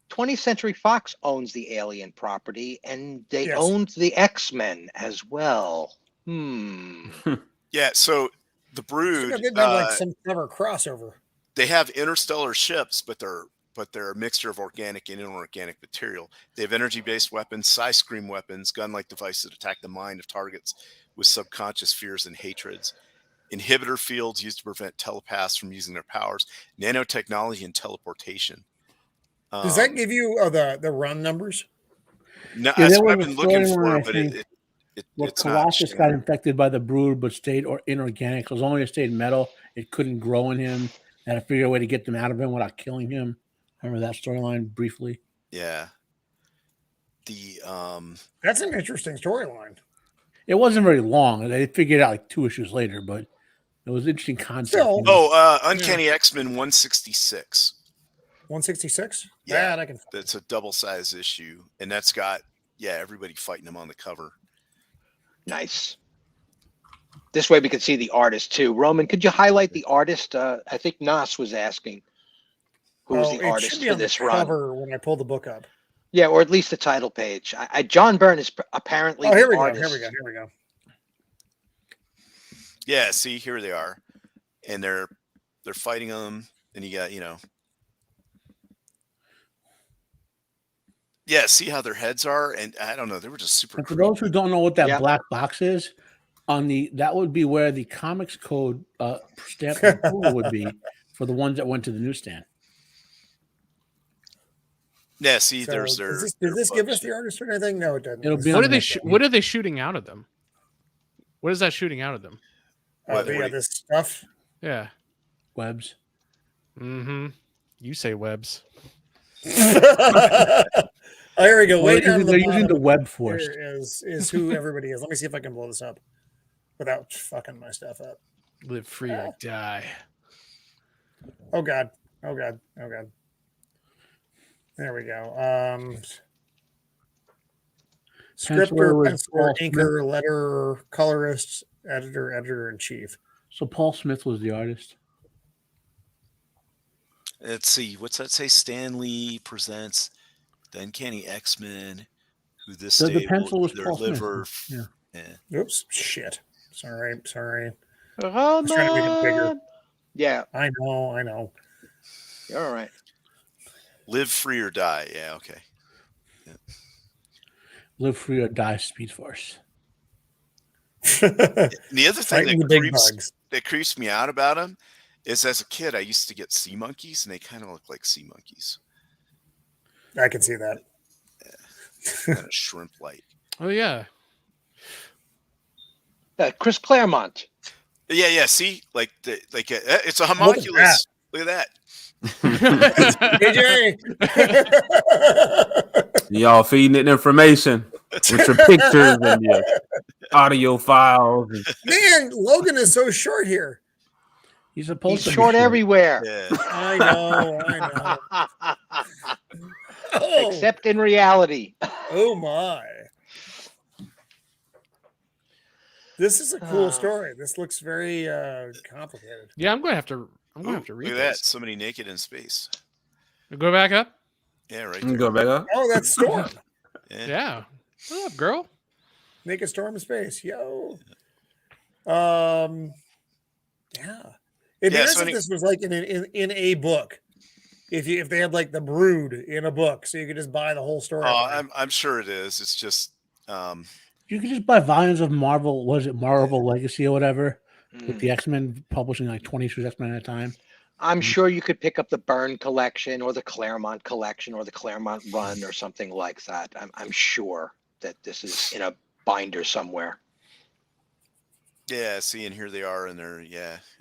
[SPEAKER 5] 20th Century Fox owns the Alien property, and they owned the X-Men as well.
[SPEAKER 9] Yeah, so the Brood,
[SPEAKER 1] They've done like some clever crossover.
[SPEAKER 9] They have interstellar ships, but they're a mixture of organic and inorganic material. They have energy-based weapons, Psy-Scream weapons, gun-like devices that attack the mind of targets with subconscious fears and hatreds, inhibitor fields used to prevent telepaths from using their powers, nanotechnology, and teleportation.
[SPEAKER 1] Does that give you the run numbers?
[SPEAKER 9] No, that's what I've been looking for, but it's
[SPEAKER 8] Colossus
[SPEAKER 9] not
[SPEAKER 8] got infected by the Brood, but stayed inorganic. So as long as it stayed metal, it couldn't grow in him. They had to figure a way to get them out of him without killing him. Remember that storyline briefly?
[SPEAKER 9] Yeah.
[SPEAKER 1] That's an interesting storyline.
[SPEAKER 8] It wasn't very long. They figured it out like 2 issues later, but it was an interesting concept.
[SPEAKER 9] Uncanny X-Men 166.
[SPEAKER 1] 166?
[SPEAKER 9] Yeah, that's a double-size issue, and that's got everybody fighting him on the cover.
[SPEAKER 5] Nice. This way we could see the artist too. Roman, could you highlight the artist? I think Nas was asking who's the artist for this run.
[SPEAKER 1] Cover when I pull the book up.
[SPEAKER 5] Yeah, or at least the title page. John Byrne is apparently
[SPEAKER 1] here we
[SPEAKER 5] artist.
[SPEAKER 1] go. Here we go.
[SPEAKER 9] Yeah, see, here they are, and they're fighting them, and you got Yeah, see how their heads are, and I don't know, they were just super.
[SPEAKER 8] And for those who don't know what that black box is, that would be where the Comics Code stamp would be for the ones that went to the newsstand.
[SPEAKER 9] Yeah, see,
[SPEAKER 1] So
[SPEAKER 9] does
[SPEAKER 1] this give us the artist or anything? No, it doesn't.
[SPEAKER 8] It'll be
[SPEAKER 6] what are they shooting out of them? What is that shooting out of them?
[SPEAKER 1] This stuff.
[SPEAKER 6] Yeah,
[SPEAKER 8] webs.
[SPEAKER 6] Mm-hmm. You say webs.
[SPEAKER 1] Oh, here we go. Way down
[SPEAKER 8] they're using the web force.
[SPEAKER 1] Here is who everybody is. Let me see if I can blow this up without fucking my stuff up.
[SPEAKER 6] Live free or die.
[SPEAKER 1] Oh God. There we go. Scripter, penciler, inker, letter, colorist, editor in chief.
[SPEAKER 8] So Paul Smith was the artist.
[SPEAKER 9] Let's see. What's that say? Stan Lee presents the Uncanny X-Men. Who this
[SPEAKER 8] the pencil was
[SPEAKER 9] their
[SPEAKER 8] Paul
[SPEAKER 9] liver.
[SPEAKER 8] Smith.
[SPEAKER 9] Yeah.
[SPEAKER 1] Oops. Shit. Sorry.
[SPEAKER 5] Oh,
[SPEAKER 1] I was trying to make it bigger.
[SPEAKER 5] Yeah.
[SPEAKER 1] I know.
[SPEAKER 5] You're all right.
[SPEAKER 9] Live free or die. Yeah. Okay. Yeah.
[SPEAKER 8] Live free or die. Speed Force.
[SPEAKER 9] The other thing that creeps me out about him is, as a kid, I used to get sea monkeys, and they kind of look like sea monkeys.
[SPEAKER 1] I can see that.
[SPEAKER 9] Yeah. Kind of shrimp-like.
[SPEAKER 6] Oh yeah.
[SPEAKER 5] Chris Claremont.
[SPEAKER 9] Yeah. See, it's a homunculus. Look at that.
[SPEAKER 1] AJ.
[SPEAKER 7] Y'all feeding it information with your pictures and your audio files.
[SPEAKER 1] Man, Logan is so short here.
[SPEAKER 8] He's supposed to be
[SPEAKER 5] short everywhere.
[SPEAKER 9] Yeah.
[SPEAKER 1] I know.
[SPEAKER 5] Oh. Except in reality.
[SPEAKER 1] Oh my. This is a cool story. This looks very complicated.
[SPEAKER 6] Yeah, I'm going to have to read
[SPEAKER 9] Look at that. Somebody naked in space.
[SPEAKER 6] Go back up.
[SPEAKER 9] Yeah, right.
[SPEAKER 7] Go back up.
[SPEAKER 1] Oh, that's Storm.
[SPEAKER 6] Yeah. What up, girl?
[SPEAKER 1] Naked Storm in space. Yo. Yeah. It'd be nice if this was like in a book. If they had like the Brood in a book, so you could just buy the whole story.
[SPEAKER 9] Oh, I'm sure it is. It's just
[SPEAKER 8] you could just buy volumes of Marvel. Was it Marvel Legacy or whatever? With the X-Men publishing like 20 issues X-Men at a time.
[SPEAKER 5] I'm sure you could pick up the Byrne collection or the Claremont collection or the Claremont run or something like that. I'm sure that this is in a binder somewhere.
[SPEAKER 9] Yeah, see, and here they are, and they're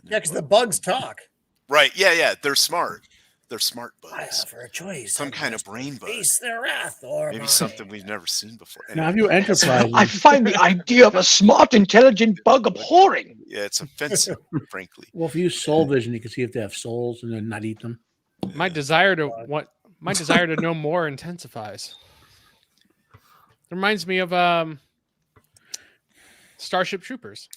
[SPEAKER 1] because the bugs talk.
[SPEAKER 9] Right. Yeah. They're smart. They're smart bugs.
[SPEAKER 1] I offer a choice.
[SPEAKER 9] Some kind of brain bug.
[SPEAKER 1] Face their wrath, or
[SPEAKER 9] maybe something we've never seen before.
[SPEAKER 8] Now, have you Enterprise?
[SPEAKER 5] I find the idea of a smart, intelligent bug abhorring.
[SPEAKER 9] Yeah, it's offensive, frankly.
[SPEAKER 8] Well, if you use soul vision, you can see if they have souls and then not eat them.
[SPEAKER 6] My desire to know more intensifies. It reminds me of Starship Troopers.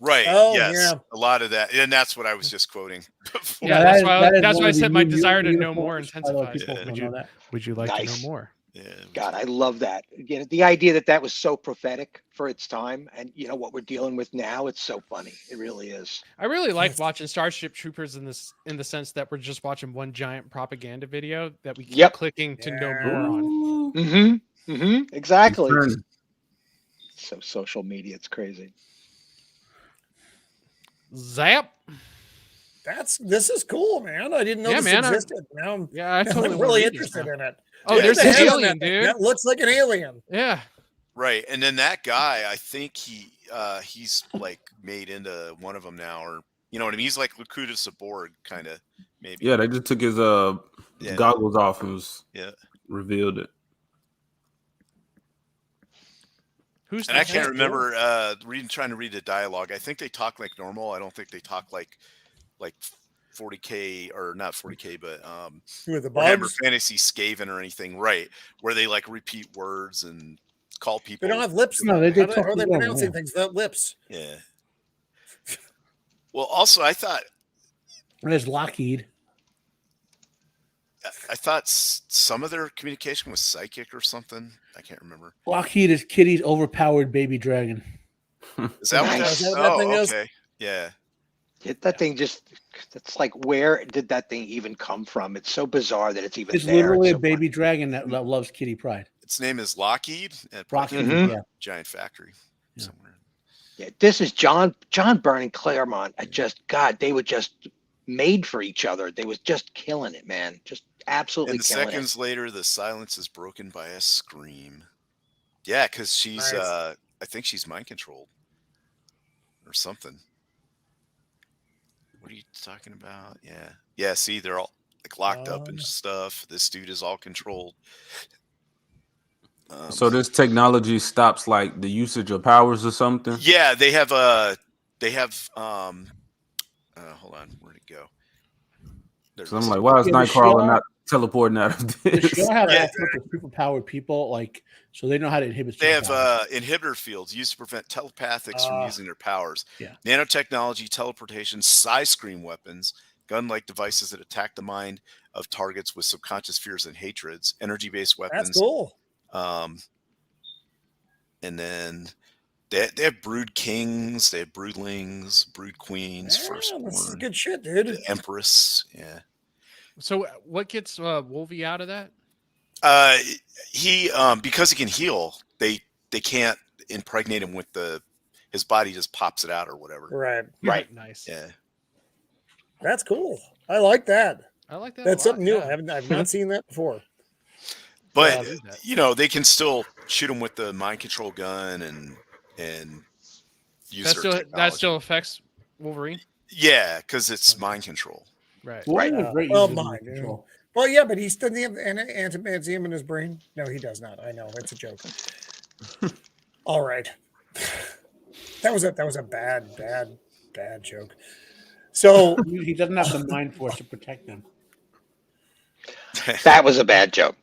[SPEAKER 9] Right.
[SPEAKER 1] Oh,
[SPEAKER 9] yes.
[SPEAKER 1] yeah.
[SPEAKER 9] A lot of that, and that's what I was just quoting before.
[SPEAKER 6] Yeah,
[SPEAKER 8] that
[SPEAKER 6] that's
[SPEAKER 8] is
[SPEAKER 6] why
[SPEAKER 8] one
[SPEAKER 6] I
[SPEAKER 8] of
[SPEAKER 6] said
[SPEAKER 8] the
[SPEAKER 6] my
[SPEAKER 8] new
[SPEAKER 6] desire to know
[SPEAKER 8] uniforms.
[SPEAKER 6] more
[SPEAKER 8] I love
[SPEAKER 6] intensifies.
[SPEAKER 8] people who know that.
[SPEAKER 6] Would you like to
[SPEAKER 5] Nice.
[SPEAKER 6] know more?
[SPEAKER 9] Yeah.
[SPEAKER 5] God, I love that. Again, the idea that was so prophetic for its time, and what we're dealing with now, it's so funny. It really is.
[SPEAKER 6] I really like watching Starship Troopers in the sense that we're just watching one giant propaganda video that we keep clicking to know more on.
[SPEAKER 5] Exactly. So social media, it's crazy.
[SPEAKER 6] Zap.
[SPEAKER 1] This is cool, man. I didn't know this existed. Now
[SPEAKER 6] I totally
[SPEAKER 1] I'm really interested in it.
[SPEAKER 6] Oh, there's an alien, dude.
[SPEAKER 1] That looks like an alien.
[SPEAKER 6] Yeah.
[SPEAKER 9] Right, and then that guy, I think he's like made into one of them now, or you know what I mean? He's like Locutus Borg, kind of, maybe.
[SPEAKER 7] Yeah, they just took his goggles off and revealed it.
[SPEAKER 9] And I can't remember trying to read the dialogue. I think they talk like normal. I don't think they talk like 40K or not 40K, but
[SPEAKER 1] with the
[SPEAKER 9] Warhammer
[SPEAKER 1] bugs?
[SPEAKER 9] Fantasy Skaven or anything, right? Where they like repeat words and call people.
[SPEAKER 1] They don't have lips.
[SPEAKER 8] No,
[SPEAKER 1] How
[SPEAKER 8] talk
[SPEAKER 1] are they
[SPEAKER 8] normal,
[SPEAKER 1] pronouncing things without lips?
[SPEAKER 9] Yeah. Well, also I thought
[SPEAKER 8] there's Lockheed.
[SPEAKER 9] I thought some of their communication was psychic or something. I can't remember.
[SPEAKER 8] Lockheed is Kitty's overpowered baby dragon.
[SPEAKER 9] Is that what that thing is? Okay. Yeah.
[SPEAKER 5] That thing it's like, where did that thing even come from? It's so bizarre that it's even
[SPEAKER 8] It's
[SPEAKER 5] there.
[SPEAKER 8] literally
[SPEAKER 5] It's
[SPEAKER 8] a baby dragon that loves Kitty Pride.
[SPEAKER 9] Its name is Lockheed.
[SPEAKER 8] Lockheed, yeah.
[SPEAKER 9] Giant factory somewhere.
[SPEAKER 5] Yeah, this is John Byrne and Claremont. They were just made for each other. They was just killing it, man. Just absolutely
[SPEAKER 9] and
[SPEAKER 5] killing
[SPEAKER 9] seconds later, the silence is broken by a scream. Yeah, because she's I think she's mind controlled or something. What are you talking about? Yeah. See, they're all like locked up and stuff. This dude is all controlled.
[SPEAKER 7] So this technology stops like the usage of powers or something.
[SPEAKER 9] Yeah, they have hold on, where'd it go?
[SPEAKER 7] So I'm like, why is Nightcrawler not teleporting out of this?
[SPEAKER 8] The show have superpowered people, like, so they know how to inhibit.
[SPEAKER 9] They have inhibitor fields used to prevent telepathics from using their powers.
[SPEAKER 8] Yeah.
[SPEAKER 9] Nanotechnology, teleportation, screen weapons, gun-like devices that attack the mind of targets with subconscious fears and hatreds, energy-based weapons.
[SPEAKER 1] That's cool.
[SPEAKER 9] And then they have brood kings, they have broodlings, brood queens, firstborn.
[SPEAKER 1] This is good shit, dude.
[SPEAKER 9] The Empress, yeah.
[SPEAKER 6] So what gets Wolvie out of that?
[SPEAKER 9] He because he can heal, they can't impregnate him with his body just pops it out or whatever.
[SPEAKER 1] Right.
[SPEAKER 6] Nice.
[SPEAKER 9] Yeah.
[SPEAKER 1] That's cool. I like that.
[SPEAKER 6] That's
[SPEAKER 1] something new. I've not seen that before.
[SPEAKER 9] But they can still shoot him with the mind control gun and use
[SPEAKER 6] that still affects Wolverine.
[SPEAKER 9] Yeah, because it's mind control.
[SPEAKER 6] Right.
[SPEAKER 1] Mind control. Well, yeah, but he still doesn't have antimazium in his brain. No, he does not. I know, it's a joke. All right, that was a bad joke. So
[SPEAKER 8] he doesn't have the mind force to protect them.
[SPEAKER 5] That was a bad joke.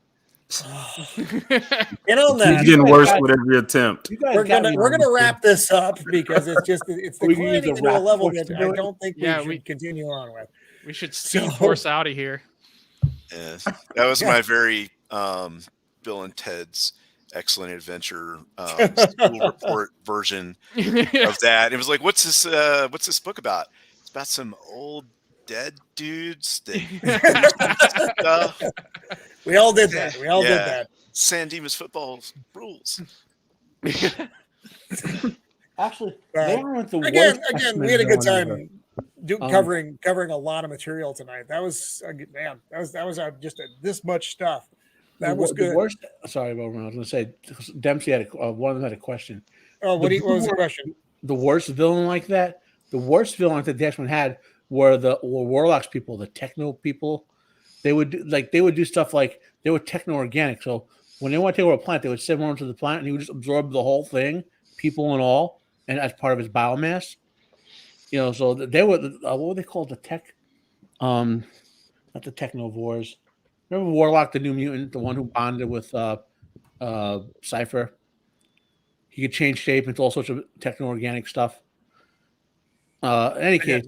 [SPEAKER 1] And on that,
[SPEAKER 7] he's getting worse with every attempt.
[SPEAKER 1] We're gonna wrap this up because it's declining into a level that I don't think we should continue on with.
[SPEAKER 6] We should speed force out of here.
[SPEAKER 9] Yes, that was my very Bill and Ted's Excellent Adventure school report version of that. It was like, what's this book about? It's about some old dead dudes that stuff.
[SPEAKER 1] We all did that. Did that.
[SPEAKER 9] San Dimas football rules.
[SPEAKER 8] Actually, they were the
[SPEAKER 1] again, we had a good time covering a lot of material tonight. That was just this much stuff. That was good.
[SPEAKER 8] Sorry, I was going to say Dempsey had one of them had a question.
[SPEAKER 1] Oh, what was the question?
[SPEAKER 8] the worst villain like that. The worst villain that the X-Men had were Warlock's people, the techno people. They would do stuff like they were techno organic. So when they want to take over a planet, they would send one to the planet, and he would just absorb the whole thing, people and all, and as part of his biomass. So they were what were they called? The tech, not the technovores. Remember Warlock, the New Mutant, the one who bonded with Cypher. He could change shape into all sorts of techno-organic stuff. In any case,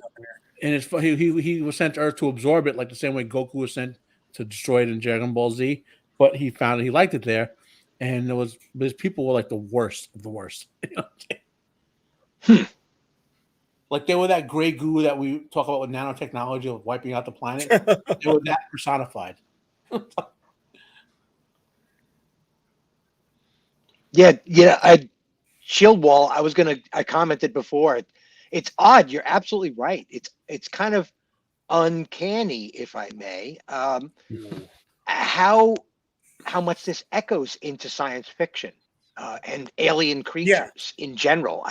[SPEAKER 8] and he was sent to Earth to absorb it, like the same way Goku was sent to destroy it in Dragon Ball Z. But he found he liked it there, and his people were like the worst of the worst. Like they were that gray goo that we talk about with nanotechnology of wiping out the planet. They were that personified.
[SPEAKER 5] Yeah. Shieldwall. I commented before. It's odd. You're absolutely right. It's kind of uncanny, if I may, how much this echoes into science fiction and alien creatures in general.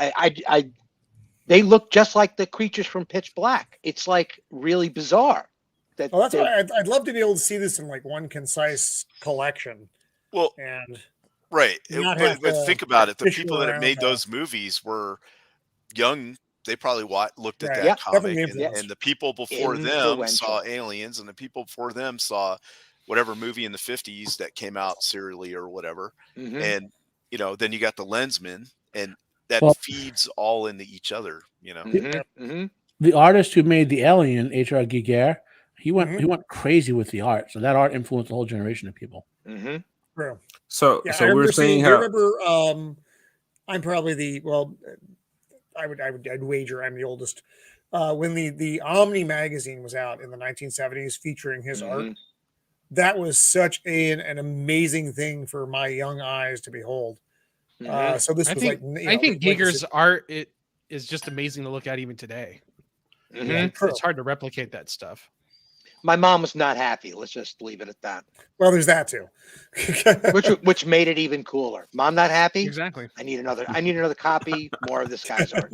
[SPEAKER 5] They look just like the creatures from Pitch Black. It's like really bizarre.
[SPEAKER 1] That's why I'd love to be able to see this in like one concise collection.
[SPEAKER 9] Well,
[SPEAKER 1] and
[SPEAKER 9] right. But think about it. The people that have made those movies were young. They probably looked at that comic, and the people before them saw aliens, and the people before them saw whatever movie in the 50s that came out serially or whatever. Mm-hmm. And then you got the Lensman, and that feeds all into each other.
[SPEAKER 8] The artist who made the alien, H.R. Giger, he went crazy with the art. So that art influenced a whole generation of people.
[SPEAKER 1] Mm-hmm. True.
[SPEAKER 7] So we're saying how.
[SPEAKER 1] I remember, I'm probably I'd wager I'm the oldest. When the Omni magazine was out in the 1970s, featuring his art, that was such an amazing thing for my young eyes to behold. So this I
[SPEAKER 6] think Giger's art is just amazing to look at even today. Mm-hmm. It's hard to replicate that stuff.
[SPEAKER 5] My mom was not happy. Let's just leave it at that.
[SPEAKER 1] Well, there's that too.
[SPEAKER 5] which made it even cooler. Mom not happy?
[SPEAKER 6] Exactly.
[SPEAKER 5] I need another copy, more of this guy's art.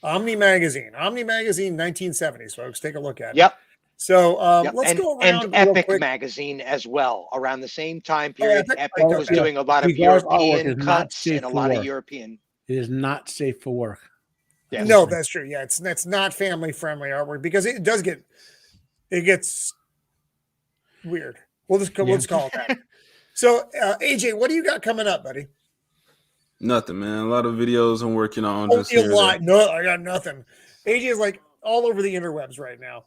[SPEAKER 1] Omni magazine, 1970s, folks. Take a look at it.
[SPEAKER 5] Yep.
[SPEAKER 1] So let's go around.
[SPEAKER 5] And Epic magazine as well, around the same time period. Epic was doing a lot of European cuts and a lot of European.
[SPEAKER 8] It is not safe for work.
[SPEAKER 1] Yes. No, that's true. Yeah, it's not family friendly artwork because it gets weird. Let's call it that. So AJ, what do you got coming up, buddy?
[SPEAKER 7] Nothing, man. A lot of videos I'm working on.
[SPEAKER 1] No, I got nothing. AJ is like all over the interwebs right now.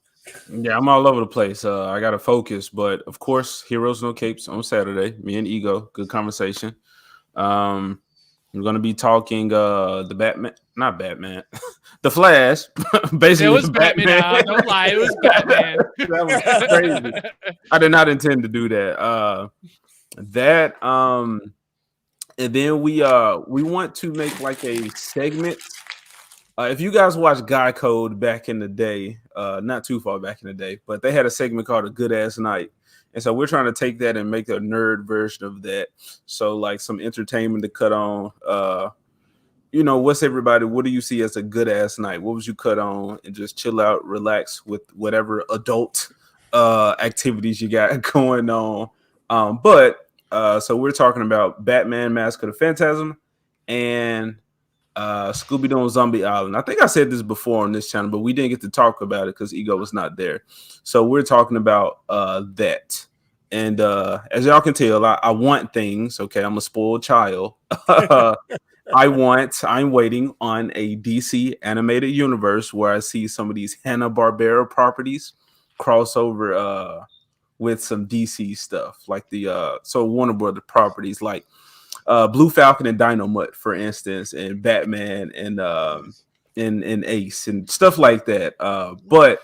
[SPEAKER 7] Yeah, I'm all over the place. I got to focus, but of course, Heroes No Capes on Saturday. Me and E.G.O, good conversation. We're going to be talking the Batman, not Batman, the Flash. Basically,
[SPEAKER 6] it was Batman. Don't lie, it was Batman.
[SPEAKER 7] That was crazy. I did not intend to do that. And then we want to make like a segment. If you guys watch Guy Code back in the day, not too far back in the day, but they had a segment called A Good Ass Night. And so we're trying to take that and make a nerd version of that. So like some entertainment to cut on. What do you see as a good ass night? What would you cut on and just chill out, relax with whatever adult activities you got going on. So we're talking about Batman Mask of the Phantasm and Scooby-Doo Zombie Island. I think I said this before on this channel, but we didn't get to talk about it because E.G.O was not there. So we're talking about that. And as y'all can tell, I want things. Okay, I'm a spoiled child. I'm waiting on a DC animated universe where I see some of these Hanna-Barbera properties cross over with some DC stuff, like so Warner Brothers properties like Blue Falcon and Dynamite, for instance, and Batman and Ace and stuff like that. But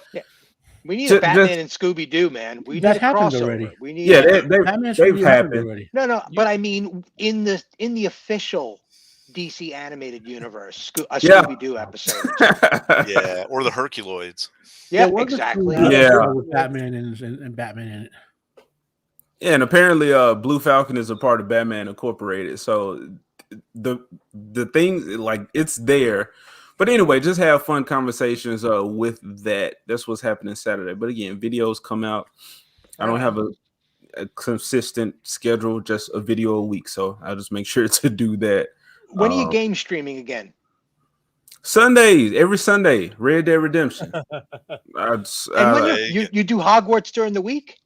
[SPEAKER 5] we need a Batman and Scooby Doo, man. We need a crossover. Already. We need
[SPEAKER 7] they've happened already.
[SPEAKER 5] No, but I mean in the official DC animated universe, a Scooby Doo episode.
[SPEAKER 9] Yeah, or the Herculoids.
[SPEAKER 5] Yeah, exactly.
[SPEAKER 8] With Batman and Batman in it.
[SPEAKER 7] Yeah, and apparently Blue Falcon is a part of Batman Incorporated. So the thing, like, it's there, But anyway, just have fun conversations with that. That's what's happening Saturday. But again, videos come out. I don't have a consistent schedule, just a video a week. So I'll just make sure to do that.
[SPEAKER 5] When are you game streaming again?
[SPEAKER 7] Sundays, every Sunday, Red Dead Redemption.
[SPEAKER 5] And when you do Hogwarts during the week?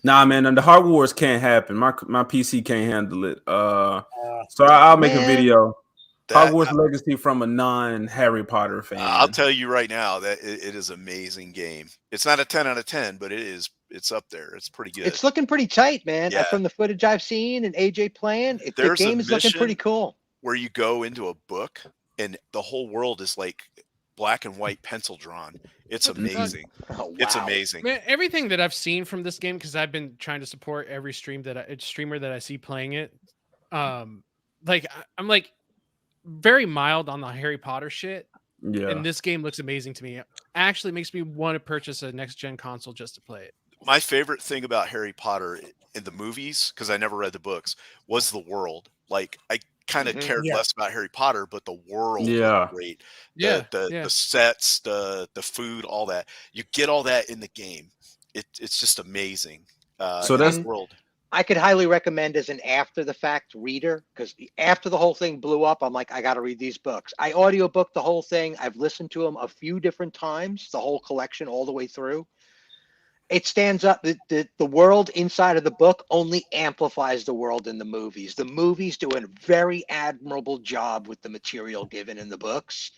[SPEAKER 7] Nah, man, and the Hogwarts can't happen. My PC can't handle it. So I'll make a video. Hogwarts Legacy from a non-Harry Potter fan.
[SPEAKER 9] I'll tell you right now that it is an amazing game. It's not a 10 out of 10, but it's up there. It's pretty good.
[SPEAKER 5] It's looking pretty tight, man.
[SPEAKER 9] Yeah.
[SPEAKER 5] From the footage I've seen and AJ playing, the game is looking pretty cool.
[SPEAKER 9] Where you go into a book and the whole world is like black and white pencil drawn. It's amazing.
[SPEAKER 5] Oh, wow.
[SPEAKER 9] It's amazing.
[SPEAKER 6] Man, everything that I've seen from this game, because I've been trying to support every streamer that I see playing it. I'm like very mild on the Harry Potter shit.
[SPEAKER 7] Yeah.
[SPEAKER 6] And this game looks amazing to me. It actually makes me want to purchase a next gen console just to play it.
[SPEAKER 9] My favorite thing about Harry Potter in the movies, because I never read the books, was the world. Like I kind of cared less about Harry Potter, but the world was great. The sets, the food, all that. You get all that in the game. It's just amazing.
[SPEAKER 7] So that's
[SPEAKER 9] world.
[SPEAKER 5] I could highly recommend as an after the fact reader, because after the whole thing blew up, I'm like, I got to read these books. I audiobooked the whole thing. I've listened to them a few different times, the whole collection all the way through. It stands up. The world inside of the book only amplifies the world in the movies. The movies do a very admirable job with the material given in the books,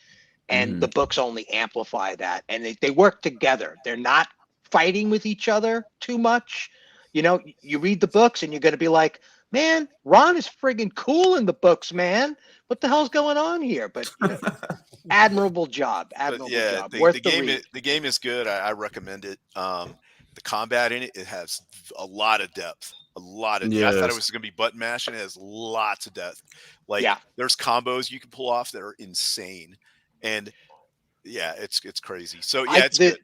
[SPEAKER 5] and the books only amplify that. And they work together. They're not fighting with each other too much. You know, you read the books and you're going to be like, man, Ron is friggin' cool in the books, man. What the hell's going on here? But admirable job. Admirable job.
[SPEAKER 9] The game is good. I recommend it. The combat in it has a lot of depth. I thought it was going to be button mashing. It has lots of depth. Like there's combos you can pull off that are insane. And it's crazy. So it's good.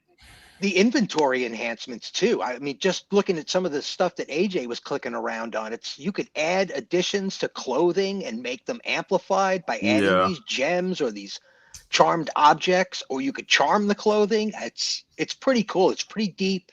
[SPEAKER 5] The inventory enhancements too. I mean, just looking at some of the stuff that AJ was clicking around on, you could add additions to clothing and make them amplified by adding these gems or these charmed objects, or you could charm the clothing. It's pretty cool. It's pretty deep.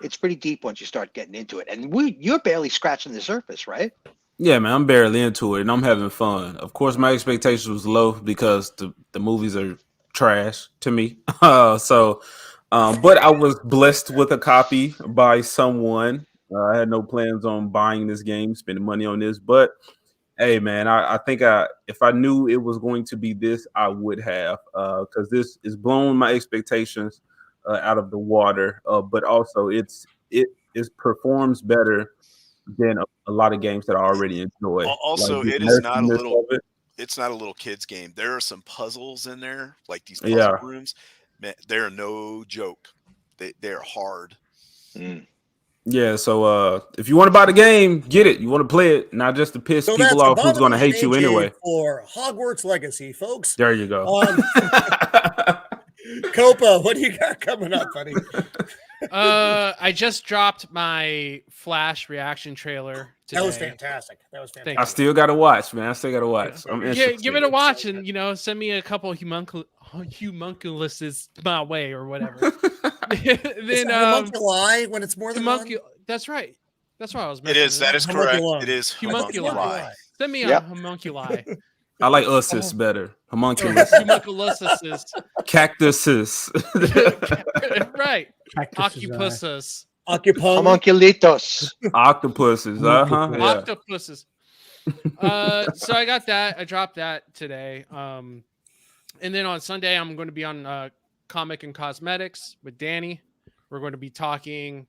[SPEAKER 5] It's pretty deep once you start getting into it. And you're barely scratching the surface, right?
[SPEAKER 7] Yeah, man, I'm barely into it and I'm having fun. Of course, my expectations was low because the movies are trash to me. But I was blessed with a copy by someone. I had no plans on buying this game, spending money on this. But hey, man, I think if I knew it was going to be this, I would have, because this is blowing my expectations out of the water. But also, it performs better than a lot of games that I already enjoy.
[SPEAKER 9] Also,
[SPEAKER 7] like,
[SPEAKER 9] it's not a little kids game. There are some puzzles in there, like these puzzle rooms. Man, they're no joke. They're hard.
[SPEAKER 7] Yeah, so if you want to buy the game, get it. You want to play it, not just to piss people off who's going to hate you anyway.
[SPEAKER 1] For Hogwarts Legacy, folks.
[SPEAKER 7] There you go.
[SPEAKER 1] Copa, what do you got coming up, buddy?
[SPEAKER 6] I just dropped my Flash reaction trailer today.
[SPEAKER 1] That was fantastic.
[SPEAKER 7] I still got to watch, man. I'm interested.
[SPEAKER 6] Give it a watch and, send me a couple homunculuses my way or whatever. Then
[SPEAKER 1] homunculi when it's more than one?
[SPEAKER 6] That's right. That's what I was mentioning.
[SPEAKER 9] It is. That is correct. It is
[SPEAKER 6] homunculi. Send me a homunculi.
[SPEAKER 7] I like us's better. Homunculus.
[SPEAKER 6] Homunculuses.
[SPEAKER 7] Cactuses.
[SPEAKER 6] Right. Octopuses.
[SPEAKER 5] Homunculitos.
[SPEAKER 7] Octopuses.
[SPEAKER 6] Octopuses. So I got that. I dropped that today. And then on Sunday, I'm going to be on Comic and Cosmetics with Danny. We're going to be talking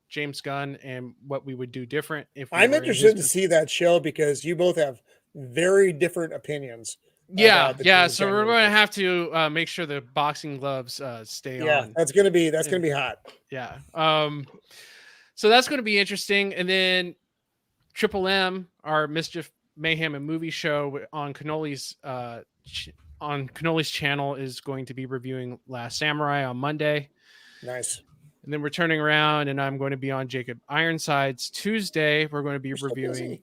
[SPEAKER 6] James Gunn and what we would do different.
[SPEAKER 1] I'm interested to see that show because you both have very different opinions.
[SPEAKER 6] Yeah. So we're going to have to make sure the boxing gloves stay on.
[SPEAKER 1] Yeah, that's gonna be hot.
[SPEAKER 6] Yeah. So that's going to be interesting. And then Triple M, our Mischief, Mayhem, and Movie show on Cannoli's channel, is going to be reviewing Last Samurai on Monday.
[SPEAKER 1] Nice.
[SPEAKER 6] And then we're turning around, and I'm going to be on Jacob Ironside's Tuesday. We're going to be reviewing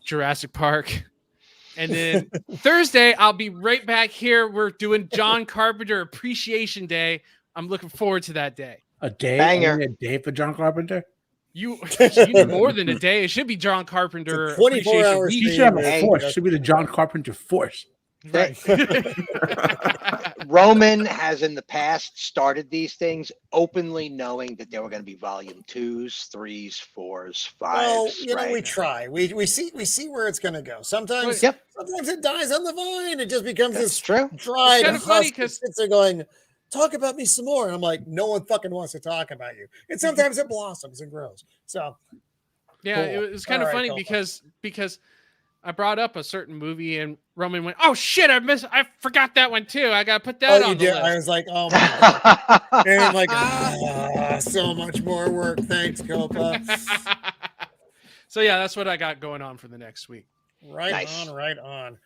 [SPEAKER 6] Jurassic Park. And then Thursday, I'll be right back here. We're doing John Carpenter Appreciation Day. I'm looking forward to that day.
[SPEAKER 8] A day?
[SPEAKER 5] Banger.
[SPEAKER 8] Only a day for John Carpenter?
[SPEAKER 6] You need more than a day. It should be John Carpenter
[SPEAKER 1] 24
[SPEAKER 6] Appreciation
[SPEAKER 1] hours.
[SPEAKER 6] Week.
[SPEAKER 8] He should have a
[SPEAKER 5] Hey,
[SPEAKER 8] force. It should be the John Carpenter force.
[SPEAKER 6] Right.
[SPEAKER 5] Roman has in the past started these things openly knowing that there were going to be volume 2s, 3s, 4s, 5s.
[SPEAKER 1] Well, you know,
[SPEAKER 5] right?
[SPEAKER 1] we try. We see where it's going to go. Sometimes,
[SPEAKER 5] Yep.
[SPEAKER 1] sometimes it dies on the vine. It just becomes
[SPEAKER 5] That's
[SPEAKER 1] this
[SPEAKER 5] true.
[SPEAKER 1] dried
[SPEAKER 6] It's kinda funny
[SPEAKER 1] husk that
[SPEAKER 6] 'cause-
[SPEAKER 1] sits there going, "Talk about me some more." And I'm like, no one fucking wants to talk about you. And sometimes it blossoms and grows. So
[SPEAKER 6] Yeah,
[SPEAKER 1] cool.
[SPEAKER 6] it was kind of
[SPEAKER 1] All right,
[SPEAKER 6] funny
[SPEAKER 1] cool.
[SPEAKER 6] because I brought up a certain movie and Roman went, "Oh shit, I forgot that one too. I gotta put that
[SPEAKER 1] you
[SPEAKER 6] on the
[SPEAKER 1] did.
[SPEAKER 6] list."
[SPEAKER 1] I was like, oh my god. And I'm like, so much more work. Thanks, Copa.
[SPEAKER 6] So yeah, that's what I got going on for the next week.
[SPEAKER 1] Right
[SPEAKER 5] Nice.
[SPEAKER 1] on, right on.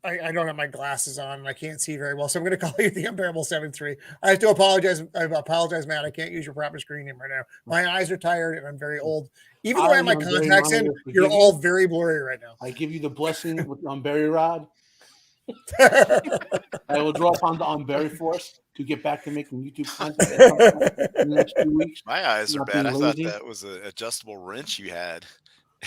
[SPEAKER 1] I don't have my glasses on and I can't see very well, so I'm going to call you the Unbearable 7-3. I have to apologize. I apologize, Matt. I can't use your proper screen name right now. My eyes are tired and I'm very old. Even though I have my contacts in, you're all very blurry right now.
[SPEAKER 8] I give you the blessing with the Unbury rod. I will draw upon the Unbury force to get back to making YouTube content in the next 2 weeks.
[SPEAKER 9] My eyes are
[SPEAKER 8] Not
[SPEAKER 9] bad. I
[SPEAKER 8] being
[SPEAKER 9] thought
[SPEAKER 8] lazy.
[SPEAKER 9] that was an adjustable wrench you had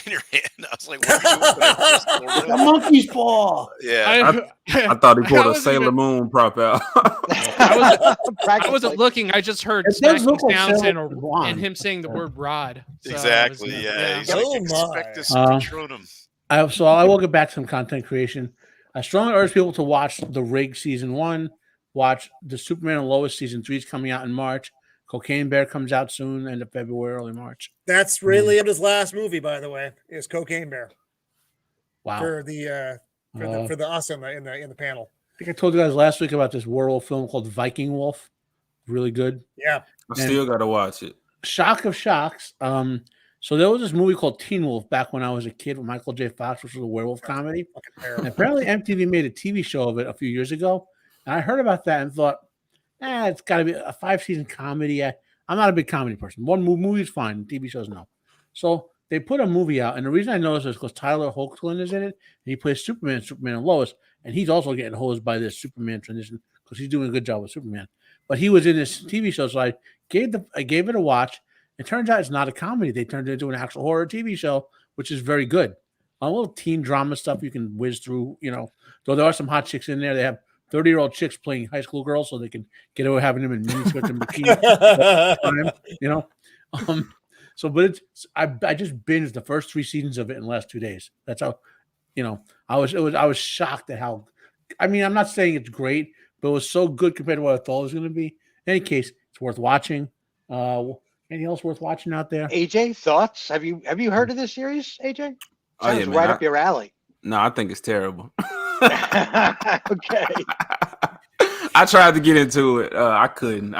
[SPEAKER 9] in your hand. I was like, what are you doing with an adjustable
[SPEAKER 8] The
[SPEAKER 9] wrench?
[SPEAKER 8] monkey's paw.
[SPEAKER 9] Yeah.
[SPEAKER 7] I thought he pulled a
[SPEAKER 6] wasn't
[SPEAKER 7] Sailor
[SPEAKER 6] even-
[SPEAKER 7] Moon prop out.
[SPEAKER 6] I wasn't looking. I just heard
[SPEAKER 8] It does
[SPEAKER 6] smacking
[SPEAKER 8] look like
[SPEAKER 6] sounds
[SPEAKER 8] Sailor
[SPEAKER 6] and
[SPEAKER 8] Blonde.
[SPEAKER 6] him saying the word rod. So I was-
[SPEAKER 9] Exactly. Yeah. He's like,
[SPEAKER 1] Oh,
[SPEAKER 9] expectus
[SPEAKER 8] my.
[SPEAKER 9] patronum.
[SPEAKER 8] So I will get back to some content creation. I strongly urge people to watch The Rig season 1. Watch the Superman and Lois season 3 is coming out in March. Cocaine Bear comes out soon, end of February, early March.
[SPEAKER 1] That's Ray Liotta's last movie, by the way, is Cocaine Bear
[SPEAKER 8] Wow.
[SPEAKER 1] for the us in the panel.
[SPEAKER 8] I think I told you guys last week about this werewolf film called Viking Wolf. Really good.
[SPEAKER 1] Yeah.
[SPEAKER 7] I still got to watch it.
[SPEAKER 8] Shock of shocks. So there was this movie called Teen Wolf back when I was a kid with Michael J. Fox, which was a werewolf comedy. And apparently MTV made a TV show of it a few years ago. And I heard about that and thought, it's got to be a 5-season comedy. I'm not a big comedy person. One movie is fine. TV shows, no. So they put a movie out. And the reason I noticed is because Tyler Hoechlin is in it. And he plays Superman and Lois. And he's also getting hosed by this Superman transition because he's doing a good job with Superman. But he was in this TV show. So I gave it a watch. It turns out it's not a comedy. They turned it into an actual horror TV show, which is very good. A little teen drama stuff you can whiz through, though there are some hot chicks in there. They have 30-year-old chicks playing high school girls so they can get away having them in miniskirts and bikinis. But I just binged the first 3 seasons of it in the last 2 days. That's how, I was shocked at how, I'm not saying it's great, but it was so good compared to what I thought it was going to be. In any case, it's worth watching. Anything else worth watching out there?
[SPEAKER 5] AJ, thoughts? Have you heard of this series, AJ?
[SPEAKER 7] Oh, yeah,
[SPEAKER 5] Sounds
[SPEAKER 7] man,
[SPEAKER 5] right up your alley.
[SPEAKER 7] No, I think it's terrible.
[SPEAKER 5] Okay.
[SPEAKER 7] I tried to get into it. I couldn't.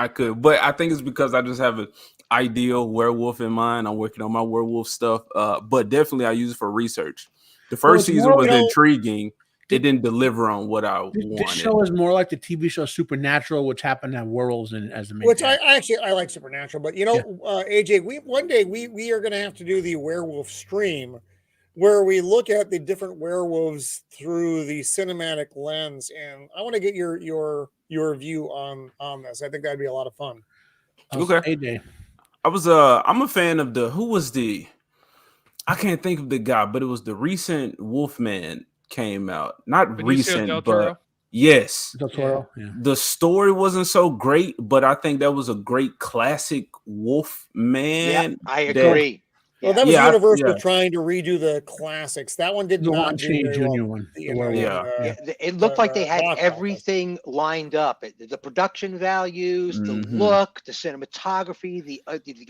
[SPEAKER 7] But I think it's because I just have an ideal werewolf in mind. I'm working on my werewolf stuff. But definitely I use it for research. The first season was intriguing. It didn't deliver on what I wanted.
[SPEAKER 8] This show is more like the TV show Supernatural, which happened to have werewolves in as the main.
[SPEAKER 1] Which I like Supernatural, but AJ, one day we are going to have to do the werewolf stream, where we look at the different werewolves through the cinematic lens, and I want to get your view on this. I think that'd be a lot of fun.
[SPEAKER 7] Okay.
[SPEAKER 8] AJ.
[SPEAKER 7] I'm a fan of I can't think of the guy, but it was the recent Wolfman came out. Not
[SPEAKER 6] Benicio
[SPEAKER 7] recent,
[SPEAKER 6] del Toro?
[SPEAKER 7] but yes.
[SPEAKER 8] Del Toro, yeah.
[SPEAKER 7] The story wasn't so great, but I think that was a great classic Wolfman.
[SPEAKER 5] Yeah, I agree.
[SPEAKER 1] Well, that was Universal trying to redo the classics. That one did not do very
[SPEAKER 8] Junior
[SPEAKER 1] well.
[SPEAKER 8] one.
[SPEAKER 5] It looked like they had everything lined up. The production values, the look, the cinematography, the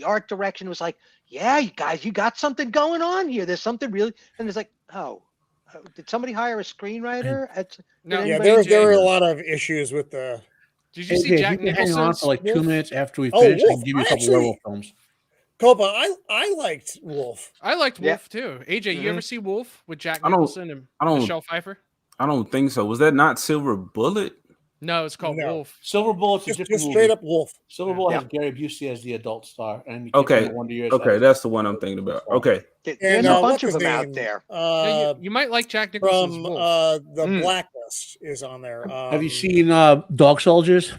[SPEAKER 5] art direction was like, yeah, you guys, you got something going on here. There's something really, and it's like, did somebody hire a screenwriter?
[SPEAKER 1] There were a lot of issues with the.
[SPEAKER 6] Did you see Jack
[SPEAKER 8] Nicholson? Hang on for like 2
[SPEAKER 1] Wolf?
[SPEAKER 8] minutes after we finish. I can give you a couple werewolf films.
[SPEAKER 1] Copa, I liked Wolf.
[SPEAKER 6] I liked Wolf too. AJ, you ever see Wolf with Jack Nicholson and Michelle Pfeiffer?
[SPEAKER 7] I don't think so. Was that not Silver Bullet?
[SPEAKER 6] No, it's called
[SPEAKER 1] No.
[SPEAKER 6] Wolf.
[SPEAKER 8] Silver Bullet's a
[SPEAKER 1] Just
[SPEAKER 8] different movie.
[SPEAKER 1] straight up Wolf.
[SPEAKER 8] Silver Bullet has Gary Busey as the adult star, and
[SPEAKER 7] Okay,
[SPEAKER 8] Wonder Years
[SPEAKER 7] okay,
[SPEAKER 8] has-
[SPEAKER 7] that's the one I'm thinking about. Okay,
[SPEAKER 5] There's
[SPEAKER 1] And
[SPEAKER 5] a bunch
[SPEAKER 1] what's
[SPEAKER 5] of
[SPEAKER 1] his
[SPEAKER 5] them out
[SPEAKER 1] name?
[SPEAKER 5] there.
[SPEAKER 6] Yeah, you might like Jack Nicholson's
[SPEAKER 1] From
[SPEAKER 6] Wolf.
[SPEAKER 1] the Blacklist is on there.
[SPEAKER 8] Have you seen Dog Soldiers?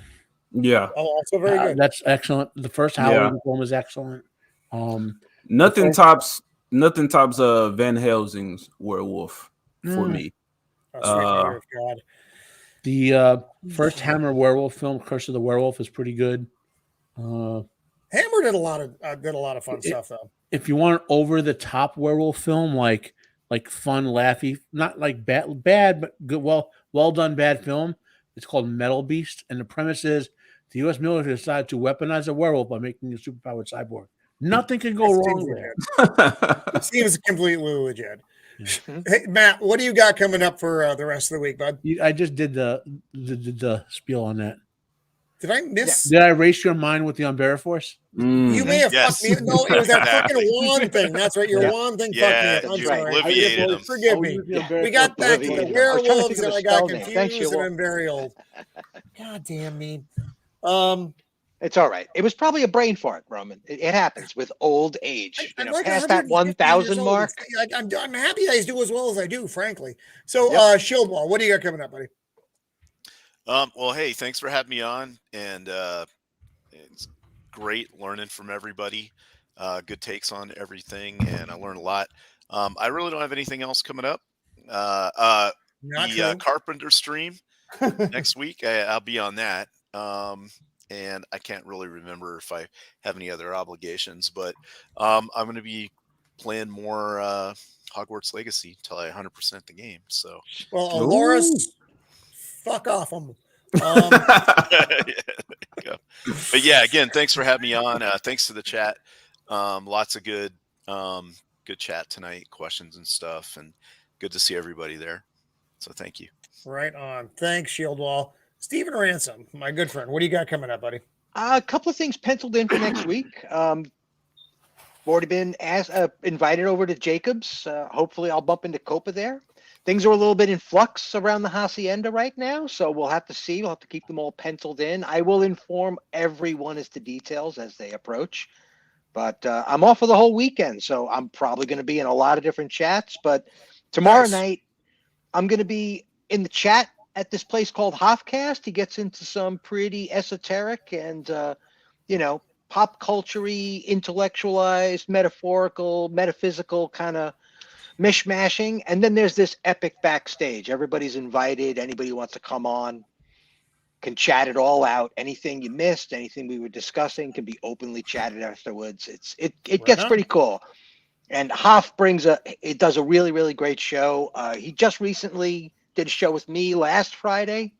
[SPEAKER 7] yeah,
[SPEAKER 1] Oh, also very good.
[SPEAKER 8] That's excellent. The first Howard film is excellent.
[SPEAKER 7] nothing tops Van Helsing's Werewolf for me.
[SPEAKER 1] Oh, sweet mother of God.
[SPEAKER 8] The first Hammer werewolf film, Curse of the Werewolf, is pretty good.
[SPEAKER 1] Hammer did a lot of fun stuff though.
[SPEAKER 8] If you want an over the top werewolf film, like fun, laughy, not like bad, but good, well done bad film, it's called Metal Beast, and the premise is the U.S. military decided to weaponize a werewolf by making a superpowered cyborg. Nothing can go wrong there.
[SPEAKER 1] It seems completely legit. Hey, Matt, what do you got coming up for the rest of the week, bud?
[SPEAKER 8] I just did the spiel on that.
[SPEAKER 1] Did I miss?
[SPEAKER 8] Did I erase your mind with the Umbrella Force?
[SPEAKER 1] You may have fucked me. No, it was that fucking wand thing. That's right. Your wand thing fucked me up. I'm sorry. Forgive me. We got back to the werewolves and I got confused and I'm very old. God damn me.
[SPEAKER 5] It's all right. It was probably a brain fart, Roman. It happens with old age.
[SPEAKER 1] I'm like
[SPEAKER 5] past that 1,000 mark.
[SPEAKER 1] I'm happy I do as well as I do, frankly. So, Shieldwall, what do you got coming up, buddy?
[SPEAKER 9] Well, hey, thanks for having me on, and it's great learning from everybody. Good takes on everything, and I learned a lot. I really don't have anything else coming up. The Carpenter stream next week, I'll be on that. And I can't really remember if I have any other obligations, but I'm going to be playing more Hogwarts Legacy until I 100% the game. So,
[SPEAKER 1] well, Loris, fuck off them.
[SPEAKER 9] But yeah, again, thanks for having me on. Thanks to the chat. Lots of good chat tonight, questions and stuff, and good to see everybody there. So thank you.
[SPEAKER 1] Right on. Thanks, Shieldwall. StephenRansom, my good friend. What do you got coming up, buddy?
[SPEAKER 5] A couple of things penciled in for next week. Already been invited over to Jacobs. Hopefully I'll bump into Copa there. Things are a little bit in flux around the Hacienda right now, so we'll have to see. We'll have to keep them all penciled in. I will inform everyone as to details as they approach. But I'm off for the whole weekend, so I'm probably going to be in a lot of different chats. But tomorrow night, I'm going to be in the chat at this place called Hofcast. He gets into some pretty esoteric and, pop culture-y, intellectualized, metaphorical, metaphysical kind of mishmashing. And then there's this epic backstage. Everybody's invited. Anybody who wants to come on can chat it all out. Anything you missed, anything we were discussing can be openly chatted afterwards. It gets pretty cool. And Hoff does a really, really great show. He just recently did a show with me last Friday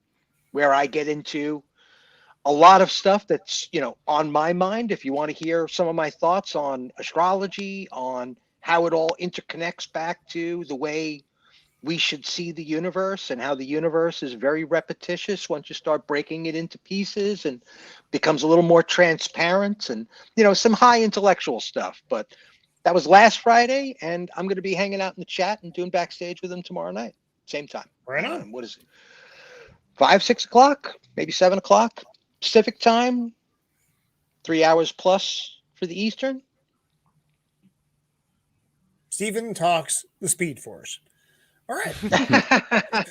[SPEAKER 5] where I get into a lot of stuff that's, on my mind. If you want to hear some of my thoughts on astrology, on how it all interconnects back to the way we should see the universe and how the universe is very repetitious once you start breaking it into pieces and becomes a little more transparent and, some high intellectual stuff. But that was last Friday, and I'm going to be hanging out in the chat and doing backstage with him tomorrow night. Same time.
[SPEAKER 1] Right on.
[SPEAKER 5] What is it? 5, 6 o'clock, maybe 7 o'clock Pacific time. 3 hours plus for the Eastern.
[SPEAKER 1] Stephen talks the Speed Force. All right.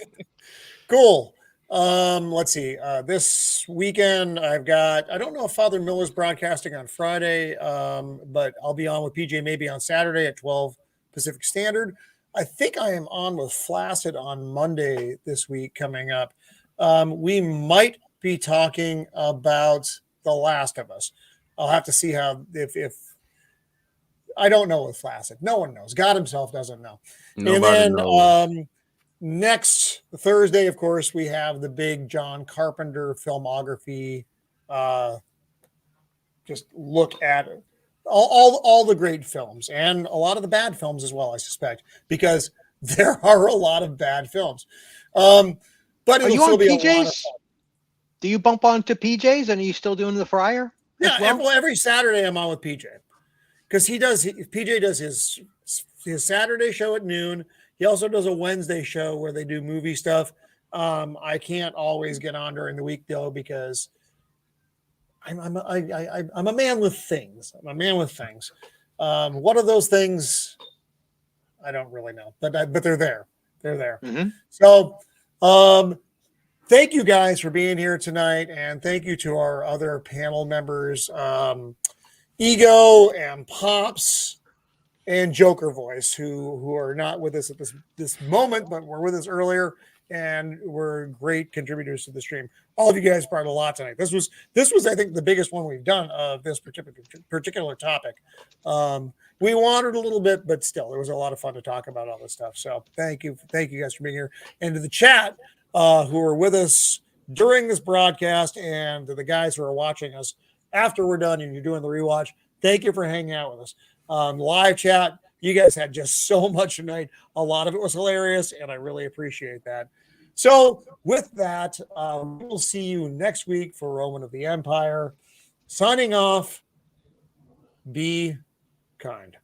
[SPEAKER 1] Cool. Let's see. This weekend I don't know if Father Miller's broadcasting on Friday, but I'll be on with PJ maybe on Saturday at 12 Pacific Standard. I think I am on with Flaccid on Monday this week coming up. We might be talking about The Last of Us. I'll have to see if I don't know with Flaccid. No one knows. God himself doesn't know.
[SPEAKER 7] Nobody knows.
[SPEAKER 1] Next Thursday, of course, we have the big John Carpenter filmography. Just look at it. All the great films and a lot of the bad films as well, I suspect, because there are a lot of bad films. But
[SPEAKER 5] are you on PJs? Do you bump onto PJs and are you still doing the Friar?
[SPEAKER 1] Yeah, well, every Saturday I'm on with PJ because PJ does his Saturday show at noon. He also does a Wednesday show where they do movie stuff. I can't always get on during the week though, because I'm a man with things. I'm a man with things. What are those things? I don't really know, but they're there. They're there.
[SPEAKER 5] Mm-hmm.
[SPEAKER 1] So, thank you guys for being here tonight, and thank you to our other panel members, E.G.O and Pops and Joker Voice, who are not with us at this moment, but were with us earlier and were great contributors to the stream. All of you guys brought a lot tonight. This was I think the biggest one we've done of this particular topic. We wandered a little bit, but still, there was a lot of fun to talk about all this stuff. So thank you guys for being here, and to the chat who are with us during this broadcast, and to the guys who are watching us after we're done and you're doing the rewatch. Thank you for hanging out with us. Live chat, you guys had just so much tonight. A lot of it was hilarious, and I really appreciate that. So with that, we'll see you next week for Roman of the Empire. Signing off. Be kind.